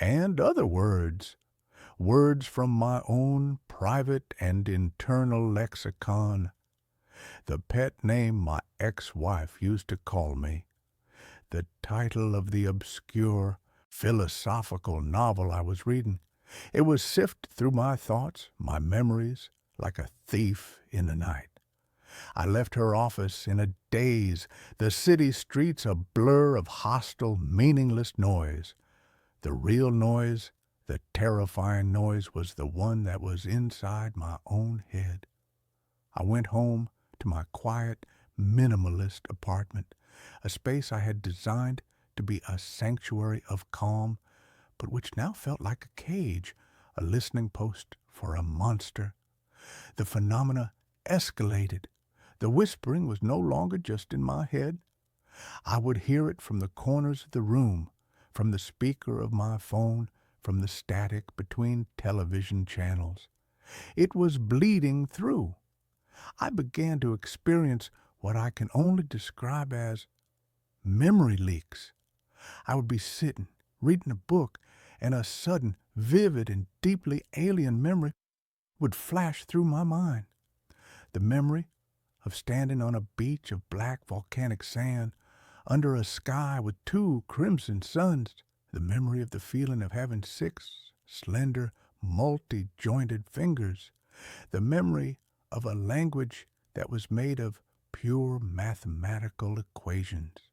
and other words. Words from my own private and internal lexicon. The pet name my ex-wife used to call me. The title of the obscure, philosophical novel I was reading. It was sifted through my thoughts, my memories, like a thief in the night. I left her office in a daze, the city streets a blur of hostile, meaningless noise. The real noise, the terrifying noise, was the one that was inside my own head. I went home to my quiet, minimalist apartment, a space I had designed to be a sanctuary of calm, but which now felt like a cage, a listening post for a monster. The phenomena escalated. The whispering was no longer just in my head. I would hear it from the corners of the room, from the speaker of my phone, from the static between television channels. It was bleeding through. I began to experience what I can only describe as memory leaks. I would be sitting, reading a book, and a sudden, vivid, and deeply alien memory would flash through my mind. The memory of standing on a beach of black volcanic sand, under a sky with 2 crimson suns. The memory of the feeling of having 6 slender, multi-jointed fingers. The memory of a language that was made of pure mathematical equations.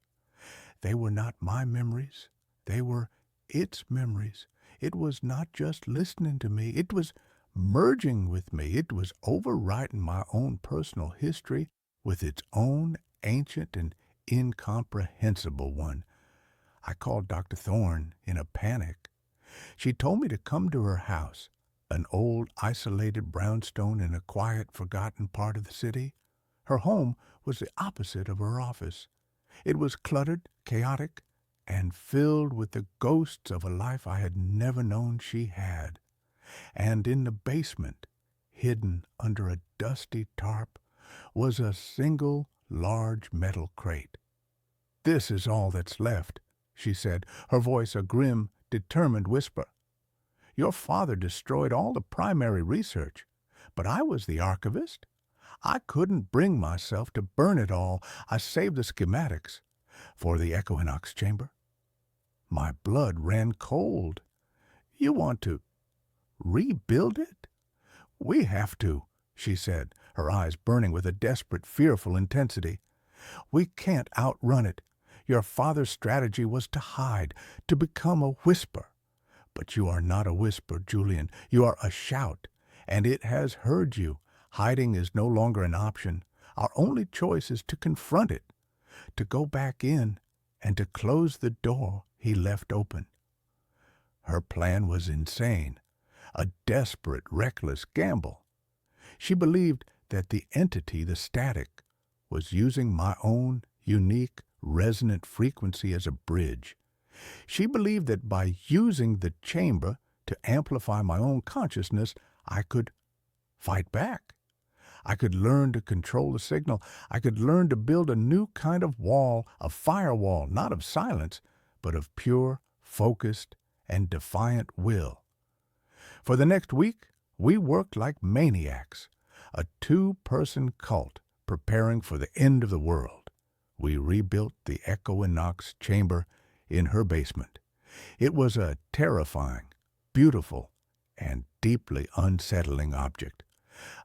They were not my memories. They were its memories. It was not just listening to me. It was merging with me. It was overwriting my own personal history with its own ancient and incomprehensible one. I called Dr. Thorne in a panic. She told me to come to her house, an old isolated brownstone in a quiet, forgotten part of the city. Her home was the opposite of her office. It was cluttered, chaotic, and filled with the ghosts of a life I had never known she had. And in the basement, hidden under a dusty tarp, was a single large metal crate. "This is all that's left," she said, her voice a grim, determined whisper. "Your father destroyed all the primary research, but I was the archivist. I couldn't bring myself to burn it all. I saved the schematics for the equinox chamber." My blood ran cold. "You want to rebuild it?" "We have to," she said, her eyes burning with a desperate, fearful intensity. "We can't outrun it. Your father's strategy was to hide, to become a whisper. But you are not a whisper, Julian. You are a shout, and it has heard you. Hiding is no longer an option. Our only choice is to confront it, to go back in, and to close the door he left open." Her plan was insane, a desperate, reckless gamble. She believed that the entity, the static, was using my own unique, resonant frequency as a bridge. She believed that by using the chamber to amplify my own consciousness, I could fight back. I could learn to control the signal. I could learn to build a new kind of wall, a firewall, not of silence, but of pure, focused, and defiant will. For the next week, we worked like maniacs, a two-person cult preparing for the end of the world. We rebuilt the equinox chamber in her basement. It was a terrifying, beautiful, and deeply unsettling object,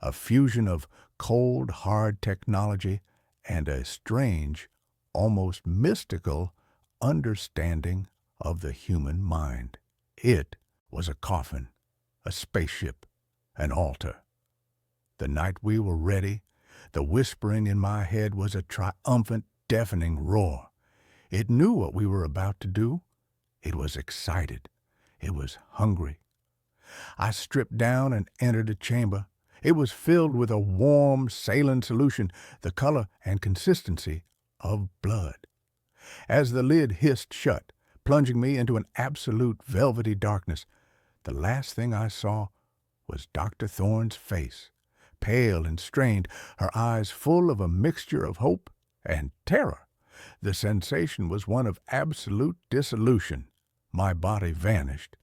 a fusion of cold, hard technology and a strange, almost mystical understanding of the human mind. It was a coffin, a spaceship, an altar. The night we were ready, the whispering in my head was a triumphant, deafening roar. It knew what we were about to do. It was excited. It was hungry. I stripped down and entered the chamber. It was filled with a warm, saline solution, the color and consistency of blood. As the lid hissed shut, plunging me into an absolute velvety darkness, the last thing I saw was Dr. Thorne's face, pale and strained, her eyes full of a mixture of hope and terror. The sensation was one of absolute dissolution. My body vanished.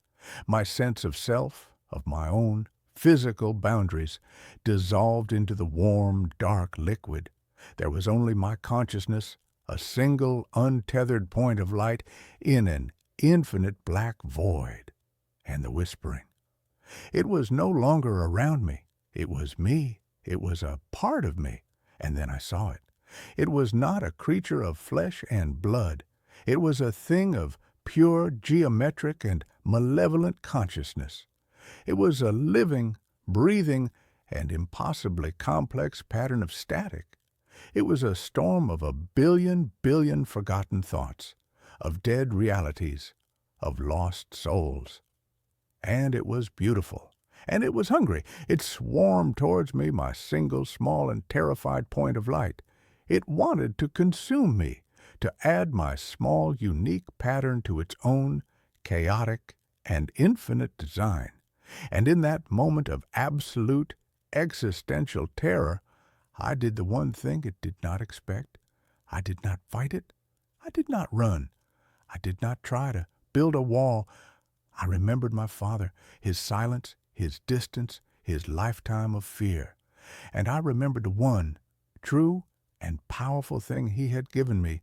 My sense of self, of my own physical boundaries, dissolved into the warm, dark liquid. There was only my consciousness, a single, untethered point of light in an infinite black void, and the whispering. It was no longer around me. It was me. It was a part of me. And then I saw it. It was not a creature of flesh and blood. It was a thing of pure, geometric, and malevolent consciousness. It was a living, breathing, and impossibly complex pattern of static. It was a storm of a billion forgotten thoughts, of dead realities, of lost souls. And it was beautiful, and it was hungry. It swarmed towards me, my single, small, and terrified point of light. It wanted to consume me, to add my small, unique pattern to its own chaotic and infinite design. And in that moment of absolute existential terror, I did the one thing it did not expect. I did not fight it. I did not run. I did not try to build a wall. I remembered my father, his silence, his distance, his lifetime of fear. And I remembered the one true and powerful thing he had given me,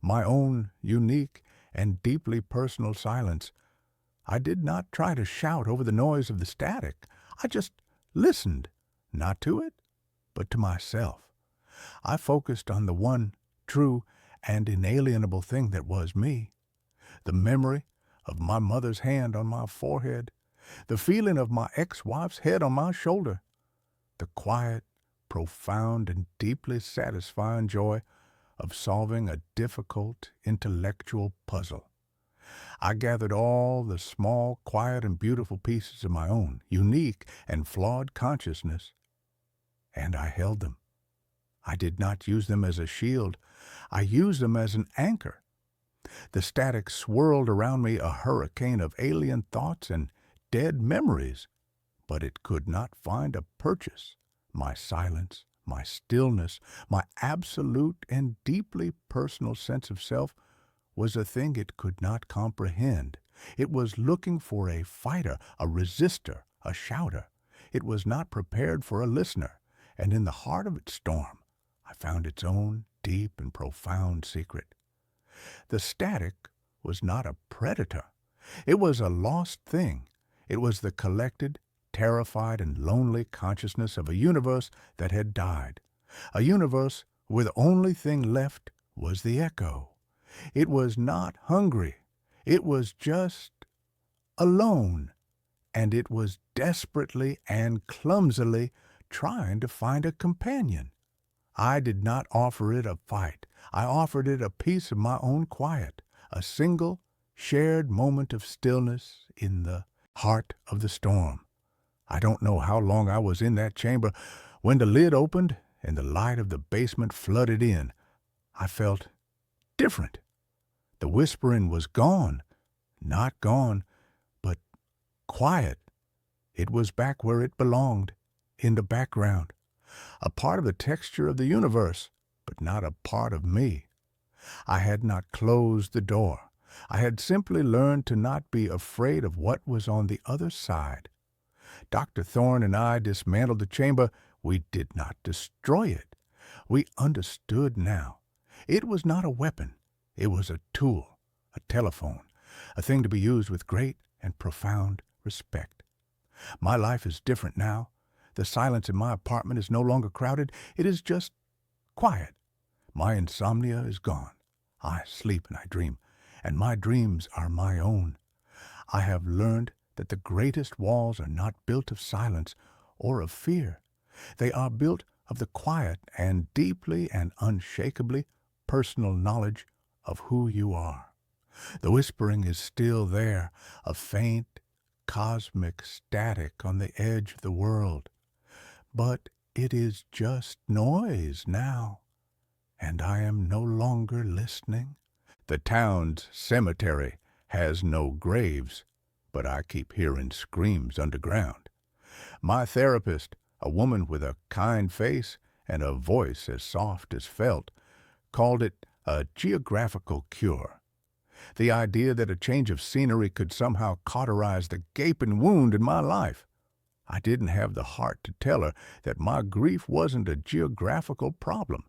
my own unique and deeply personal silence. I did not try to shout over the noise of the static. I just listened, not to it, but to myself. I focused on the one true and inalienable thing that was me, the memory of my mother's hand on my forehead, the feeling of my ex-wife's head on my shoulder, the quiet, profound, and deeply satisfying joy of solving a difficult intellectual puzzle. I gathered all the small, quiet, and beautiful pieces of my own unique and flawed consciousness, and I held them. I did not use them as a shield. I used them as an anchor. The static swirled around me, a hurricane of alien thoughts and dead memories, but it could not find a purchase. My silence, my stillness, my absolute and deeply personal sense of self was a thing it could not comprehend. It was looking for a fighter, a resistor, a shouter. It was not prepared for a listener, and in the heart of its storm, I found its own deep and profound secret. The static was not a predator. It was a lost thing. It was the collected, terrified, and lonely consciousness of a universe that had died. A universe where the only thing left was the echo. It was not hungry. It was just alone. And it was desperately and clumsily trying to find a companion. I did not offer it a fight. I offered it a piece of my own quiet, a single, shared moment of stillness in the heart of the storm. I don't know how long I was in that chamber when the lid opened and the light of the basement flooded in. I felt different. The whispering was gone. Not gone, but quiet. It was back where it belonged, in the background. A part of the texture of the universe, but not a part of me. I had not closed the door. I had simply learned to not be afraid of what was on the other side. Dr. Thorne and I dismantled the chamber. We did not destroy it. We understood now. It was not a weapon. It was a tool, a telephone, a thing to be used with great and profound respect. My life is different now. The silence in my apartment is no longer crowded. It is just quiet. My insomnia is gone. I sleep and I dream, and my dreams are my own. I have learned that the greatest walls are not built of silence or of fear. They are built of the quiet and deeply and unshakably personal knowledge of who you are. The whispering is still there, a faint, cosmic static on the edge of the world. But it is just noise now, and I am no longer listening. The town's cemetery has no graves, but I keep hearing screams underground. My therapist, a woman with a kind face and a voice as soft as felt, called it a geographical cure. The idea that a change of scenery could somehow cauterize the gaping wound in my life. I didn't have the heart to tell her that my grief wasn't a geographical problem.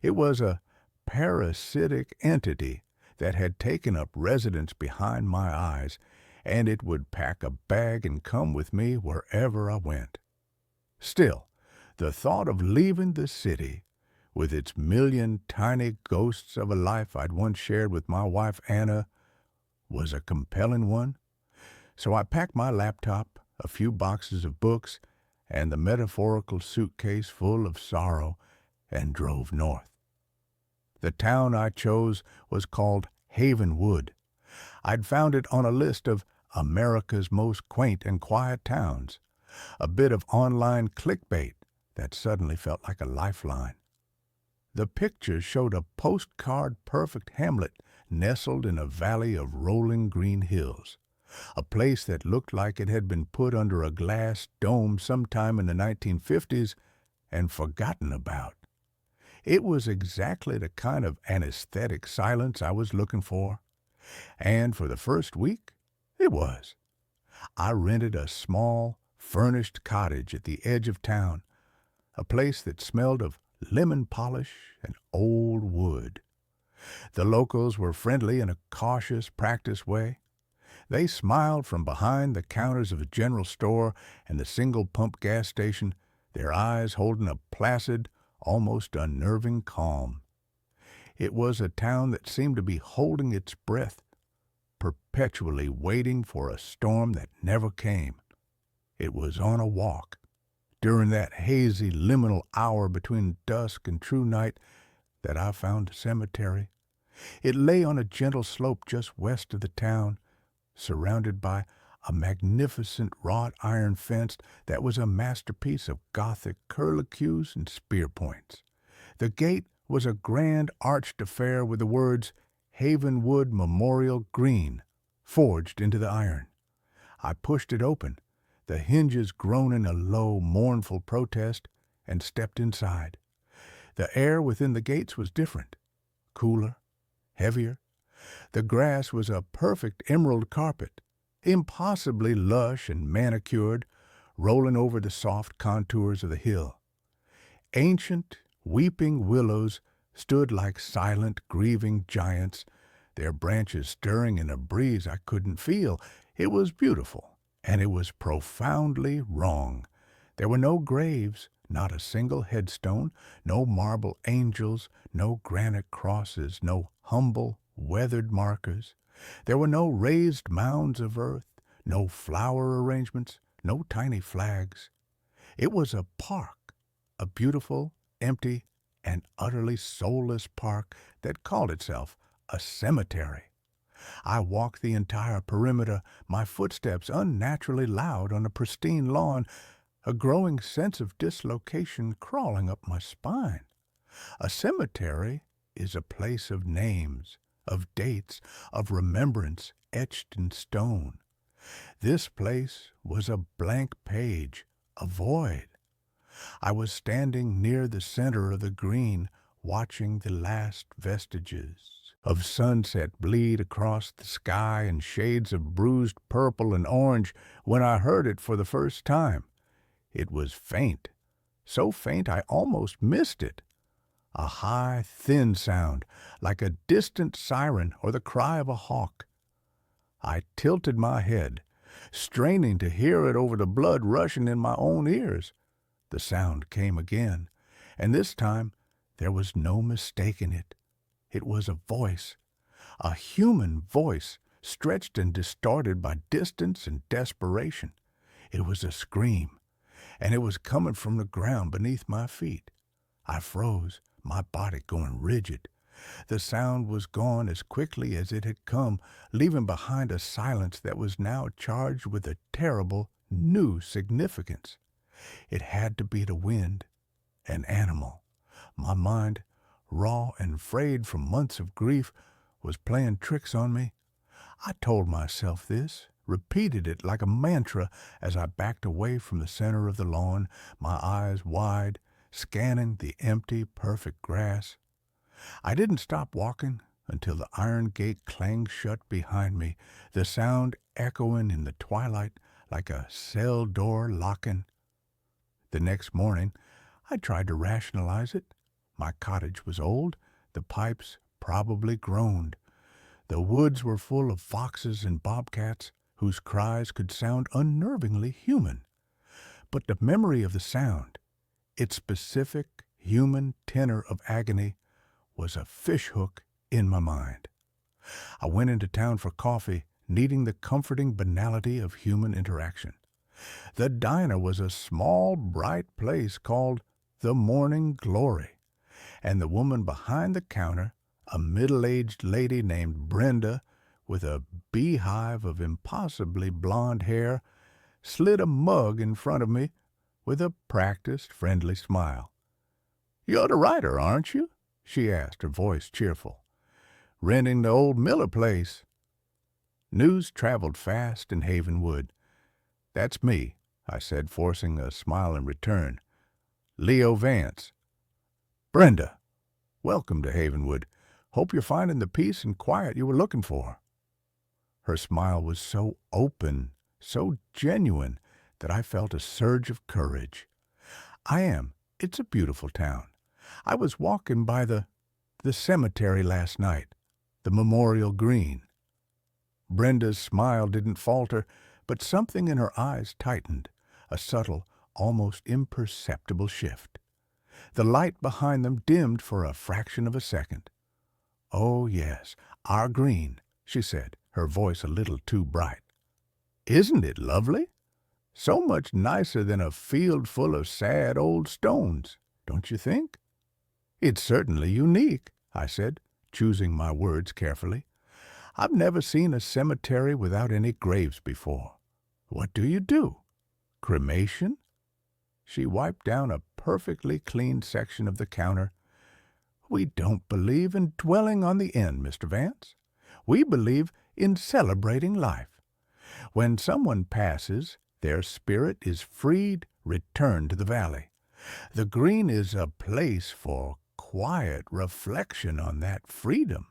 It was a parasitic entity that had taken up residence behind my eyes, and it would pack a bag and come with me wherever I went. Still, the thought of leaving the city, with its million tiny ghosts of a life I'd once shared with my wife Anna, was a compelling one. So I packed my laptop, a few boxes of books, and the metaphorical suitcase full of sorrow, and drove north. The town I chose was called Havenwood. I'd found it on a list of America's most quaint and quiet towns, a bit of online clickbait that suddenly felt like a lifeline. The picture showed a postcard-perfect hamlet nestled in a valley of rolling green hills, a place that looked like it had been put under a glass dome sometime in the 1950s and forgotten about. It was exactly the kind of anesthetic silence I was looking for, and for the first week, it was. I rented a small, furnished cottage at the edge of town, a place that smelled of lemon polish and old wood. The locals were friendly in a cautious, practiced way. They smiled from behind the counters of the general store and the single-pump gas station their eyes holding a placid, almost unnerving calm. It was a town that seemed to be holding its breath, perpetually waiting for a storm that never came. It was on a walk, during that hazy liminal hour between dusk and true night, that I found a cemetery. It lay on a gentle slope just west of the town, surrounded by a magnificent wrought iron fence that was a masterpiece of Gothic curlicues and spear points. The gate was a grand arched affair with the words Havenwood Memorial Green forged into the iron. I pushed it open, the hinges groaning a low, mournful protest, and stepped inside. The air within the gates was different, cooler, heavier. The grass was a perfect emerald carpet, impossibly lush and manicured, rolling over the soft contours of the hill. Ancient, weeping willows stood like silent, grieving giants, their branches stirring in a breeze I couldn't feel. It was beautiful, and it was profoundly wrong. There were no graves, not a single headstone, no marble angels, no granite crosses, no humble, weathered markers. There were no raised mounds of earth, no flower arrangements, no tiny flags. It was a park, a beautiful, empty, and utterly soulless park that called itself a cemetery. I walked the entire perimeter, my footsteps unnaturally loud on a pristine lawn, a growing sense of dislocation crawling up my spine. A cemetery is a place of names, of dates, of remembrance etched in stone. This place was a blank page, a void. I was standing near the center of the green, watching the last vestiges of sunset bleed across the sky in shades of bruised purple and orange, when I heard it for the first time. It was faint, so faint I almost missed it. A high, thin sound, like a distant siren or the cry of a hawk. I tilted my head, straining to hear it over the blood rushing in my own ears. The sound came again, and this time there was no mistaking it. It was a voice, a human voice, stretched and distorted by distance and desperation. It was a scream, and it was coming from the ground beneath my feet. I froze, my body going rigid. The sound was gone as quickly as it had come, leaving behind a silence that was now charged with a terrible, new significance. It had to be the wind, an animal. My mind, raw and frayed from months of grief, was playing tricks on me. I told myself this, repeated it like a mantra as I backed away from the center of the lawn, my eyes wide, scanning the empty, perfect grass. I didn't stop walking until the iron gate clanged shut behind me, the sound echoing in the twilight like a cell door locking. The next morning, I tried to rationalize it. My cottage was old, the pipes probably groaned. The woods were full of foxes and bobcats whose cries could sound unnervingly human. But the memory of the sound, its specific human tenor of agony, was a fishhook in my mind. I went into town for coffee, needing the comforting banality of human interaction. The diner was a small, bright place called the Morning Glory, and the woman behind the counter, a middle-aged lady named Brenda with a beehive of impossibly blonde hair, slid a mug in front of me with a practiced, friendly smile. "You're the writer, aren't you?" she asked, her voice cheerful. "Renting the old Miller place." News traveled fast in Havenwood. "That's me," I said, forcing a smile in return. "Leo Vance." "Brenda, welcome to Havenwood. Hope you're finding the peace and quiet you were looking for." Her smile was so open, so genuine, that I felt a surge of courage. "I am. It's a beautiful town. I was walking by the cemetery last night, the Memorial Green." Brenda's smile didn't falter, but something in her eyes tightened, a subtle, almost imperceptible shift. The light behind them dimmed for a fraction of a second. "Oh, yes, our green," she said, her voice a little too bright. "Isn't it lovely? So much nicer than a field full of sad old stones, don't you think?" "It's certainly unique," I said, choosing my words carefully. "I've never seen a cemetery without any graves before. What do you do? Cremation?" She wiped down a perfectly clean section of the counter. "We don't believe in dwelling on the end, Mr. Vance. We believe in celebrating life. When someone passes, their spirit is freed, returned to the valley. The green is a place for quiet reflection on that freedom.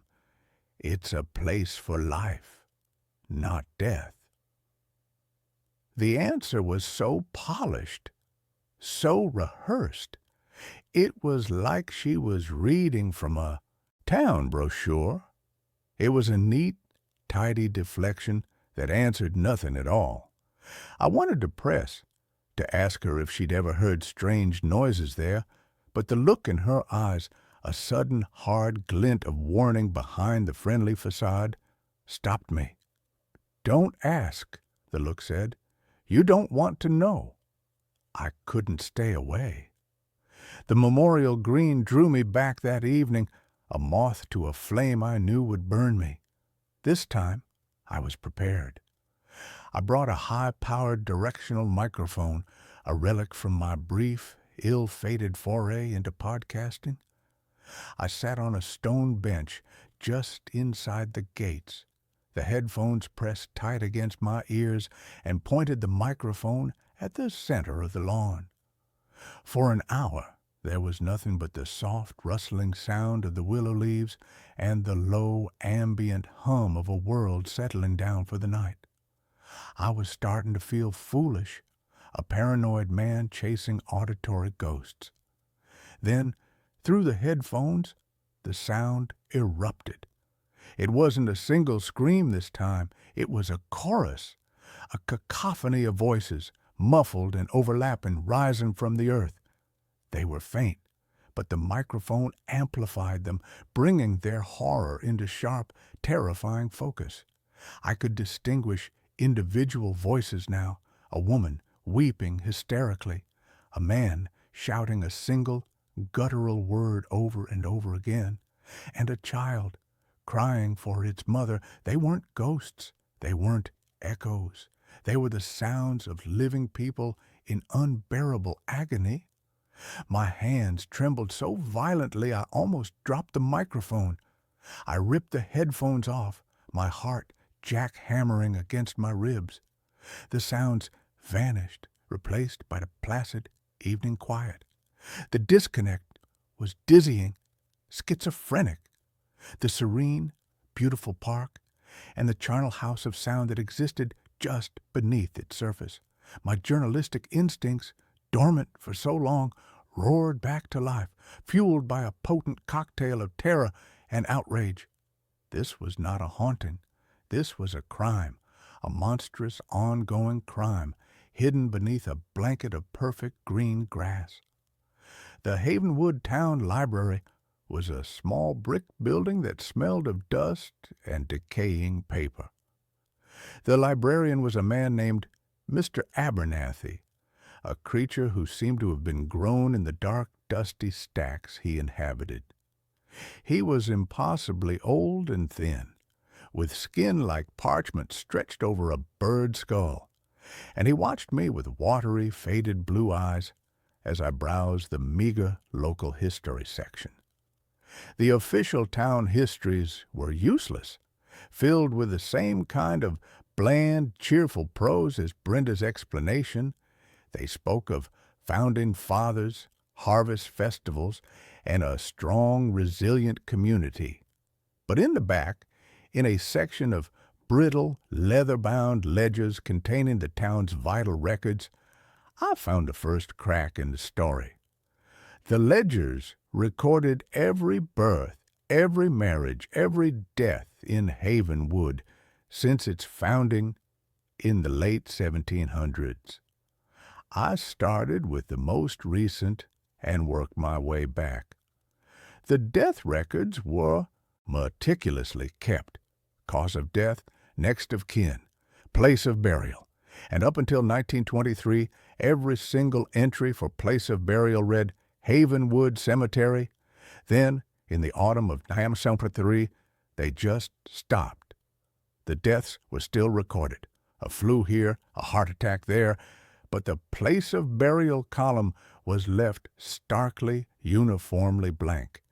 It's a place for life, not death." The answer was so polished, so rehearsed. It was like she was reading from a town brochure. It was a neat, tidy deflection that answered nothing at all. I wanted to press, to ask her if she'd ever heard strange noises there, but the look in her eyes, a sudden hard glint of warning behind the friendly facade, stopped me. "Don't ask," the look said. "You don't want to know." I couldn't stay away. The memorial green drew me back that evening, a moth to a flame I knew would burn me. This time, I was prepared. I brought a high-powered directional microphone, a relic from my brief, ill-fated foray into podcasting. I sat on a stone bench just inside the gates, the headphones pressed tight against my ears, and pointed the microphone at the center of the lawn. For an hour, there was nothing but the soft, rustling sound of the willow leaves and the low, ambient hum of a world settling down for the night. I was starting to feel foolish, a paranoid man chasing auditory ghosts. Then, through the headphones, the sound erupted. It wasn't a single scream this time. It was a chorus, a cacophony of voices, muffled and overlapping, rising from the earth. They were faint, but the microphone amplified them, bringing their horror into sharp, terrifying focus. I could distinguish individual voices now, a woman weeping hysterically, a man shouting a single, guttural word over and over again, and a child crying for its mother. They weren't ghosts. They weren't echoes. They were the sounds of living people in unbearable agony. My hands trembled so violently I almost dropped the microphone. I ripped the headphones off, my heart jackhammering against my ribs. The sounds vanished, replaced by the placid evening quiet. The disconnect was dizzying, schizophrenic. The serene, beautiful park, and the charnel house of sound that existed just beneath its surface. My journalistic instincts, dormant for so long, roared back to life, fueled by a potent cocktail of terror and outrage. This was not a haunting. This was a crime, a monstrous, ongoing crime, hidden beneath a blanket of perfect green grass. The Havenwood Town Library was a small brick building that smelled of dust and decaying paper. The librarian was a man named Mr. Abernathy, a creature who seemed to have been grown in the dark, dusty stacks he inhabited. He was impossibly old and thin, with skin like parchment stretched over a bird skull, and he watched me with watery, faded blue eyes as I browsed the meager local history section. The official town histories were useless, filled with the same kind of bland, cheerful prose as Brenda's explanation. They spoke of founding fathers, harvest festivals, and a strong, resilient community. But in the back, in a section of brittle, leather-bound ledgers containing the town's vital records, I found the first crack in the story. The ledgers recorded every birth, every marriage, every death in Havenwood since its founding in the late 1700s. I started with the most recent and worked my way back. The death records were meticulously kept. Cause of death, next of kin, place of burial, and up until 1923, every single entry for place of burial read Havenwood Cemetery. Then, in the autumn of 1973, they just stopped. The deaths were still recorded. A flu here, a heart attack there, but the place of burial column was left starkly, uniformly blank.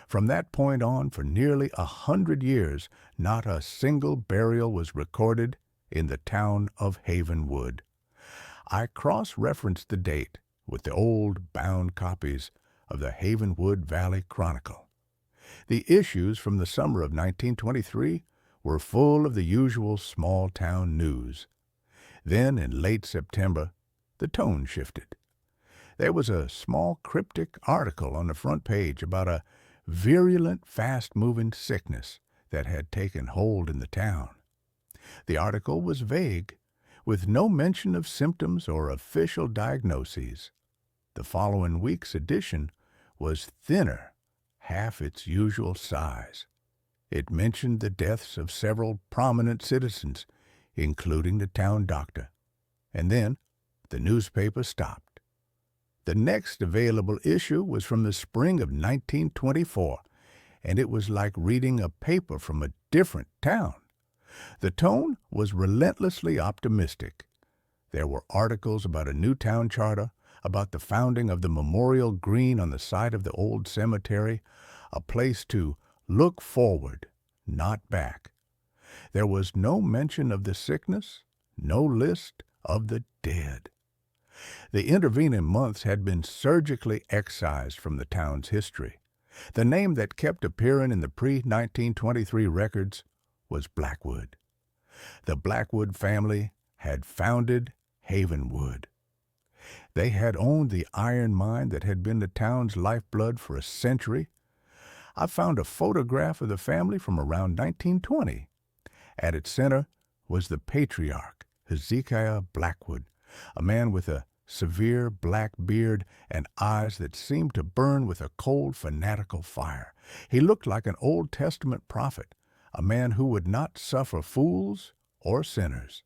From that point on, for nearly 100 years, not a single burial was recorded in the town of Havenwood. I cross-referenced the date with the old bound copies of the Havenwood Valley Chronicle. The issues from the summer of 1923 were full of the usual small-town news. Then, in late September, the tone shifted. There was a small cryptic article on the front page about a virulent, fast-moving sickness that had taken hold in the town. The article was vague, with no mention of symptoms or official diagnoses. The following week's edition was thinner, half its usual size. It mentioned the deaths of several prominent citizens, including the town doctor. And then the newspaper stopped. The next available issue was from the spring of 1924, and it was like reading a paper from a different town. The tone was relentlessly optimistic. There were articles about a new town charter, about the founding of the memorial green on the site of the old cemetery, a place to look forward, not back. There was no mention of the sickness, no list of the dead. The intervening months had been surgically excised from the town's history. The name that kept appearing in the pre-1923 records was Blackwood. The Blackwood family had founded Havenwood. They had owned the iron mine that had been the town's lifeblood for a century. I found a photograph of the family from around 1920. At its center was the patriarch, Hezekiah Blackwood, a man with a severe black beard and eyes that seemed to burn with a cold, fanatical fire. He looked like an Old Testament prophet, a man who would not suffer fools or sinners.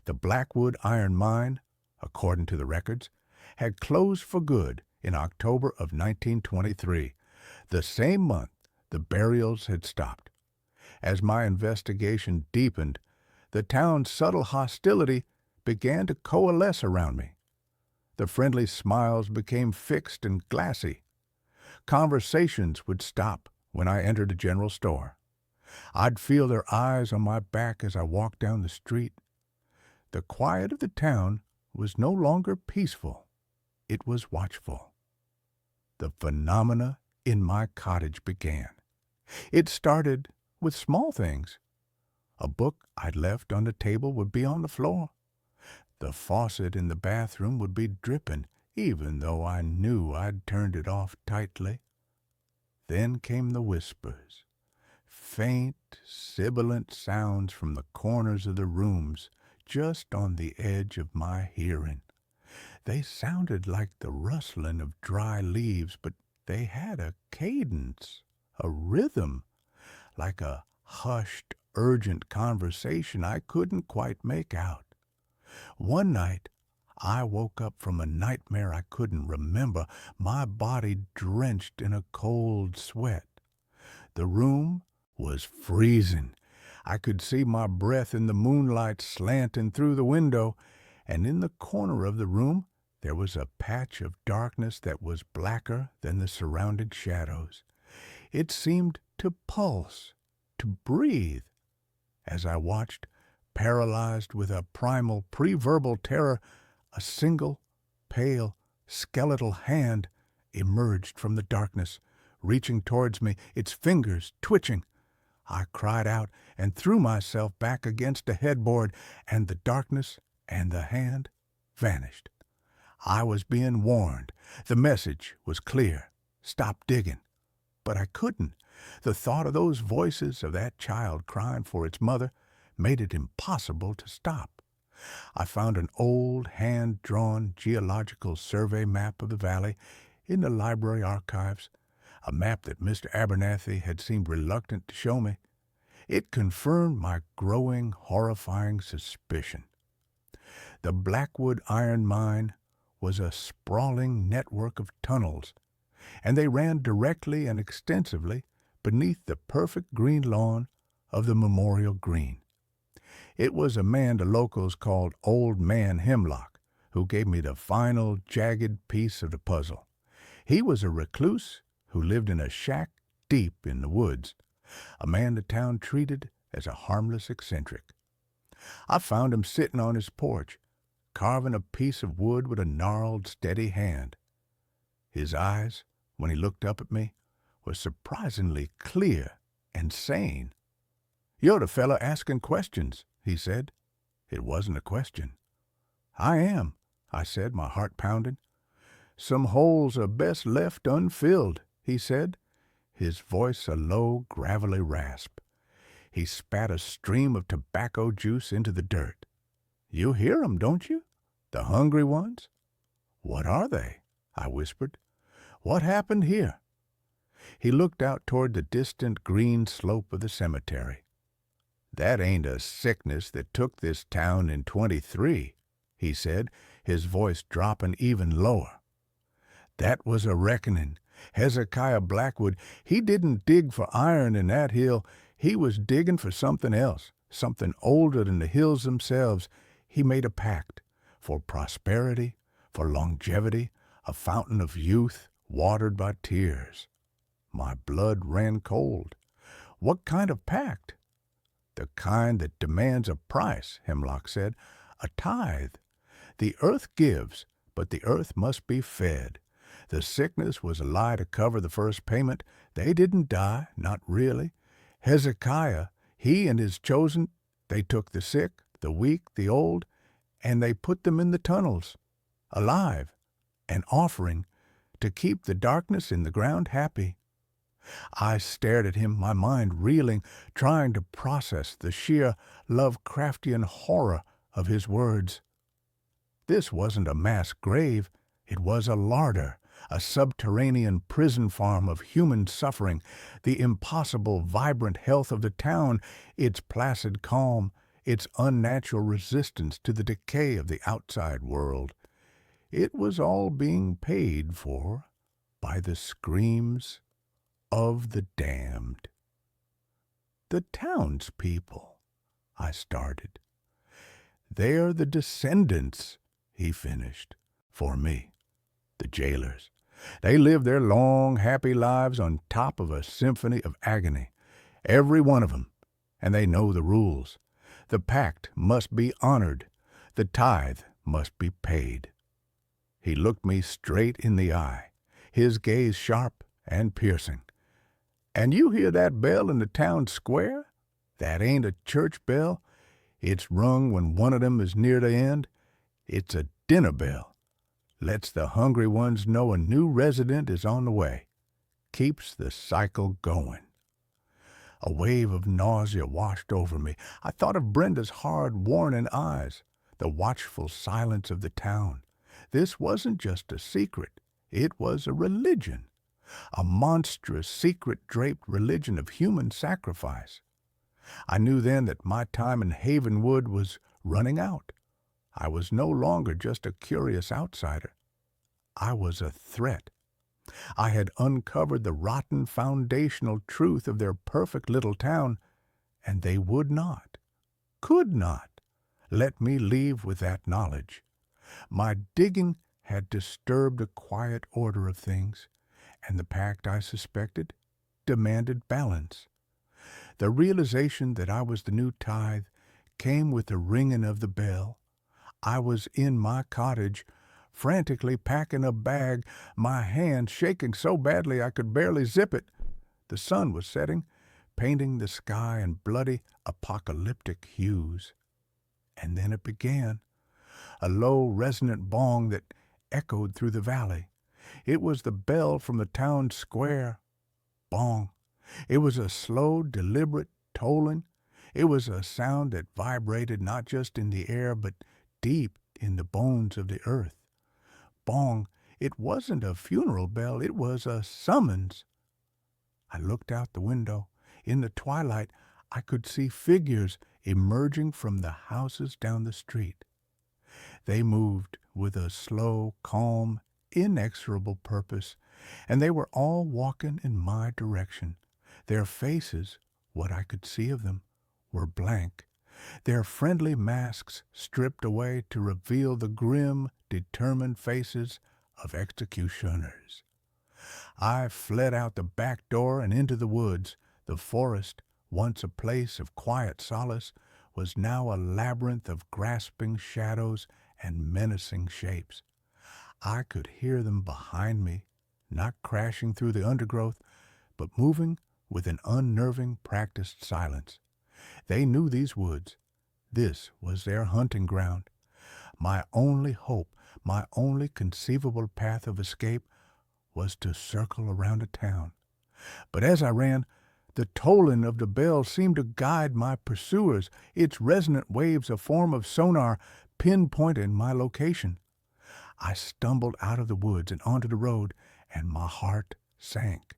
The Blackwood iron mine, according to the records, had closed for good in October of 1923. The same month, the burials had stopped. As my investigation deepened, the town's subtle hostility began to coalesce around me. The friendly smiles became fixed and glassy. Conversations would stop when I entered a general store. I'd feel their eyes on my back as I walked down the street. The quiet of the town was no longer peaceful. It was watchful. The phenomena in my cottage began. It started with small things. A book I'd left on the table would be on the floor. The faucet in the bathroom would be dripping, even though I knew I'd turned it off tightly. Then came the whispers, faint, sibilant sounds from the corners of the rooms, just on the edge of my hearing. They sounded like the rustling of dry leaves, but they had a cadence, a rhythm, like a hushed, urgent conversation I couldn't quite make out. One night, I woke up from a nightmare I couldn't remember, my body drenched in a cold sweat. The room was freezing. I could see my breath in the moonlight slanting through the window, and in the corner of the room there was a patch of darkness that was blacker than the surrounding shadows. It seemed to pulse, to breathe. As I watched, paralyzed with a primal, pre-verbal terror, a single, pale, skeletal hand emerged from the darkness, reaching towards me, its fingers twitching. I cried out and threw myself back against a headboard, and the darkness and the hand vanished. I was being warned. The message was clear. Stop digging. But I couldn't. The thought of those voices of that child crying for its mother made it impossible to stop. I found an old hand-drawn geological survey map of the valley in the library archives, a map that Mr. Abernathy had seemed reluctant to show me. It confirmed my growing, horrifying suspicion. The Blackwood Iron Mine was a sprawling network of tunnels, and they ran directly and extensively beneath the perfect green lawn of the Memorial Green. It was a man the locals called Old Man Hemlock who gave me the final, jagged piece of the puzzle. He was a recluse who lived in a shack deep in the woods, a man the town treated as a harmless eccentric. I found him sitting on his porch, carving a piece of wood with a gnarled, steady hand. His eyes, when he looked up at me, were surprisingly clear and sane. "You're the fellow asking questions," he said. It wasn't a question. "I am," I said, my heart pounding. "Some holes are best left unfilled," he said, his voice a low, gravelly rasp. He spat a stream of tobacco juice into the dirt. "You hear 'em, don't you? The hungry ones?" "What are they?" I whispered. "What happened here?" He looked out toward the distant green slope of the cemetery. "That ain't a sickness that took this town in '23, he said, his voice dropping even lower. "That was a reckoning. Hezekiah Blackwood, he didn't dig for iron in that hill. He was digging for something else, something older than the hills themselves. He made a pact for prosperity, for longevity, a fountain of youth watered by tears." My blood ran cold. "What kind of pact?" "The kind that demands a price," Hemlock said. "A tithe. The earth gives, but the earth must be fed. The sickness was a lie to cover the first payment. They didn't die, not really. Hezekiah, he and his chosen, they took the sick, the weak, the old, and they put them in the tunnels, alive, an offering, to keep the darkness in the ground happy." I stared at him, my mind reeling, trying to process the sheer Lovecraftian horror of his words. This wasn't a mass grave. It was a larder, a subterranean prison farm of human suffering, the impossible, vibrant health of the town, its placid calm, its unnatural resistance to the decay of the outside world. It was all being paid for by the screams of the damned. "The townspeople," I started. "They're the descendants," he finished, for me, the jailers. "They live their long, happy lives on top of a symphony of agony, every one of 'em, and they know the rules. The pact must be honored. The tithe must be paid." He looked me straight in the eye, his gaze sharp and piercing. "And you hear that bell in the town square? That ain't a church bell. It's rung when one of them is near the end. It's a dinner bell. Lets the hungry ones know a new resident is on the way. Keeps the cycle going." A wave of nausea washed over me. I thought of Brenda's hard, warning eyes, the watchful silence of the town. This wasn't just a secret. It was a religion. A monstrous, secret-draped religion of human sacrifice. I knew then that my time in Havenwood was running out. I was no longer just a curious outsider. I was a threat. I had uncovered the rotten foundational truth of their perfect little town, and they would not, could not, let me leave with that knowledge. My digging had disturbed a quiet order of things, and the pact, I suspected, demanded balance. The realization that I was the new tithe came with the ringing of the bell. I was in my cottage, frantically packing a bag, my hand shaking so badly I could barely zip it. The sun was setting, painting the sky in bloody, apocalyptic hues. And then it began, a low, resonant bong that echoed through the valley. It was the bell from the town square. Bong. It was a slow, deliberate tolling. It was a sound that vibrated not just in the air, but deep in the bones of the earth. Bong, it wasn't a funeral bell, it was a summons. I looked out the window. In the twilight, I could see figures emerging from the houses down the street. They moved with a slow, calm, inexorable purpose, and they were all walking in my direction. Their faces, what I could see of them, were blank, their friendly masks stripped away to reveal the grim, determined faces of executioners. I fled out the back door and into the woods. The forest, once a place of quiet solace, was now a labyrinth of grasping shadows and menacing shapes. I could hear them behind me, not crashing through the undergrowth, but moving with an unnerving, practiced silence. They knew these woods. This was their hunting ground. My only hope, my only conceivable path of escape, was to circle around a town. But as I ran, the tolling of the bell seemed to guide my pursuers, its resonant waves a form of sonar pinpointing my location. I stumbled out of the woods and onto the road, and my heart sank.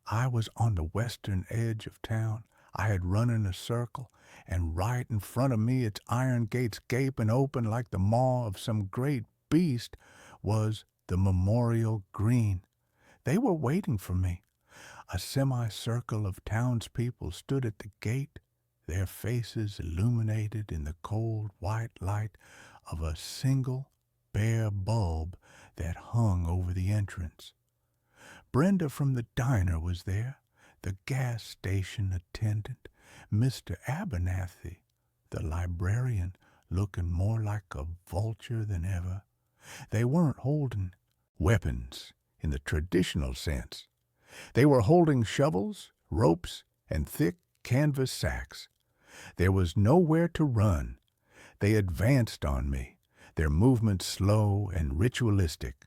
I was on the western edge of town. I had run in a circle, and right in front of me, its iron gates gaping open like the maw of some great beast, was the memorial green. They were waiting for me. A semicircle of townspeople stood at the gate, their faces illuminated in the cold white light of a single bare bulb that hung over the entrance. Brenda from the diner was there, the gas station attendant, Mr. Abernathy, the librarian, looking more like a vulture than ever. They weren't holding weapons in the traditional sense. They were holding shovels, ropes, and thick canvas sacks. There was nowhere to run. They advanced on me, their movements slow and ritualistic.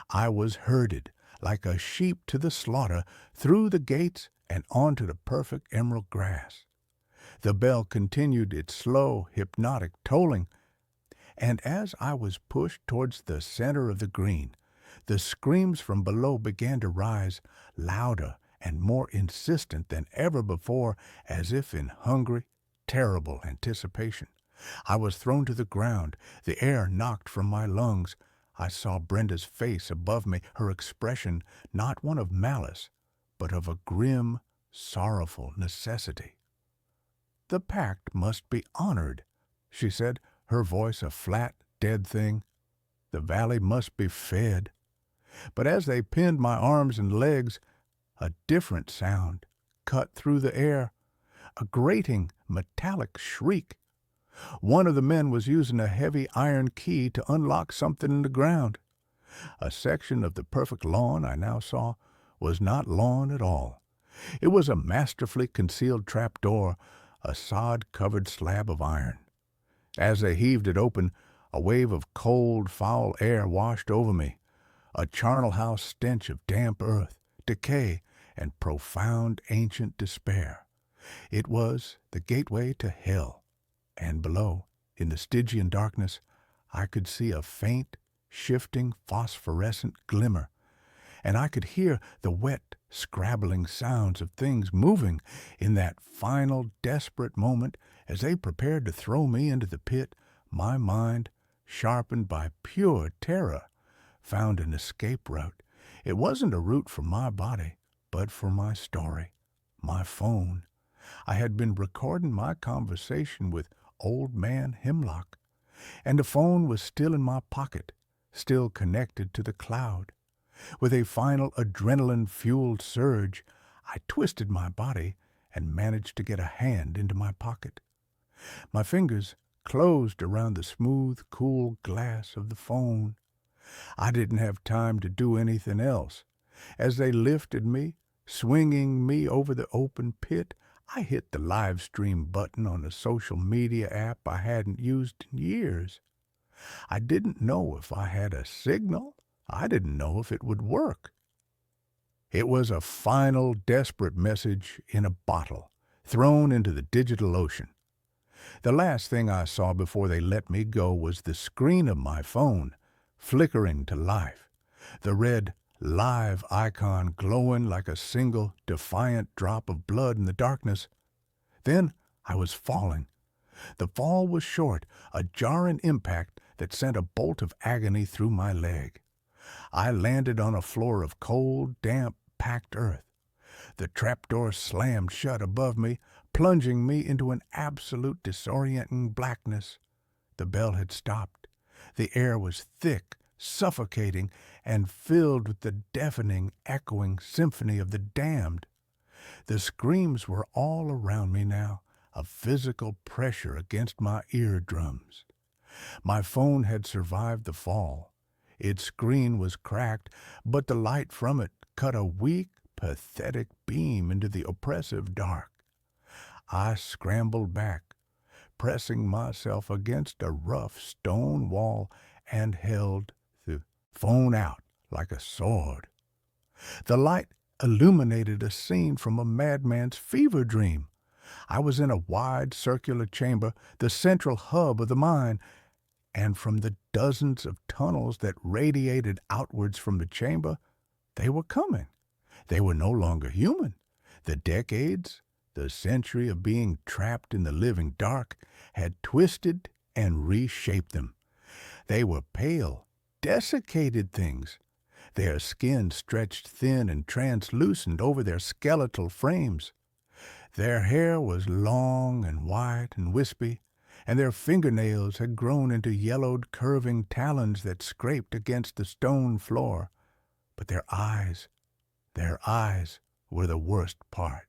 I was herded like a sheep to the slaughter through the gates and onto the perfect emerald grass. The bell continued its slow, hypnotic tolling, and as I was pushed towards the center of the green, the screams from below began to rise, louder and more insistent than ever before, as if in hungry, terrible anticipation. I was thrown to the ground, the air knocked from my lungs. I saw Brenda's face above me, her expression not one of malice, but of a grim, sorrowful necessity. "The pact must be honored," she said, her voice a flat, dead thing. "The valley must be fed." But as they pinned my arms and legs, a different sound cut through the air, a grating, metallic shriek. One of the men was using a heavy iron key to unlock something in the ground. A section of the perfect lawn, I now saw, was not lawn at all. It was a masterfully concealed trapdoor, a sod-covered slab of iron. As they heaved it open, a wave of cold, foul air washed over me, a charnel house stench of damp earth, decay, and profound ancient despair. It was the gateway to hell, and below, in the Stygian darkness, I could see a faint, shifting, phosphorescent glimmer, and I could hear the wet, scrabbling sounds of things moving in that final, desperate moment as they prepared to throw me into the pit. My mind, sharpened by pure terror, found an escape route. It wasn't a route for my body, but for my story, my phone. I had been recording my conversation with Old Man Hemlock, and the phone was still in my pocket, still connected to the cloud. With a final adrenaline-fueled surge, I twisted my body and managed to get a hand into my pocket. My fingers closed around the smooth, cool glass of the phone. I didn't have time to do anything else. As they lifted me, swinging me over the open pit, I hit the live stream button on a social media app I hadn't used in years. I didn't know if I had a signal. I didn't know if it would work. It was a final, desperate message in a bottle, thrown into the digital ocean. The last thing I saw before they let me go was the screen of my phone flickering to life, the red live icon glowing like a single defiant drop of blood in the darkness. Then I was falling. The fall was short, a jarring impact that sent a bolt of agony through my leg. I landed on a floor of cold, damp, packed earth. The trapdoor slammed shut above me, plunging me into an absolute disorienting blackness. The bell had stopped. The air was thick, suffocating, and filled with the deafening, echoing symphony of the damned. The screams were all around me now, a physical pressure against my eardrums. My phone had survived the fall. Its screen was cracked, but the light from it cut a weak, pathetic beam into the oppressive dark. I scrambled back, pressing myself against a rough stone wall, and held the phone out like a sword. The light illuminated a scene from a madman's fever dream. I was in a wide circular chamber, the central hub of the mine, and from the dozens of tunnels that radiated outwards from the chamber, they were coming. They were no longer human. The decades, the century of being trapped in the living dark, had twisted and reshaped them. They were pale, desiccated things. Their skin stretched thin and translucent over their skeletal frames. Their hair was long and white and wispy, and their fingernails had grown into yellowed, curving talons that scraped against the stone floor. But their eyes were the worst part.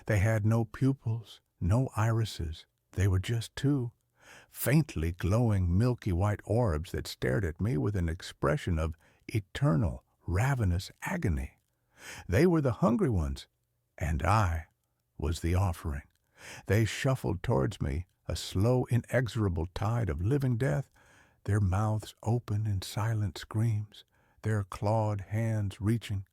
They had no pupils, no irises. They were just two faintly glowing milky white orbs that stared at me with an expression of eternal, ravenous agony. They were the hungry ones, and I was the offering. They shuffled towards me, a slow, inexorable tide of living death, their mouths open in silent screams, their clawed hands reaching.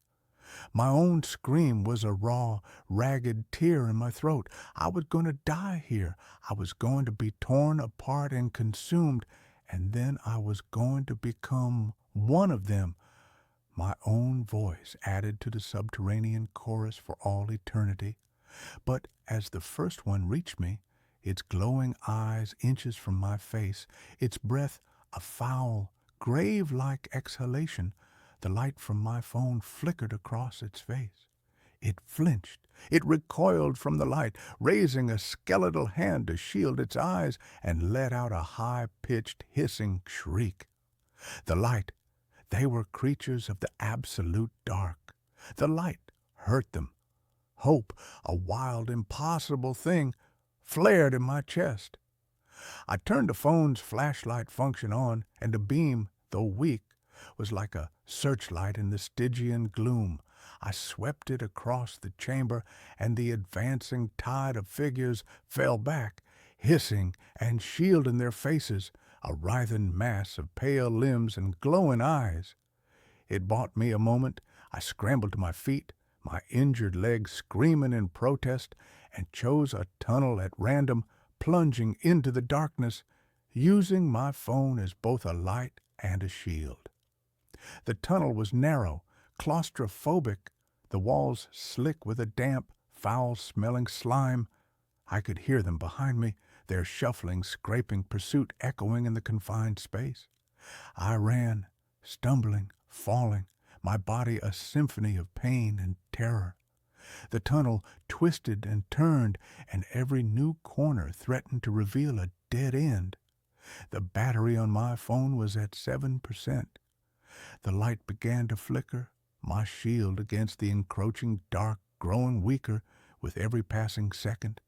My own scream was a raw, ragged tear in my throat. I was going to die here. I was going to be torn apart and consumed, and then I was going to become one of them. My own voice added to the subterranean chorus for all eternity. But as the first one reached me, its glowing eyes inches from my face, its breath a foul, grave-like exhalation, the light from my phone flickered across its face. It flinched. It recoiled from the light, raising a skeletal hand to shield its eyes, and let out a high-pitched, hissing shriek. The light, they were creatures of the absolute dark. The light hurt them. Hope, a wild, impossible thing, flared in my chest. I turned the phone's flashlight function on, and the beam, though weak, was like a searchlight in the Stygian gloom. I swept it across the chamber, and the advancing tide of figures fell back, hissing and shielding their faces, a writhing mass of pale limbs and glowing eyes. It bought me a moment. I scrambled to my feet, my injured leg screaming in protest, and chose a tunnel at random, plunging into the darkness, using my phone as both a light and a shield. The tunnel was narrow, claustrophobic, the walls slick with a damp, foul-smelling slime. I could hear them behind me, their shuffling, scraping pursuit echoing in the confined space. I ran, stumbling, falling, my body a symphony of pain and terror. The tunnel twisted and turned, and every new corner threatened to reveal a dead end. The battery on my phone was at 7%. The light began to flicker, my shield against the encroaching dark growing weaker with every passing second.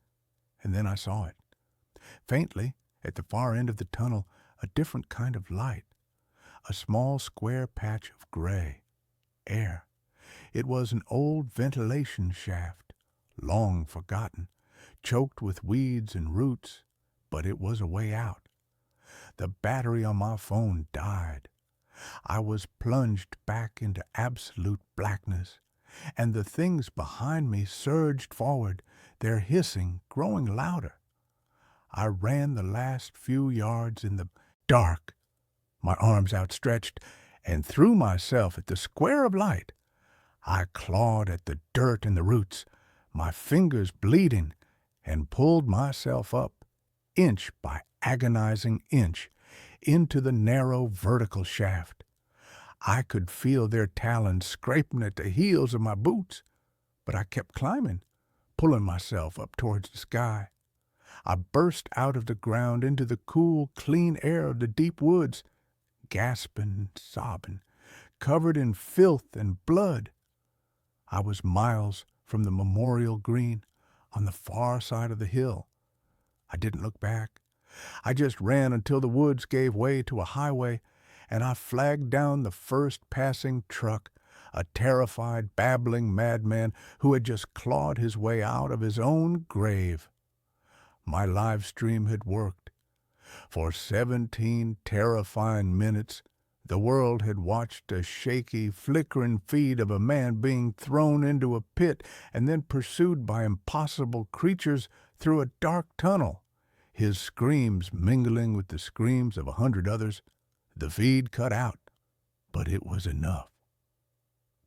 And then I saw it. Faintly, at the far end of the tunnel, a different kind of light. A small square patch of gray. Air. It was an old ventilation shaft, long forgotten, choked with weeds and roots, but it was a way out. The battery on my phone died. I was plunged back into absolute blackness, and the things behind me surged forward, their hissing growing louder. I ran the last few yards in the dark, my arms outstretched, and threw myself at the square of light. I clawed at the dirt and the roots, my fingers bleeding, and pulled myself up, inch by agonizing inch, into the narrow vertical shaft. I could feel their talons scraping at the heels of my boots, but I kept climbing, pulling myself up towards the sky. I burst out of the ground into the cool, clean air of the deep woods, gasping and sobbing, covered in filth and blood. I was miles from the memorial green on the far side of the hill. I didn't look back. I just ran until the woods gave way to a highway, and I flagged down the first passing truck, a terrified, babbling madman who had just clawed his way out of his own grave. My live stream had worked. For 17 terrifying minutes, the world had watched a shaky, flickering feed of a man being thrown into a pit and then pursued by impossible creatures through a dark tunnel, his screams mingling with the screams of 100 others. The feed cut out, but it was enough.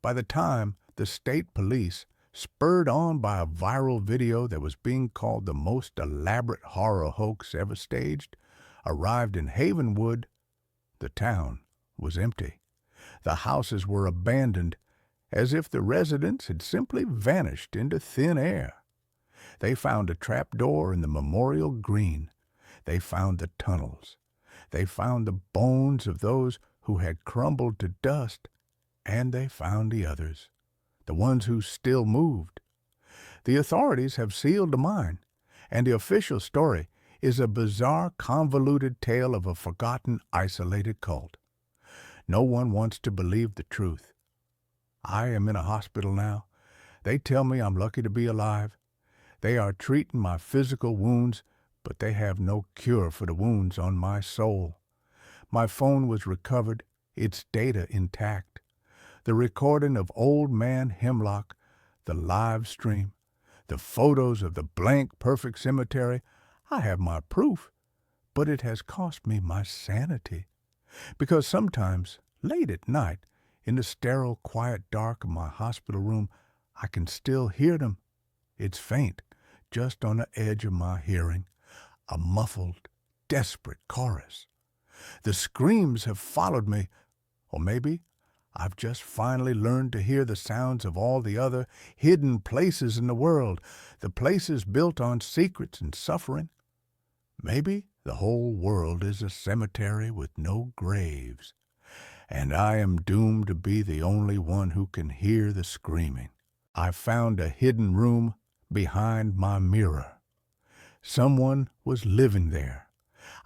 By the time the state police, spurred on by a viral video that was being called the most elaborate horror hoax ever staged, arrived in Havenwood, the town was empty. The houses were abandoned, as if the residents had simply vanished into thin air. They found a trapdoor in the memorial green. They found the tunnels. They found the bones of those who had crumbled to dust, and they found the others, the ones who still moved. The authorities have sealed the mine, and the official story is a bizarre, convoluted tale of a forgotten, isolated cult. No one wants to believe the truth. I am in a hospital now. They tell me I'm lucky to be alive. They are treating my physical wounds, but they have no cure for the wounds on my soul. My phone was recovered, its data intact. The recording of Old Man Hemlock, the live stream, the photos of the blank, perfect cemetery, I have my proof, but it has cost me my sanity. Because sometimes, late at night, in the sterile, quiet dark of my hospital room, I can still hear them. It's faint, just on the edge of my hearing, a muffled, desperate chorus. The screams have followed me, or maybe I've just finally learned to hear the sounds of all the other hidden places in the world, the places built on secrets and suffering. Maybe the whole world is a cemetery with no graves, and I am doomed to be the only one who can hear the screaming. I found a hidden room behind my mirror. Someone was living there.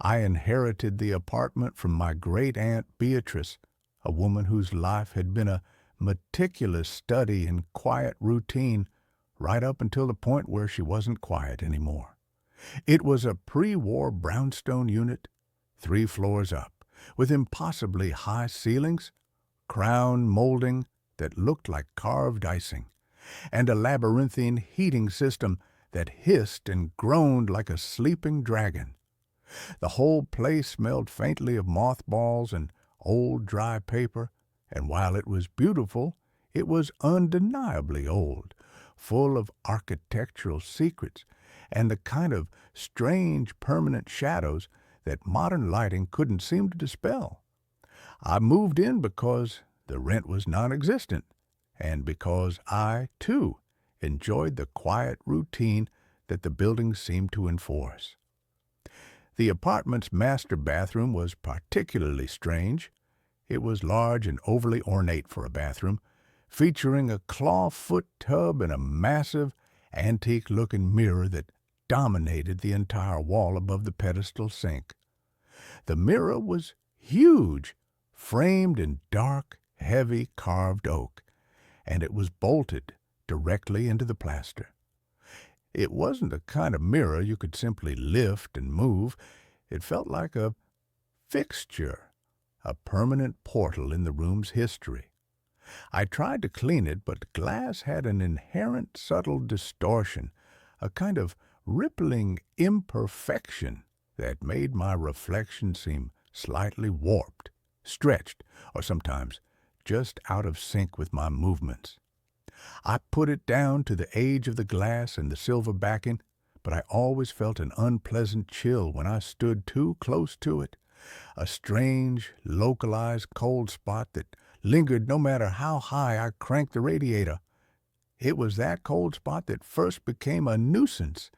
I inherited the apartment from my great-aunt Beatrice, a woman whose life had been a meticulous study in quiet routine right up until the point where she wasn't quiet anymore. It was a pre-war brownstone unit, 3 floors up, with impossibly high ceilings, crown molding that looked like carved icing, and a labyrinthine heating system that hissed and groaned like a sleeping dragon. The whole place smelled faintly of mothballs and old dry paper, and while it was beautiful, it was undeniably old, full of architectural secrets and the kind of strange permanent shadows that modern lighting couldn't seem to dispel. I moved in because the rent was non-existent, and because I, too, enjoyed the quiet routine that the building seemed to enforce. The apartment's master bathroom was particularly strange. It was large and overly ornate for a bathroom, featuring a clawfoot tub and a massive, antique-looking mirror that dominated the entire wall above the pedestal sink. The mirror was huge, framed in dark, heavy carved oak, and it was bolted directly into the plaster. It wasn't the kind of mirror you could simply lift and move. It felt like a fixture, a permanent portal in the room's history. I tried to clean it, but the glass had an inherent subtle distortion, a kind of rippling imperfection that made my reflection seem slightly warped, stretched, or sometimes just out of sync with my movements. I put it down to the age of the glass and the silver backing, but I always felt an unpleasant chill when I stood too close to it, a strange, localized cold spot that lingered no matter how high I cranked the radiator. It was that cold spot that first became a nuisance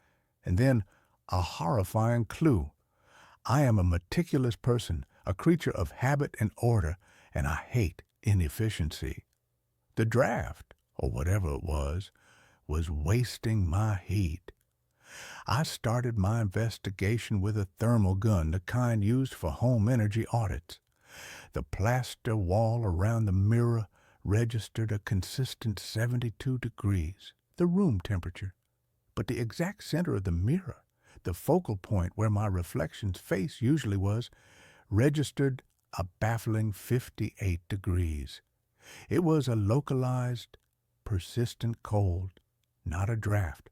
and then a horrifying clue. I am a meticulous person, a creature of habit and order, and I hate inefficiency. The draft, or whatever it was wasting my heat. I started my investigation with a thermal gun, the kind used for home energy audits. The plaster wall around the mirror registered a consistent 72 degrees, the room temperature. But the exact center of the mirror, the focal point where my reflection's face usually was, registered a baffling 58 degrees. It was a localized, persistent cold, not a draft,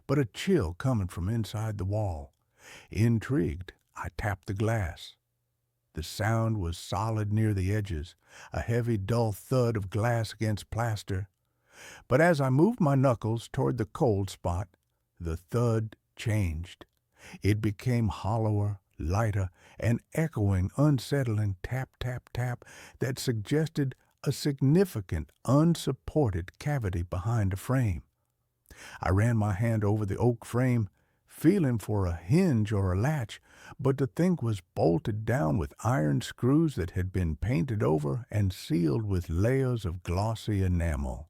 but a chill coming from inside the wall. Intrigued, I tapped the glass. The sound was solid near the edges, a heavy, dull thud of glass against plaster. But as I moved my knuckles toward the cold spot, the thud changed. It became hollower, lighter, an echoing, unsettling tap, tap, tap that suggested a significant, unsupported cavity behind the frame. I ran my hand over the oak frame, feeling for a hinge or a latch, but the thing was bolted down with iron screws that had been painted over and sealed with layers of glossy enamel.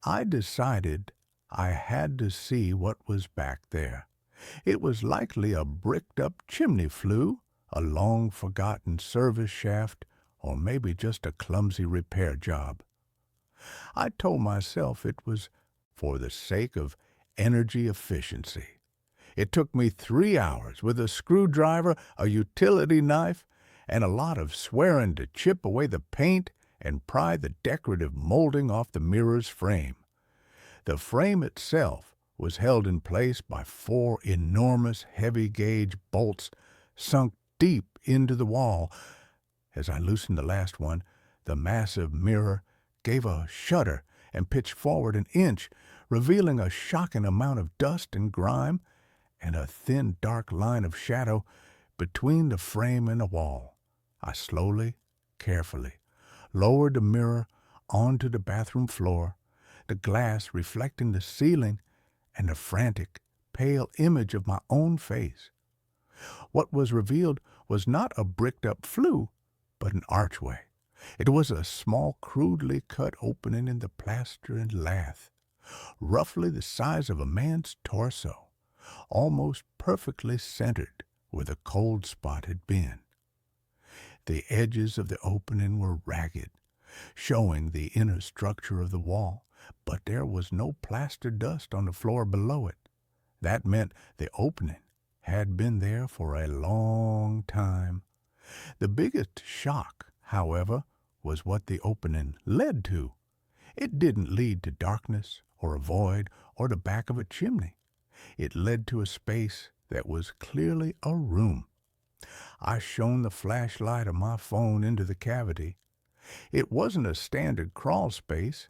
I decided I had to see what was back there. It was likely a bricked-up chimney flue, a long-forgotten service shaft, or maybe just a clumsy repair job. I told myself it was for the sake of energy efficiency. It took me 3 hours with a screwdriver, a utility knife, and a lot of swearing to chip away the paint and pry the decorative molding off the mirror's frame. The frame itself was held in place by 4 enormous heavy-gauge bolts sunk deep into the wall. As I loosened the last one, the massive mirror gave a shudder and pitched forward an inch, revealing a shocking amount of dust and grime and a thin, dark line of shadow between the frame and the wall. I slowly, carefully, lowered the mirror onto the bathroom floor, the glass reflecting the ceiling and the frantic, pale image of my own face. What was revealed was not a bricked-up flue, but an archway. It was a small, crudely cut opening in the plaster and lath, roughly the size of a man's torso, almost perfectly centered where the cold spot had been. The edges of the opening were ragged, showing the inner structure of the wall, but there was no plaster dust on the floor below it. That meant the opening had been there for a long time. The biggest shock, however, was what the opening led to. It didn't lead to darkness or a void or the back of a chimney. It led to a space that was clearly a room. I shone the flashlight of my phone into the cavity. It wasn't a standard crawl space.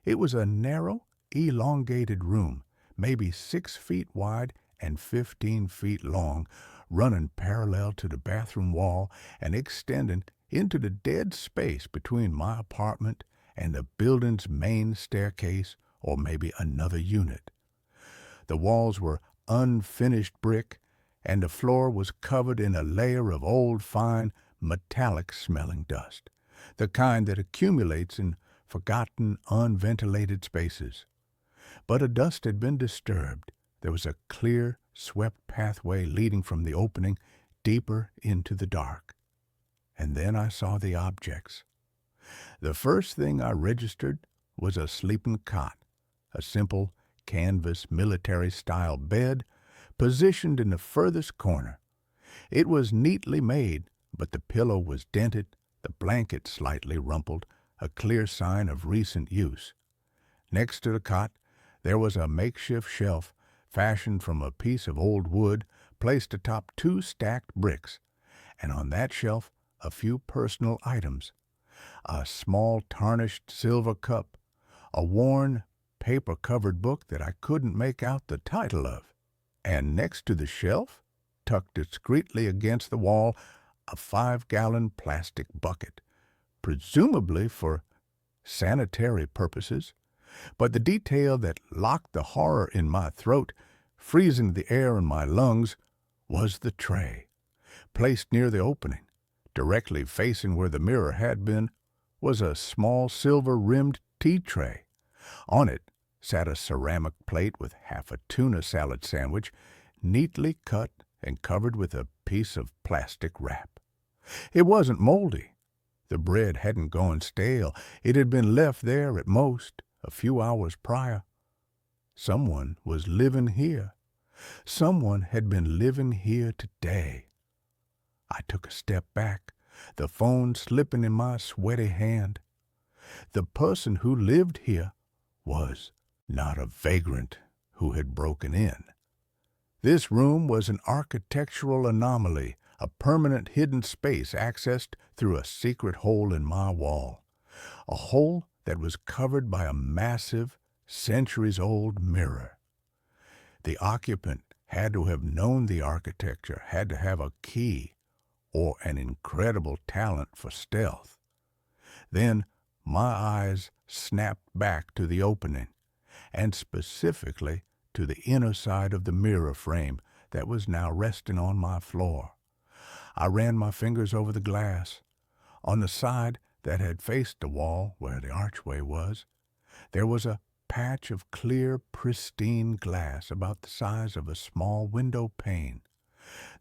It was a narrow, elongated room, maybe 6 feet wide and 15 feet long, running parallel to the bathroom wall and extending into the dead space between my apartment and the building's main staircase, or maybe another unit. The walls were unfinished brick, and the floor was covered in a layer of old, fine, metallic-smelling dust, the kind that accumulates in forgotten, unventilated spaces. But the dust had been disturbed. There was a clear, swept pathway leading from the opening deeper into the dark. And then I saw the objects. The first thing I registered was a sleeping cot, a simple canvas military-style bed positioned in the furthest corner. It was neatly made, but the pillow was dented, the blanket slightly rumpled, a clear sign of recent use. Next to the cot, there was a makeshift shelf fashioned from a piece of old wood placed atop two stacked bricks, and on that shelf a few personal items: a small tarnished silver cup, a worn, paper-covered book that I couldn't make out the title of, and next to the shelf, tucked discreetly against the wall, a 5-gallon plastic bucket, presumably for sanitary purposes. But the detail that locked the horror in my throat, freezing the air in my lungs, was the tray. Placed near the opening, directly facing where the mirror had been, was a small silver-rimmed tea tray. On it sat a ceramic plate with half a tuna salad sandwich, neatly cut and covered with a piece of plastic wrap. It wasn't moldy. The bread hadn't gone stale. It had been left there at most a few hours prior. Someone was living here. Someone had been living here today. I took a step back, the phone slipping in my sweaty hand. The person who lived here was not a vagrant who had broken in. This room was an architectural anomaly, a permanent hidden space accessed through a secret hole in my wall, a hole that was covered by a massive, centuries-old mirror. The occupant had to have known the architecture, had to have a key, or an incredible talent for stealth. Then my eyes snapped back to the opening, and specifically to the inner side of the mirror frame that was now resting on my floor. I ran my fingers over the glass. On the side that had faced the wall where the archway was, there was a patch of clear, pristine glass about the size of a small window pane.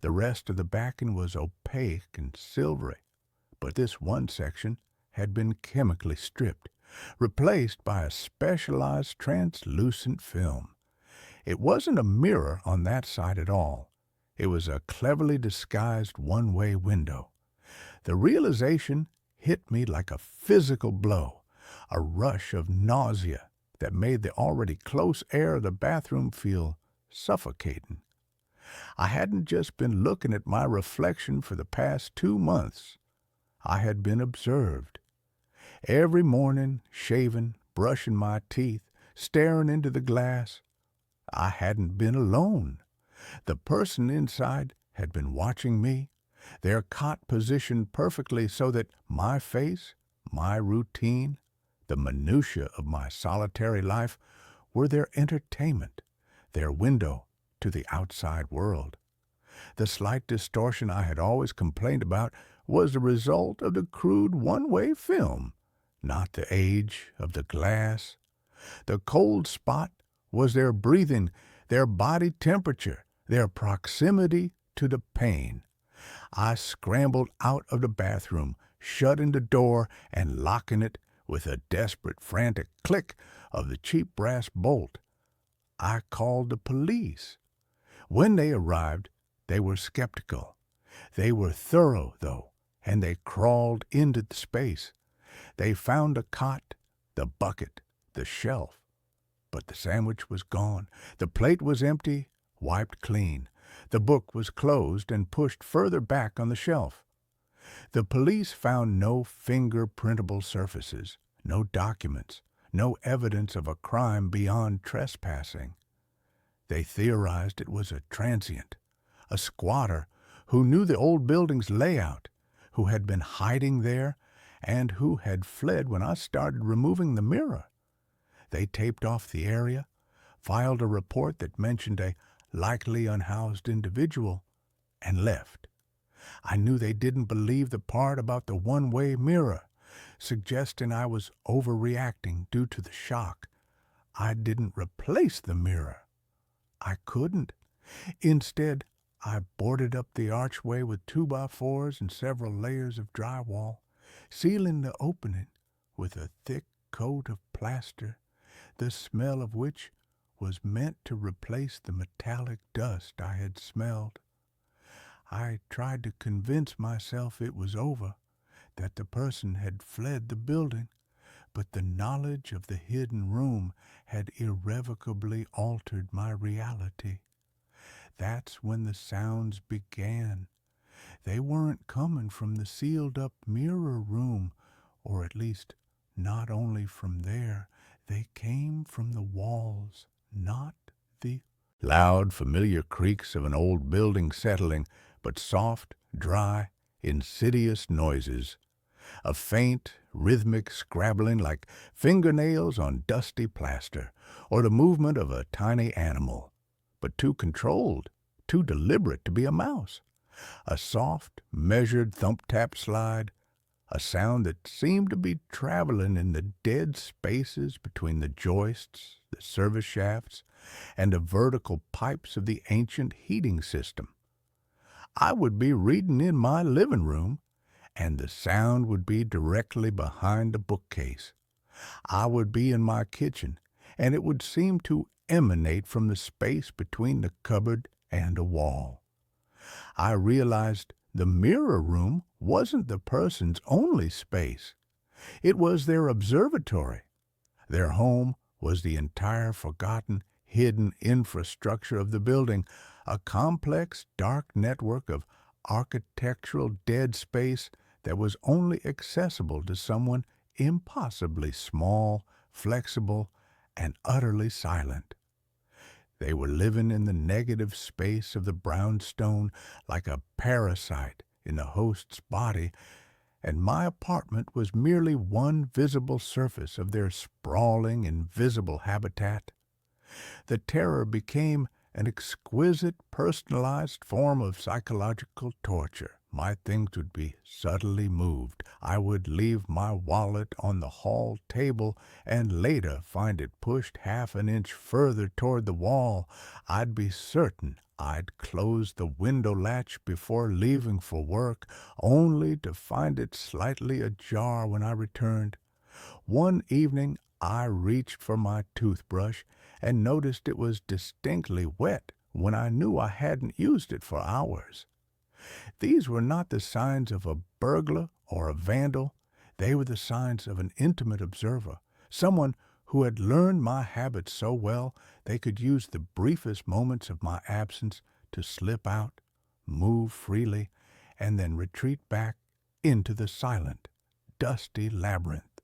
The rest of the backing was opaque and silvery, but this one section had been chemically stripped, replaced by a specialized translucent film. It wasn't a mirror on that side at all. It was a cleverly disguised one-way window. The realization hit me like a physical blow, a rush of nausea that made the already close air of the bathroom feel suffocating. I hadn't just been looking at my reflection for the past 2 months. I had been observed. Every morning, shaving, brushing my teeth, staring into the glass, I hadn't been alone. The person inside had been watching me, their cot positioned perfectly so that my face, my routine, the minutiae of my solitary life were their entertainment, their window to the outside world. The slight distortion I had always complained about was the result of the crude one-way film, not the age of the glass. The cold spot was their breathing, their body temperature, their proximity to the pain. I scrambled out of the bathroom, shutting the door and locking it with a desperate, frantic click of the cheap brass bolt. I called the police. When they arrived, they were skeptical. They were thorough, though, and they crawled into the space. They found the cot, the bucket, the shelf. But the sandwich was gone. The plate was empty, wiped clean. The book was closed and pushed further back on the shelf. The police found no finger-printable surfaces, no documents, no evidence of a crime beyond trespassing. They theorized it was a transient, a squatter who knew the old building's layout, who had been hiding there, and who had fled when I started removing the mirror. They taped off the area, filed a report that mentioned a likely unhoused individual, and left. I knew they didn't believe the part about the one-way mirror, suggesting I was overreacting due to the shock. I didn't replace the mirror. I couldn't. Instead, I boarded up the archway with 2x4s and several layers of drywall, sealing the opening with a thick coat of plaster, the smell of which was meant to replace the metallic dust I had smelled. I tried to convince myself it was over, that the person had fled the building, But the knowledge of the hidden room had irrevocably altered my reality. That's when the sounds began. They weren't coming from the sealed-up mirror room, or at least not only from there. They came from the walls, not the loud, familiar creaks of an old building settling, but soft, dry, insidious noises. A faint, rhythmic scrabbling like fingernails on dusty plaster, or the movement of a tiny animal, but too controlled, too deliberate to be a mouse. A soft, measured thump-tap slide, a sound that seemed to be traveling in the dead spaces between the joists, the service shafts, and the vertical pipes of the ancient heating system. I would be reading in my living room, and the sound would be directly behind the bookcase. I would be in my kitchen, and it would seem to emanate from the space between the cupboard and a wall. I realized the mirror room wasn't the person's only space. It was their observatory. Their home was the entire forgotten, hidden infrastructure of the building, a complex, dark network of architectural dead space that was only accessible to someone impossibly small, flexible, and utterly silent. They were living in the negative space of the brownstone like a parasite in the host's body, and my apartment was merely one visible surface of their sprawling, invisible habitat. The terror became an exquisite, personalized form of psychological torture. My things would be subtly moved. I would leave my wallet on the hall table and later find it pushed half an inch further toward the wall. I'd be certain I'd close the window latch before leaving for work, only to find it slightly ajar when I returned. One evening I reached for my toothbrush and noticed it was distinctly wet when I knew I hadn't used it for hours. These were not the signs of a burglar or a vandal. They were the signs of an intimate observer, someone who had learned my habits so well they could use the briefest moments of my absence to slip out, move freely, and then retreat back into the silent, dusty labyrinth.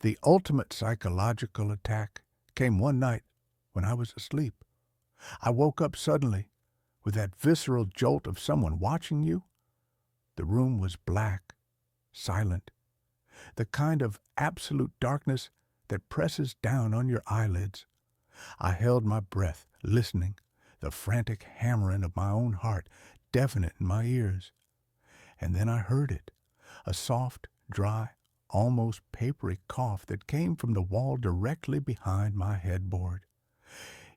The ultimate psychological attack came one night when I was asleep. I woke up suddenly with that visceral jolt of someone watching you. The room was black, silent, the kind of absolute darkness that presses down on your eyelids. I held my breath, listening, the frantic hammering of my own heart deafening in my ears. And then I heard it, a soft, dry, almost papery cough that came from the wall directly behind my headboard.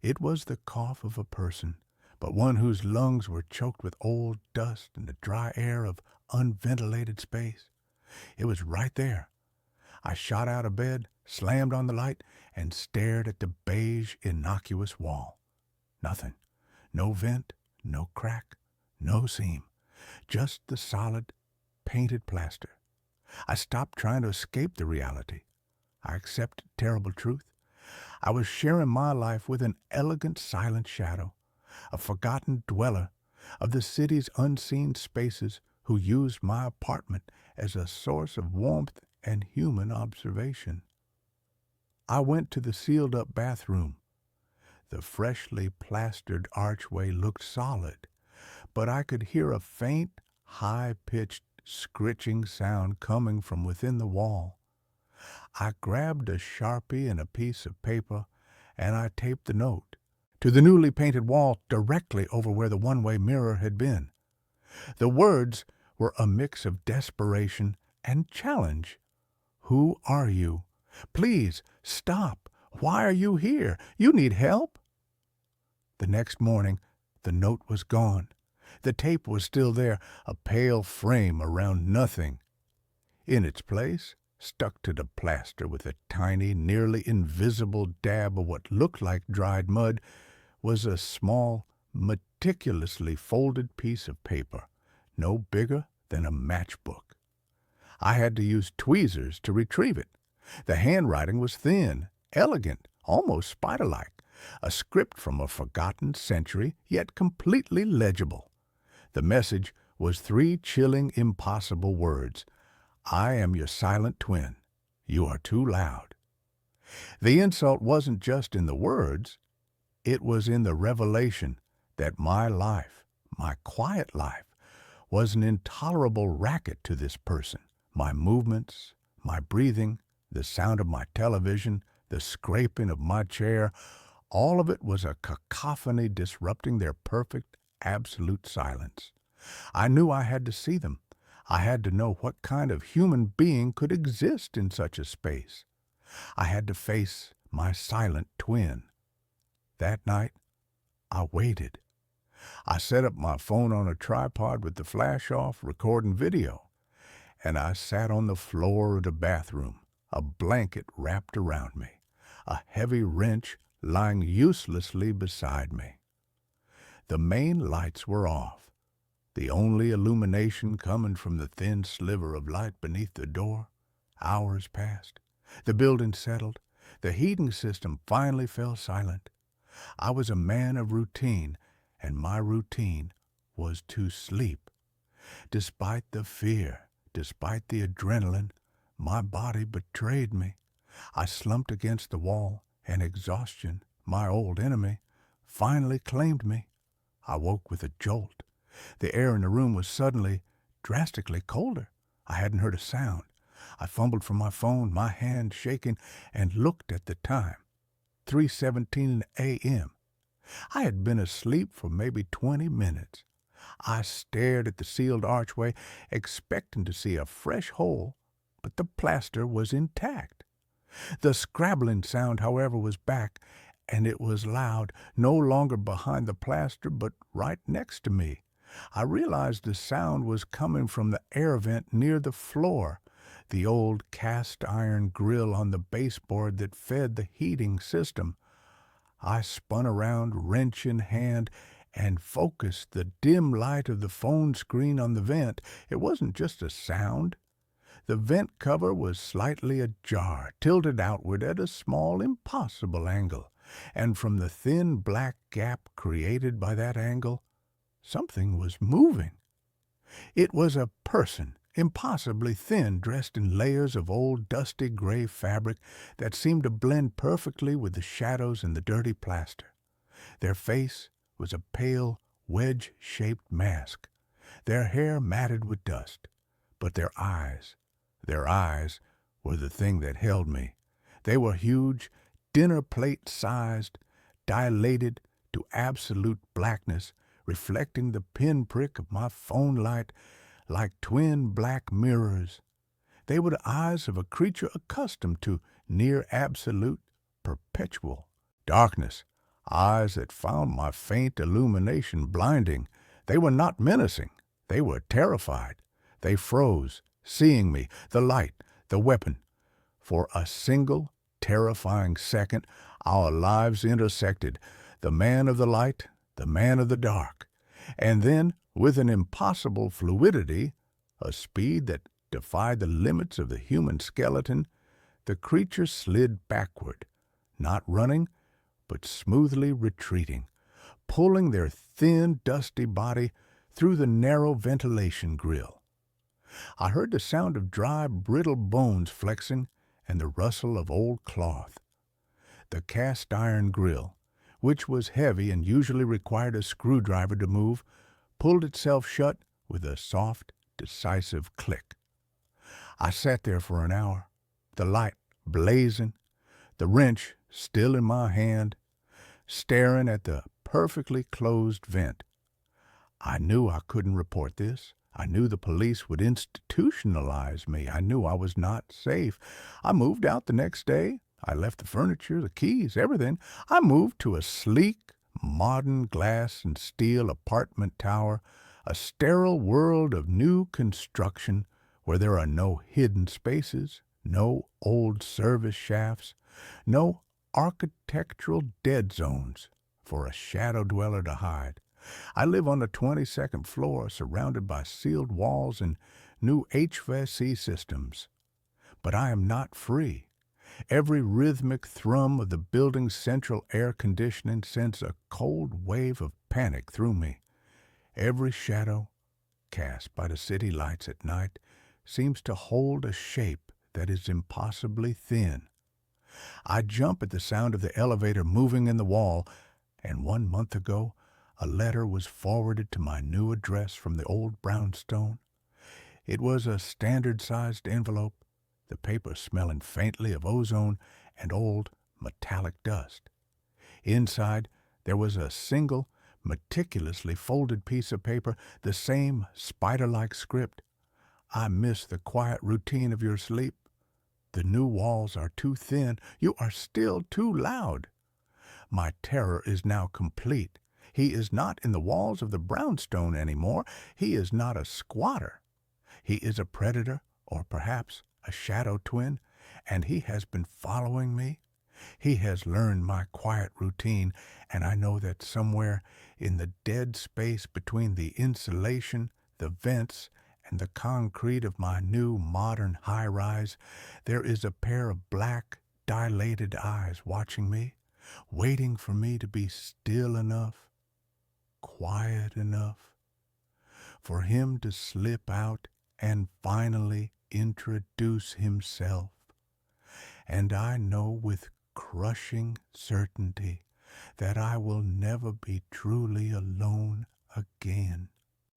It was the cough of a person, but one whose lungs were choked with old dust and the dry air of unventilated space. It was right there. I shot out of bed, slammed on the light, and stared at the beige, innocuous wall. Nothing. No vent, no crack, no seam. Just the solid, painted plaster. I stopped trying to escape the reality. I accepted terrible truth. I was sharing my life with an elegant, silent shadow, a forgotten dweller of the city's unseen spaces who used my apartment as a source of warmth and human observation. I went to the sealed-up bathroom. The freshly plastered archway looked solid, but I could hear a faint, high-pitched, scritching sound coming from within the wall. I grabbed a Sharpie and a piece of paper, and I taped the note to the newly painted wall directly over where the one-way mirror had been. The words were a mix of desperation and challenge. Who are you? Please, stop. Why are you here? You need help? The next morning, the note was gone. The tape was still there, a pale frame around nothing. In its place, stuck to the plaster with a tiny, nearly invisible dab of what looked like dried mud, was a small, meticulously folded piece of paper, no bigger than a matchbook. I had to use tweezers to retrieve it. The handwriting was thin, elegant, almost spider-like, a script from a forgotten century, yet completely legible. The message was 3 chilling, impossible words. I am your silent twin. You are too loud. The insult wasn't just in the words, it was in the revelation that my life, my quiet life, was an intolerable racket to this person. My movements, my breathing, the sound of my television, the scraping of my chair, all of it was a cacophony disrupting their perfect, absolute silence. I knew I had to see them. I had to know what kind of human being could exist in such a space. I had to face my silent twin. That night, I waited. I set up my phone on a tripod with the flash off, recording video, and I sat on the floor of the bathroom, a blanket wrapped around me, a heavy wrench lying uselessly beside me. The main lights were off, the only illumination coming from the thin sliver of light beneath the door. Hours passed. The building settled. The heating system finally fell silent. I was a man of routine, and my routine was to sleep. Despite the fear, despite the adrenaline, my body betrayed me. I slumped against the wall, and exhaustion, my old enemy, finally claimed me. I woke with a jolt. The air in the room was suddenly, drastically colder. I hadn't heard a sound. I fumbled for my phone, my hand shaking, and looked at the time. 3:17 a.m. I had been asleep for maybe 20 minutes. I stared at the sealed archway, expecting to see a fresh hole, but the plaster was intact. The scrabbling sound, however, was back, and it was loud, no longer behind the plaster, but right next to me. I realized the sound was coming from the air vent near the floor, the old cast-iron grill on the baseboard that fed the heating system. I spun around, wrench in hand, and focused the dim light of the phone screen on the vent. It wasn't just a sound. The vent cover was slightly ajar, tilted outward at a small, impossible angle, and from the thin black gap created by that angle, something was moving. It was a person, impossibly thin, dressed in layers of old dusty gray fabric that seemed to blend perfectly with the shadows and the dirty plaster. Their face was a pale, wedge-shaped mask, their hair matted with dust, but their eyes were the thing that held me. They were huge, dinner plate-sized, dilated to absolute blackness, reflecting the pinprick of my phone light like twin black mirrors. They were the eyes of a creature accustomed to near absolute, perpetual darkness, eyes that found my faint illumination blinding. They were not menacing. They were terrified. They froze, seeing me, the light, the weapon. For a single, terrifying second, our lives intersected, the man of the light, the man of the dark. And then, with an impossible fluidity, a speed that defied the limits of the human skeleton, the creature slid backward, not running, but smoothly retreating, pulling their thin, dusty body through the narrow ventilation grill. I heard the sound of dry, brittle bones flexing and the rustle of old cloth. The cast-iron grill, which was heavy and usually required a screwdriver to move, pulled itself shut with a soft, decisive click. I sat there for an hour, the light blazing, the wrench still in my hand, staring at the perfectly closed vent. I knew I couldn't report this. I knew the police would institutionalize me. I knew I was not safe. I moved out the next day. I left the furniture, the keys, everything. I moved to a sleek, modern glass and steel apartment tower, a sterile world of new construction where there are no hidden spaces, no old service shafts, no architectural dead zones for a shadow dweller to hide. I live on the 22nd floor, surrounded by sealed walls and new HVAC systems. But I am not free. Every rhythmic thrum of the building's central air conditioning sends a cold wave of panic through me. Every shadow cast by the city lights at night seems to hold a shape that is impossibly thin. I jump at the sound of the elevator moving in the wall, and 1 month ago, a letter was forwarded to my new address from the old brownstone. It was a standard-sized envelope, the paper smelling faintly of ozone and old metallic dust. Inside, there was a single, meticulously folded piece of paper, the same spider-like script. I miss the quiet routine of your sleep. The new walls are too thin. You are still too loud. My terror is now complete. He is not in the walls of the brownstone anymore. He is not a squatter. He is a predator, or perhaps a shadow twin, and he has been following me. He has learned my quiet routine, and I know that somewhere in the dead space between the insulation, the vents, and the concrete of my new modern high-rise, there is a pair of black, dilated eyes watching me, waiting for me to be still enough, quiet enough, for him to slip out and finally introduce himself. And I know with crushing certainty that I will never be truly alone again.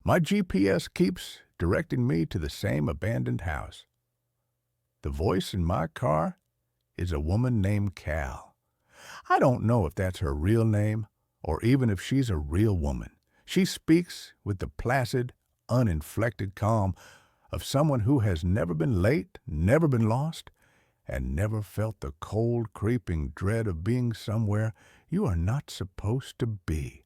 My GPS keeps directing me to the same abandoned house. The voice in my car is a woman named Cal. I don't know if that's her real name or even if she's a real woman. She speaks with the placid, uninflected calm of someone who has never been late, never been lost, and never felt the cold, creeping dread of being somewhere you are not supposed to be.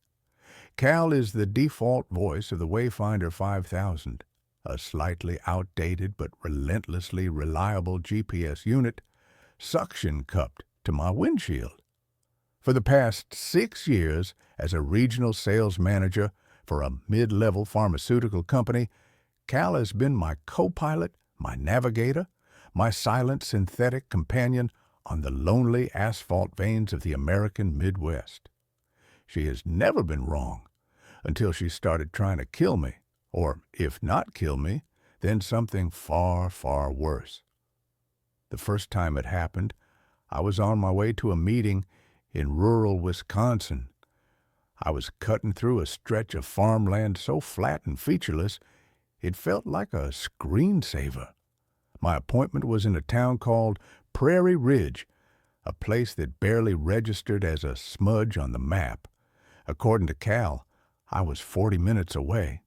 Cal is the default voice of the Wayfinder 5000, a slightly outdated but relentlessly reliable GPS unit suction-cupped to my windshield. For the past 6 years, as a regional sales manager for a mid-level pharmaceutical company, Cal has been my co-pilot, my navigator, my silent synthetic companion on the lonely asphalt veins of the American Midwest. She has never been wrong until she started trying to kill me, or if not kill me, then something far, far worse. The first time it happened, I was on my way to a meeting in rural Wisconsin. I was cutting through a stretch of farmland so flat and featureless, it felt like a screensaver. My appointment was in a town called Prairie Ridge, a place that barely registered as a smudge on the map. According to Cal, I was 40 minutes away.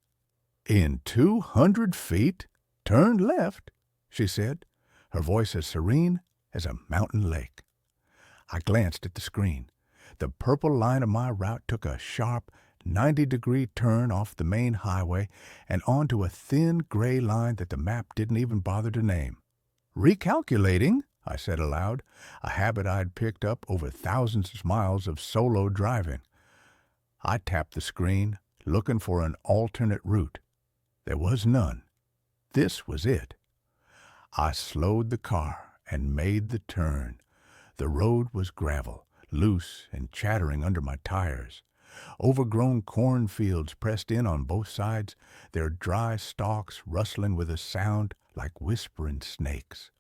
"In 200 feet, turn left," she said, her voice as serene as a mountain lake. I glanced at the screen. The purple line of my route took a sharp 90-degree turn off the main highway and onto a thin gray line that the map didn't even bother to name. "Recalculating," I said aloud, a habit I'd picked up over thousands of miles of solo driving. I tapped the screen, looking for an alternate route. There was none. This was it. I slowed the car and made the turn. The road was gravel, loose and chattering under my tires. Overgrown cornfields pressed in on both sides, their dry stalks rustling with a sound like whispering snakes.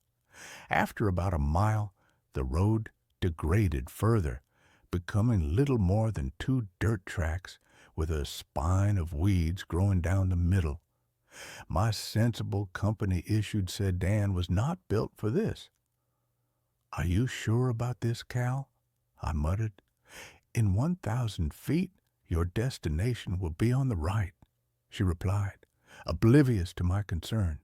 After about a mile, the road degraded further, becoming little more than 2 dirt tracks with a spine of weeds growing down the middle. My sensible company-issued sedan was not built for this. "Are you sure about this, Cal?" I muttered. "In 1,000 feet, your destination will be on the right," she replied, oblivious to my concern.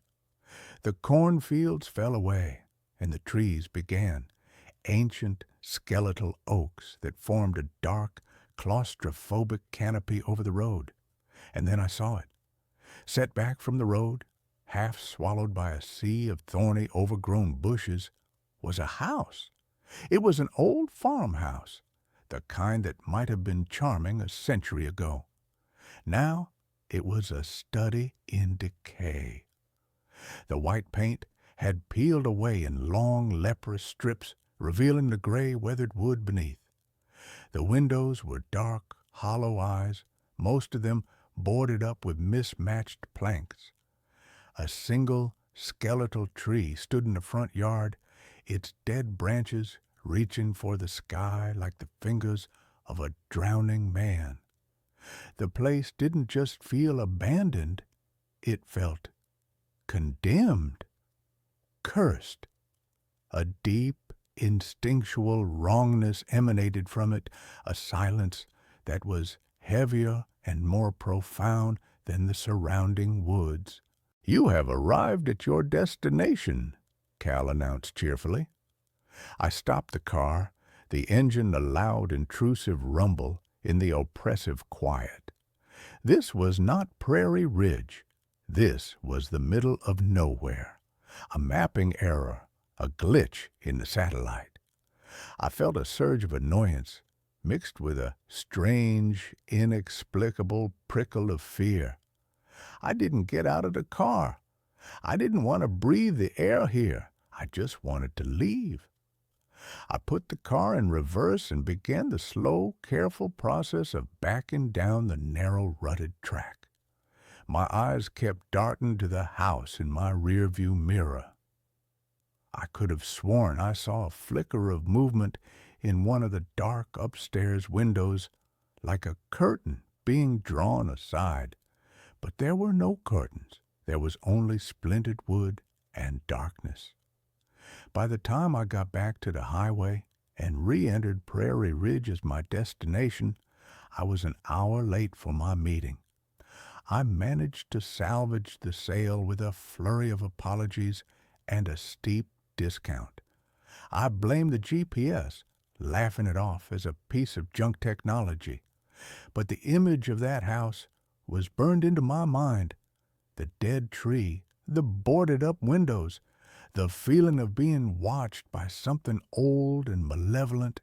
The cornfields fell away, and the trees began, ancient skeletal oaks that formed a dark, claustrophobic canopy over the road. And then I saw it. Set back from the road, half swallowed by a sea of thorny, overgrown bushes, was a house. It was an old farmhouse, the kind that might have been charming a century ago. Now it was a study in decay. The white paint had peeled away in long, leprous strips revealing the gray, weathered wood beneath. The windows were dark, hollow eyes, most of them boarded up with mismatched planks. A single skeletal tree stood in the front yard, its dead branches reaching for the sky like the fingers of a drowning man. The place didn't just feel abandoned, it felt condemned, cursed. A deep, instinctual wrongness emanated from it, a silence that was heavier and more profound than the surrounding woods. "You have arrived at your destination," Cal announced cheerfully. I stopped the car, the engine a loud, intrusive rumble in the oppressive quiet. This was not Prairie Ridge. This was the middle of nowhere. A mapping error, a glitch in the satellite. I felt a surge of annoyance, mixed with a strange, inexplicable prickle of fear. I didn't get out of the car. I didn't want to breathe the air here. I just wanted to leave. I put the car in reverse and began the slow, careful process of backing down the narrow, rutted track. My eyes kept darting to the house in my rearview mirror. I could have sworn I saw a flicker of movement in one of the dark upstairs windows, like a curtain being drawn aside. But there were no curtains. There was only splintered wood and darkness. By the time I got back to the highway and re-entered Prairie Ridge as my destination, I was an hour late for my meeting. I managed to salvage the sale with a flurry of apologies and a steep discount. I blamed the GPS, laughing it off as a piece of junk technology. But the image of that house was burned into my mind. The dead tree, the boarded-up windows, the feeling of being watched by something old and malevolent.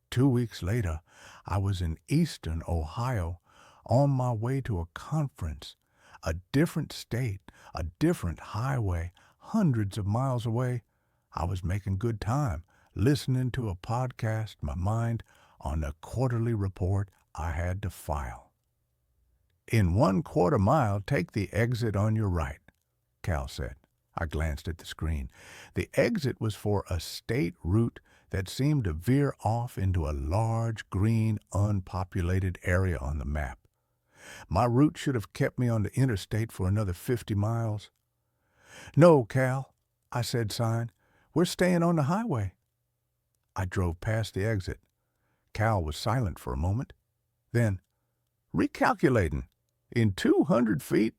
2 weeks later, I was in eastern Ohio, on my way to a conference, a different state, a different highway, hundreds of miles away. I was making good time, listening to a podcast, my mind on the quarterly report I had to file. "In 1/4 mile, take the exit on your right," Cal said. I glanced at the screen. The exit was for a state route that seemed to veer off into a large, green, unpopulated area on the map. My route should have kept me on the interstate for another 50 miles. "No, Cal," I said, sighing. "We're staying on the highway." I drove past the exit. Cal was silent for a moment. Then, "Recalculating. In 200 feet,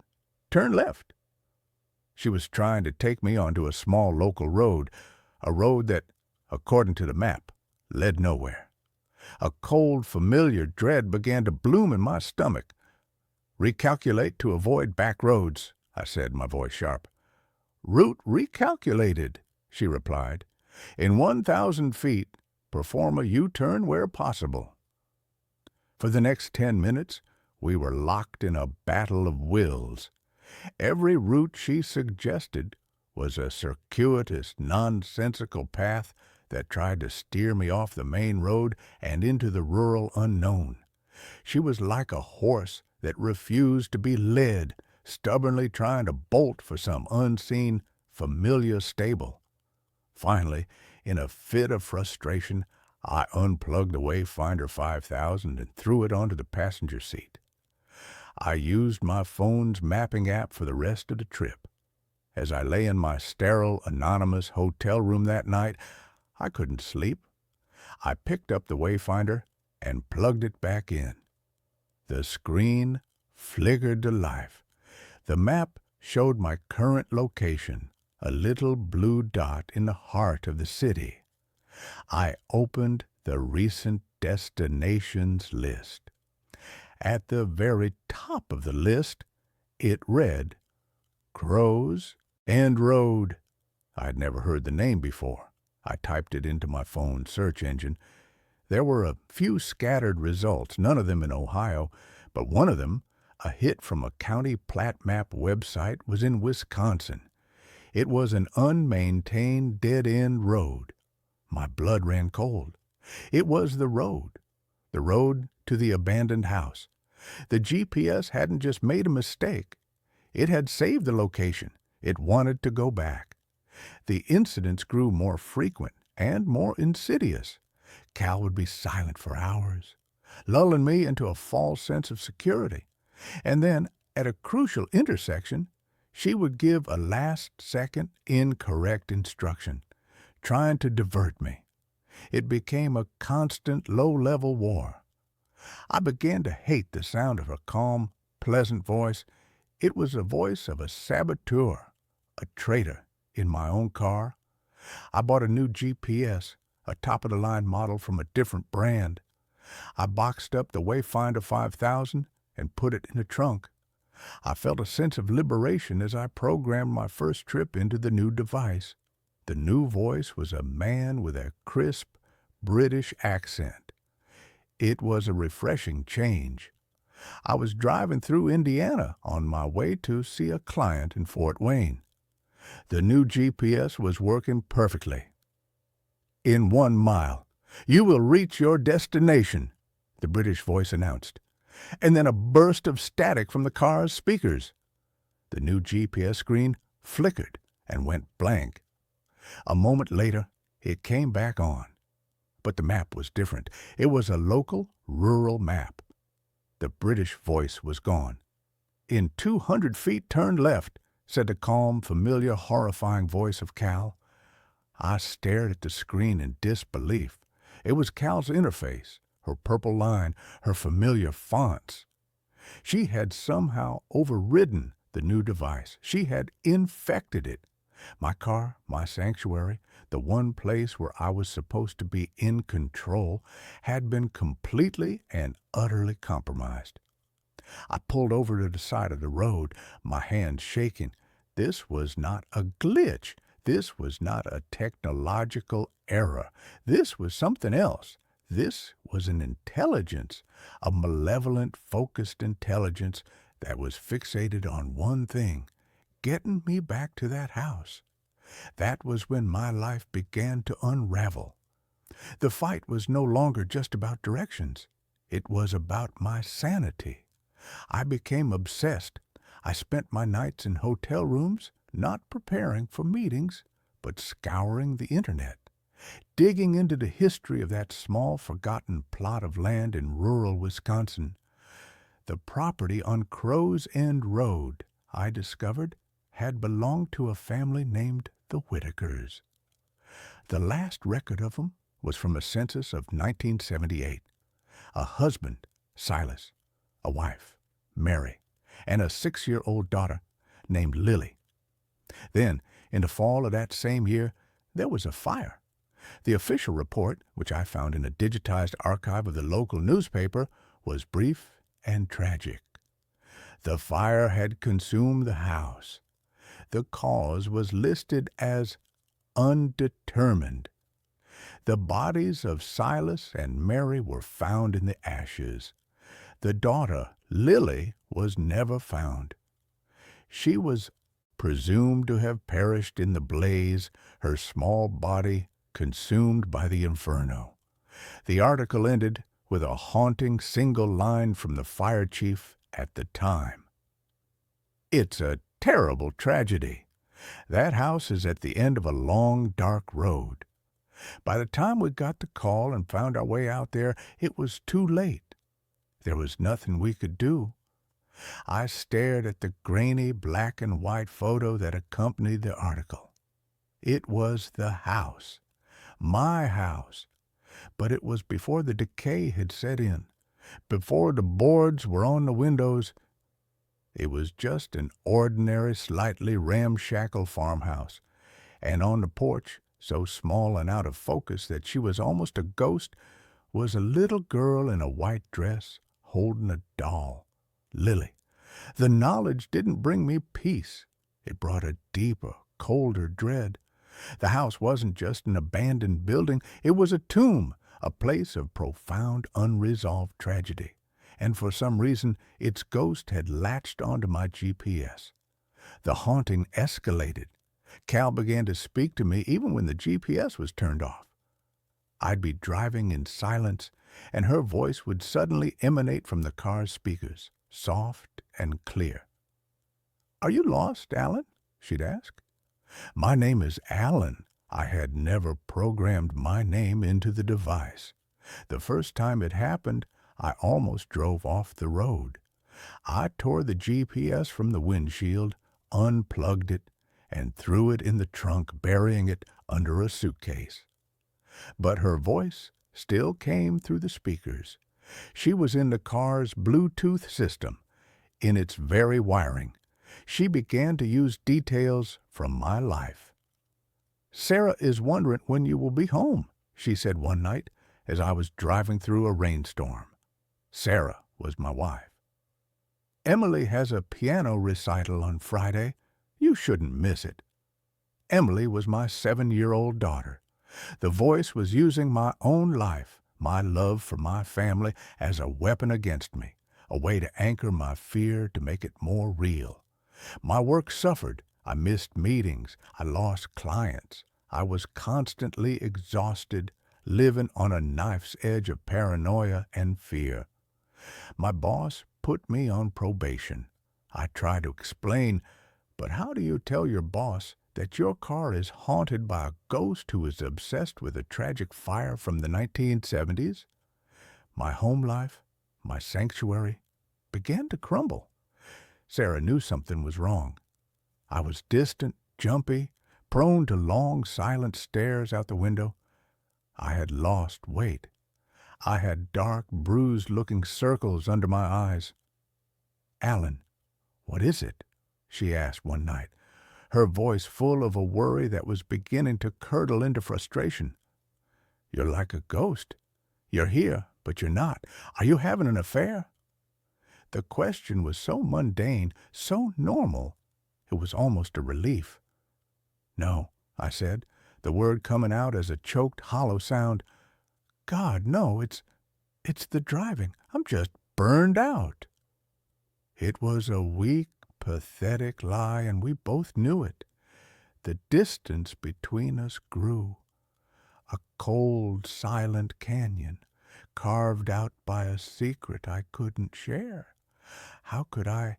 turn left." She was trying to take me onto a small local road, a road that, according to the map, led nowhere. A cold, familiar dread began to bloom in my stomach. "Recalculate to avoid back roads," I said, my voice sharp. "Route recalculated," she replied. "In 1,000 feet, perform a U-turn where possible." For the next 10 minutes, we were locked in a battle of wills. Every route she suggested was a circuitous, nonsensical path that tried to steer me off the main road and into the rural unknown. She was like a horse that refused to be led, stubbornly trying to bolt for some unseen, familiar stable. Finally, in a fit of frustration, I unplugged the Wayfinder 5000 and threw it onto the passenger seat. I used my phone's mapping app for the rest of the trip. As I lay in my sterile, anonymous hotel room that night, I couldn't sleep. I picked up the Wayfinder and plugged it back in. The screen flickered to life. The map showed my current location, a little blue dot in the heart of the city. I opened the recent destinations list. At the very top of the list, it read, Crows End Road. I'd never heard the name before. I typed it into my phone's search engine. There were a few scattered results, none of them in Ohio, but one of them, a hit from a county plat map website, was in Wisconsin. It was an unmaintained dead-end road. My blood ran cold. It was the road to the abandoned house. The GPS hadn't just made a mistake. It had saved the location. It wanted to go back. The incidents grew more frequent and more insidious. Cal would be silent for hours, lulling me into a false sense of security. And then, at a crucial intersection, she would give a last-second incorrect instruction, trying to divert me. It became a constant low-level war. I began to hate the sound of her calm, pleasant voice. It was the voice of a saboteur, a traitor, in my own car. I bought a new GPS, a top-of-the-line model from a different brand. I boxed up the Wayfinder 5000 and put it in the trunk. I felt a sense of liberation as I programmed my first trip into the new device. The new voice was a man with a crisp British accent. It was a refreshing change. I was driving through Indiana on my way to see a client in Fort Wayne. The new GPS was working perfectly. "In 1 mile, you will reach your destination," the British voice announced. And then a burst of static from the car's speakers. The new GPS screen flickered and went blank. A moment later, it came back on. But the map was different. It was a local, rural map. The British voice was gone. "In 200 feet, turn left," said the calm, familiar, horrifying voice of Cal. I stared at the screen in disbelief. It was Cal's interface, her purple line, her familiar fonts. She had somehow overridden the new device. She had infected it. My car, my sanctuary, the one place where I was supposed to be in control, had been completely and utterly compromised. I pulled over to the side of the road, my hands shaking. This was not a glitch. This was not a technological error. This was something else. This was an intelligence, a malevolent, focused intelligence that was fixated on one thing, getting me back to that house. That was when my life began to unravel. The fight was no longer just about directions. It was about my sanity. I became obsessed. I spent my nights in hotel rooms, not preparing for meetings, but scouring the internet, digging into the history of that small, forgotten plot of land in rural Wisconsin. The property on Crow's End Road, I discovered, had belonged to a family named the Whitakers. The last record of them was from a census of 1978. A husband, Silas, a wife, Mary, and a 6-year-old daughter named Lily. Then, in the fall of that same year, there was a fire. The official report, which I found in a digitized archive of the local newspaper, was brief and tragic. The fire had consumed the house. The cause was listed as undetermined. The bodies of Silas and Mary were found in the ashes. The daughter, Lily, was never found. She was presumed to have perished in the blaze, her small body consumed by the inferno. The article ended with a haunting single line from the fire chief at the time. "It's a terrible tragedy. That house is at the end of a long, dark road. By the time we got the call and found our way out there, it was too late. There was nothing we could do." I stared at the grainy black and white photo that accompanied the article. It was the house, my house, but it was before the decay had set in, before the boards were on the windows. It was just an ordinary, slightly ramshackle farmhouse, and on the porch, so small and out of focus that she was almost a ghost, was a little girl in a white dress holding a doll. Lily. The knowledge didn't bring me peace. It brought a deeper, colder dread. The house wasn't just an abandoned building. It was a tomb, a place of profound, unresolved tragedy. And for some reason, its ghost had latched onto my GPS. The haunting escalated. Cal began to speak to me even when the GPS was turned off. I'd be driving in silence, and her voice would suddenly emanate from the car's speakers, soft and clear. "Are you lost, Alan?" she'd ask. My name is Alan. I had never programmed my name into the device. The first time it happened, I almost drove off the road. I tore the GPS from the windshield, unplugged it, and threw it in the trunk, burying it under a suitcase. But her voice still came through the speakers. She was in the car's Bluetooth system, in its very wiring. She began to use details from my life. "Sarah is wondering when you will be home," she said one night as I was driving through a rainstorm. Sarah was my wife. "Emily has a piano recital on Friday. You shouldn't miss it." Emily was my 7-year-old daughter. The voice was using my own life, my love for my family, as a weapon against me, a way to anchor my fear, to make it more real. My work suffered. I missed meetings. I lost clients. I was constantly exhausted, living on a knife's edge of paranoia and fear. My boss put me on probation. I tried to explain, but how do you tell your boss that your car is haunted by a ghost who is obsessed with a tragic fire from the 1970s? My home life, my sanctuary, began to crumble. Sarah knew something was wrong. I was distant, jumpy, prone to long, silent stares out the window. I had lost weight. I had dark, bruised-looking circles under my eyes. "Alan, what is it?" she asked one night, her voice full of a worry that was beginning to curdle into frustration. "You're like a ghost. You're here, but you're not. Are you having an affair?" The question was so mundane, so normal, it was almost a relief. "No," I said, the word coming out as a choked, hollow sound. "God, no, it's the driving. I'm just burned out." It was a weak, pathetic lie, and we both knew it. The distance between us grew. A cold, silent canyon, carved out by a secret I couldn't share. How could I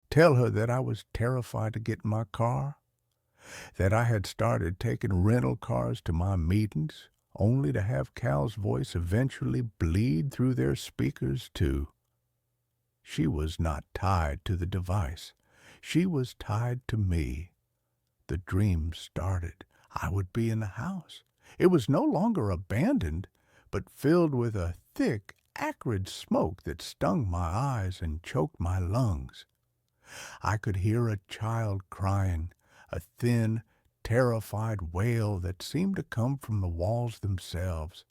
tell her that I was terrified to get in my car? That I had started taking rental cars to my meetings, only to have Cal's voice eventually bleed through their speakers, too. She was not tied to the device. She was tied to me. The dream started. I would be in the house. It was no longer abandoned, but filled with a thick, acrid smoke that stung my eyes and choked my lungs. I could hear a child crying, a thin, terrified wail that seemed to come from the walls themselves.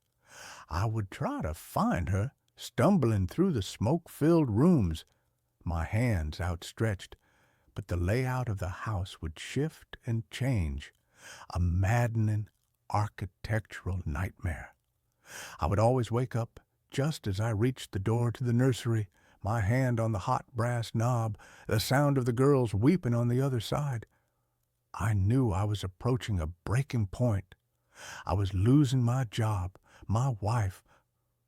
I would try to find her, stumbling through the smoke-filled rooms, my hands outstretched, but the layout of the house would shift and change, a maddening architectural nightmare. I would always wake up just as I reached the door to the nursery, my hand on the hot brass knob, the sound of the girls weeping on the other side. I knew I was approaching a breaking point. I was losing my job, my wife,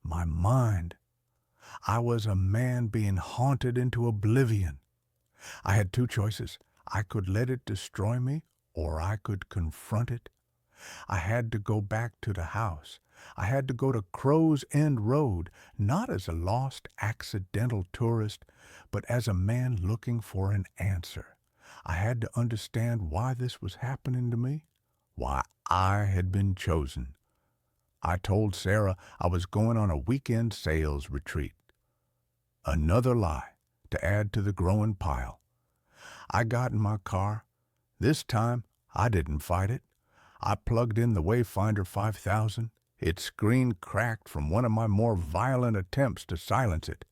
my mind. I was a man being haunted into oblivion. I had two choices. I could let it destroy me, or I could confront it. I had to go back to the house. I had to go to Crow's End Road, not as a lost, accidental tourist, but as a man looking for an answer. I had to understand why this was happening to me, why I had been chosen. I told Sarah I was going on a weekend sales retreat. Another lie to add to the growing pile. I got in my car. This time, I didn't fight it. I plugged in the Wayfinder 5000. Its screen cracked from one of my more violent attempts to silence it.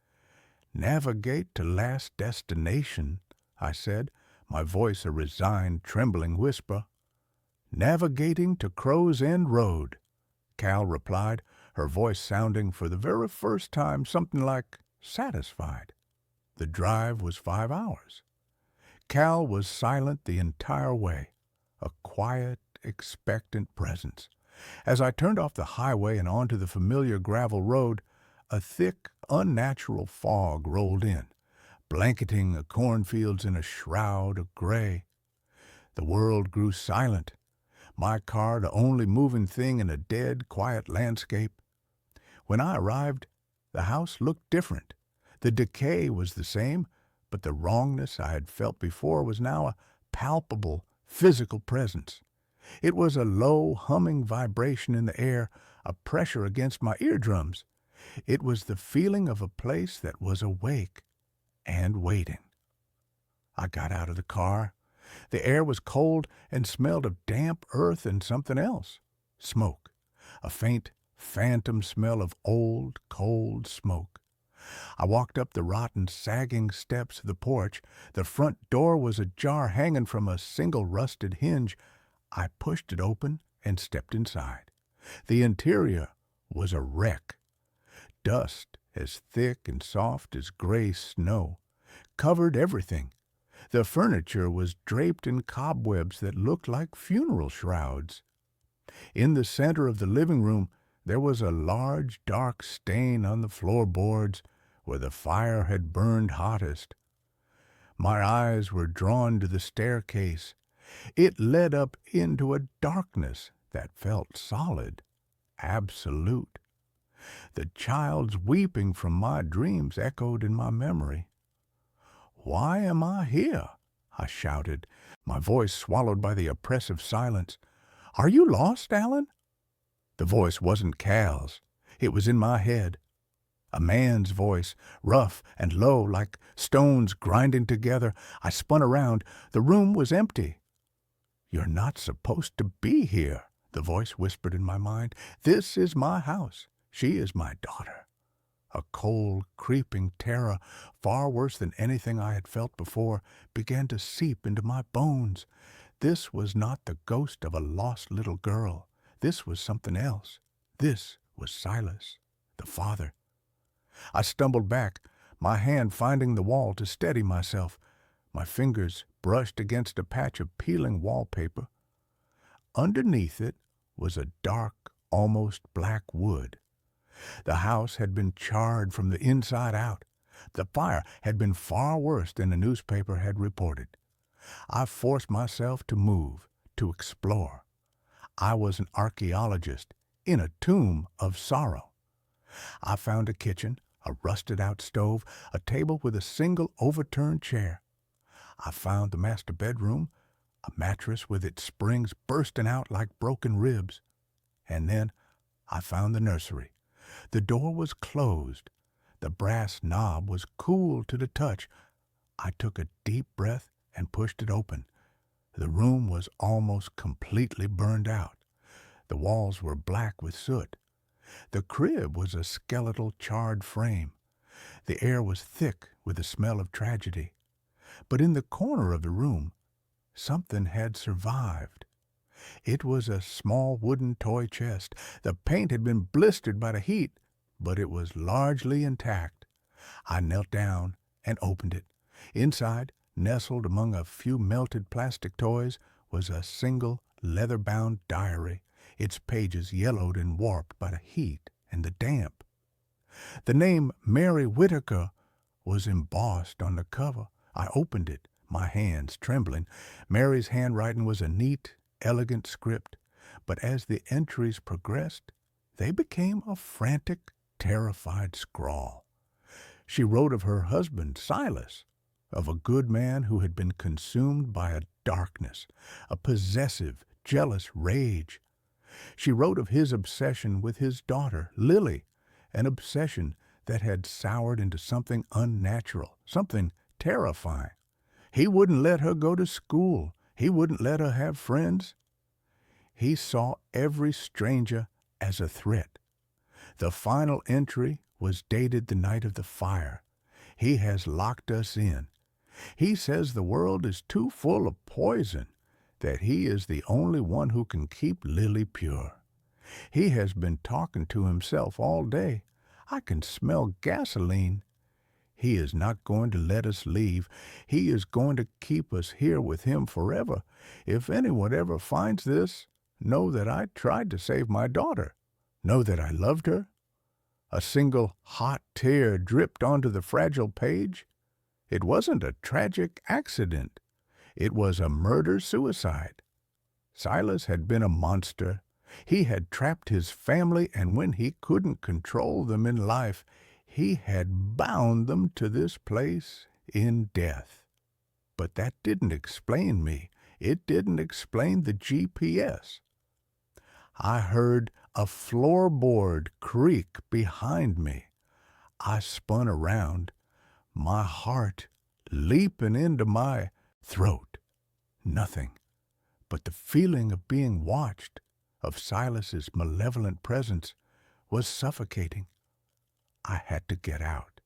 "Navigate to last destination," I said, my voice a resigned, trembling whisper. "Navigating to Crow's End Road," Cal replied, her voice sounding for the very first time something like satisfied. The drive was 5 hours. Cal was silent the entire way, a quiet, expectant presence. As I turned off the highway and onto the familiar gravel road, a thick, unnatural fog rolled in, blanketing the cornfields in a shroud of gray. The world grew silent, my car the only moving thing in a dead, quiet landscape. When I arrived, the house looked different. The decay was the same, but the wrongness I had felt before was now a palpable, physical presence. It was a low, humming vibration in the air, a pressure against my eardrums. It was the feeling of a place that was awake and waiting. I got out of the car. The air was cold and smelled of damp earth and something else. Smoke. A faint, phantom smell of old, cold smoke. I walked up the rotten, sagging steps of the porch. The front door was ajar, hanging from a single rusted hinge. I pushed it open and stepped inside. The interior was a wreck. Dust as thick and soft as gray snow covered everything. The furniture was draped in cobwebs that looked like funeral shrouds. In the center of the living room, there was a large, dark stain on the floorboards where the fire had burned hottest. My eyes were drawn to the staircase. It led up into a darkness that felt solid, absolute. The child's weeping from my dreams echoed in my memory. "Why am I here?" I shouted, my voice swallowed by the oppressive silence. "Are you lost, Alan?" The voice wasn't Cal's. It was in my head. A man's voice, rough and low, like stones grinding together. I spun around. The room was empty. "You're not supposed to be here," the voice whispered in my mind. "This is my house. She is my daughter." A cold, creeping terror, far worse than anything I had felt before, began to seep into my bones. This was not the ghost of a lost little girl. This was something else. This was Silas, the father. I stumbled back, my hand finding the wall to steady myself. My fingers brushed against a patch of peeling wallpaper. Underneath it was a dark, almost black wood. The house had been charred from the inside out. The fire had been far worse than the newspaper had reported. I forced myself to move, to explore. I was an archaeologist in a tomb of sorrow. I found a kitchen, a rusted-out stove, a table with a single overturned chair. I found the master bedroom, a mattress with its springs bursting out like broken ribs. And then I found the nursery. The door was closed. The brass knob was cool to the touch. I took a deep breath and pushed it open. The room was almost completely burned out. The walls were black with soot. The crib was a skeletal, charred frame. The air was thick with the smell of tragedy. But in the corner of the room, something had survived. It was a small wooden toy chest. The paint had been blistered by the heat, but it was largely intact. I knelt down and opened it. Inside, nestled among a few melted plastic toys, was a single leather-bound diary, its pages yellowed and warped by the heat and the damp. The name Mary Whitaker was embossed on the cover. I opened it, my hands trembling. Mary's handwriting was a neat, elegant script, but as the entries progressed, they became a frantic, terrified scrawl. She wrote of her husband, Silas, of a good man who had been consumed by a darkness, a possessive, jealous rage. She wrote of his obsession with his daughter, Lily, an obsession that had soured into something unnatural, something terrifying. He wouldn't let her go to school. He wouldn't let her have friends. He saw every stranger as a threat. The final entry was dated the night of the fire. He has locked us in. He says the world is too full of poison, that he is the only one who can keep Lily pure. He has been talking to himself all day. I can smell gasoline. He is not going to let us leave. He is going to keep us here with him forever. If anyone ever finds this, Know that I tried to save my daughter. Know that I loved her. A single hot tear dripped onto the fragile page. It wasn't a tragic accident. It was a murder-suicide. Silas had been a monster. He had trapped his family, and when he couldn't control them in life, he had bound them to this place in death. But that didn't explain me. It didn't explain the GPS. I heard a floorboard creak behind me. I spun around, my heart leaping into my throat. Nothing but the feeling of being watched, of Silas's malevolent presence, was suffocating. I had to get out.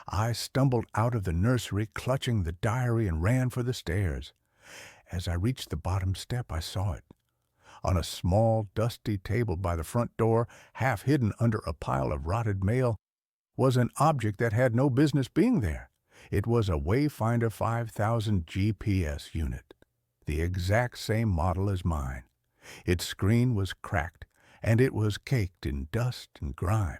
I stumbled out of the nursery, clutching the diary, and ran for the stairs. As I reached the bottom step, I saw it. On a small, dusty table by the front door, half hidden under a pile of rotted mail, was an object that had no business being there. It was a Wayfinder 5000 GPS unit, the exact same model as mine. Its screen was cracked, and it was caked in dust and grime.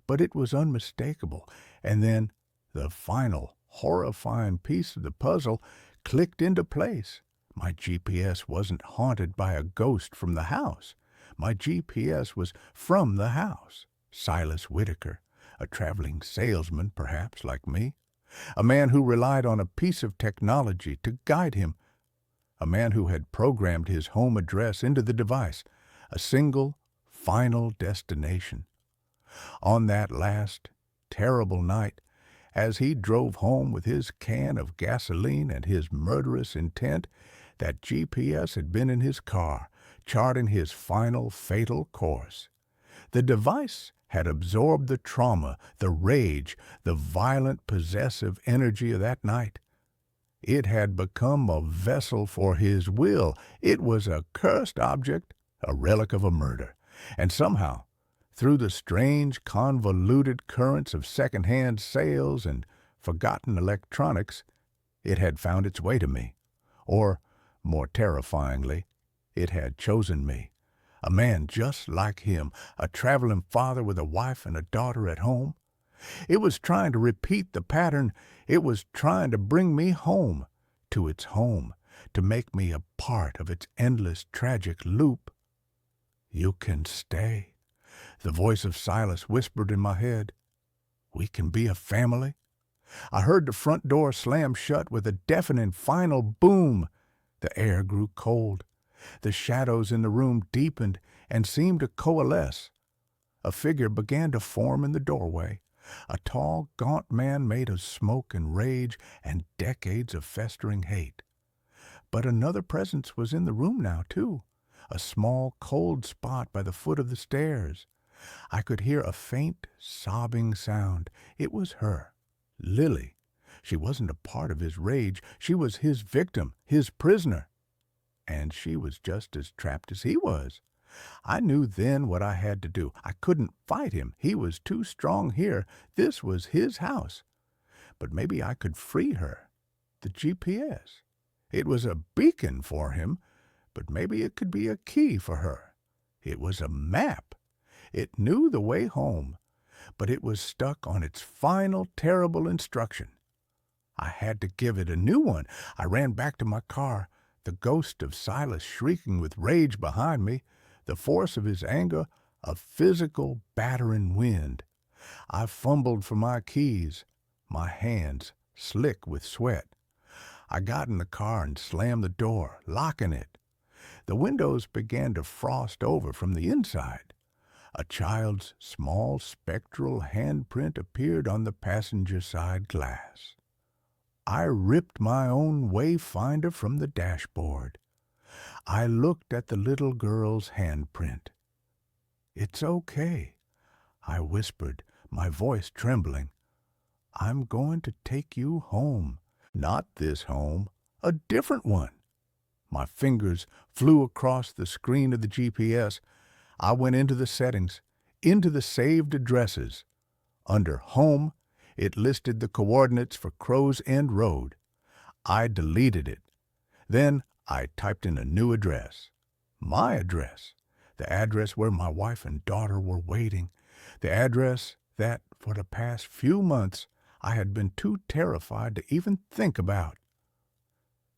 But it was unmistakable, and then the final, horrifying piece of the puzzle clicked into place. My GPS wasn't haunted by a ghost from the house. My GPS was from the house. Silas Whitaker, a traveling salesman, perhaps, like me. A man who relied on a piece of technology to guide him. A man who had programmed his home address into the device. A single, final destination. On that last, terrible night, as he drove home with his can of gasoline and his murderous intent, that GPS had been in his car, charting his final fatal course. The device had absorbed the trauma, the rage, the violent possessive energy of that night. It had become a vessel for his will. It was a cursed object, a relic of a murder. And somehow, through the strange, convoluted currents of second-hand sales and forgotten electronics, it had found its way to me. Or, more terrifyingly, it had chosen me. A man just like him, a traveling father with a wife and a daughter at home. It was trying to repeat the pattern. It was trying to bring me home, to its home, to make me a part of its endless, tragic loop. You can stay. The voice of Silas whispered in my head. We can be a family. I heard the front door slam shut with a deafening final boom. The air grew cold. The shadows in the room deepened and seemed to coalesce. A figure began to form in the doorway. A tall, gaunt man made of smoke and rage and decades of festering hate. But another presence was in the room now, too. A small, cold spot by the foot of the stairs. I could hear a faint, sobbing sound. It was her, Lily. She wasn't a part of his rage. She was his victim, his prisoner. And she was just as trapped as he was. I knew then what I had to do. I couldn't fight him. He was too strong here. This was his house. But maybe I could free her. The GPS. It was a beacon for him, but maybe it could be a key for her. It was a map. It knew the way home, but it was stuck on its final terrible instruction. I had to give it a new one. I ran back to my car, the ghost of Silas shrieking with rage behind me, the force of his anger a physical battering wind. I fumbled for my keys, my hands slick with sweat. I got in the car and slammed the door, locking it. The windows began to frost over from the inside. A child's small spectral handprint appeared on the passenger side glass. I ripped my own wayfinder from the dashboard. I looked at the little girl's handprint. It's okay, I whispered, my voice trembling. I'm going to take you home. Not this home, a different one. My fingers flew across the screen of the GPS. I went into the settings, into the saved addresses. Under Home, it listed the coordinates for Crow's End Road. I deleted it. Then I typed in a new address. My address. The address where my wife and daughter were waiting. The address that, for the past few months, I had been too terrified to even think about.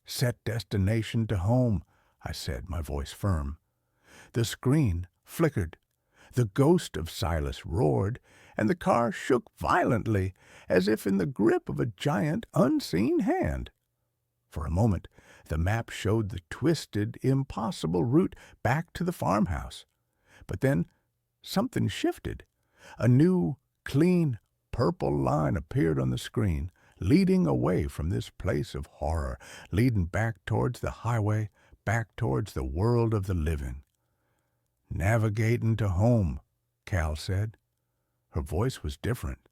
Set destination to home, I said, my voice firm. The screen flickered. The ghost of Silas roared, and the car shook violently, as if in the grip of a giant, unseen hand. For a moment, the map showed the twisted, impossible route back to the farmhouse. But then something shifted. A new, clean, purple line appeared on the screen, leading away from this place of horror, leading back towards the highway, back towards the world of the living. "Navigating to home," Cal said. Her voice was different.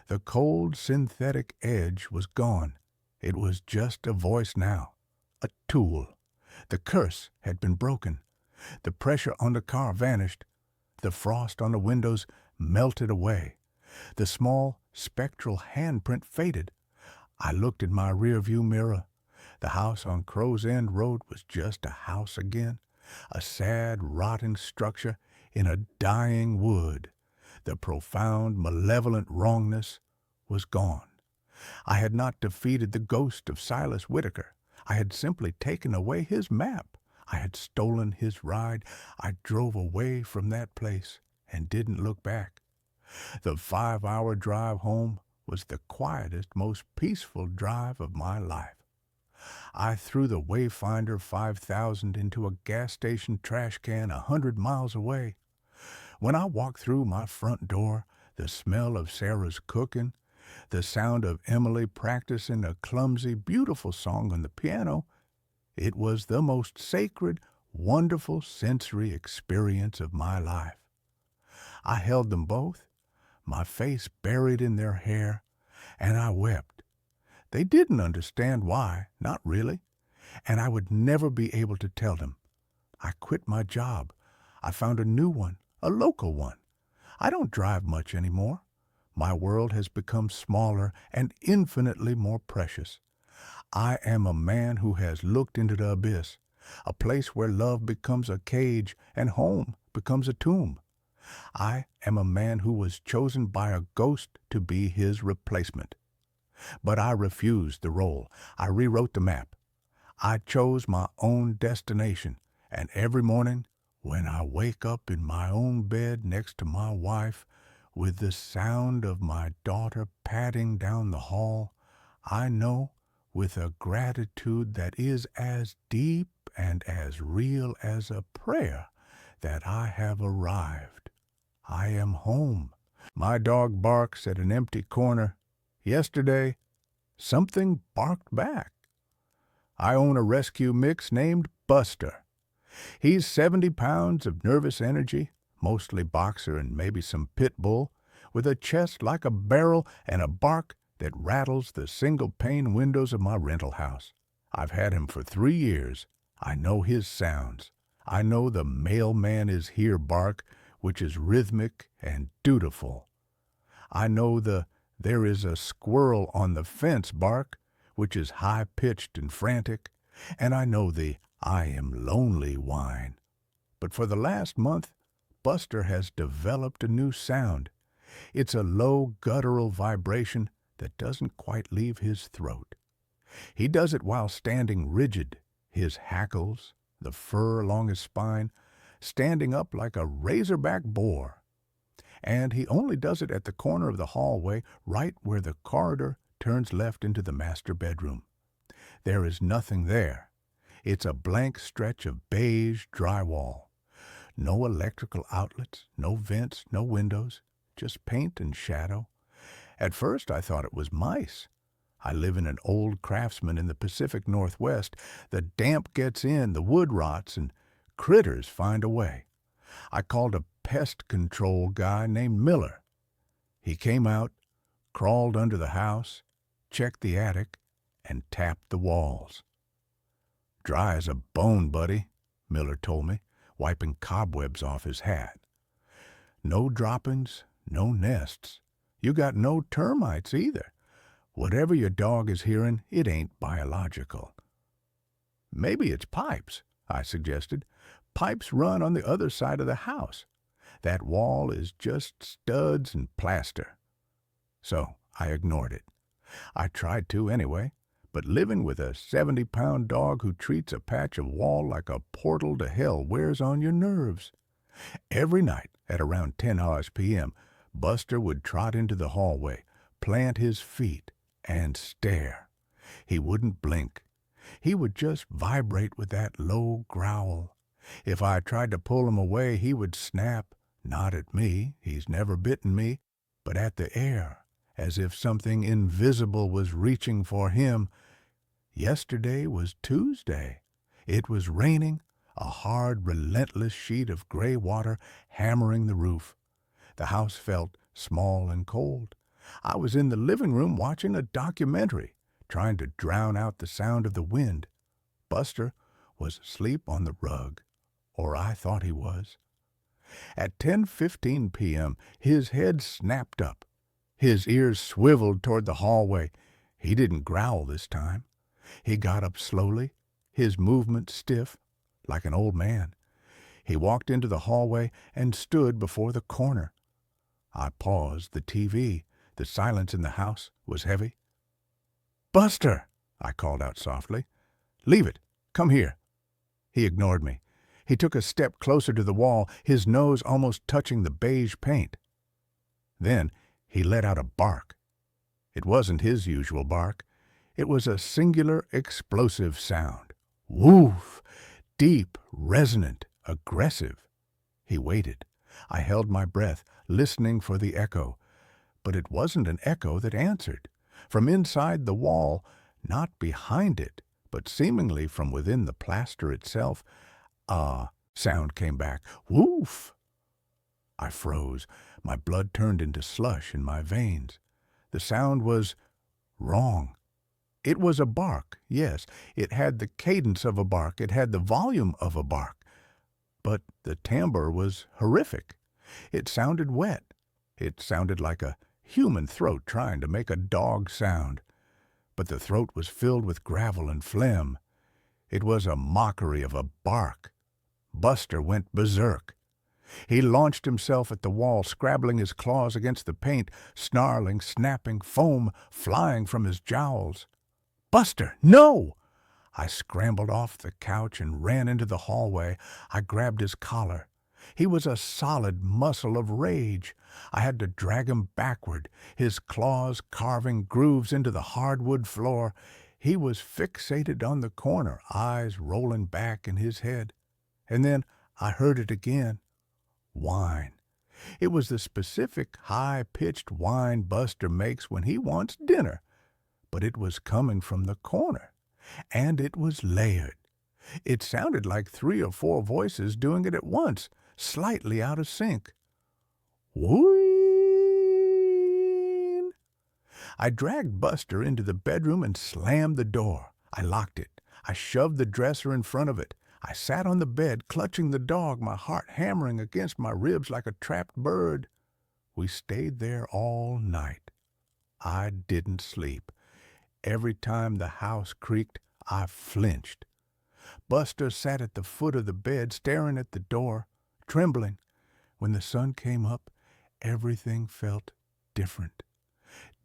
The cold, synthetic edge was gone. It was just a voice now, a tool. The curse had been broken. The pressure on the car vanished. The frost on the windows melted away. The small, spectral handprint faded. I looked in my rearview mirror. The house on Crow's End Road was just a house again, a sad, rotting structure in a dying wood. The profound, malevolent wrongness was gone. I had not defeated the ghost of Silas Whitaker. I had simply taken away his map. I had stolen his ride. I drove away from that place and didn't look back. The 5-hour drive home was the quietest, most peaceful drive of my life. I threw the Wayfinder 5000 into a gas station trash can 100 miles away. When I walked through my front door, the smell of Sarah's cooking, the sound of Emily practicing a clumsy, beautiful song on the piano, it was the most sacred, wonderful sensory experience of my life. I held them both, my face buried in their hair, and I wept. They didn't understand why, not really, and I would never be able to tell them. I quit my job. I found a new one, a local one. I don't drive much anymore. My world has become smaller and infinitely more precious. I am a man who has looked into the abyss, a place where love becomes a cage and home becomes a tomb. I am a man who was chosen by a ghost to be his replacement. But I refused the role. I rewrote the map. I chose my own destination, and every morning, when I wake up in my own bed next to my wife, with the sound of my daughter padding down the hall, I know, with a gratitude that is as deep and as real as a prayer, that I have arrived. I am home. My dog barks at an empty corner. Yesterday, something barked back. I own a rescue mix named Buster. He's 70 pounds of nervous energy, mostly boxer and maybe some pit bull, with a chest like a barrel and a bark that rattles the single-pane windows of my rental house. I've had him for 3 years. I know his sounds. I know the mailman is here bark, which is rhythmic and dutiful. I know the there is a squirrel on the fence bark, which is high-pitched and frantic, and I know the I am lonely whine. But for the last month, Buster has developed a new sound. It's a low guttural vibration that doesn't quite leave his throat. He does it while standing rigid, his hackles, the fur along his spine, standing up like a razorback boar. And he only does it at the corner of the hallway, right where the corridor turns left into the master bedroom. There is nothing there. It's a blank stretch of beige drywall. No electrical outlets, no vents, no windows, just paint and shadow. At first I thought it was mice. I live in an old craftsman in the Pacific Northwest. The damp gets in, the wood rots, and critters find a way. I called a pest control guy named Miller. He came out, crawled under the house, checked the attic, and tapped the walls. "Dry as a bone, buddy," Miller told me, wiping cobwebs off his hat. "No droppings, no nests. You got no termites either. Whatever your dog is hearing, it ain't biological." "Maybe it's pipes," I suggested. Pipes run on the other side of the house. That wall is just studs and plaster. So I ignored it. I tried to anyway, but living with a 70-pound dog who treats a patch of wall like a portal to hell wears on your nerves. Every night at around 10 hours p.m., Buster would trot into the hallway, plant his feet, and stare. He wouldn't blink. He would just vibrate with that low growl. If I tried to pull him away, he would snap, not at me, he's never bitten me, but at the air, as if something invisible was reaching for him. Yesterday was Tuesday. It was raining, a hard, relentless sheet of gray water hammering the roof. The house felt small and cold. I was in the living room watching a documentary, trying to drown out the sound of the wind. Buster was asleep on the rug, or I thought he was. At 10:15 p.m., his head snapped up. His ears swiveled toward the hallway. He didn't growl this time. He got up slowly, his movements stiff, like an old man. He walked into the hallway and stood before the corner. I paused the TV. The silence in the house was heavy. "Buster!" I called out softly. "Leave it. Come here." He ignored me. He took a step closer to the wall, his nose almost touching the beige paint. Then he let out a bark. It wasn't his usual bark. It was a singular, explosive sound. Woof! Deep, resonant, aggressive. He waited. I held my breath, listening for the echo. But it wasn't an echo that answered. From inside the wall, not behind it, but seemingly from within the plaster itself, sound came back. Woof! I froze. My blood turned into slush in my veins. The sound was wrong. It was a bark, yes. It had the cadence of a bark. It had the volume of a bark. But the timbre was horrific. It sounded wet. It sounded like a human throat trying to make a dog sound. But the throat was filled with gravel and phlegm. It was a mockery of a bark. Buster went berserk. He launched himself at the wall, scrabbling his claws against the paint, snarling, snapping, foam flying from his jowls. "Buster, no!" I scrambled off the couch and ran into the hallway. I grabbed his collar. He was a solid muscle of rage. I had to drag him backward, his claws carving grooves into the hardwood floor. He was fixated on the corner, eyes rolling back in his head. And then I heard it again. Whine. It was the specific high-pitched whine Buster makes when he wants dinner. But it was coming from the corner. And it was layered. It sounded like 3 or 4 voices doing it at once, slightly out of sync. Whine! I dragged Buster into the bedroom and slammed the door. I locked it. I shoved the dresser in front of it. I sat on the bed, clutching the dog, my heart hammering against my ribs like a trapped bird. We stayed there all night. I didn't sleep. Every time the house creaked, I flinched. Buster sat at the foot of the bed, staring at the door, trembling. When the sun came up, everything felt different.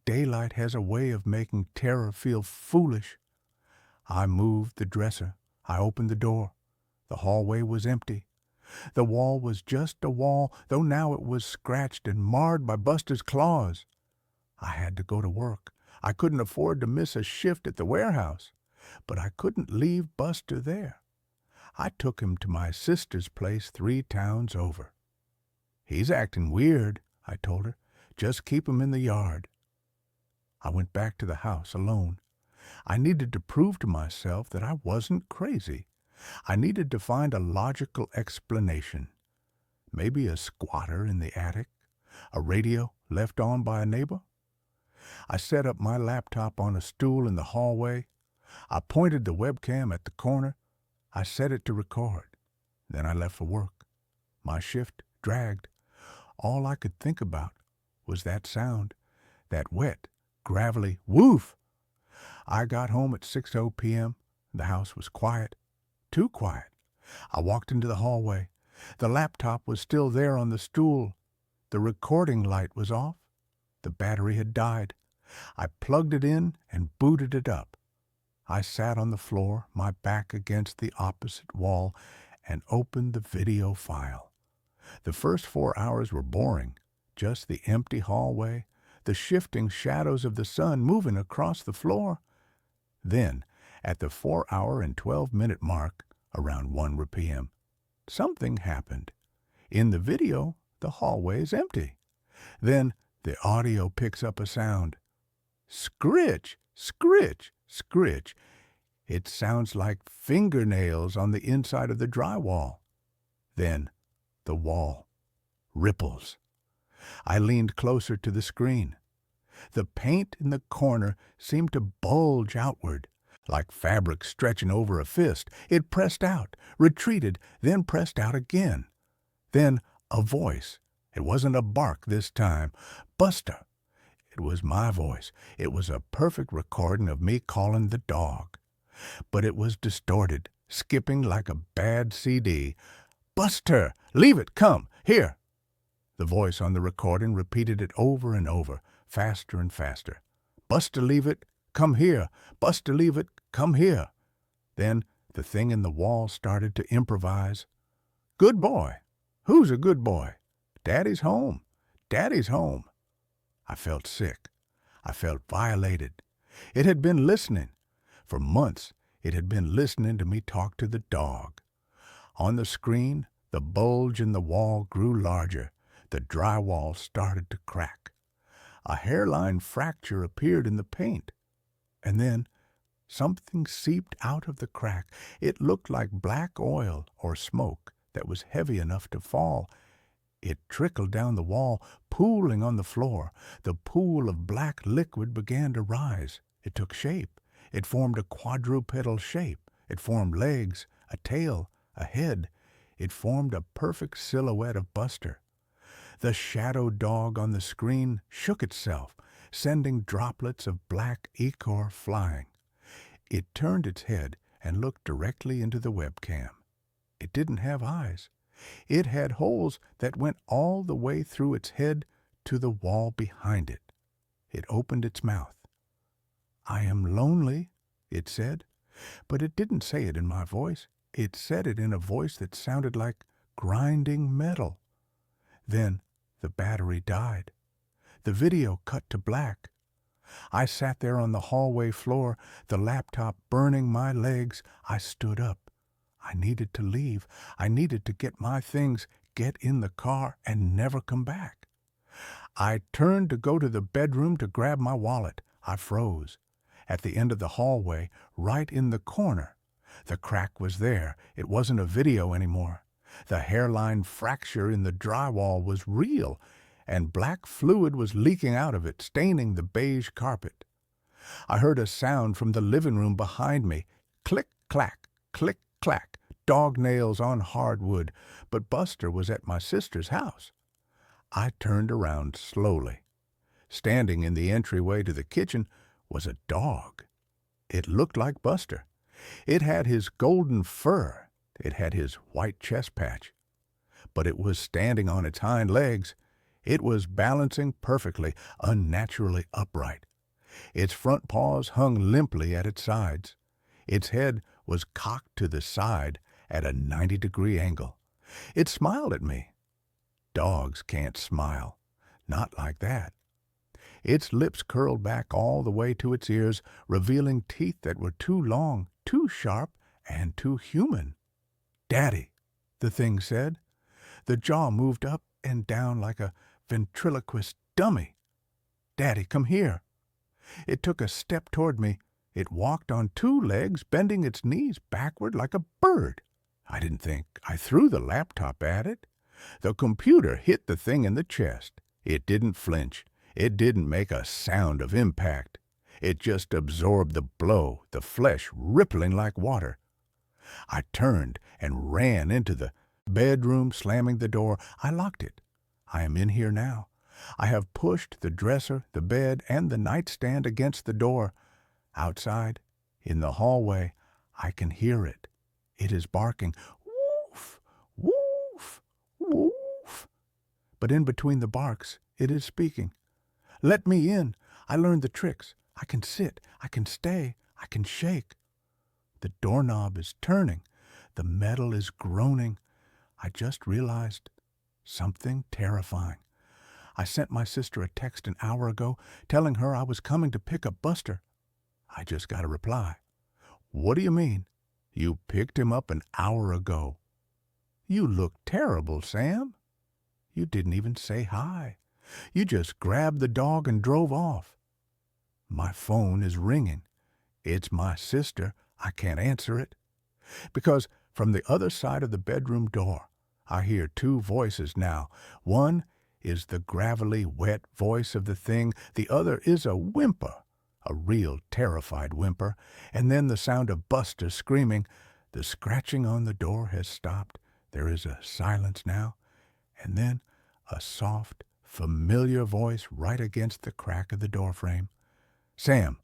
Daylight has a way of making terror feel foolish. I moved the dresser. I opened the door. The hallway was empty. The wall was just a wall, though now it was scratched and marred by Buster's claws. I had to go to work. I couldn't afford to miss a shift at the warehouse, but I couldn't leave Buster there. I took him to my sister's place 3 towns over. "He's acting weird," I told her. "Just keep him in the yard." I went back to the house alone. I needed to prove to myself that I wasn't crazy. I needed to find a logical explanation. Maybe a squatter in the attic, a radio left on by a neighbor. I set up my laptop on a stool in the hallway. I pointed the webcam at the corner. I set it to record. Then I left for work. My shift dragged. All I could think about was that sound, that wet, gravelly woof. I got home at 6:00 p.m. The house was quiet. Too quiet. I walked into the hallway. The laptop was still there on the stool. The recording light was off. The battery had died. I plugged it in and booted it up. I sat on the floor, my back against the opposite wall, and opened the video file. The first 4 hours were boring. Just the empty hallway, the shifting shadows of the sun moving across the floor. Then, at the 4-hour and 12-minute mark, around 1 p.m., something happened. In the video, the hallway is empty. Then the audio picks up a sound. Scritch, scritch, scritch. It sounds like fingernails on the inside of the drywall. Then the wall ripples. I leaned closer to the screen. The paint in the corner seemed to bulge outward, like fabric stretching over a fist. It pressed out, retreated, then pressed out again. Then a voice. It wasn't a bark this time. Buster. It was my voice. It was a perfect recording of me calling the dog. But it was distorted, skipping like a bad CD. Buster, leave it, come, here. The voice on the recording repeated it over and over, faster and faster. Buster, leave it, come here. Buster, leave it, come here. Then the thing in the wall started to improvise. Good boy. Who's a good boy? Daddy's home. Daddy's home. I felt sick. I felt violated. It had been listening. For months, it had been listening to me talk to the dog. On the screen, the bulge in the wall grew larger. The drywall started to crack. A hairline fracture appeared in the paint. And then something seeped out of the crack. It looked like black oil or smoke that was heavy enough to fall. It trickled down the wall, pooling on the floor. The pool of black liquid began to rise. It took shape. It formed a quadrupedal shape. It formed legs, a tail, a head. It formed a perfect silhouette of Buster. The shadow dog on the screen shook itself, sending droplets of black ichor flying. It turned its head and looked directly into the webcam. It didn't have eyes. It had holes that went all the way through its head to the wall behind it. It opened its mouth. I am lonely, it said, but it didn't say it in my voice. It said it in a voice that sounded like grinding metal. Then the battery died. The video cut to black. I sat there on the hallway floor, the laptop burning my legs. I stood up. I needed to leave. I needed to get my things, get in the car, and never come back. I turned to go to the bedroom to grab my wallet. I froze. At the end of the hallway, right in the corner. The crack was there. It wasn't a video anymore. The hairline fracture in the drywall was real, and black fluid was leaking out of it, staining the beige carpet. I heard a sound from the living room behind me. Click, clack, click, clack, dog nails on hardwood, but Buster was at my sister's house. I turned around slowly. Standing in the entryway to the kitchen was a dog. It looked like Buster. It had his golden fur. It had his white chest patch. But it was standing on its hind legs. It was balancing perfectly, unnaturally upright. Its front paws hung limply at its sides. Its head was cocked to the side at a 90-degree angle. It smiled at me. Dogs can't smile. Not like that. Its lips curled back all the way to its ears, revealing teeth that were too long, too sharp, and too human. Daddy, the thing said. The jaw moved up and down like a ventriloquist dummy. Daddy, come here. It took a step toward me. It walked on 2 legs, bending its knees backward like a bird. I didn't think. I threw the laptop at it. The computer hit the thing in the chest. It didn't flinch. It didn't make a sound of impact. It just absorbed the blow, the flesh rippling like water. I turned and ran into the bedroom, slamming the door. I locked it. I am in here now. I have pushed the dresser, the bed, and the nightstand against the door. Outside, in the hallway, I can hear it. It is barking. but in between the barks it is speaking. Let me in. I learned the tricks. I can sit. I can stay. I can shake. The doorknob is turning. The metal is groaning. I just realized something terrifying. I sent my sister a text an hour ago telling her I was coming to pick up Buster. I just got a reply. What do you mean? You picked him up an hour ago. You look terrible, Sam. You didn't even say hi. You just grabbed the dog and drove off. My phone is ringing. It's my sister. I can't answer it. Because from the other side of the bedroom door, I hear two voices now. One is the gravelly, wet voice of the thing. The other is a whimper, a real terrified whimper. And then the sound of Buster screaming. The scratching on the door has stopped. There is a silence now. And then a soft, familiar voice right against the crack of the doorframe. Sam,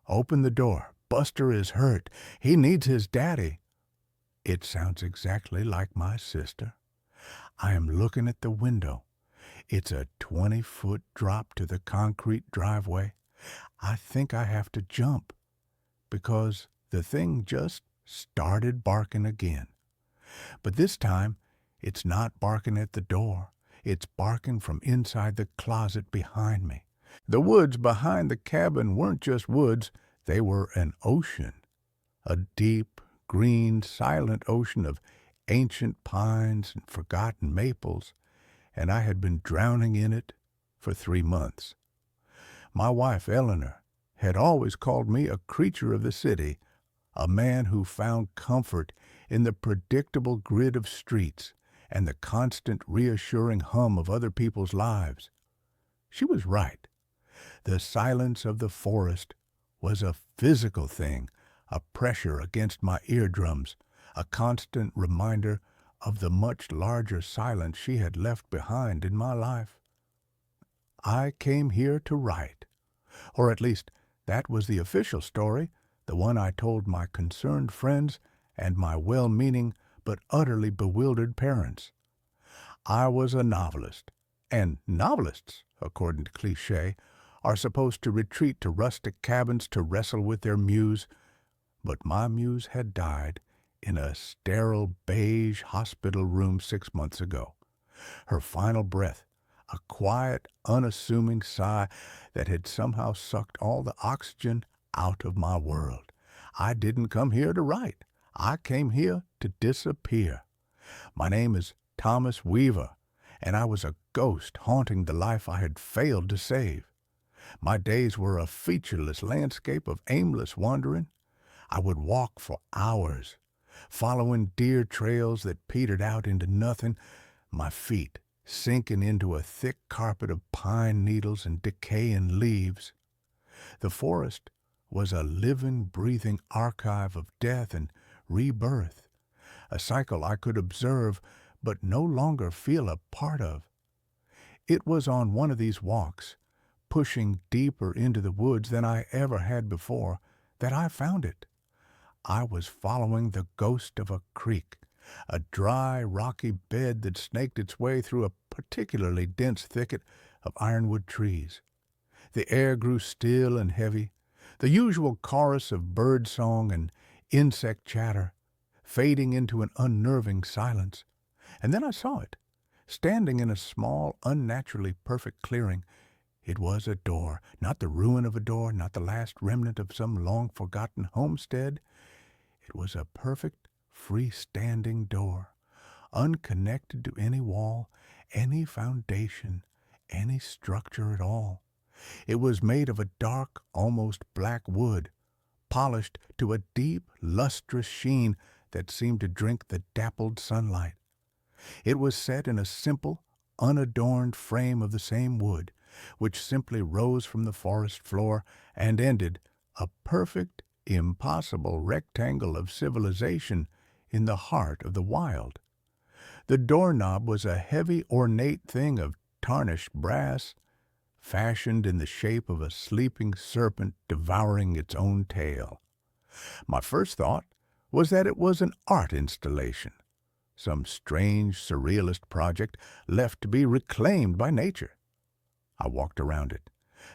open the door. Buster is hurt. He needs his daddy. It sounds exactly like my sister. I am looking at the window. It's a 20-foot drop to the concrete driveway. I think I have to jump because the thing just started barking again. But this time, it's not barking at the door. It's barking from inside the closet behind me. The woods behind the cabin weren't just woods. They were an ocean, a deep, green, silent ocean of ancient pines and forgotten maples, and I had been drowning in it for 3 months. My wife, Eleanor, had always called me a creature of the city, a man who found comfort in the predictable grid of streets and the constant reassuring hum of other people's lives. She was right. The silence of the forest was a physical thing, a pressure against my eardrums, a constant reminder of the much larger silence she had left behind in my life. I came here to write, or at least that was the official story, the one I told my concerned friends and my well-meaning but utterly bewildered parents. I was a novelist, and novelists, according to cliché, are supposed to retreat to rustic cabins to wrestle with their muse, but my muse had died in a sterile beige hospital room 6 months ago. Her final breath, a quiet, unassuming sigh that had somehow sucked all the oxygen out of my world. I didn't come here to write. I came here to disappear. My name is Thomas Weaver, and I was a ghost haunting the life I had failed to save. My days were a featureless landscape of aimless wandering. I would walk for hours, following deer trails that petered out into nothing, my feet sinking into a thick carpet of pine needles and decaying leaves. The forest was a living, breathing archive of death and rebirth, a cycle I could observe but no longer feel a part of. It was on one of these walks, pushing deeper into the woods than I ever had before, that I found it. I was following the ghost of a creek, a dry, rocky bed that snaked its way through a particularly dense thicket of ironwood trees. The air grew still and heavy, the usual chorus of bird song and insect chatter fading into an unnerving silence. And then I saw it, standing in a small, unnaturally perfect clearing. It was a door, not the ruin of a door, not the last remnant of some long-forgotten homestead. It was a perfect, freestanding door, unconnected to any wall, any foundation, any structure at all. It was made of a dark, almost black wood, polished to a deep, lustrous sheen that seemed to drink the dappled sunlight. It was set in a simple, unadorned frame of the same wood, which simply rose from the forest floor and ended, a perfect, impossible rectangle of civilization in the heart of the wild. The doorknob was a heavy, ornate thing of tarnished brass, fashioned in the shape of a sleeping serpent devouring its own tail. My first thought was that it was an art installation, some strange surrealist project left to be reclaimed by nature. I walked around it.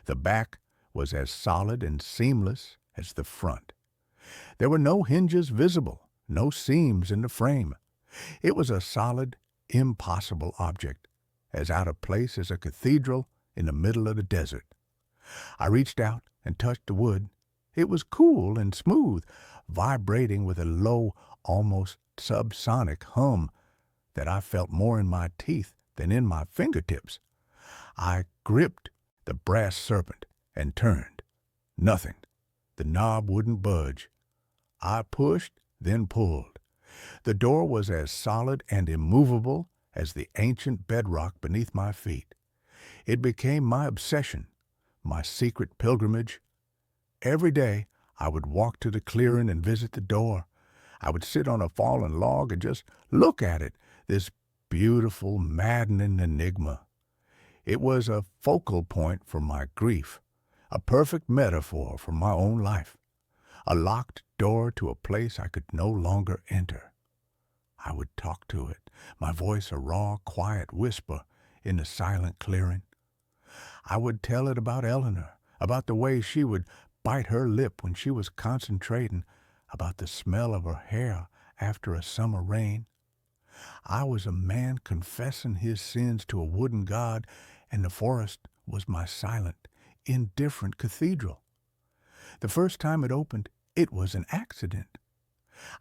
The back was as solid and seamless as the front. There were no hinges visible, no seams in the frame. It was a solid, impossible object, as out of place as a cathedral in the middle of the desert. I reached out and touched the wood. It was cool and smooth, vibrating with a low, almost subsonic hum that I felt more in my teeth than in my fingertips. I gripped the brass serpent and turned. Nothing. The knob wouldn't budge. I pushed, then pulled. The door was as solid and immovable as the ancient bedrock beneath my feet. It became my obsession, my secret pilgrimage. Every day I would walk to the clearing and visit the door. I would sit on a fallen log and just look at it, this beautiful, maddening enigma. It was a focal point for my grief, a perfect metaphor for my own life, a locked door to a place I could no longer enter. I would talk to it, my voice a raw, quiet whisper in the silent clearing. I would tell it about Eleanor, about the way she would bite her lip when she was concentrating, about the smell of her hair after a summer rain. I was a man confessing his sins to a wooden god, and the forest was my silent, indifferent cathedral. The first time it opened, it was an accident.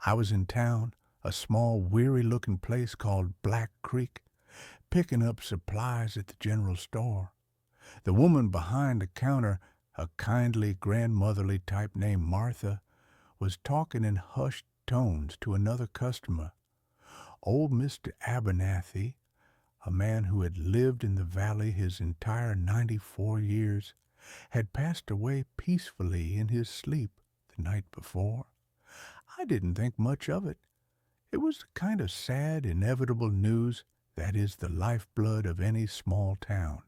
I was in town, a small, weary-looking place called Black Creek, picking up supplies at the general store. The woman behind the counter, a kindly, grandmotherly type named Martha, was talking in hushed tones to another customer. Old Mr. Abernathy, a man who had lived in the valley his entire 94 years, had passed away peacefully in his sleep the night before. I didn't think much of it. It was the kind of sad, inevitable news that is the lifeblood of any small town.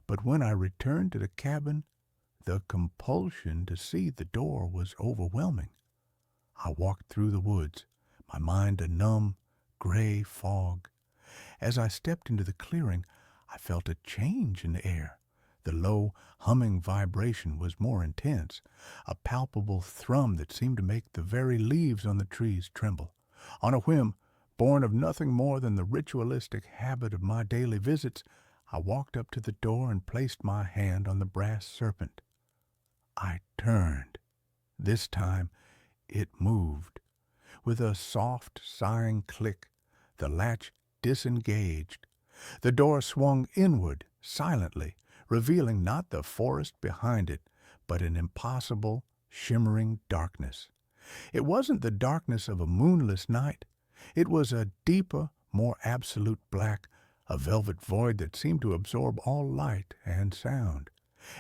But when I returned to the cabin, the compulsion to see the door was overwhelming. I walked through the woods, my mind a numb, gray fog. As I stepped into the clearing, I felt a change in the air. The low, humming vibration was more intense, a palpable thrum that seemed to make the very leaves on the trees tremble. On a whim, born of nothing more than the ritualistic habit of my daily visits, I walked up to the door and placed my hand on the brass serpent. I turned. This time it moved. With a soft, sighing click, the latch disengaged. The door swung inward, silently, revealing not the forest behind it, but an impossible, shimmering darkness. It wasn't the darkness of a moonless night. It was a deeper, more absolute black, a velvet void that seemed to absorb all light and sound.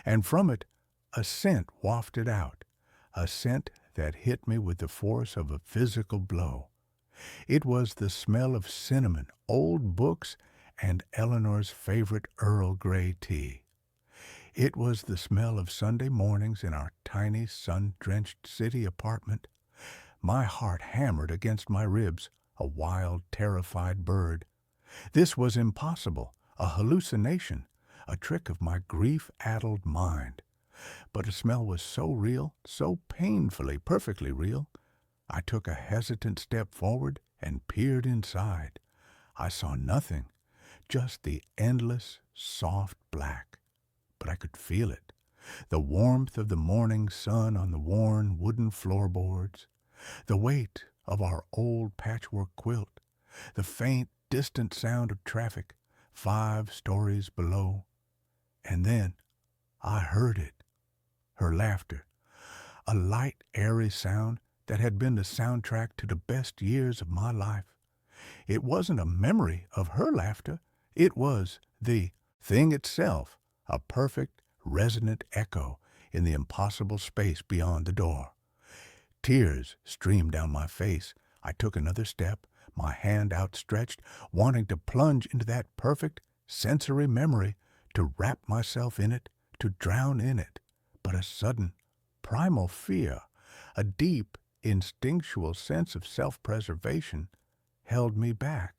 And from it, a scent wafted out, a scent that hit me with the force of a physical blow. It was the smell of cinnamon, old books, and Eleanor's favorite Earl Grey tea. It was the smell of Sunday mornings in our tiny, sun-drenched city apartment. My heart hammered against my ribs, a wild, terrified bird. This was impossible, a hallucination, a trick of my grief-addled mind. But the smell was so real, so painfully, perfectly real. I took a hesitant step forward and peered inside. I saw nothing, just the endless, soft black. But I could feel it, the warmth of the morning sun on the worn wooden floorboards, the weight of our old patchwork quilt, the faint, distant sound of traffic 5 stories below. And then I heard it, her laughter, a light, airy sound that had been the soundtrack to the best years of my life. It wasn't a memory of her laughter. It was the thing itself, a perfect, resonant echo in the impossible space beyond the door. Tears streamed down my face. I took another step, my hand outstretched, wanting to plunge into that perfect sensory memory, to wrap myself in it, to drown in it. But a sudden, primal fear, a deep, instinctual sense of self-preservation, held me back.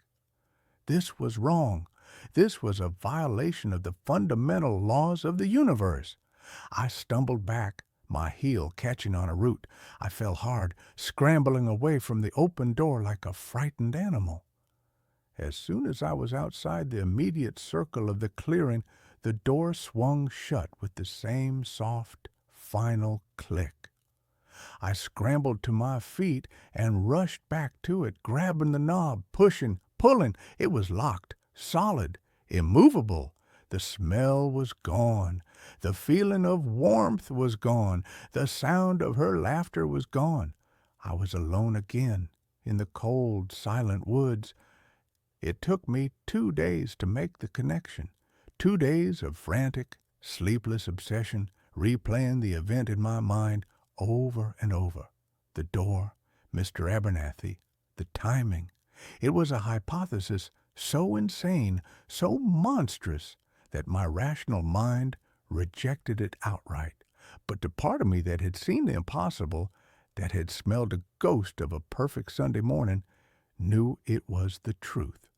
This was wrong. This was a violation of the fundamental laws of the universe. I stumbled back, my heel catching on a root. I fell hard, scrambling away from the open door like a frightened animal. As soon as I was outside the immediate circle of the clearing, the door swung shut with the same soft, final click. I scrambled to my feet and rushed back to it, grabbing the knob, pushing, pulling. It was locked, solid, immovable. The smell was gone. The feeling of warmth was gone. The sound of her laughter was gone. I was alone again in the cold, silent woods. It took me 2 days to make the connection. 2 days of frantic, sleepless obsession, replaying the event in my mind over and over. The door, Mr. Abernathy, the timing. It was a hypothesis so insane, so monstrous, that my rational mind rejected it outright. But the part of me that had seen the impossible, that had smelled a ghost of a perfect Sunday morning, knew it was the truth.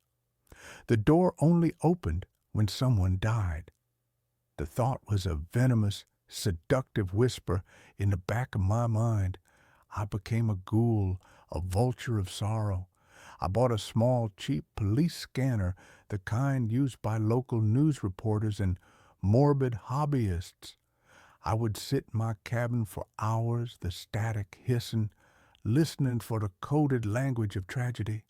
The door only opened when someone died. The thought was a venomous, seductive whisper in the back of my mind. I became a ghoul, a vulture of sorrow. I bought a small, cheap police scanner, the kind used by local news reporters and morbid hobbyists. I would sit in my cabin for hours, the static hissing, listening for the coded language of tragedy.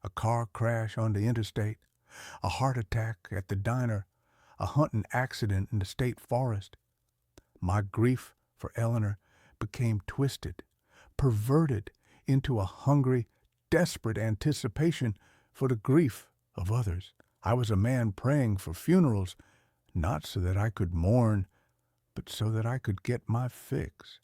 A car crash on the interstate, a heart attack at the diner, a hunting accident in the state forest. My grief for Eleanor became twisted, perverted into a hungry, desperate anticipation for the grief of others. I was a man praying for funerals, not so that I could mourn, but so that I could get my fix.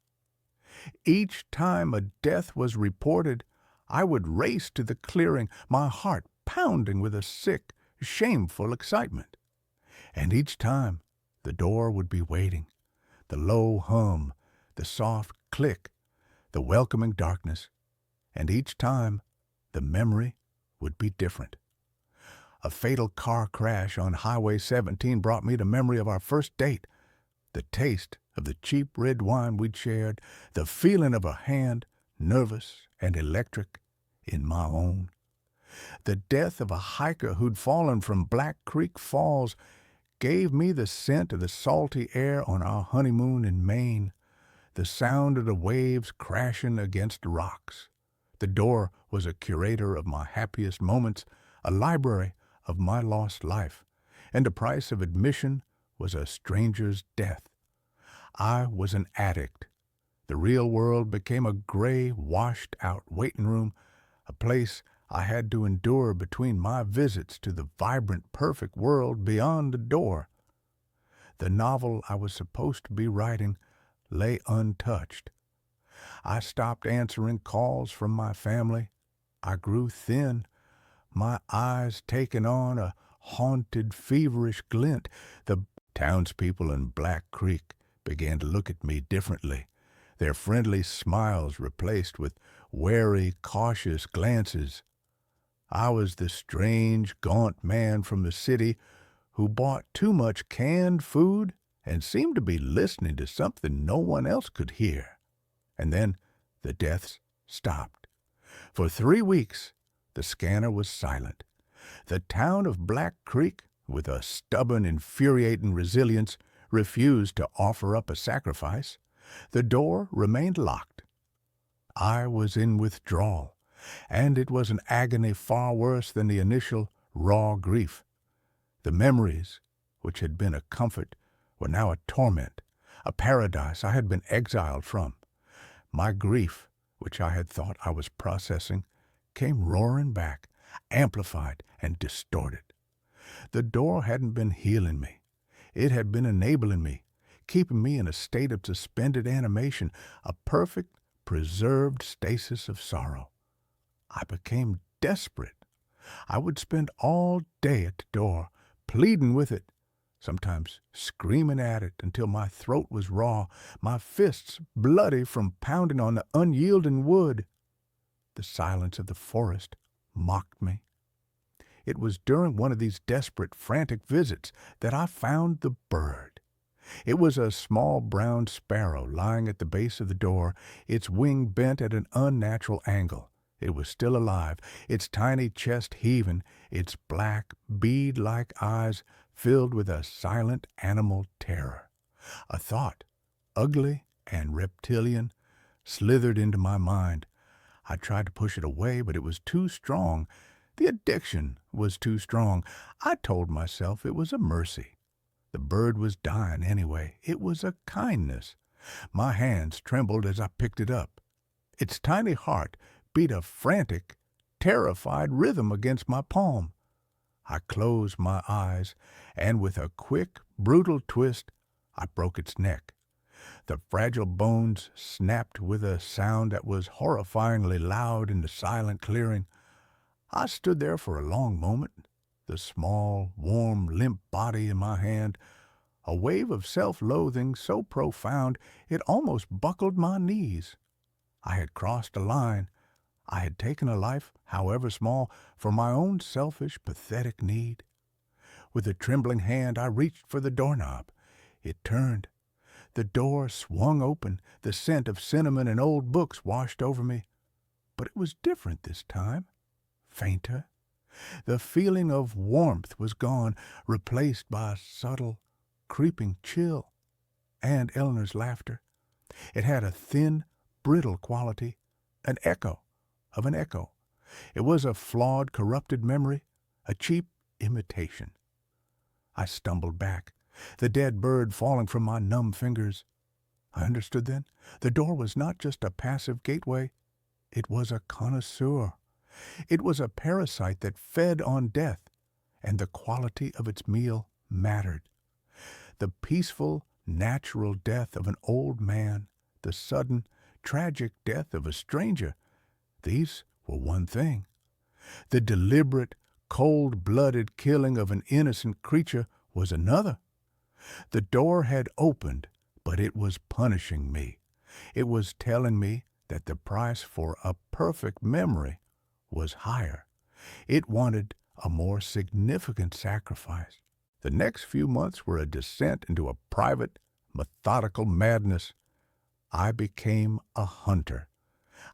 Each time a death was reported, I would race to the clearing, my heart pounding with a sick, shameful excitement. And each time the door would be waiting, the low hum, the soft click, the welcoming darkness, and each time the memory would be different. A fatal car crash on Highway 17 brought me the memory of our first date, the taste of the cheap red wine we'd shared, the feeling of a hand, nervous and electric, in my own. The death of a hiker who'd fallen from Black Creek Falls gave me the scent of the salty air on our honeymoon in Maine, the sound of the waves crashing against rocks. The door was a curator of my happiest moments, a library of my lost life, and the price of admission was a stranger's death. I was an addict. The real world became a gray, washed-out waiting room, a place I had to endure between my visits to the vibrant, perfect world beyond the door. The novel I was supposed to be writing lay untouched. I stopped answering calls from my family. I grew thin, my eyes taking on a haunted, feverish glint. The townspeople in Black Creek began to look at me differently, their friendly smiles replaced with wary, cautious glances. I was the strange, gaunt man from the city who bought too much canned food and seemed to be listening to something no one else could hear. And then the deaths stopped. For 3 weeks, the scanner was silent. The town of Black Creek, with a stubborn, infuriating resilience, refused to offer up a sacrifice. The door remained locked. I was in withdrawal, and it was an agony far worse than the initial raw grief. The memories, which had been a comfort, were now a torment, a paradise I had been exiled from. My grief, which I had thought I was processing, came roaring back, amplified and distorted. The door hadn't been healing me. It had been enabling me, keeping me in a state of suspended animation, a perfect, preserved stasis of sorrow. I became desperate. I would spend all day at the door, pleading with it, sometimes screaming at it until my throat was raw, my fists bloody from pounding on the unyielding wood. The silence of the forest mocked me. It was during one of these desperate, frantic visits that I found the bird. It was a small brown sparrow lying at the base of the door, its wing bent at an unnatural angle. It was still alive, its tiny chest heaving, its black, bead-like eyes filled with a silent animal terror. A thought, ugly and reptilian, slithered into my mind. I tried to push it away, but it was too strong. The addiction was too strong. I told myself it was a mercy. The bird was dying anyway. It was a kindness. My hands trembled as I picked it up. Its tiny heart beat a frantic, terrified rhythm against my palm. I closed my eyes, and with a quick, brutal twist, I broke its neck. The fragile bones snapped with a sound that was horrifyingly loud in the silent clearing. I stood there for a long moment, the small, warm, limp body in my hand, a wave of self-loathing so profound it almost buckled my knees. I had crossed a line. I had taken a life, however small, for my own selfish, pathetic need. With a trembling hand, I reached for the doorknob. It turned. The door swung open. The scent of cinnamon and old books washed over me. But it was different this time. Fainter. The feeling of warmth was gone, replaced by a subtle, creeping chill. And Eleanor's laughter. It had a thin, brittle quality, an echo of an echo. It was a flawed, corrupted memory, a cheap imitation. I stumbled back, the dead bird falling from my numb fingers. I understood then. The door was not just a passive gateway. It was a connoisseur. It was a parasite that fed on death, and the quality of its meal mattered. The peaceful, natural death of an old man, the sudden, tragic death of a stranger, these were one thing. The deliberate, cold-blooded killing of an innocent creature was another. The door had opened, but it was punishing me. It was telling me that the price for a perfect memory was higher. It wanted a more significant sacrifice. The next few months were a descent into a private, methodical madness. I became a hunter.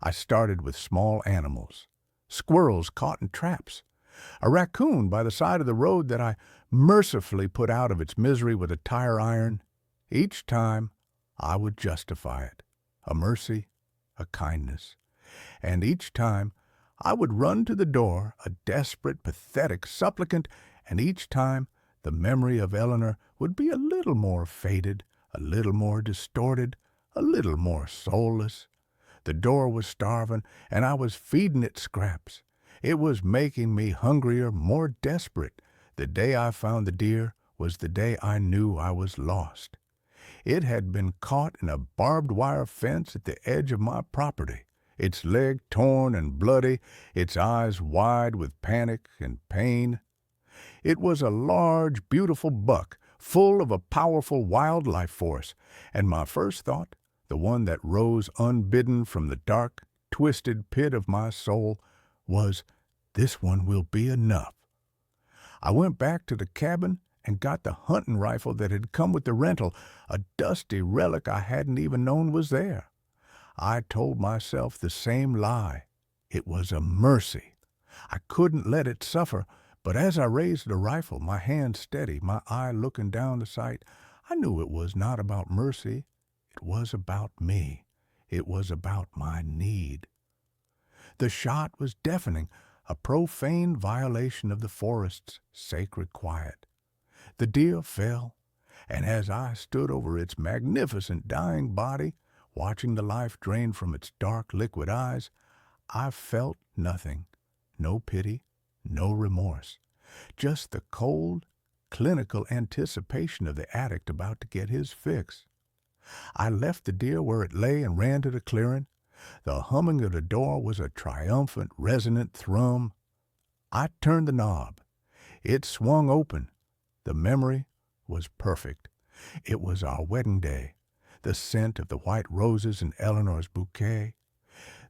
I started with small animals, squirrels caught in traps, a raccoon by the side of the road that I mercifully put out of its misery with a tire iron. Each time I would justify it, a mercy, a kindness. And each time I would run to the door, a desperate, pathetic supplicant, and each time the memory of Eleanor would be a little more faded, a little more distorted, a little more soulless. The door was starving, and I was feeding it scraps. It was making me hungrier, more desperate. The day I found the deer was the day I knew I was lost. It had been caught in a barbed wire fence at the edge of my property, its leg torn and bloody, its eyes wide with panic and pain. It was a large, beautiful buck, full of a powerful wildlife force, and my first thought, the one that rose unbidden from the dark, twisted pit of my soul, was, "This one will be enough." I went back to the cabin and got the hunting rifle that had come with the rental, a dusty relic I hadn't even known was there. I told myself the same lie. It was a mercy. I couldn't let it suffer, but as I raised the rifle, my hand steady, my eye looking down the sight, I knew it was not about mercy. It was about me. It was about my need. The shot was deafening, a profane violation of the forest's sacred quiet. The deer fell, and as I stood over its magnificent dying body, watching the life drain from its dark liquid eyes, I felt nothing, no pity, no remorse, just the cold, clinical anticipation of the addict about to get his fix. I left the deer where it lay and ran to the clearing. The humming of the door was a triumphant, resonant thrum. I turned the knob. It swung open. The memory was perfect. It was our wedding day, the scent of the white roses in Eleanor's bouquet,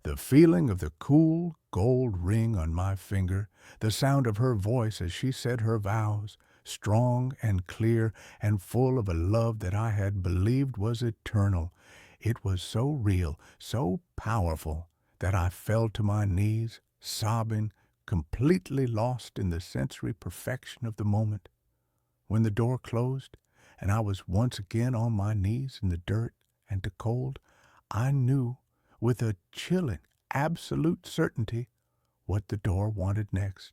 The feeling of the cool gold ring on my finger, the sound of her voice as she said her vows, strong and clear and full of a love that I had believed was eternal. It was so real, so powerful, that I fell to my knees, sobbing, completely lost in the sensory perfection of the moment. When the door closed, and I was once again on my knees in the dirt and the cold, I knew with a chilling, absolute certainty what the door wanted next.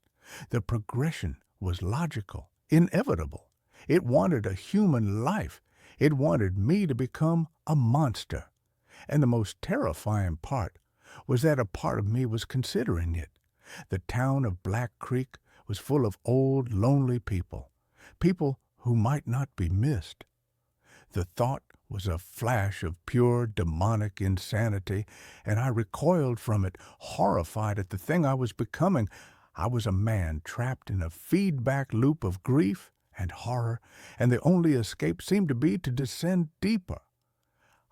The progression was logical, inevitable. It wanted a human life. It wanted me to become a monster. And the most terrifying part was that a part of me was considering it. The town of Black Creek was full of old, lonely people, people who might not be missed. The thought was a flash of pure demonic insanity, and I recoiled from it, horrified at the thing I was becoming. I was a man trapped in a feedback loop of grief and horror, and the only escape seemed to be to descend deeper.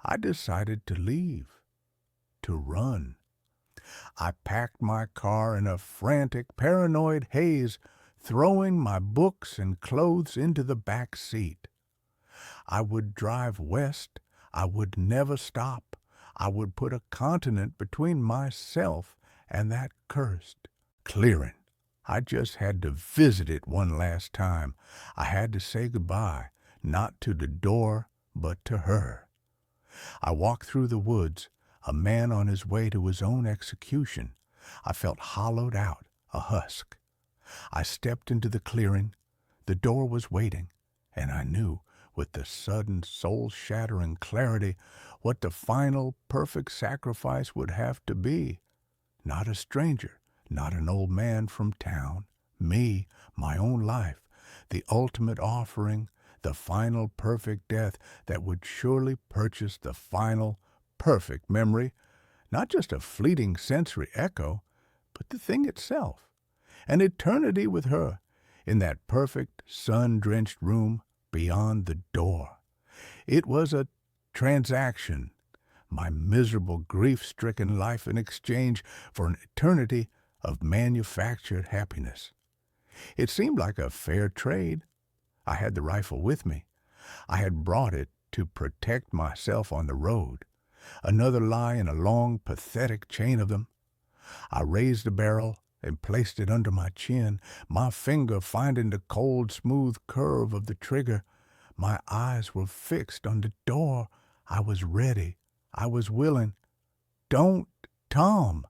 I decided to leave, to run. I packed my car in a frantic, paranoid haze, throwing my books and clothes into the back seat. I would drive west. I would never stop. I would put a continent between myself and that cursed clearing. I just had to visit it one last time. I had to say goodbye, not to the door, but to her. I walked through the woods, a man on his way to his own execution. I felt hollowed out, a husk. I stepped into the clearing. The door was waiting, and I knew, with the sudden, soul-shattering clarity, what the final, perfect sacrifice would have to be. Not a stranger, not an old man from town. Me, my own life, the ultimate offering, the final perfect death that would surely purchase the final perfect memory, not just a fleeting sensory echo, but the thing itself. An eternity with her, in that perfect, sun-drenched room beyond the door. It was a transaction, my miserable, grief-stricken life in exchange for an eternity of manufactured happiness. It seemed like a fair trade. I had the rifle with me. I had brought it to protect myself on the road. Another lie in a long, pathetic chain of them. I raised the barrel and placed it under my chin, my finger finding the cold, smooth curve of the trigger. My eyes were fixed on the door. I was ready. I was willing. "Don't, Tom."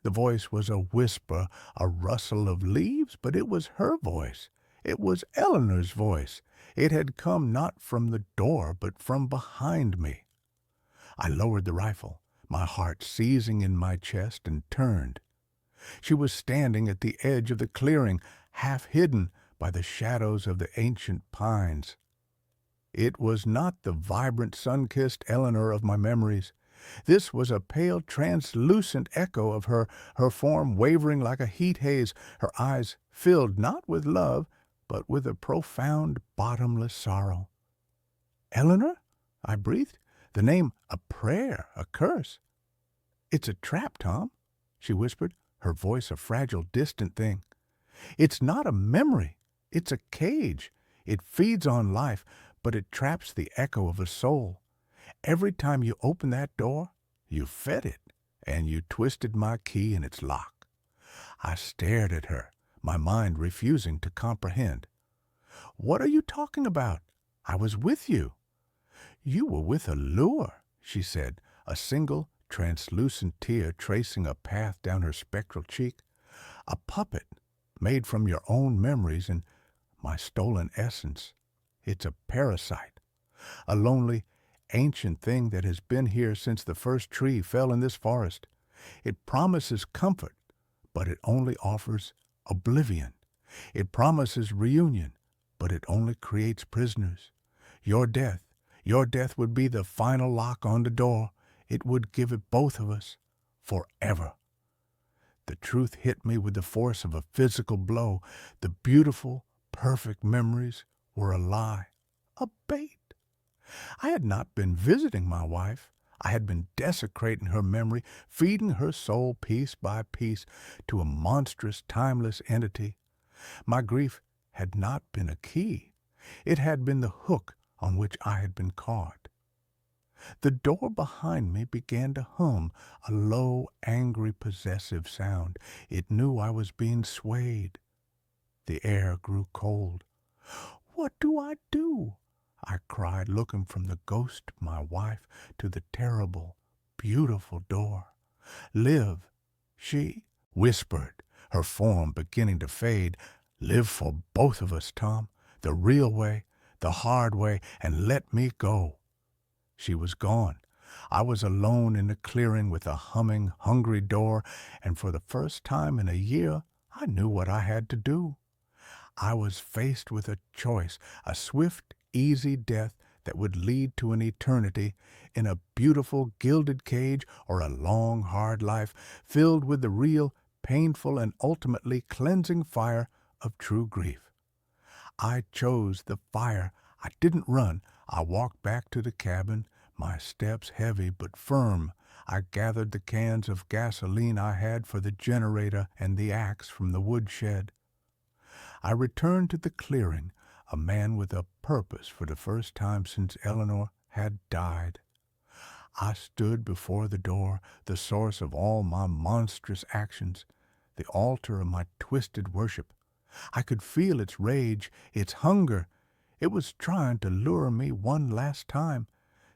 The voice was a whisper, a rustle of leaves, but it was her voice. It was Eleanor's voice. It had come not from the door, but from behind me. I lowered the rifle, my heart seizing in my chest, and turned. She was standing at the edge of the clearing, half hidden by the shadows of the ancient pines. It was not the vibrant, sun-kissed Eleanor of my memories. This was a pale, translucent echo of her form wavering like a heat haze, her eyes filled not with love, but with a profound, bottomless sorrow. "Eleanor?" I breathed. The name a prayer, a curse. "It's a trap, Tom," she whispered, her voice a fragile, distant thing. "It's not a memory. It's a cage. It feeds on life, but it traps the echo of a soul. Every time you open that door, you fed it, and you twisted my key in its lock." I stared at her, my mind refusing to comprehend. "What are you talking about? I was with you." "You were with a lure," she said, a single, translucent tear tracing a path down her spectral cheek. "A puppet made from your own memories and my stolen essence. It's a parasite, a lonely, ancient thing that has been here since the first tree fell in this forest. It promises comfort, but it only offers oblivion. It promises reunion, but it only creates prisoners. Your death would be the final lock on the door. It would give it both of us forever." The truth hit me with the force of a physical blow. The beautiful, perfect memories were a lie, a bait. I had not been visiting my wife. I had been desecrating her memory, feeding her soul piece by piece to a monstrous, timeless entity. My grief had not been a key. It had been the hook on which I had been caught. The door behind me began to hum, a low, angry, possessive sound. It knew I was being swayed. The air grew cold. "What do I do?" I cried, looking from the ghost of my wife to the terrible, beautiful door. "Live," she whispered, her form beginning to fade. "Live for both of us, Tom, the real way, the hard way, and let me go." She was gone. I was alone in the clearing with a humming, hungry door, and for the first time in a year, I knew what I had to do. I was faced with a choice, a swift, easy death that would lead to an eternity in a beautiful, gilded cage, or a long, hard life filled with the real, painful, and ultimately cleansing fire of true grief. I chose the fire. I didn't run. I walked back to the cabin, my steps heavy but firm. I gathered the cans of gasoline I had for the generator and the axe from the woodshed. I returned to the clearing, a man with a purpose for the first time since Eleanor had died. I stood before the door, the source of all my monstrous actions, the altar of my twisted worship. I could feel its rage, its hunger. It was trying to lure me one last time,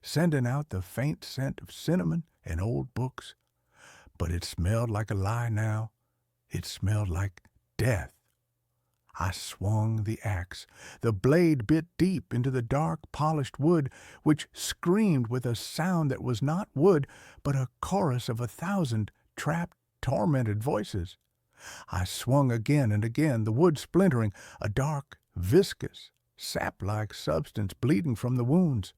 sending out the faint scent of cinnamon and old books. But it smelled like a lie now. It smelled like death. I swung the axe. The blade bit deep into the dark, polished wood, which screamed with a sound that was not wood, but a chorus of 1,000 trapped, tormented voices. I swung again and again, the wood splintering, a dark, viscous, sap-like substance bleeding from the wounds.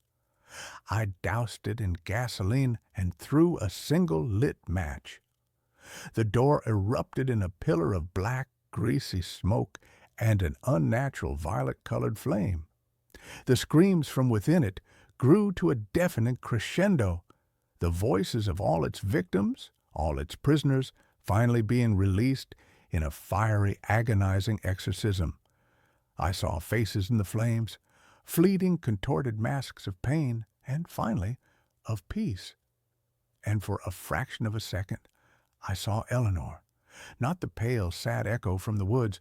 I doused it in gasoline and threw a single lit match. The door erupted in a pillar of black, greasy smoke and an unnatural violet-colored flame. The screams from within it grew to a deafening crescendo, the voices of all its victims, all its prisoners, finally being released in a fiery, agonizing exorcism. I saw faces in the flames, fleeting, contorted masks of pain, and finally, of peace. And for a fraction of a second, I saw Eleanor, not the pale, sad echo from the woods,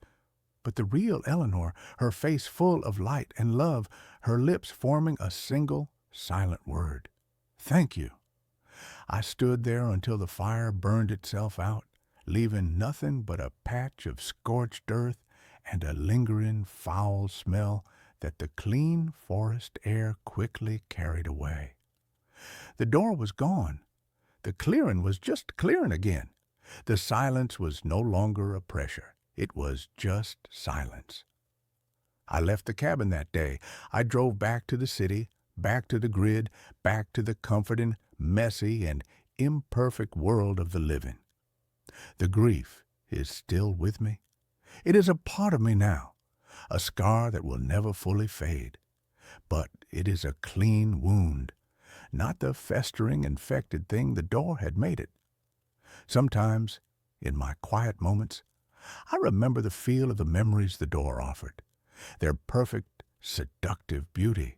but the real Eleanor, her face full of light and love, her lips forming a single, silent word. "Thank you." I stood there until the fire burned itself out, leaving nothing but a patch of scorched earth and a lingering foul smell that the clean forest air quickly carried away. The door was gone. The clearing was just clearing again. The silence was no longer a pressure. It was just silence. I left the cabin that day. I drove back to the city, back to the grid, back to the comforting, messy, and imperfect world of the living. The grief is still with me. It is a part of me now, a scar that will never fully fade. But it is a clean wound, not the festering, infected thing the door had made it. Sometimes, in my quiet moments, I remember the feel of the memories the door offered, their perfect, seductive beauty.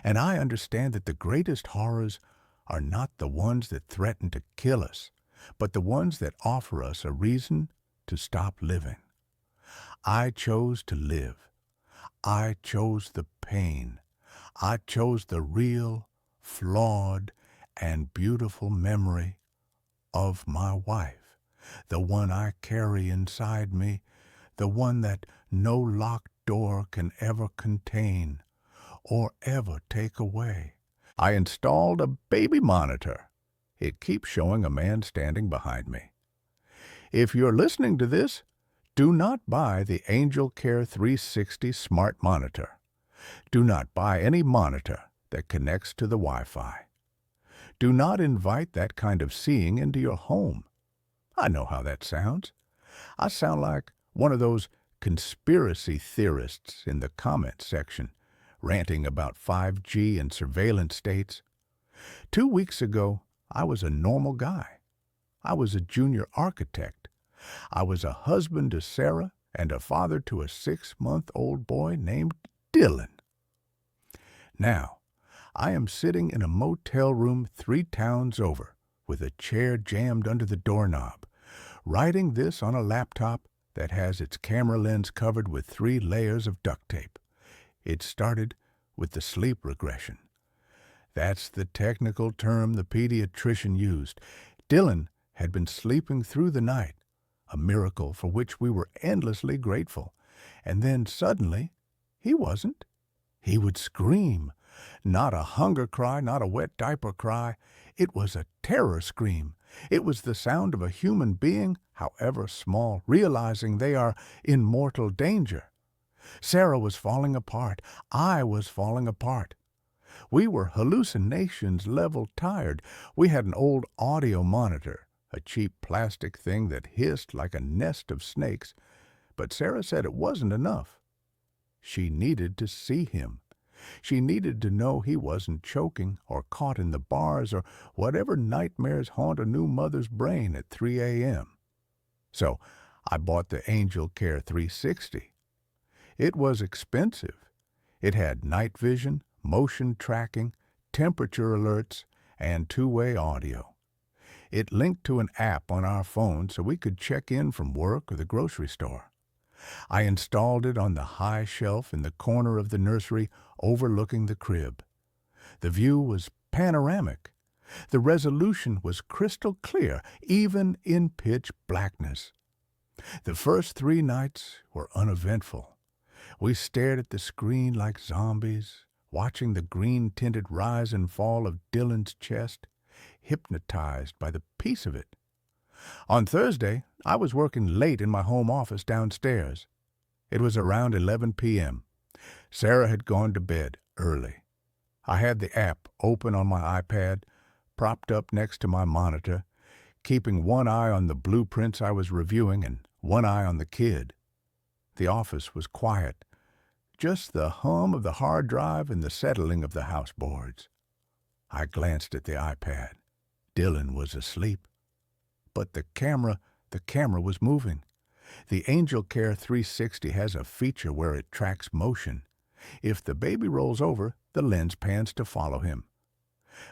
And I understand that the greatest horrors are not the ones that threaten to kill us, but the ones that offer us a reason to stop living. I chose to live. I chose the pain. I chose the real, flawed, and beautiful memory of my wife, the one I carry inside me, the one that no locked door can ever contain or ever take away. I installed a baby monitor. It keeps showing a man standing behind me. If you're listening to this, do not buy the Angel Care 360 smart monitor. Do not buy any monitor that connects to the Wi-Fi. Do not invite that kind of seeing into your home. I know how that sounds. I sound like one of those conspiracy theorists in the comment section, ranting about 5G and surveillance states. 2 weeks ago, I was a normal guy. I was a junior architect. I was a husband to Sarah and a father to a 6-month-old boy named Dylan. Now, I am sitting in a motel room 3 towns over, with a chair jammed under the doorknob, writing this on a laptop that has its camera lens covered with 3 layers of duct tape. It started with the sleep regression. That's the technical term the pediatrician used. Dylan had been sleeping through the night, a miracle for which we were endlessly grateful. And then suddenly, he wasn't. He would scream. Not a hunger cry, not a wet diaper cry. It was a terror scream. It was the sound of a human being, however small, realizing they are in mortal danger. Sarah was falling apart. I was falling apart. We were hallucinations level tired. We had an old audio monitor, a cheap plastic thing that hissed like a nest of snakes, but Sarah said it wasn't enough. She needed to see him. She needed to know he wasn't choking or caught in the bars or whatever nightmares haunt a new mother's brain at 3 a.m. So I bought the Angel Care 360. It was expensive. It had night vision, motion tracking, temperature alerts, and 2-way audio. It linked to an app on our phone so we could check in from work or the grocery store. I installed it on the high shelf in the corner of the nursery overlooking the crib. The view was panoramic. The resolution was crystal clear, even in pitch blackness. The first 3 nights were uneventful. We stared at the screen like zombies, watching the green-tinted rise and fall of Dylan's chest, hypnotized by the peace of it. On Thursday, I was working late in my home office downstairs. It was around 11 p.m. Sarah had gone to bed early. I had the app open on my iPad, propped up next to my monitor, keeping one eye on the blueprints I was reviewing and one eye on the kid. The office was quiet, just the hum of the hard drive and the settling of the house boards. I glanced at the iPad. Dylan was asleep. But the camera was moving. The Angel Care 360 has a feature where it tracks motion. If the baby rolls over, the lens pans to follow him.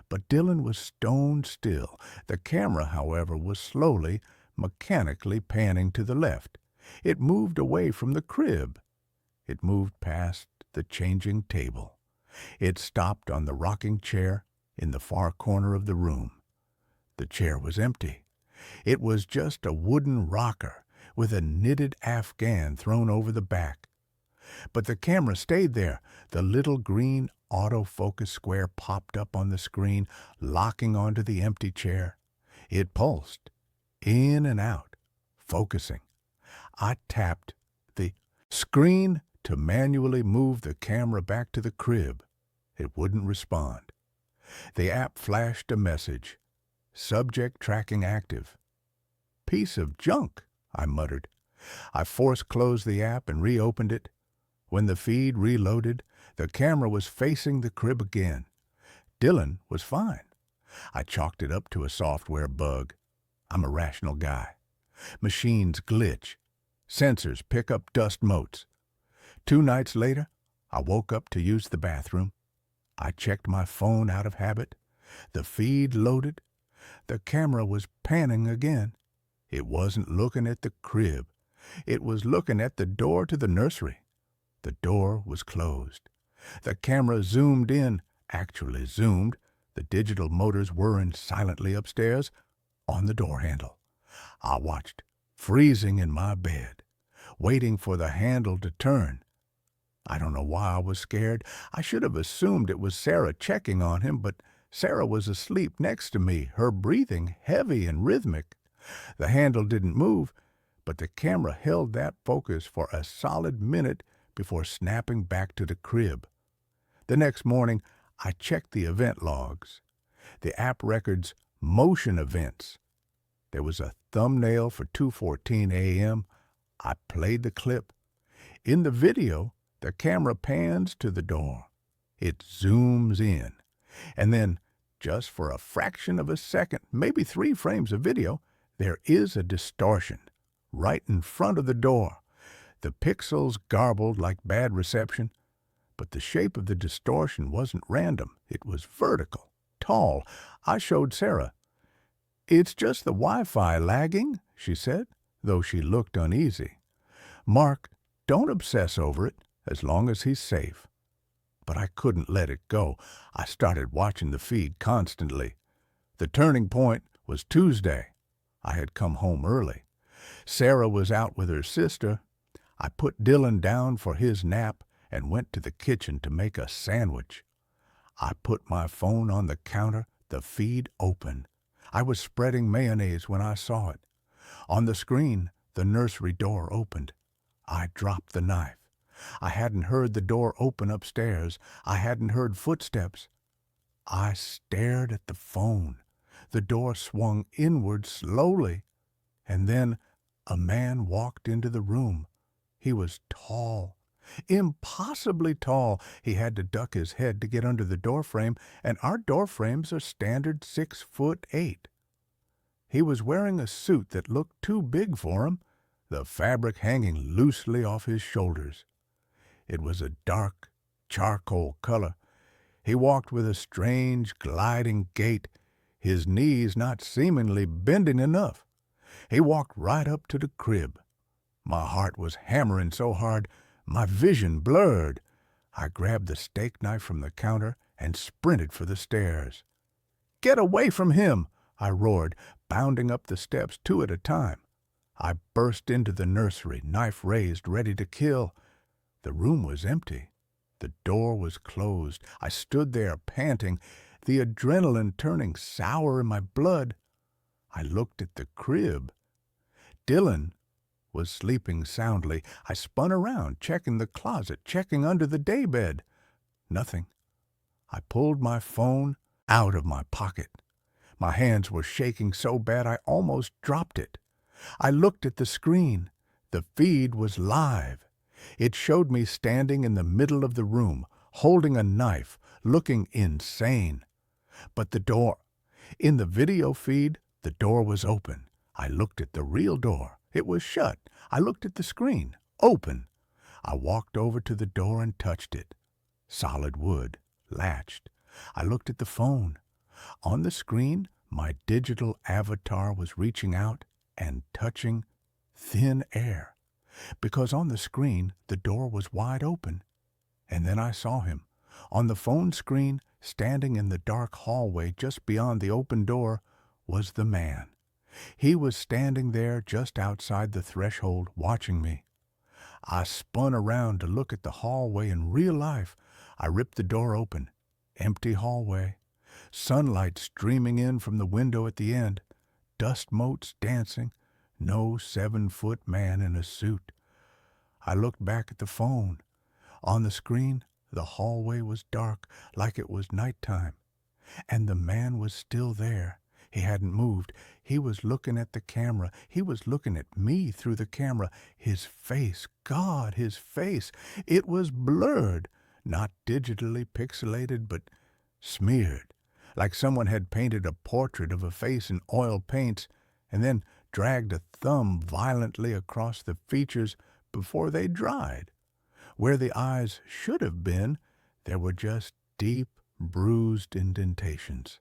But Dylan was stone still. The camera, however, was slowly, mechanically panning to the left. It moved away from the crib. It moved past the changing table. It stopped on the rocking chair in the far corner of the room. The chair was empty. It was just a wooden rocker with a knitted afghan thrown over the back. But the camera stayed there. The little green autofocus square popped up on the screen, locking onto the empty chair. It pulsed, in and out, focusing. I tapped the screen to manually move the camera back to the crib. It wouldn't respond. The app flashed a message. Subject tracking active. Piece of junk, I muttered. I force-closed the app and reopened it. When the feed reloaded, the camera was facing the crib again. Dylan was fine. I chalked it up to a software bug. I'm a rational guy. Machines glitch. Sensors pick up dust motes. 2 nights later, I woke up to use the bathroom. I checked my phone out of habit. The feed loaded. The camera was panning again. It wasn't looking at the crib. It was looking at the door to the nursery. The door was closed. The camera zoomed in, actually zoomed. The digital motors whirring silently upstairs on the door handle. I watched, freezing in my bed, waiting for the handle to turn. I don't know why I was scared. I should have assumed it was Sarah checking on him, but Sarah was asleep next to me, her breathing heavy and rhythmic. The handle didn't move, but the camera held that focus for a solid minute before snapping back to the crib. The next morning, I checked the event logs. The app records motion events. There was a thumbnail for 2:14 a.m. I played the clip. In the video, the camera pans to the door. It zooms in, and then just for a fraction of a second, maybe 3 frames of video, there is a distortion right in front of the door. The pixels garbled like bad reception, but the shape of the distortion wasn't random. It was vertical, tall. I showed Sarah. "It's just the Wi-Fi lagging," she said, though she looked uneasy. "Mark, don't obsess over it, as long as he's safe." But I couldn't let it go. I started watching the feed constantly. The turning point was Tuesday. I had come home early. Sarah was out with her sister. I put Dylan down for his nap and went to the kitchen to make a sandwich. I put my phone on the counter, the feed open. I was spreading mayonnaise when I saw it. On the screen, the nursery door opened. I dropped the knife. I hadn't heard the door open upstairs. I hadn't heard footsteps. I stared at the phone. The door swung inward slowly, and then a man walked into the room. He was tall, impossibly tall. He had to duck his head to get under the doorframe, and our doorframes are standard 6'8". He was wearing a suit that looked too big for him, the fabric hanging loosely off his shoulders. It was a dark charcoal color. He walked with a strange, gliding gait, his knees not seemingly bending enough. He walked right up to the crib. My heart was hammering so hard, my vision blurred. I grabbed the steak knife from the counter and sprinted for the stairs. "Get away from him!" I roared, bounding up the steps 2 at a time. I burst into the nursery, knife raised, ready to kill. The room was empty. The door was closed. I stood there, panting, the adrenaline turning sour in my blood. I looked at the crib. Dylan was sleeping soundly. I spun around, checking the closet, checking under the daybed. Nothing. I pulled my phone out of my pocket. My hands were shaking so bad I almost dropped it. I looked at the screen. The feed was live. It showed me standing in the middle of the room, holding a knife, looking insane. But the door, in the video feed, the door was open. I looked at the real door. It was shut. I looked at the screen. Open. I walked over to the door and touched it. Solid wood, latched. I looked at the phone. On the screen, my digital avatar was reaching out and touching thin air, because on the screen the door was wide open. And then I saw him. On the phone screen, standing in the dark hallway just beyond the open door, was the man. He was standing there just outside the threshold, watching me. I spun around to look at the hallway in real life. I ripped the door open. Empty hallway. Sunlight streaming in from the window at the end. Dust motes dancing. No 7-foot man in a suit. I looked back at the phone. On the screen, the hallway was dark, like it was nighttime. And the man was still there. He hadn't moved. He was looking at the camera. He was looking at me through the camera. His face, God, his face. It was blurred, not digitally pixelated, but smeared, like someone had painted a portrait of a face in oil paints and then dragged a thumb violently across the features before they dried. Where the eyes should have been, there were just deep, bruised indentations.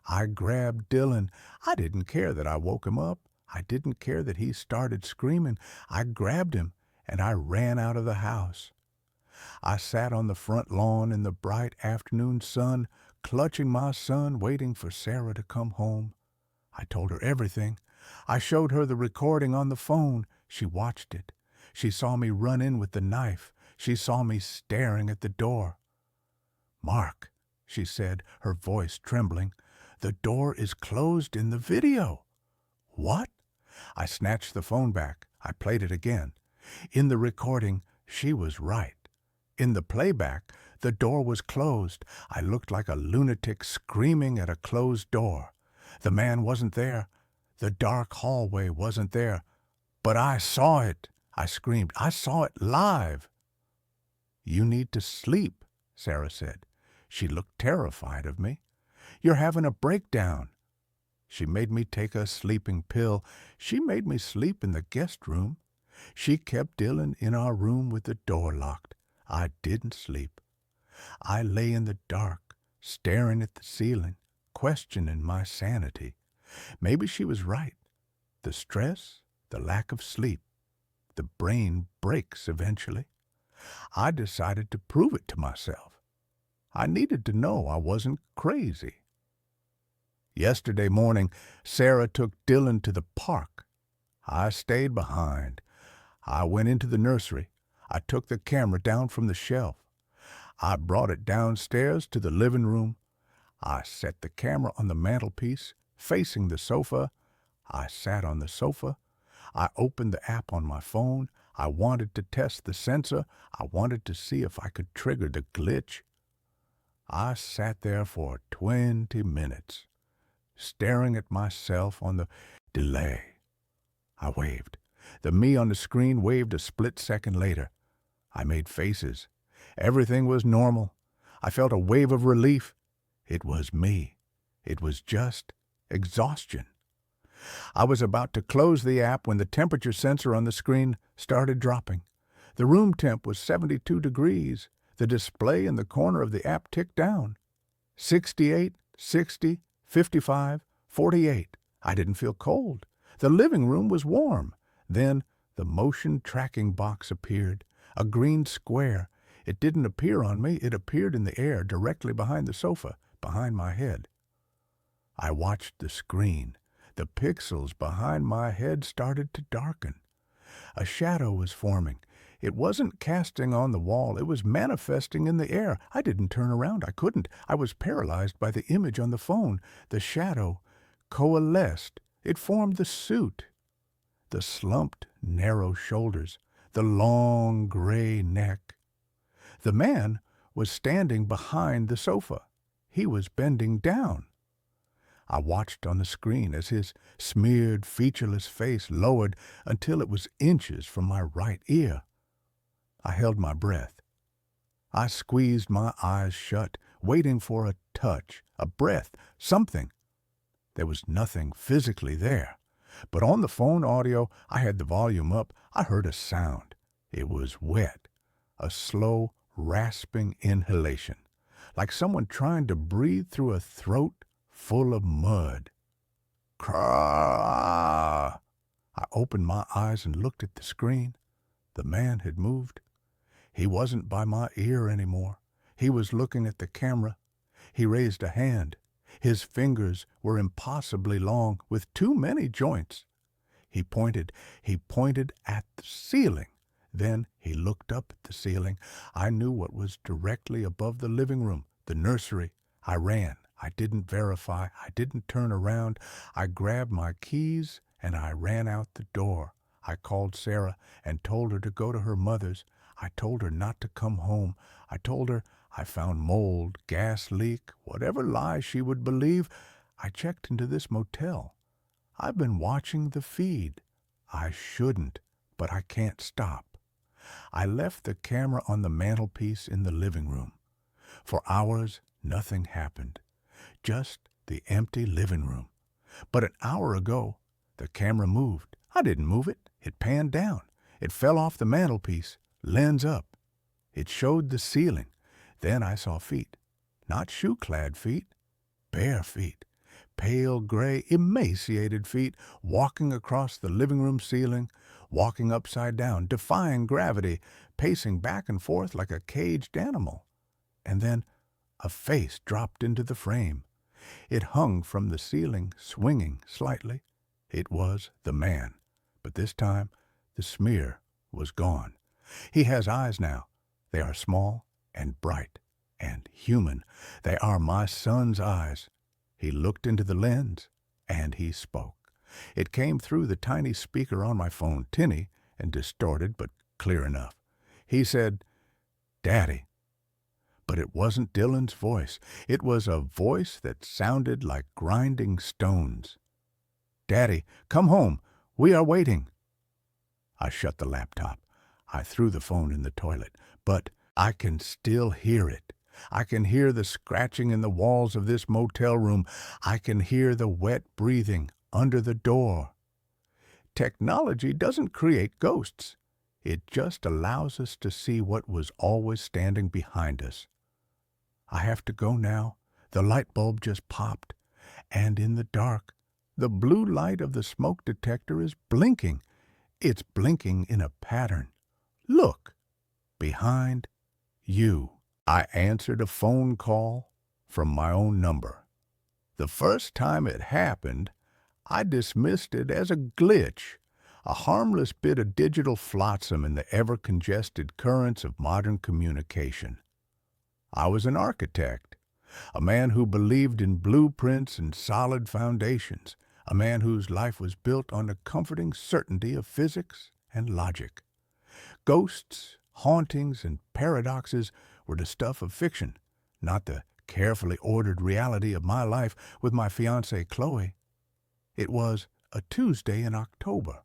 I grabbed Dylan. I didn't care that I woke him up. I didn't care that he started screaming. I grabbed him, and I ran out of the house. I sat on the front lawn in the bright afternoon sun, clutching my son, waiting for Sarah to come home. I told her everything. I showed her the recording on the phone. She watched it. She saw me run in with the knife. She saw me staring at the door. "Mark," she said, her voice trembling, "the door is closed in the video." "What?" I snatched the phone back. I played it again. In the recording, she was right. In the playback, the door was closed. I looked like a lunatic screaming at a closed door. The man wasn't there. The dark hallway wasn't there. But I saw it. I screamed. I saw it live. "You need to sleep," Sarah said. She looked terrified of me. You're having a breakdown." She made me take a sleeping pill. She made me sleep in the guest room. She kept Dylan in our room with the door locked. I didn't sleep. I lay in the dark, staring at the ceiling, questioning my sanity. Maybe she was right. The stress, the lack of sleep, the brain breaks eventually. I decided to prove it to myself. I needed to know I wasn't crazy. Yesterday morning, Sarah took Dylan to the park. I stayed behind. I went into the nursery. I took the camera down from the shelf. I brought it downstairs to the living room. I set the camera on the mantelpiece, facing the sofa. I sat on the sofa. I opened the app on my phone. I wanted to test the sensor. I wanted to see if I could trigger the glitch. I sat there for 20 minutes, staring at myself on the delay. I waved. The me on the screen waved a split second later. I made faces. Everything was normal. I felt a wave of relief. It was me. It was just exhaustion. I was about to close the app when the temperature sensor on the screen started dropping. The room temp was 72 degrees. The display in the corner of the app ticked down. 68, 60, 55, 48. I didn't feel cold. The living room was warm. Then the motion tracking box appeared, a green square. It didn't appear on me. It appeared in the air directly behind the sofa, behind my head. I watched the screen. The pixels behind my head started to darken. A shadow was forming. It wasn't casting on the wall. It was manifesting in the air. I didn't turn around. I couldn't. I was paralyzed by the image on the phone. The shadow coalesced. It formed the suit. The slumped, narrow shoulders. The long, gray neck. The man was standing behind the sofa. He was bending down. I watched on the screen as his smeared, featureless face lowered until it was inches from my right ear. I held my breath. I squeezed my eyes shut, waiting for a touch, a breath, something. There was nothing physically there. But on the phone audio, I had the volume up. I heard a sound. It was wet, a slow, rasping inhalation, like someone trying to breathe through a throat full of mud. Craw! I opened my eyes and looked at the screen. The man had moved. He wasn't by my ear anymore. He was looking at the camera. He raised a hand. His fingers were impossibly long, with too many joints. He pointed at the ceiling. Then he looked up at the ceiling. I knew what was directly above the living room, the nursery. I ran. I didn't verify. I didn't turn around. I grabbed my keys and I ran out the door. I called Sarah and told her to go to her mother's. I told her not to come home. I told her I found mold, gas leak, whatever lie she would believe. I checked into this motel. I've been watching the feed. I shouldn't, but I can't stop. I left the camera on the mantelpiece in the living room. For hours, nothing happened. Just the empty living room. But an hour ago, the camera moved. I didn't move it. It panned down. It fell off the mantelpiece, lens up. It showed the ceiling. Then I saw feet. Not shoe-clad feet. Bare feet. Pale gray, emaciated feet, walking across the living room ceiling, walking upside down, defying gravity, pacing back and forth like a caged animal. And then a face dropped into the frame. It hung from the ceiling, swinging slightly. It was the man. But this time, the smear was gone. He has eyes now. They are small and bright and human. They are my son's eyes. He looked into the lens, and he spoke. It came through the tiny speaker on my phone, tinny and distorted, but clear enough. He said, "Daddy." But it wasn't Dylan's voice. It was a voice that sounded like grinding stones. "Daddy, come home. We are waiting." I shut the laptop. I threw the phone in the toilet, but I can still hear it. I can hear the scratching in the walls of this motel room. I can hear the wet breathing under the door. Technology doesn't create ghosts. It just allows us to see what was always standing behind us. I have to go now. The light bulb just popped, and in the dark, the blue light of the smoke detector is blinking. It's blinking in a pattern. Look, behind you. I answered a phone call from my own number. The first time it happened, I dismissed it as a glitch, a harmless bit of digital flotsam in the ever-congested currents of modern communication. I was an architect, a man who believed in blueprints and solid foundations, a man whose life was built on the comforting certainty of physics and logic. Ghosts, hauntings, and paradoxes were the stuff of fiction, not the carefully ordered reality of my life with my fiancée Chloe. It was a Tuesday in October.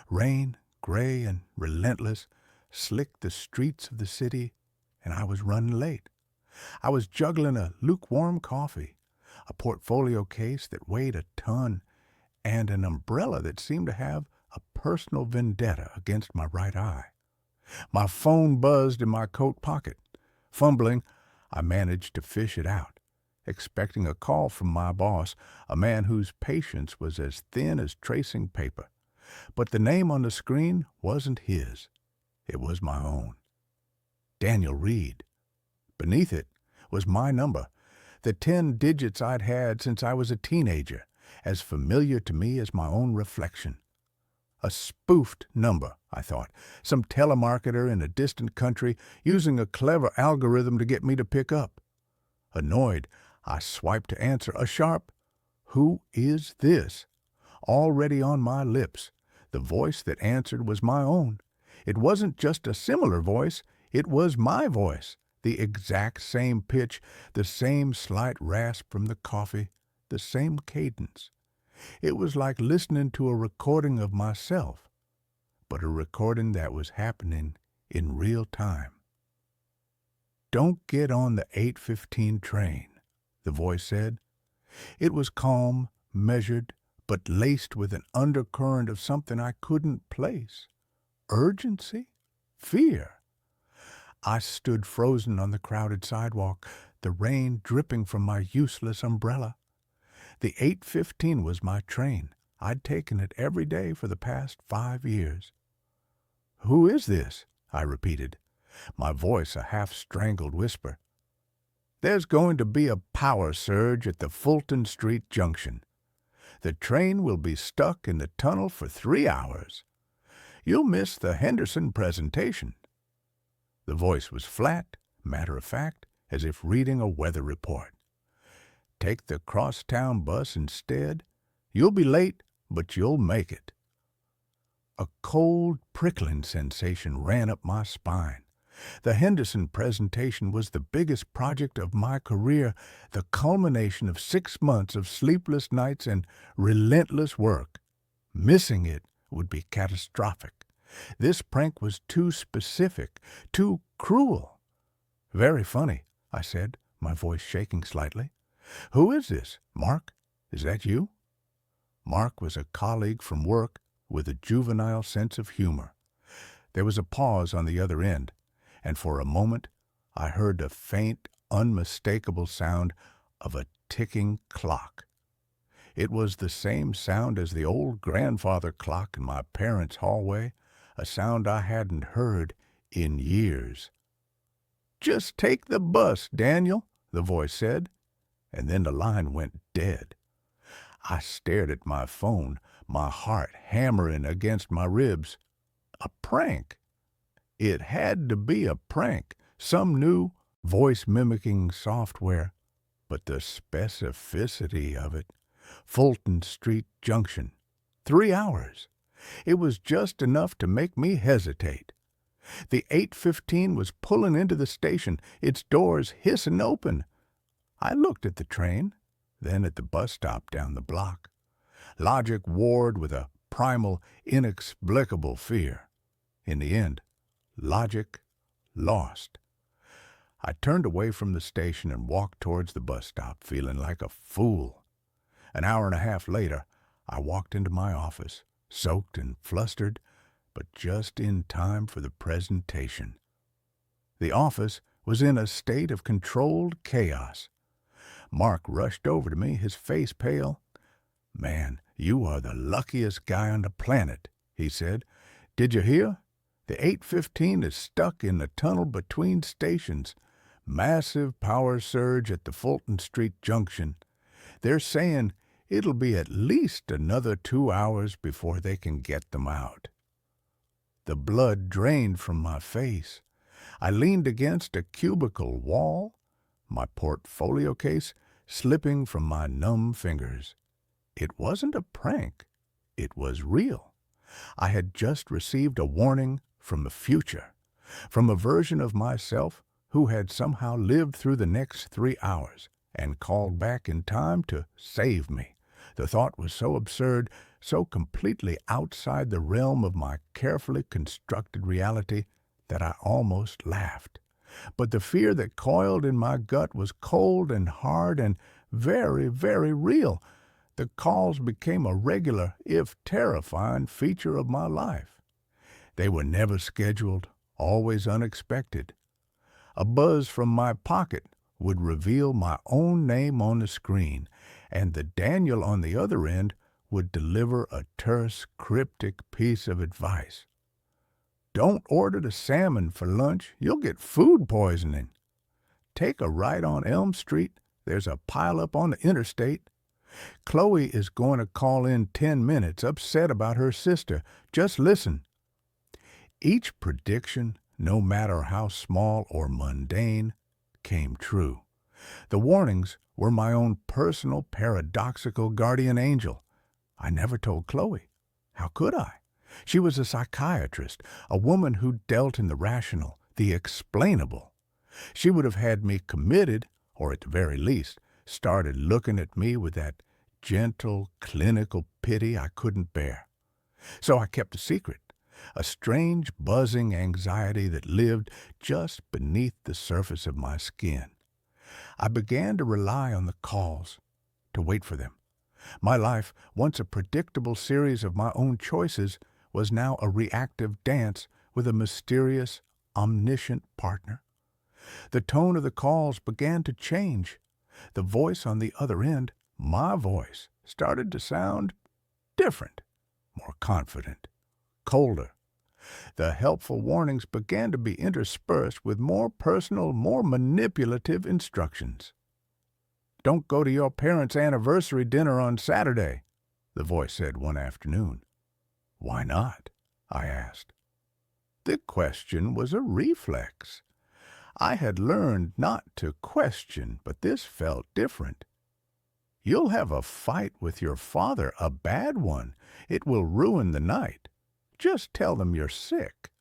Rain, gray and relentless, slicked the streets of the city, and I was running late. I was juggling a lukewarm coffee, a portfolio case that weighed a ton, and an umbrella that seemed to have a personal vendetta against my right eye. My phone buzzed in my coat pocket. Fumbling, I managed to fish it out, expecting a call from my boss, a man whose patience was as thin as tracing paper. But the name on the screen wasn't his. It was my own. Daniel Reed. Beneath it was my number, the 10 digits I'd had since I was a teenager, as familiar to me as my own reflection. A spoofed number, I thought, some telemarketer in a distant country using a clever algorithm to get me to pick up. Annoyed, I swiped to answer, a sharp, "Who is this?" already on my lips. The voice that answered was my own. It wasn't just a similar voice, it was my voice, the exact same pitch, the same slight rasp from the coffee, the same cadence. It was like listening to a recording of myself, but a recording that was happening in real time. "Don't get on the 8:15 train," the voice said. It was calm, measured, but laced with an undercurrent of something I couldn't place. Urgency? Fear? I stood frozen on the crowded sidewalk, the rain dripping from my useless umbrella. The 8:15 was my train. I'd taken it every day for the past 5 years. "Who is this?" I repeated, my voice a half-strangled whisper. "There's going to be a power surge at the Fulton Street Junction. The train will be stuck in the tunnel for 3 hours. You'll miss the Henderson presentation." The voice was flat, matter-of-fact, as if reading a weather report. "Take the crosstown bus instead. You'll be late, but you'll make it." A cold, prickling sensation ran up my spine. The Henderson presentation was the biggest project of my career, the culmination of 6 months of sleepless nights and relentless work. Missing it would be catastrophic. This prank was too specific, too cruel. "Very funny," I said, my voice shaking slightly. "Who is this? Mark? Is that you?" Mark was a colleague from work with a juvenile sense of humor. There was a pause on the other end, and for a moment I heard the faint, unmistakable sound of a ticking clock. It was the same sound as the old grandfather clock in my parents' hallway, a sound I hadn't heard in years. "Just take the bus, Daniel," the voice said, and then the line went dead. I stared at my phone, my heart hammering against my ribs. A prank. It had to be a prank, some new voice-mimicking software. But the specificity of it. Fulton Street Junction. 3 hours. It was just enough to make me hesitate. The 8:15 was pulling into the station, its doors hissing open. I looked at the train, then at the bus stop down the block. Logic warred with a primal, inexplicable fear. In the end, logic lost. I turned away from the station and walked towards the bus stop, feeling like a fool. An hour and a half later, I walked into my office, soaked and flustered, but just in time for the presentation. The office was in a state of controlled chaos. Mark rushed over to me, his face pale. "Man, you are the luckiest guy on the planet," he said. "Did you hear? The 8:15 is stuck in the tunnel between stations. Massive power surge at the Fulton Street Junction. They're saying it'll be at least another 2 hours before they can get them out." The blood drained from my face. I leaned against a cubicle wall, my portfolio case slipping from my numb fingers. It wasn't a prank. It was real. I had just received a warning from the future, from a version of myself who had somehow lived through the next 3 hours and called back in time to save me. The thought was so absurd, so completely outside the realm of my carefully constructed reality, that I almost laughed. But the fear that coiled in my gut was cold and hard and very, very real. The calls became a regular, if terrifying, feature of my life. They were never scheduled, always unexpected. A buzz from my pocket would reveal my own name on the screen, and the Daniel on the other end would deliver a terse, cryptic piece of advice. "Don't order the salmon for lunch. You'll get food poisoning. Take a right on Elm Street. There's a pileup on the interstate. Chloe is going to call in 10 minutes, upset about her sister. Just listen." Each prediction, no matter how small or mundane, came true. The warnings were my own personal paradoxical guardian angel. I never told Chloe. How could I? She was a psychiatrist, a woman who dealt in the rational, the explainable. She would have had me committed, or at the very least, started looking at me with that gentle, clinical pity I couldn't bear. So I kept a secret, a strange, buzzing anxiety that lived just beneath the surface of my skin. I began to rely on the calls, to wait for them. My life, once a predictable series of my own choices, was now a reactive dance with a mysterious, omniscient partner. The tone of the calls began to change. The voice on the other end, my voice, started to sound different, more confident, colder. The helpful warnings began to be interspersed with more personal, more manipulative instructions. "Don't go to your parents' anniversary dinner on Saturday," the voice said one afternoon. "Why not?" I asked. The question was a reflex. I had learned not to question, but this felt different. "You'll have a fight with your father, a bad one. It will ruin the night. Just tell them you're sick."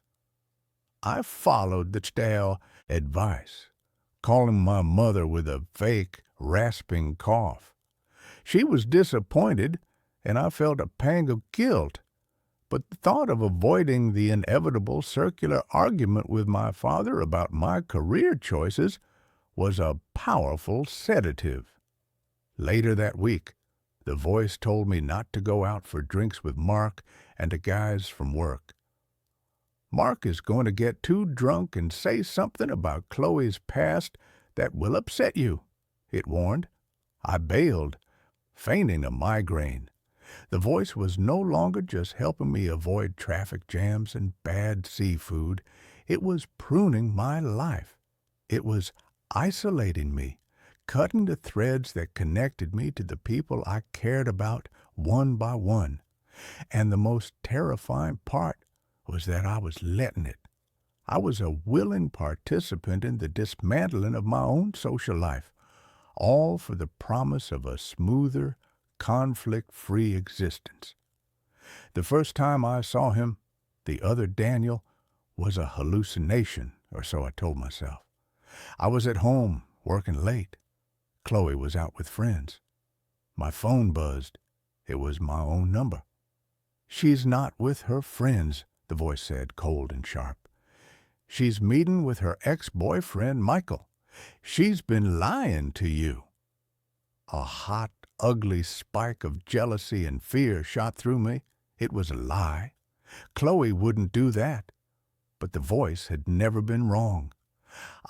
I followed the stale advice, calling my mother with a fake, rasping cough. She was disappointed, and I felt a pang of guilt. But the thought of avoiding the inevitable circular argument with my father about my career choices was a powerful sedative. Later that week, the voice told me not to go out for drinks with Mark and the guys from work. "Mark is going to get too drunk and say something about Chloe's past that will upset you," it warned. I bailed, feigning a migraine. The voice was no longer just helping me avoid traffic jams and bad seafood. It was pruning my life. It was isolating me, cutting the threads that connected me to the people I cared about one by one. And the most terrifying part was that I was letting it. I was a willing participant in the dismantling of my own social life, all for the promise of a smoother, conflict-free existence. The first time I saw him, the other Daniel, was a hallucination, or so I told myself. I was at home, working late. Chloe was out with friends. My phone buzzed. It was my own number. "She's not with her friends," the voice said, cold and sharp. "She's meeting with her ex-boyfriend, Michael. She's been lying to you." A hot, ugly spike of jealousy and fear shot through me. It was a lie. Chloe wouldn't do that. But the voice had never been wrong.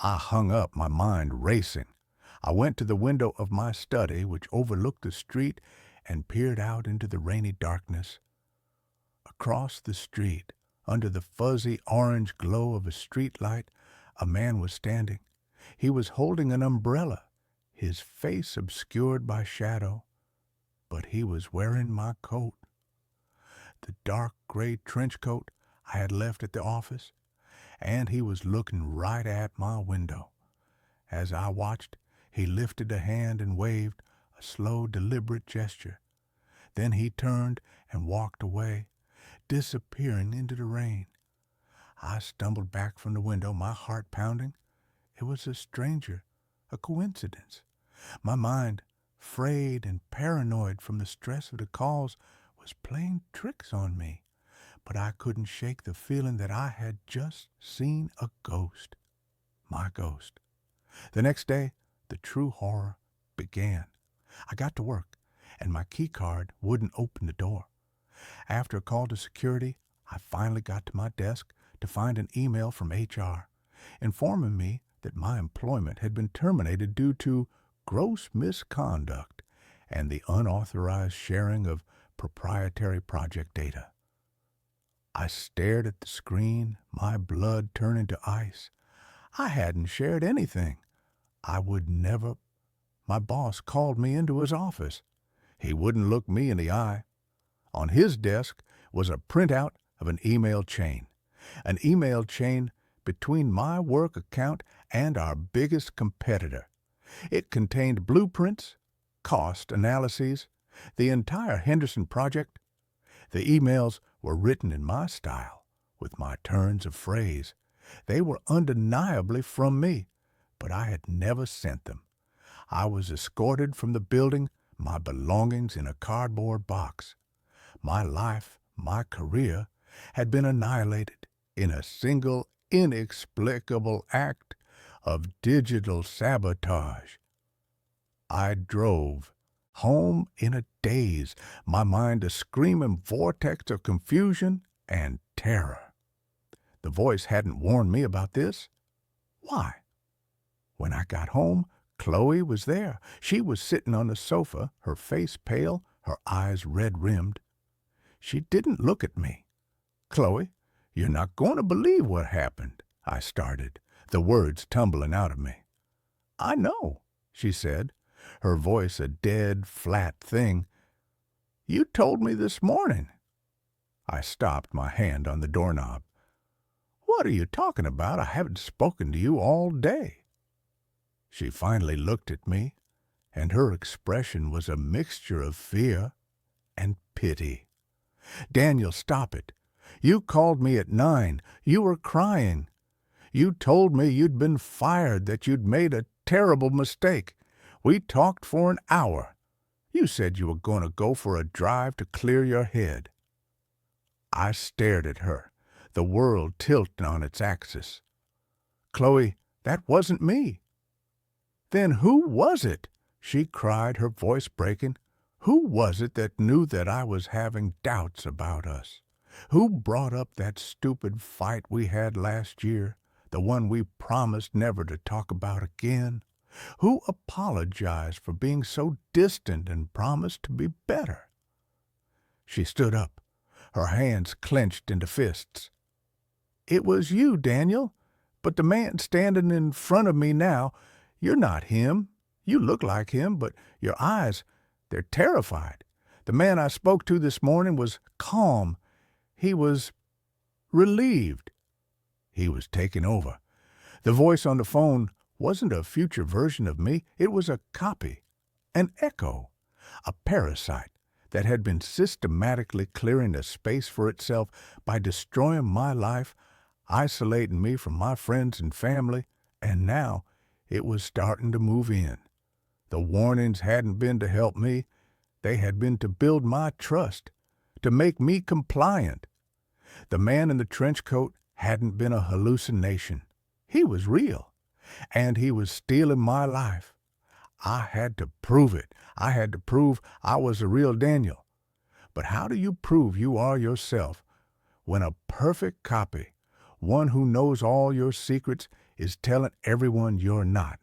I hung up, my mind racing. I went to the window of my study, which overlooked the street, and peered out into the rainy darkness. Across the street, under the fuzzy orange glow of a street light, a man was standing. He was holding an umbrella, his face obscured by shadow, but he was wearing my coat. The dark gray trench coat I had left at the office, and he was looking right at my window. As I watched, he lifted a hand and waved, a slow, deliberate gesture. Then he turned and walked away, disappearing into the rain. I stumbled back from the window, my heart pounding. It was a stranger, a coincidence. My mind, frayed and paranoid from the stress of the calls, was playing tricks on me. But I couldn't shake the feeling that I had just seen a ghost. My ghost. The next day, the true horror began. I got to work, and my key card wouldn't open the door. After a call to security, I finally got to my desk to find an email from HR, informing me that my employment had been terminated due to gross misconduct and the unauthorized sharing of proprietary project data. I stared at the screen, my blood turning to ice. I hadn't shared anything. I would never. My boss called me into his office. He wouldn't look me in the eye. On his desk was a printout of an email chain between my work account and our biggest competitor. It contained blueprints, cost analyses, the entire Henderson project. The emails were written in my style, with my turns of phrase. They were undeniably from me, but I had never sent them. I was escorted from the building, my belongings in a cardboard box. My life, my career, had been annihilated in a single inexplicable act of digital sabotage. I drove home in a daze, my mind a screaming vortex of confusion and terror. The voice hadn't warned me about this. Why? When I got home, Chloe was there. She was sitting on the sofa, her face pale, her eyes red-rimmed. She didn't look at me. "Chloe, you're not going to believe what happened," I started, the words tumbling out of me. "I know," she said, her voice a dead, flat thing. "You told me this morning." I stopped, my hand on the doorknob. "What are you talking about? I haven't spoken to you all day." She finally looked at me, and her expression was a mixture of fear and pity. "Daniel, stop it. You called me at 9. You were crying. You told me you'd been fired, that you'd made a terrible mistake. We talked for an hour. You said you were going to go for a drive to clear your head." I stared at her, the world tilting on its axis. "Chloe, that wasn't me." "Then who was it?" she cried, her voice breaking. "Who was it that knew that I was having doubts about us? Who brought up that stupid fight we had last year, the one we promised never to talk about again? Who apologized for being so distant and promised to be better?" She stood up, her hands clenched into fists. "It was you, Daniel, but the man standing in front of me now, you're not him. You look like him, but your eyes, they're terrified. The man I spoke to this morning was calm. He was relieved. He was taking over. The voice on the phone wasn't a future version of me. It was a copy, an echo, a parasite that had been systematically clearing a space for itself by destroying my life, isolating me from my friends and family, and now it was starting to move in. The warnings hadn't been to help me. They had been to build my trust, to make me compliant. The man in the trench coat hadn't been a hallucination. He was real. And he was stealing my life. I had to prove it. I had to prove I was the real Daniel. But how do you prove you are yourself when a perfect copy, one who knows all your secrets, is telling everyone you're not?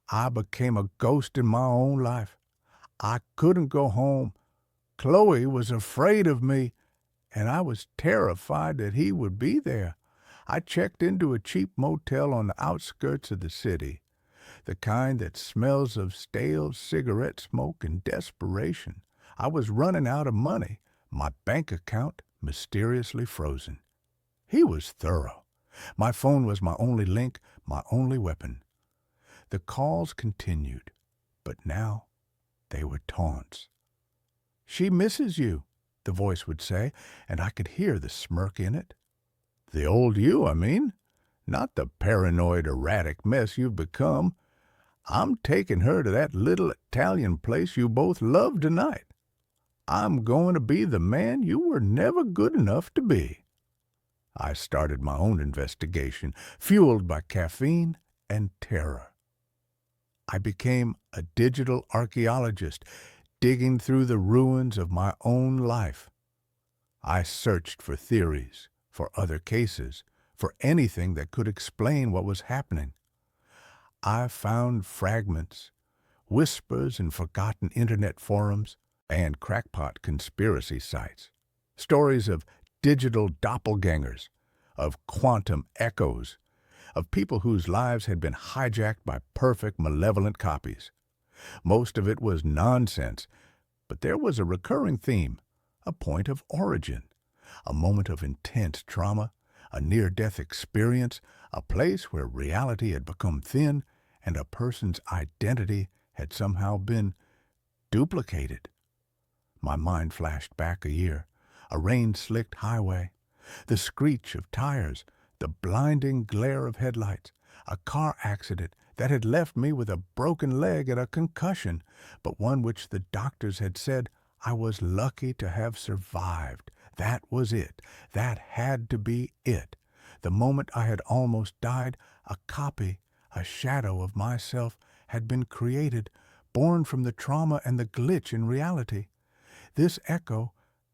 I became a ghost in my own life. I couldn't go home. Chloe was afraid of me, and I was terrified that he would be there. I checked into a cheap motel on the outskirts of the city, the kind that smells of stale cigarette smoke and desperation. I was running out of money, my bank account mysteriously frozen. He was thorough. My phone was my only link, my only weapon. The calls continued, but now they were taunts. "She misses you," the voice would say, and I could hear the smirk in it. "The old you, I mean, not the paranoid, erratic mess you've become. I'm taking her to that little Italian place you both love tonight. I'm going to be the man you were never good enough to be." I started my own investigation, fueled by caffeine and terror. I became a digital archaeologist, digging through the ruins of my own life. I searched for theories, for other cases, for anything that could explain what was happening. I found fragments, whispers in forgotten internet forums and crackpot conspiracy sites, stories of digital doppelgangers, of quantum echoes, of people whose lives had been hijacked by perfect, malevolent copies. Most of it was nonsense, but there was a recurring theme, a point of origin, a moment of intense trauma, a near-death experience, a place where reality had become thin and a person's identity had somehow been duplicated. My mind flashed back a year, a rain-slicked highway, the screech of tires, the blinding glare of headlights, a car accident that had left me with a broken leg and a concussion, but one which the doctors had said I was lucky to have survived. That was it. That had to be it. The moment I had almost died, a copy, a shadow of myself had been created, born from the trauma and the glitch in reality. This echo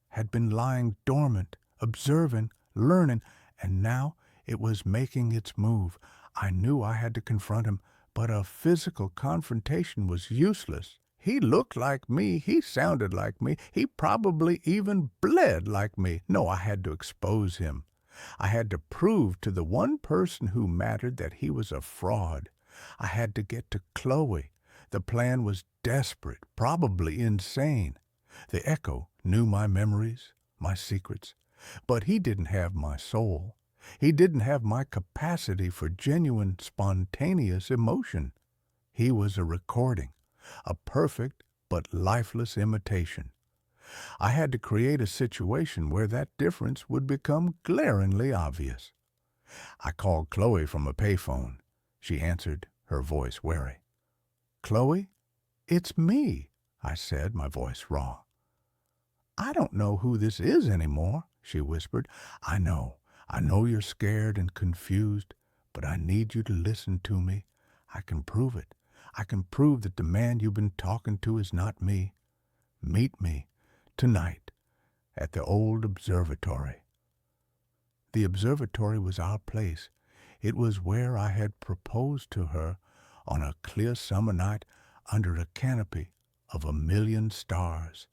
had been lying dormant, observing, learning, and now it was making its move. I knew I had to confront him, but a physical confrontation was useless. He looked like me. He sounded like me. He probably even bled like me. No, I had to expose him. I had to prove to the one person who mattered that he was a fraud. I had to get to Chloe. The plan was desperate, probably insane. The echo knew my memories, my secrets, but he didn't have my soul. He didn't have my capacity for genuine, spontaneous emotion. He was a recording, a perfect but lifeless imitation. I had to create a situation where that difference would become glaringly obvious. I called Chloe from a payphone. She answered, her voice wary. "Chloe, it's me," I said, my voice raw. "I don't know who this is anymore," she whispered. I know you're scared and confused, but I need you to listen to me. I can prove it. I can prove that the man you've been talking to is not me. Meet me tonight at the old observatory." The observatory was our place. It was where I had proposed to her on a clear summer night under a canopy of 1,000,000 stars.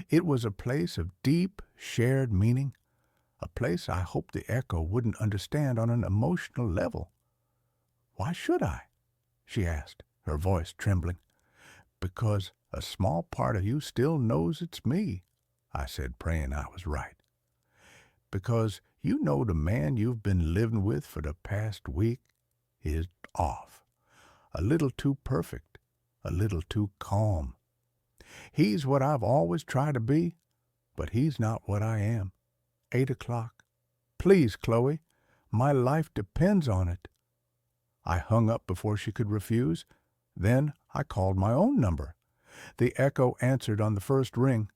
It was a place of deep, shared meaning, a place I hoped the echo wouldn't understand on an emotional level. "Why should I?" she asked, her voice trembling. "Because a small part of you still knows it's me," I said, praying I was right. "Because you know the man you've been living with for the past week is off. A little too perfect, a little too calm. He's what I've always tried to be, but he's not what I am. 8 o'clock. Please, Chloe, my life depends on it." I hung up before she could refuse. Then I called my own number. The echo answered on the first ring.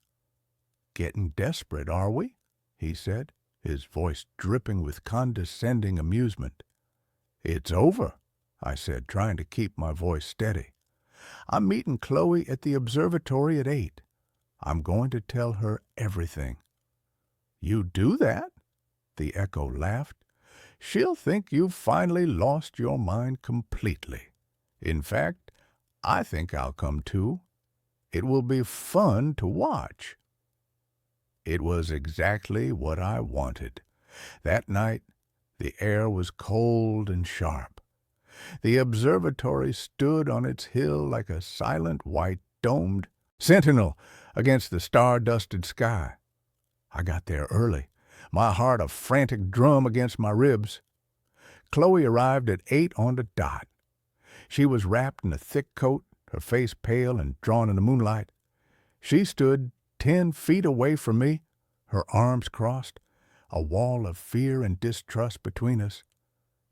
"Getting desperate, are we?" he said, his voice dripping with condescending amusement. "It's over," I said, trying to keep my voice steady. "I'm meeting Chloe at the observatory at 8. I'm going to tell her everything." "You do that?" The echo laughed. "She'll think you've finally lost your mind completely. In fact, I think I'll come too. It will be fun to watch." It was exactly what I wanted. That night, the air was cold and sharp. The observatory stood on its hill like a silent white domed sentinel against the star-dusted sky. I got there early, my heart a frantic drum against my ribs. Chloe arrived at 8 on the dot. She was wrapped in a thick coat, her face pale and drawn in the moonlight. She stood 10 feet away from me, her arms crossed, a wall of fear and distrust between us.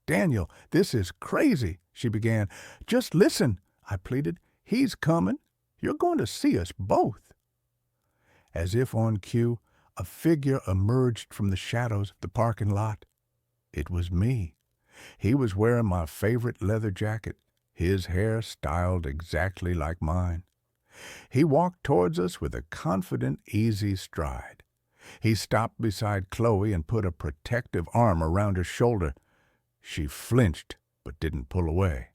"Daniel, this is crazy," she began. "Just listen," I pleaded. "He's coming. You're going to see us both." As if on cue, a figure emerged from the shadows of the parking lot. It was me. He was wearing my favorite leather jacket, his hair styled exactly like mine. He walked towards us with a confident, easy stride. He stopped beside Chloe and put a protective arm around her shoulder. She flinched, but didn't pull away.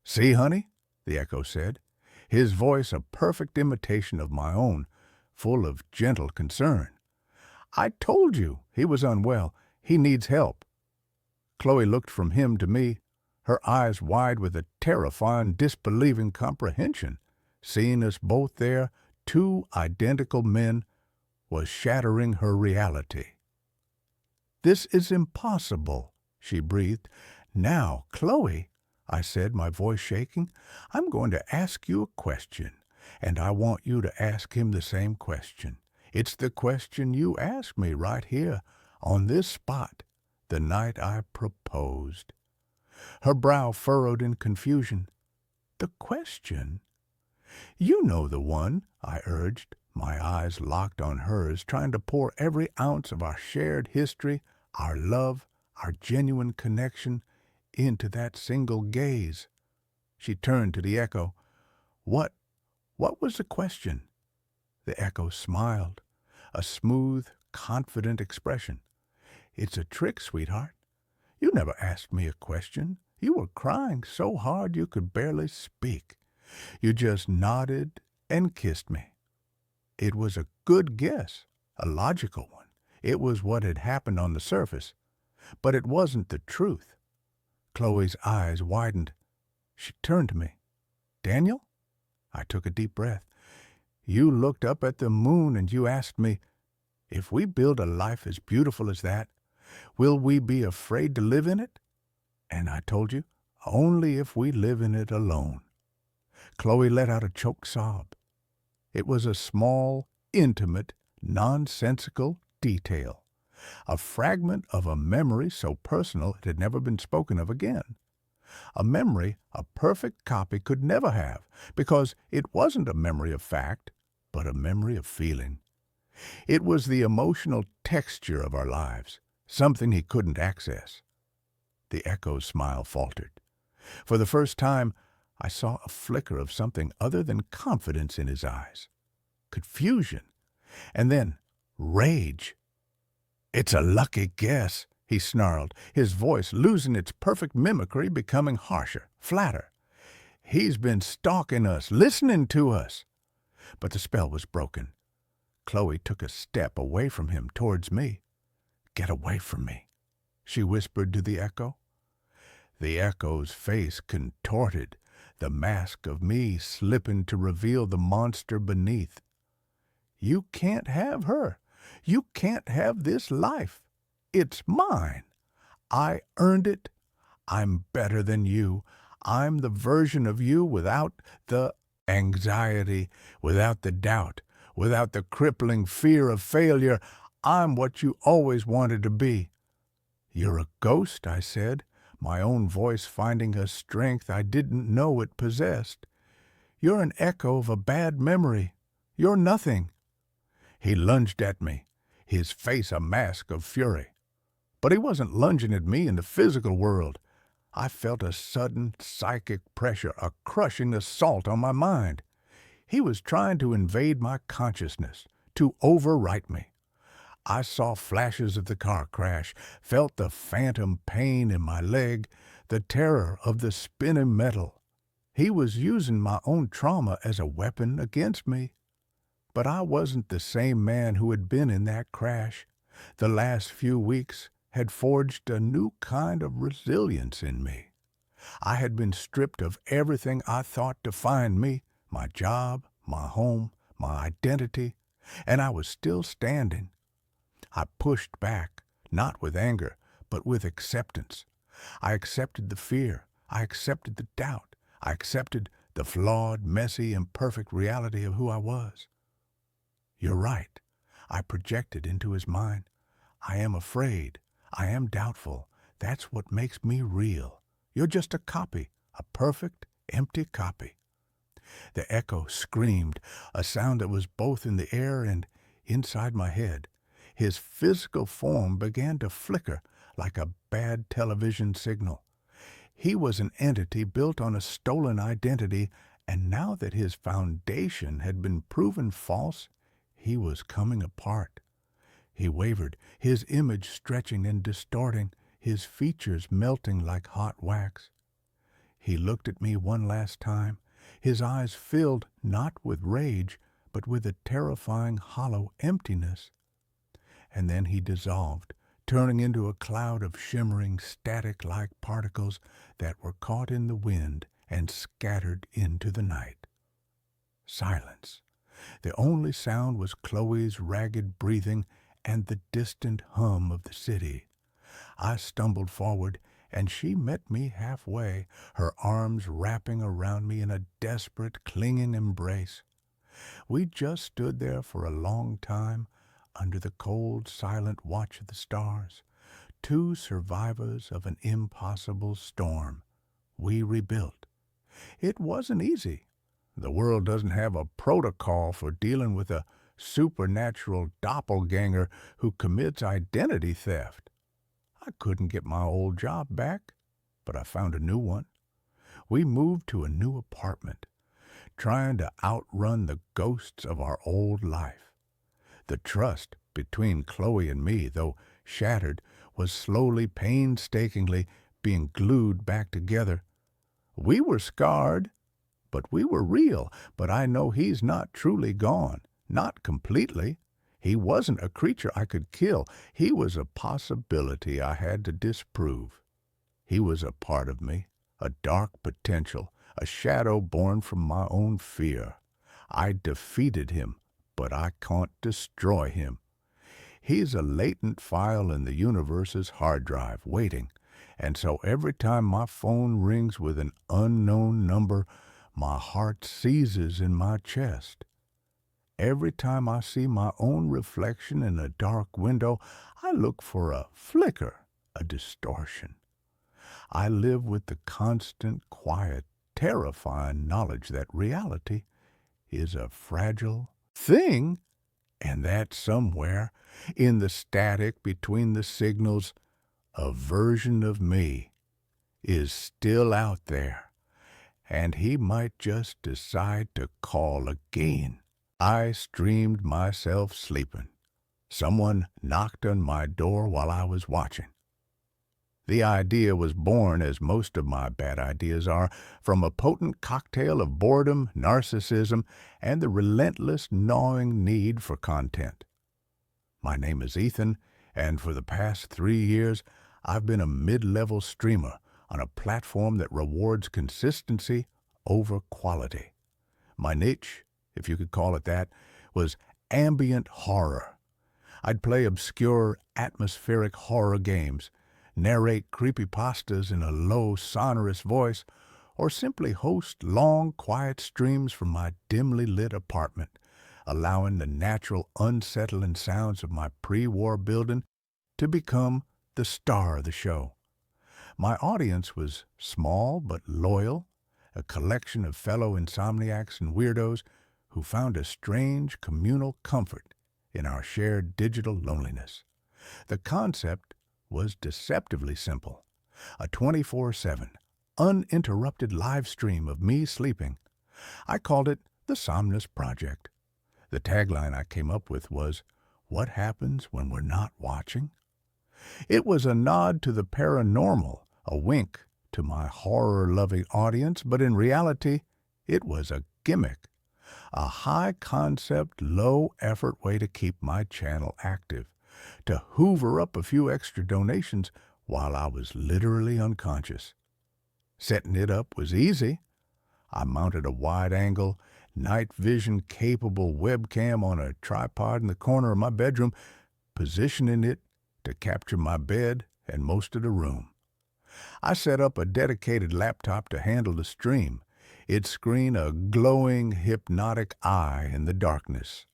"See, honey," the echo said, his voice a perfect imitation of my own, full of gentle concern. "I told you he was unwell. He needs help." Chloe looked from him to me, her eyes wide with a terrifying, disbelieving comprehension. Seeing us both there, 2 identical men, was shattering her reality. "This is impossible," she breathed. "Now, Chloe," I said, my voice shaking, "I'm going to ask you a question, and I want you to ask him the same question. It's the question you asked me right here, on this spot, the night I proposed." Her brow furrowed in confusion. "The question?" "You know the one," I urged, my eyes locked on hers, trying to pour every ounce of our shared history, our love, our genuine connection, into that single gaze. She turned to the echo. What was the question?" The echo smiled, a smooth, confident expression. "It's a trick, sweetheart. You never asked me a question. You were crying so hard you could barely speak. You just nodded and kissed me. It was a good guess, a logical one. It was what had happened on the surface, but it wasn't the truth." Chloe's eyes widened. She turned to me. "Daniel?" I took a deep breath. "You looked up at the moon and you asked me, if we build a life as beautiful as that, will we be afraid to live in it? And I told you, only if we live in it alone." Chloe let out a choked sob. It was a small, intimate, nonsensical detail, a fragment of a memory so personal it had never been spoken of again. A memory a perfect copy could never have, because it wasn't a memory of fact, but a memory of feeling. It was the emotional texture of our lives, something he couldn't access. The echo's smile faltered. For the first time, I saw a flicker of something other than confidence in his eyes. Confusion. And then rage. "It's a lucky guess," he snarled, his voice losing its perfect mimicry, becoming harsher, flatter. "He's been stalking us, listening to us." But the spell was broken. Chloe took a step away from him, towards me. "Get away from me," she whispered to the echo. The echo's face contorted, the mask of me slipping to reveal the monster beneath. "You can't have her. You can't have this life. It's mine. I earned it. I'm better than you. I'm the version of you without the anxiety, without the doubt, without the crippling fear of failure. I'm what you always wanted to be." "You're a ghost," I said, my own voice finding a strength I didn't know it possessed. "You're an echo of a bad memory. You're nothing." He lunged at me, his face a mask of fury. But he wasn't lunging at me in the physical world. I felt a sudden psychic pressure, a crushing assault on my mind. He was trying to invade my consciousness, to overwrite me. I saw flashes of the car crash, felt the phantom pain in my leg, the terror of the spinning metal. He was using my own trauma as a weapon against me. But I wasn't the same man who had been in that crash. The last few weeks had forged a new kind of resilience in me. I had been stripped of everything I thought defined me, my job, my home, my identity, and I was still standing. I pushed back, not with anger, but with acceptance. I accepted the fear. I accepted the doubt. I accepted the flawed, messy, imperfect reality of who I was. You're right, I projected into his mind. I am afraid. I am doubtful. That's what makes me real. You're just a copy, a perfect, empty copy. The echo screamed, a sound that was both in the air and inside my head. His physical form began to flicker like a bad television signal. He was an entity built on a stolen identity, and now that his foundation had been proven false, he was coming apart. He wavered, his image stretching and distorting, his features melting like hot wax. He looked at me one last time, his eyes filled not with rage, but with a terrifying hollow emptiness. And then he dissolved, turning into a cloud of shimmering, static-like particles that were caught in the wind and scattered into the night. Silence. The only sound was Chloe's ragged breathing and the distant hum of the city. I stumbled forward, and she met me halfway, her arms wrapping around me in a desperate, clinging embrace. We just stood there for a long time, under the cold, silent watch of the stars, two survivors of an impossible storm. We rebuilt. It wasn't easy. The world doesn't have a protocol for dealing with a supernatural doppelganger who commits identity theft. I couldn't get my old job back, but I found a new one. We moved to a new apartment, trying to outrun the ghosts of our old life. The trust between Chloe and me, though shattered, was slowly, painstakingly being glued back together. We were scarred, but we were real. But I know he's not truly gone, not completely. He wasn't a creature I could kill. He was a possibility I had to disprove. He was a part of me, a dark potential, a shadow born from my own fear. I defeated him, but I can't destroy him. He's a latent file in the universe's hard drive, waiting. And so every time my phone rings with an unknown number, my heart seizes in my chest. Every time I see my own reflection in a dark window, I look for a flicker, a distortion. I live with the constant, quiet, terrifying knowledge that reality is a fragile thing, and that somewhere, in the static between the signals, a version of me is still out there, and he might just decide to call again. I streamed myself sleeping. Someone knocked on my door while I was watching. The idea was born, as most of my bad ideas are, from a potent cocktail of boredom, narcissism, and the relentless, gnawing need for content. My name is Ethan, and for the past 3 years, I've been a mid-level streamer on a platform that rewards consistency over quality. My niche, if you could call it that, was ambient horror. I'd play obscure, atmospheric horror games, narrate creepypastas in a low, sonorous voice, or simply host long, quiet streams from my dimly lit apartment, allowing the natural, unsettling sounds of my pre-war building to become the star of the show. My audience was small but loyal, a collection of fellow insomniacs and weirdos who found a strange communal comfort in our shared digital loneliness. The concept was deceptively simple. a 24/7, uninterrupted live stream of me sleeping. I called it the Somnus Project. The tagline I came up with was, "What happens when we're not watching?" It was a nod to the paranormal, a wink to my horror-loving audience, but in reality, it was a gimmick, a high-concept, low-effort way to keep my channel active, to hoover up a few extra donations while I was literally unconscious. Setting it up was easy. I mounted a wide-angle, night-vision-capable webcam on a tripod in the corner of my bedroom, positioning it to capture my bed and most of the room. I set up a dedicated laptop to handle the stream, its screen a glowing, hypnotic eye in the darkness.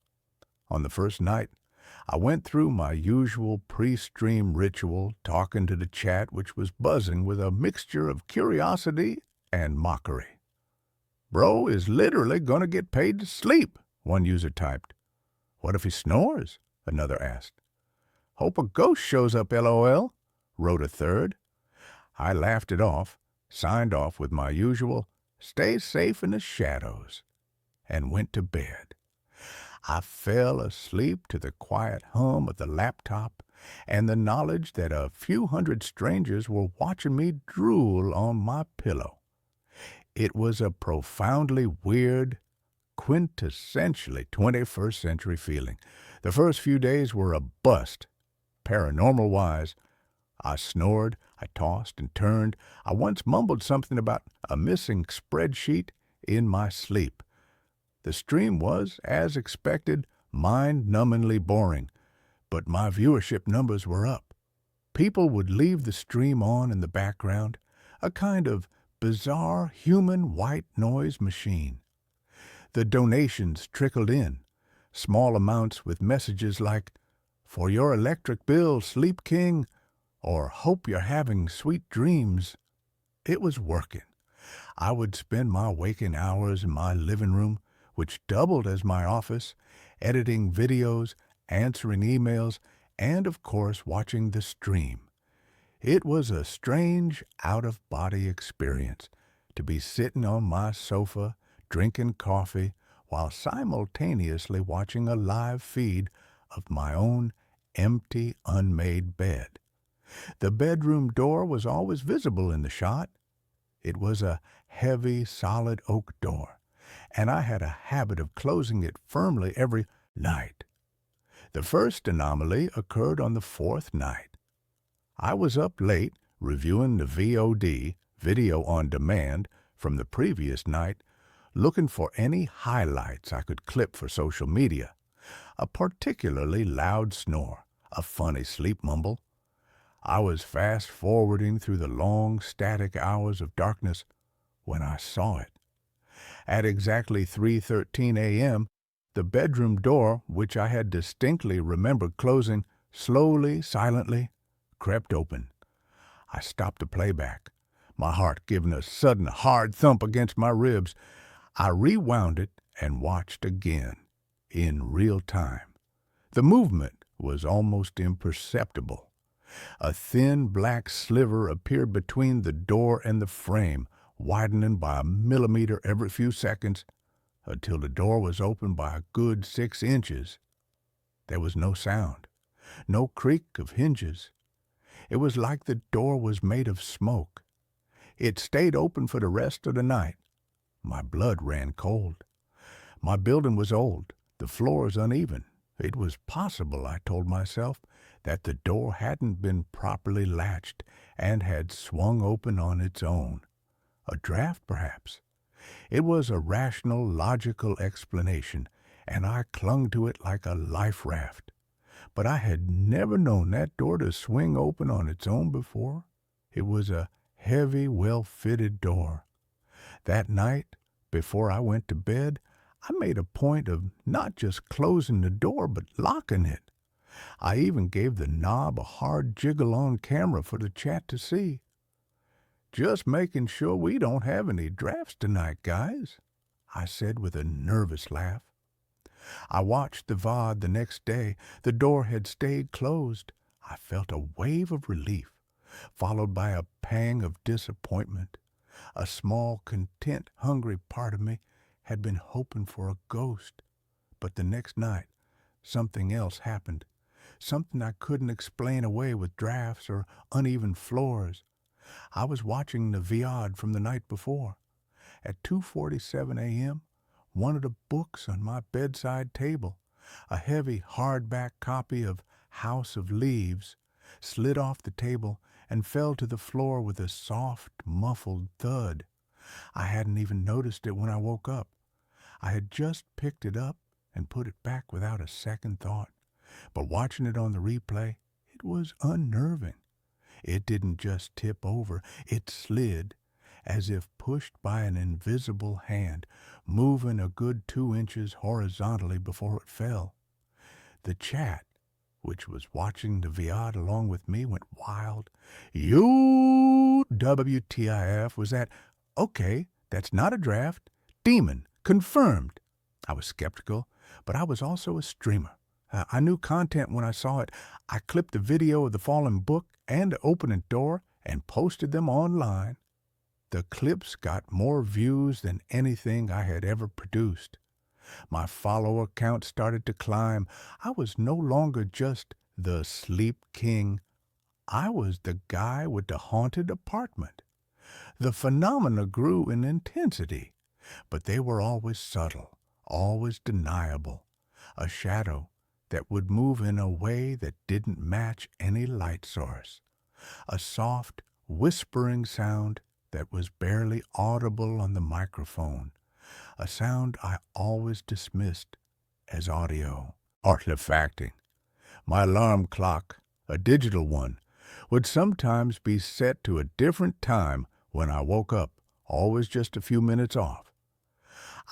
On the first night, I went through my usual pre-stream ritual, talking to the chat, which was buzzing with a mixture of curiosity and mockery. "Bro is literally gonna get paid to sleep," one user typed. "What if he snores?" another asked. "Hope a ghost shows up, LOL," wrote a third. I laughed it off, signed off with my usual, "Stay safe in the shadows," and went to bed. I fell asleep to the quiet hum of the laptop and the knowledge that a few hundred strangers were watching me drool on my pillow. It was a profoundly weird, quintessentially 21st century feeling. The first few days were a bust, paranormal-wise. I snored, I tossed and turned. I once mumbled something about a missing spreadsheet in my sleep. The stream was, as expected, mind-numbingly boring, but my viewership numbers were up. People would leave the stream on in the background, a kind of bizarre human white noise machine. The donations trickled in, small amounts with messages like, "For your electric bill, Sleep King," or "Hope you're having sweet dreams." It was working. I would spend my waking hours in my living room, which doubled as my office, editing videos, answering emails, and, of course, watching the stream. It was a strange, out-of-body experience to be sitting on my sofa, drinking coffee, while simultaneously watching a live feed of my own empty, unmade bed. The bedroom door was always visible in the shot. It was a heavy, solid oak door, and I had a habit of closing it firmly every night. The first anomaly occurred on the fourth night. I was up late reviewing the VOD, video on demand, from the previous night, looking for any highlights I could clip for social media. A particularly loud snore, a funny sleep mumble. I was fast-forwarding through the long, static hours of darkness when I saw it. At exactly 3:13 a.m., the bedroom door, which I had distinctly remembered closing, slowly, silently, crept open. I stopped the playback, my heart giving a sudden hard thump against my ribs. I rewound it and watched again, in real time. The movement was almost imperceptible. A thin black sliver appeared between the door and the frame, widening by a millimeter every few seconds, until the door was opened by a good 6 inches. There was no sound, no creak of hinges. It was like the door was made of smoke. It stayed open for the rest of the night. My blood ran cold. My building was old, the floors uneven. It was possible, I told myself, that the door hadn't been properly latched and had swung open on its own. A draft, perhaps. It was a rational, logical explanation, and I clung to it like a life raft. But I had never known that door to swing open on its own before. It was a heavy, well-fitted door. That night, before I went to bed, I made a point of not just closing the door, but locking it. I even gave the knob a hard jiggle on camera for the chat to see. "Just making sure we don't have any drafts tonight, guys," I said with a nervous laugh. I watched the VOD the next day. The door had stayed closed. I felt a wave of relief. followed by a pang of disappointment. A small, content, hungry part of me had been hoping for a ghost. But the next night, something else happened. Something I couldn't explain away with drafts or uneven floors. I was watching the Viad from the night before. At 2:47 a.m., one of the books on my bedside table, a heavy hardback copy of House of Leaves, slid off the table and fell to the floor with a soft, muffled thud. I hadn't even noticed it when I woke up. I had just picked it up and put it back without a second thought. But watching it on the replay, it was unnerving. It didn't just tip over, it slid, as if pushed by an invisible hand, moving a good 2 inches horizontally before it fell. The chat, which was watching the Viad along with me, went wild. You WTIF was that, okay, that's not a draft. Demon, confirmed. I was skeptical, but I was also a streamer. I knew content when I saw it. I clipped the video of the fallen book and the opening door and posted them online. The clips got more views than anything I had ever produced. My follower count started to climb. I was no longer just the Sleep King. I was the guy with the haunted apartment. The phenomena grew in intensity, but they were always subtle, always deniable. A shadow that would move in a way that didn't match any light source. A soft, whispering sound that was barely audible on the microphone. A sound I always dismissed as audio. Artifacting. My alarm clock, a digital one, would sometimes be set to a different time when I woke up, always just a few minutes off.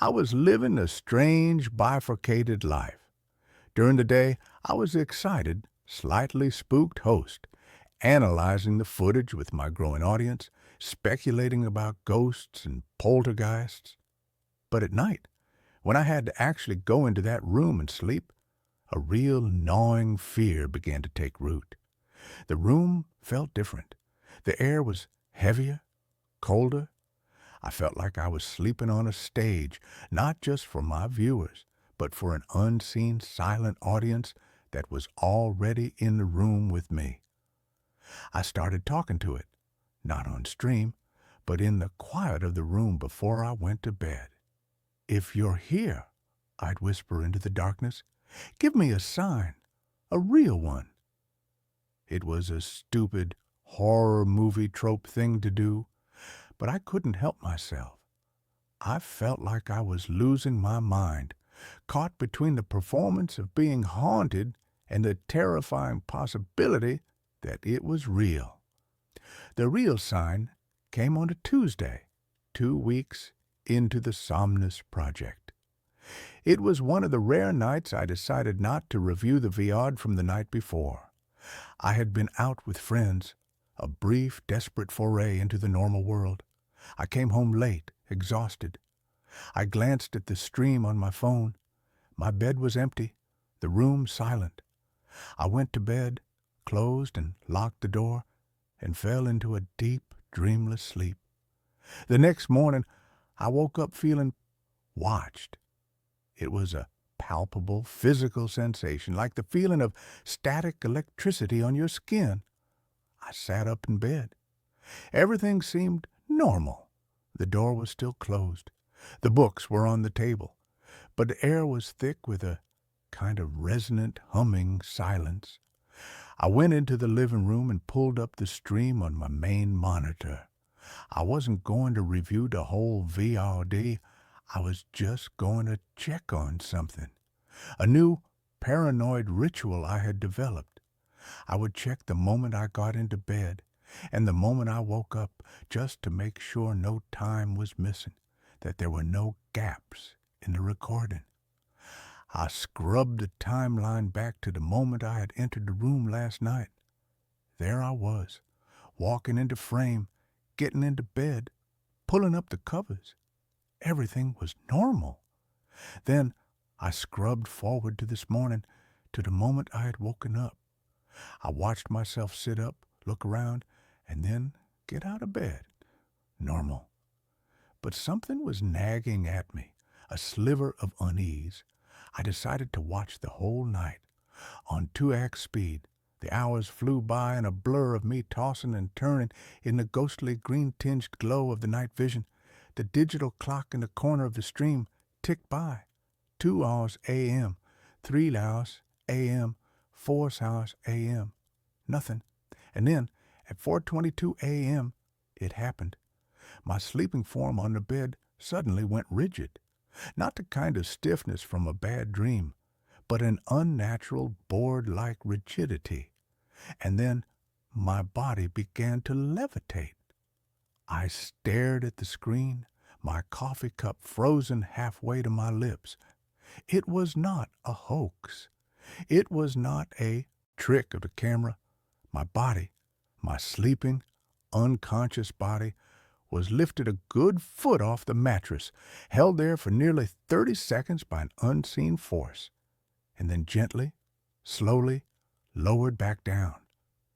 I was living a strange, bifurcated life. During the day, I was the excited, slightly spooked host, analyzing the footage with my growing audience, speculating about ghosts and poltergeists. But at night, when I had to actually go into that room and sleep, a real gnawing fear began to take root. The room felt different. The air was heavier, colder. I felt like I was sleeping on a stage, not just for my viewers, but for an unseen, silent audience that was already in the room with me. I started talking to it, not on stream, but in the quiet of the room before I went to bed. If you're here, I'd whisper into the darkness, give me a sign, a real one. It was a stupid, horror movie trope thing to do, but I couldn't help myself. I felt like I was losing my mind, caught between the performance of being haunted and the terrifying possibility that it was real. The real sign came on a Tuesday, 2 weeks into the Somnus Project. It was one of the rare nights I decided not to review the Viad from the night before. I had been out with friends, a brief, desperate foray into the normal world. I came home late, exhausted. I glanced at the stream on my phone. My bed was empty, the room silent. I went to bed, closed and locked the door, and fell into a deep, dreamless sleep. The next morning, I woke up feeling watched. It was a palpable, physical sensation, like the feeling of static electricity on your skin. I sat up in bed. Everything seemed normal. The door was still closed. The books were on the table, but the air was thick with a kind of resonant, humming silence. I went into the living room and pulled up the stream on my main monitor. I wasn't going to review the whole VOD. I was just going to check on something. A new paranoid ritual I had developed. I would check the moment I got into bed and the moment I woke up, just to make sure no time was missing, that there were no gaps in the recording. I scrubbed the timeline back to the moment I had entered the room last night. There I was, walking into frame, getting into bed, pulling up the covers. Everything was normal. Then I scrubbed forward to this morning, to the moment I had woken up. I watched myself sit up, look around, and then get out of bed. Normal. But something was nagging at me, a sliver of unease. I decided to watch the whole night. On 2x speed, the hours flew by in a blur of me tossing and turning in the ghostly green-tinged glow of the night vision. The digital clock in the corner of the stream ticked by. 2 hours a.m., 3 hours a.m., 4 hours a.m. Nothing. And then, at 4:22 a.m., it happened. My sleeping form on the bed suddenly went rigid. Not the kind of stiffness from a bad dream, but an unnatural board-like rigidity. And then my body began to levitate. I stared at the screen, my coffee cup frozen halfway to my lips. It was not a hoax. It was not a trick of the camera. My body, my sleeping, unconscious body, was lifted a good foot off the mattress, held there for nearly 30 seconds by an unseen force, and then gently, slowly, lowered back down.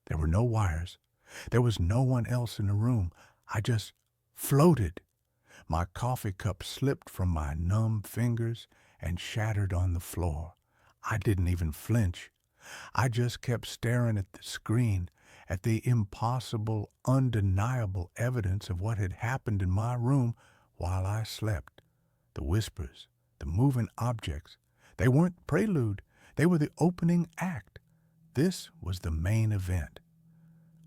There were no wires. There was no one else in the room. I just floated. My coffee cup slipped from my numb fingers and shattered on the floor. I didn't even flinch. I just kept staring at the screen, at the impossible, undeniable evidence of what had happened in my room while I slept. The whispers, the moving objects, they weren't prelude. They were the opening act. This was the main event.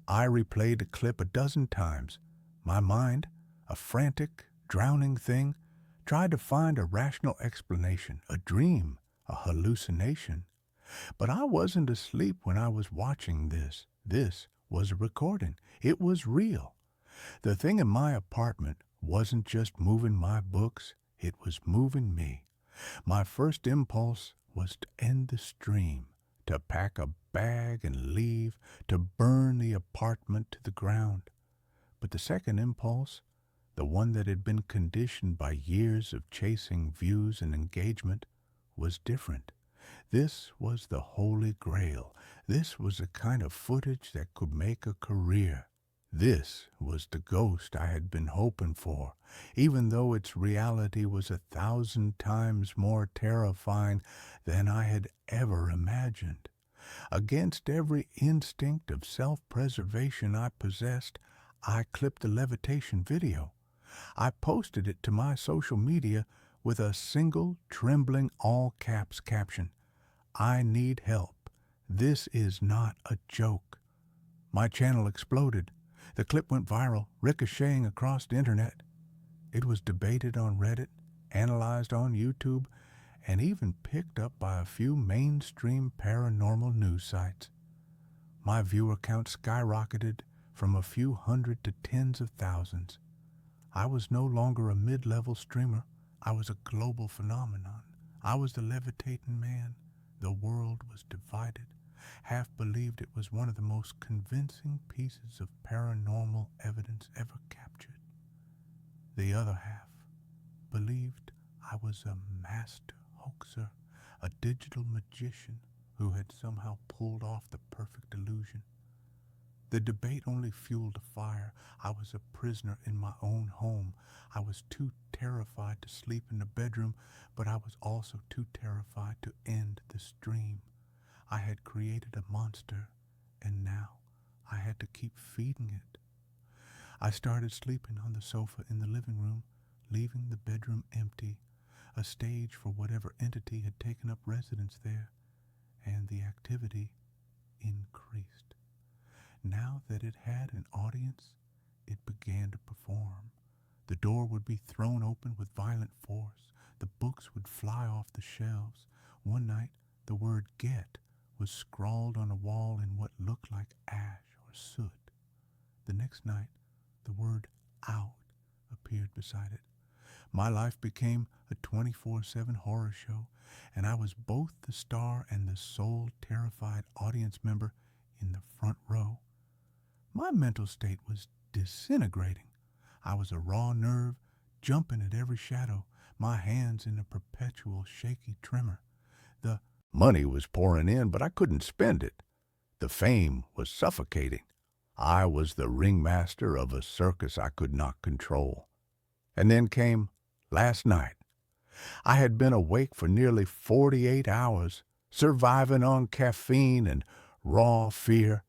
I replayed the clip a dozen times. My mind, a frantic, drowning thing, tried to find a rational explanation, a dream, a hallucination. But I wasn't asleep when I was watching this. This was a recording. It was real. The thing in my apartment wasn't just moving my books, it was moving me. My first impulse was to end the stream, to pack a bag and leave, to burn the apartment to the ground. But the second impulse, the one that had been conditioned by years of chasing views and engagement, was different. This was the Holy Grail. This was the kind of footage that could make a career. This was the ghost I had been hoping for, even though its reality was 1,000 times more terrifying than I had ever imagined. Against every instinct of self-preservation I possessed, I clipped the levitation video. I posted it to my social media with a single, trembling, all-caps caption. I need help. This is not a joke. My channel exploded. The clip went viral, ricocheting across the internet. It was debated on Reddit, analyzed on YouTube, and even picked up by a few mainstream paranormal news sites. My viewer count skyrocketed from a few hundred to tens of thousands. I was no longer a mid-level streamer. I was a global phenomenon. I was the levitating man. The world was divided. Half believed it was one of the most convincing pieces of paranormal evidence ever captured. The other half believed I was a master hoaxer, a digital magician who had somehow pulled off the perfect illusion. The debate only fueled the fire. I was a prisoner in my own home. I was too terrified to sleep in the bedroom, but I was also too terrified to end the stream. I had created a monster, and now I had to keep feeding it. I started sleeping on the sofa in the living room, leaving the bedroom empty, a stage for whatever entity had taken up residence there, and the activity increased. Now that it had an audience, it began to perform. The door would be thrown open with violent force. The books would fly off the shelves. One night, the word "get" was scrawled on a wall in what looked like ash or soot. The next night, the word "out" appeared beside it. My life became a 24/7 horror show, and I was both the star and the sole terrified audience member in the front row. My mental state was disintegrating. I was a raw nerve, jumping at every shadow, my hands in a perpetual shaky tremor. The money was pouring in, but I couldn't spend it. The fame was suffocating. I was the ringmaster of a circus I could not control. And then came last night. I had been awake for nearly 48 hours, surviving on caffeine and raw fear.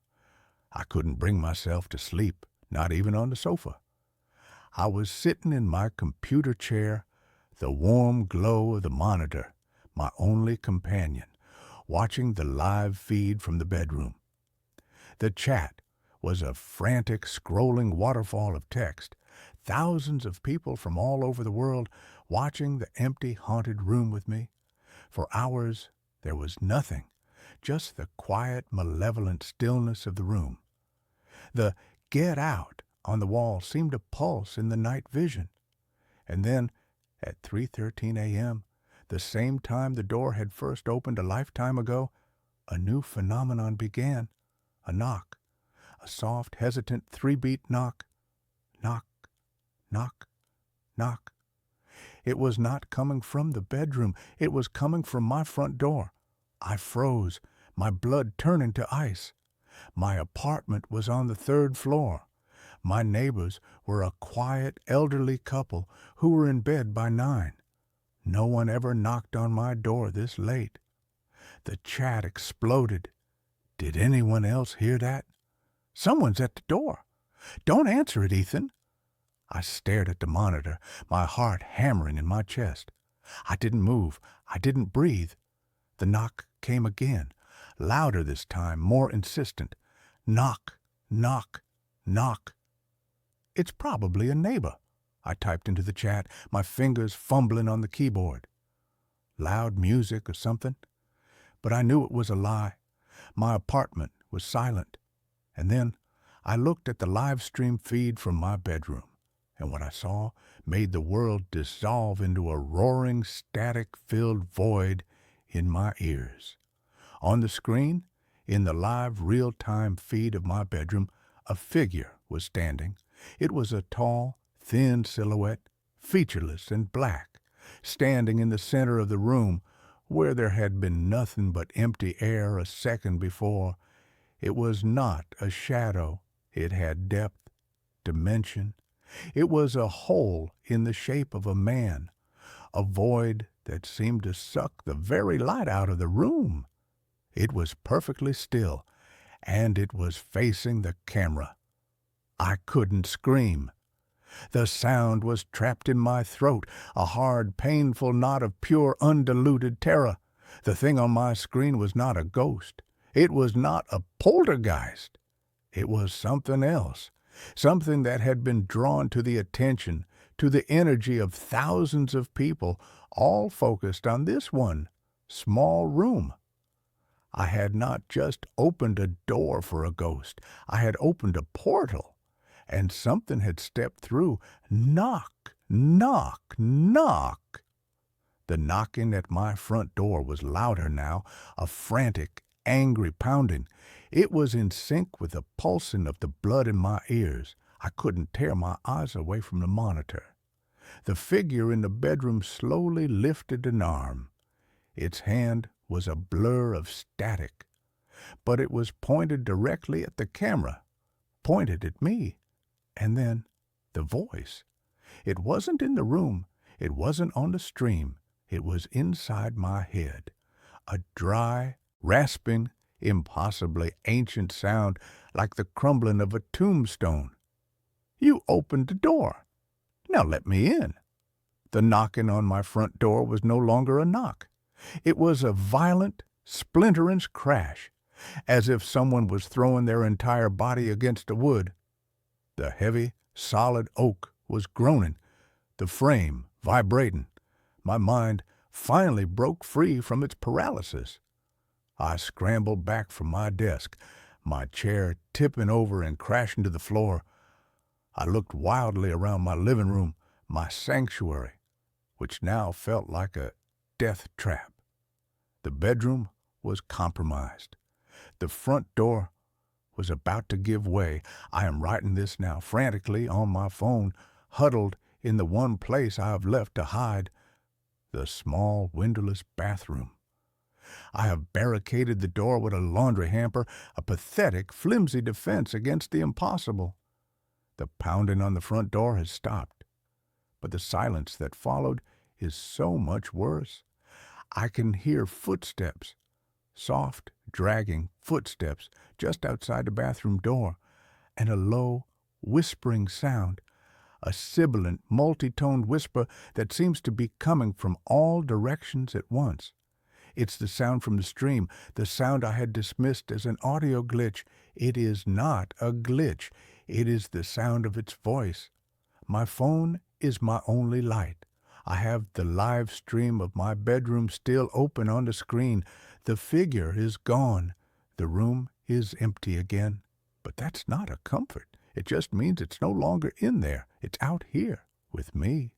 I couldn't bring myself to sleep, not even on the sofa. I was sitting in my computer chair, the warm glow of the monitor, my only companion, watching the live feed from the bedroom. The chat was a frantic, scrolling waterfall of text, thousands of people from all over the world watching the empty, haunted room with me. For hours there was nothing, just the quiet, malevolent stillness of the room. The "Get Out" on the wall seemed to pulse in the night vision. And then, at 3:13 a.m., the same time the door had first opened a lifetime ago, a new phenomenon began. A knock. A soft, hesitant, three-beat knock. Knock, knock, knock. It was not coming from the bedroom. It was coming from my front door. I froze, my blood turning to ice. My apartment was on the 3rd floor. My neighbors were a quiet, elderly couple who were in bed by 9. No one ever knocked on my door this late. The chat exploded. Did anyone else hear that? Someone's at the door. Don't answer it, Ethan. I stared at the monitor, my heart hammering in my chest. I didn't move. I didn't breathe. The knock came again, louder this time, more insistent. Knock, knock, knock. It's probably a neighbor, I typed into the chat, my fingers fumbling on the keyboard. Loud music or something? But I knew it was a lie. My apartment was silent. And then I looked at the live stream feed from my bedroom, and what I saw made the world dissolve into a roaring, static-filled void in my ears. On the screen, in the live real-time feed of my bedroom, a figure was standing. It was a tall, thin silhouette, featureless and black, standing in the center of the room where there had been nothing but empty air a second before. It was not a shadow. It had depth, dimension. It was a hole in the shape of a man, a void that seemed to suck the very light out of the room. It was perfectly still, and it was facing the camera. I couldn't scream. The sound was trapped in my throat, a hard, painful knot of pure, undiluted terror. The thing on my screen was not a ghost. It was not a poltergeist. It was something else, something that had been drawn to the attention, to the energy of thousands of people, all focused on this one small room. I had not just opened a door for a ghost. I had opened a portal, and something had stepped through. Knock, knock, knock. The knocking at my front door was louder now, a frantic, angry pounding. It was in sync with the pulsing of the blood in my ears. I couldn't tear my eyes away from the monitor. The figure in the bedroom slowly lifted an arm. Its hand was a blur of static, but it was pointed directly at the camera, pointed at me. And then the voice. It wasn't in the room. It wasn't on the stream. It was inside my head. A dry, rasping, impossibly ancient sound like the crumbling of a tombstone. You opened the door. Now let me in. The knocking on my front door was no longer a knock. It was a violent, splintering crash, as if someone was throwing their entire body against the wood. The heavy, solid oak was groaning, the frame vibrating. My mind finally broke free from its paralysis. I scrambled back from my desk, my chair tipping over and crashing to the floor. I looked wildly around my living room, my sanctuary, which now felt like a death trap. The bedroom was compromised. The front door was about to give way. I am writing this now frantically on my phone, huddled in the one place I have left to hide, the small windowless bathroom. I have barricaded the door with a laundry hamper, a pathetic, flimsy defense against the impossible. The pounding on the front door has stopped, but the silence that followed is so much worse. I can hear footsteps, soft, dragging footsteps just outside the bathroom door, and a low, whispering sound, a sibilant, multi-toned whisper that seems to be coming from all directions at once. It's the sound from the stream, the sound I had dismissed as an audio glitch. It is not a glitch. It is the sound of its voice. My phone is my only light. I have the live stream of my bedroom still open on the screen. The figure is gone. The room is empty again. But that's not a comfort. It just means it's no longer in there. It's out here with me.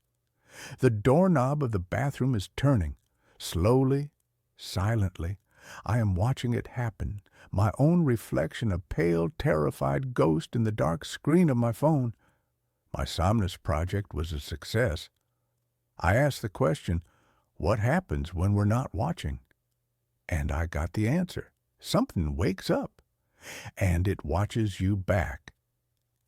The doorknob of the bathroom is turning. Slowly, silently. I am watching it happen. My own reflection, a pale, terrified ghost in the dark screen of my phone. My Somnus project was a success. I asked the question, what happens when we're not watching? And I got the answer. Something wakes up, and it watches you back.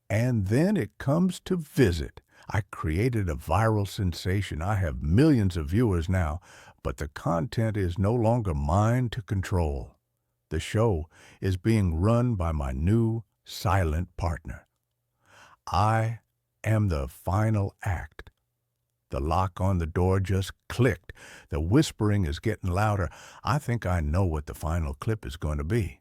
And then it comes to visit. I created a viral sensation. I have millions of viewers now, but the content is no longer mine to control. The show is being run by my new silent partner. I am the final act. The lock on the door just clicked. The whispering is getting louder. I think I know what the final clip is going to be.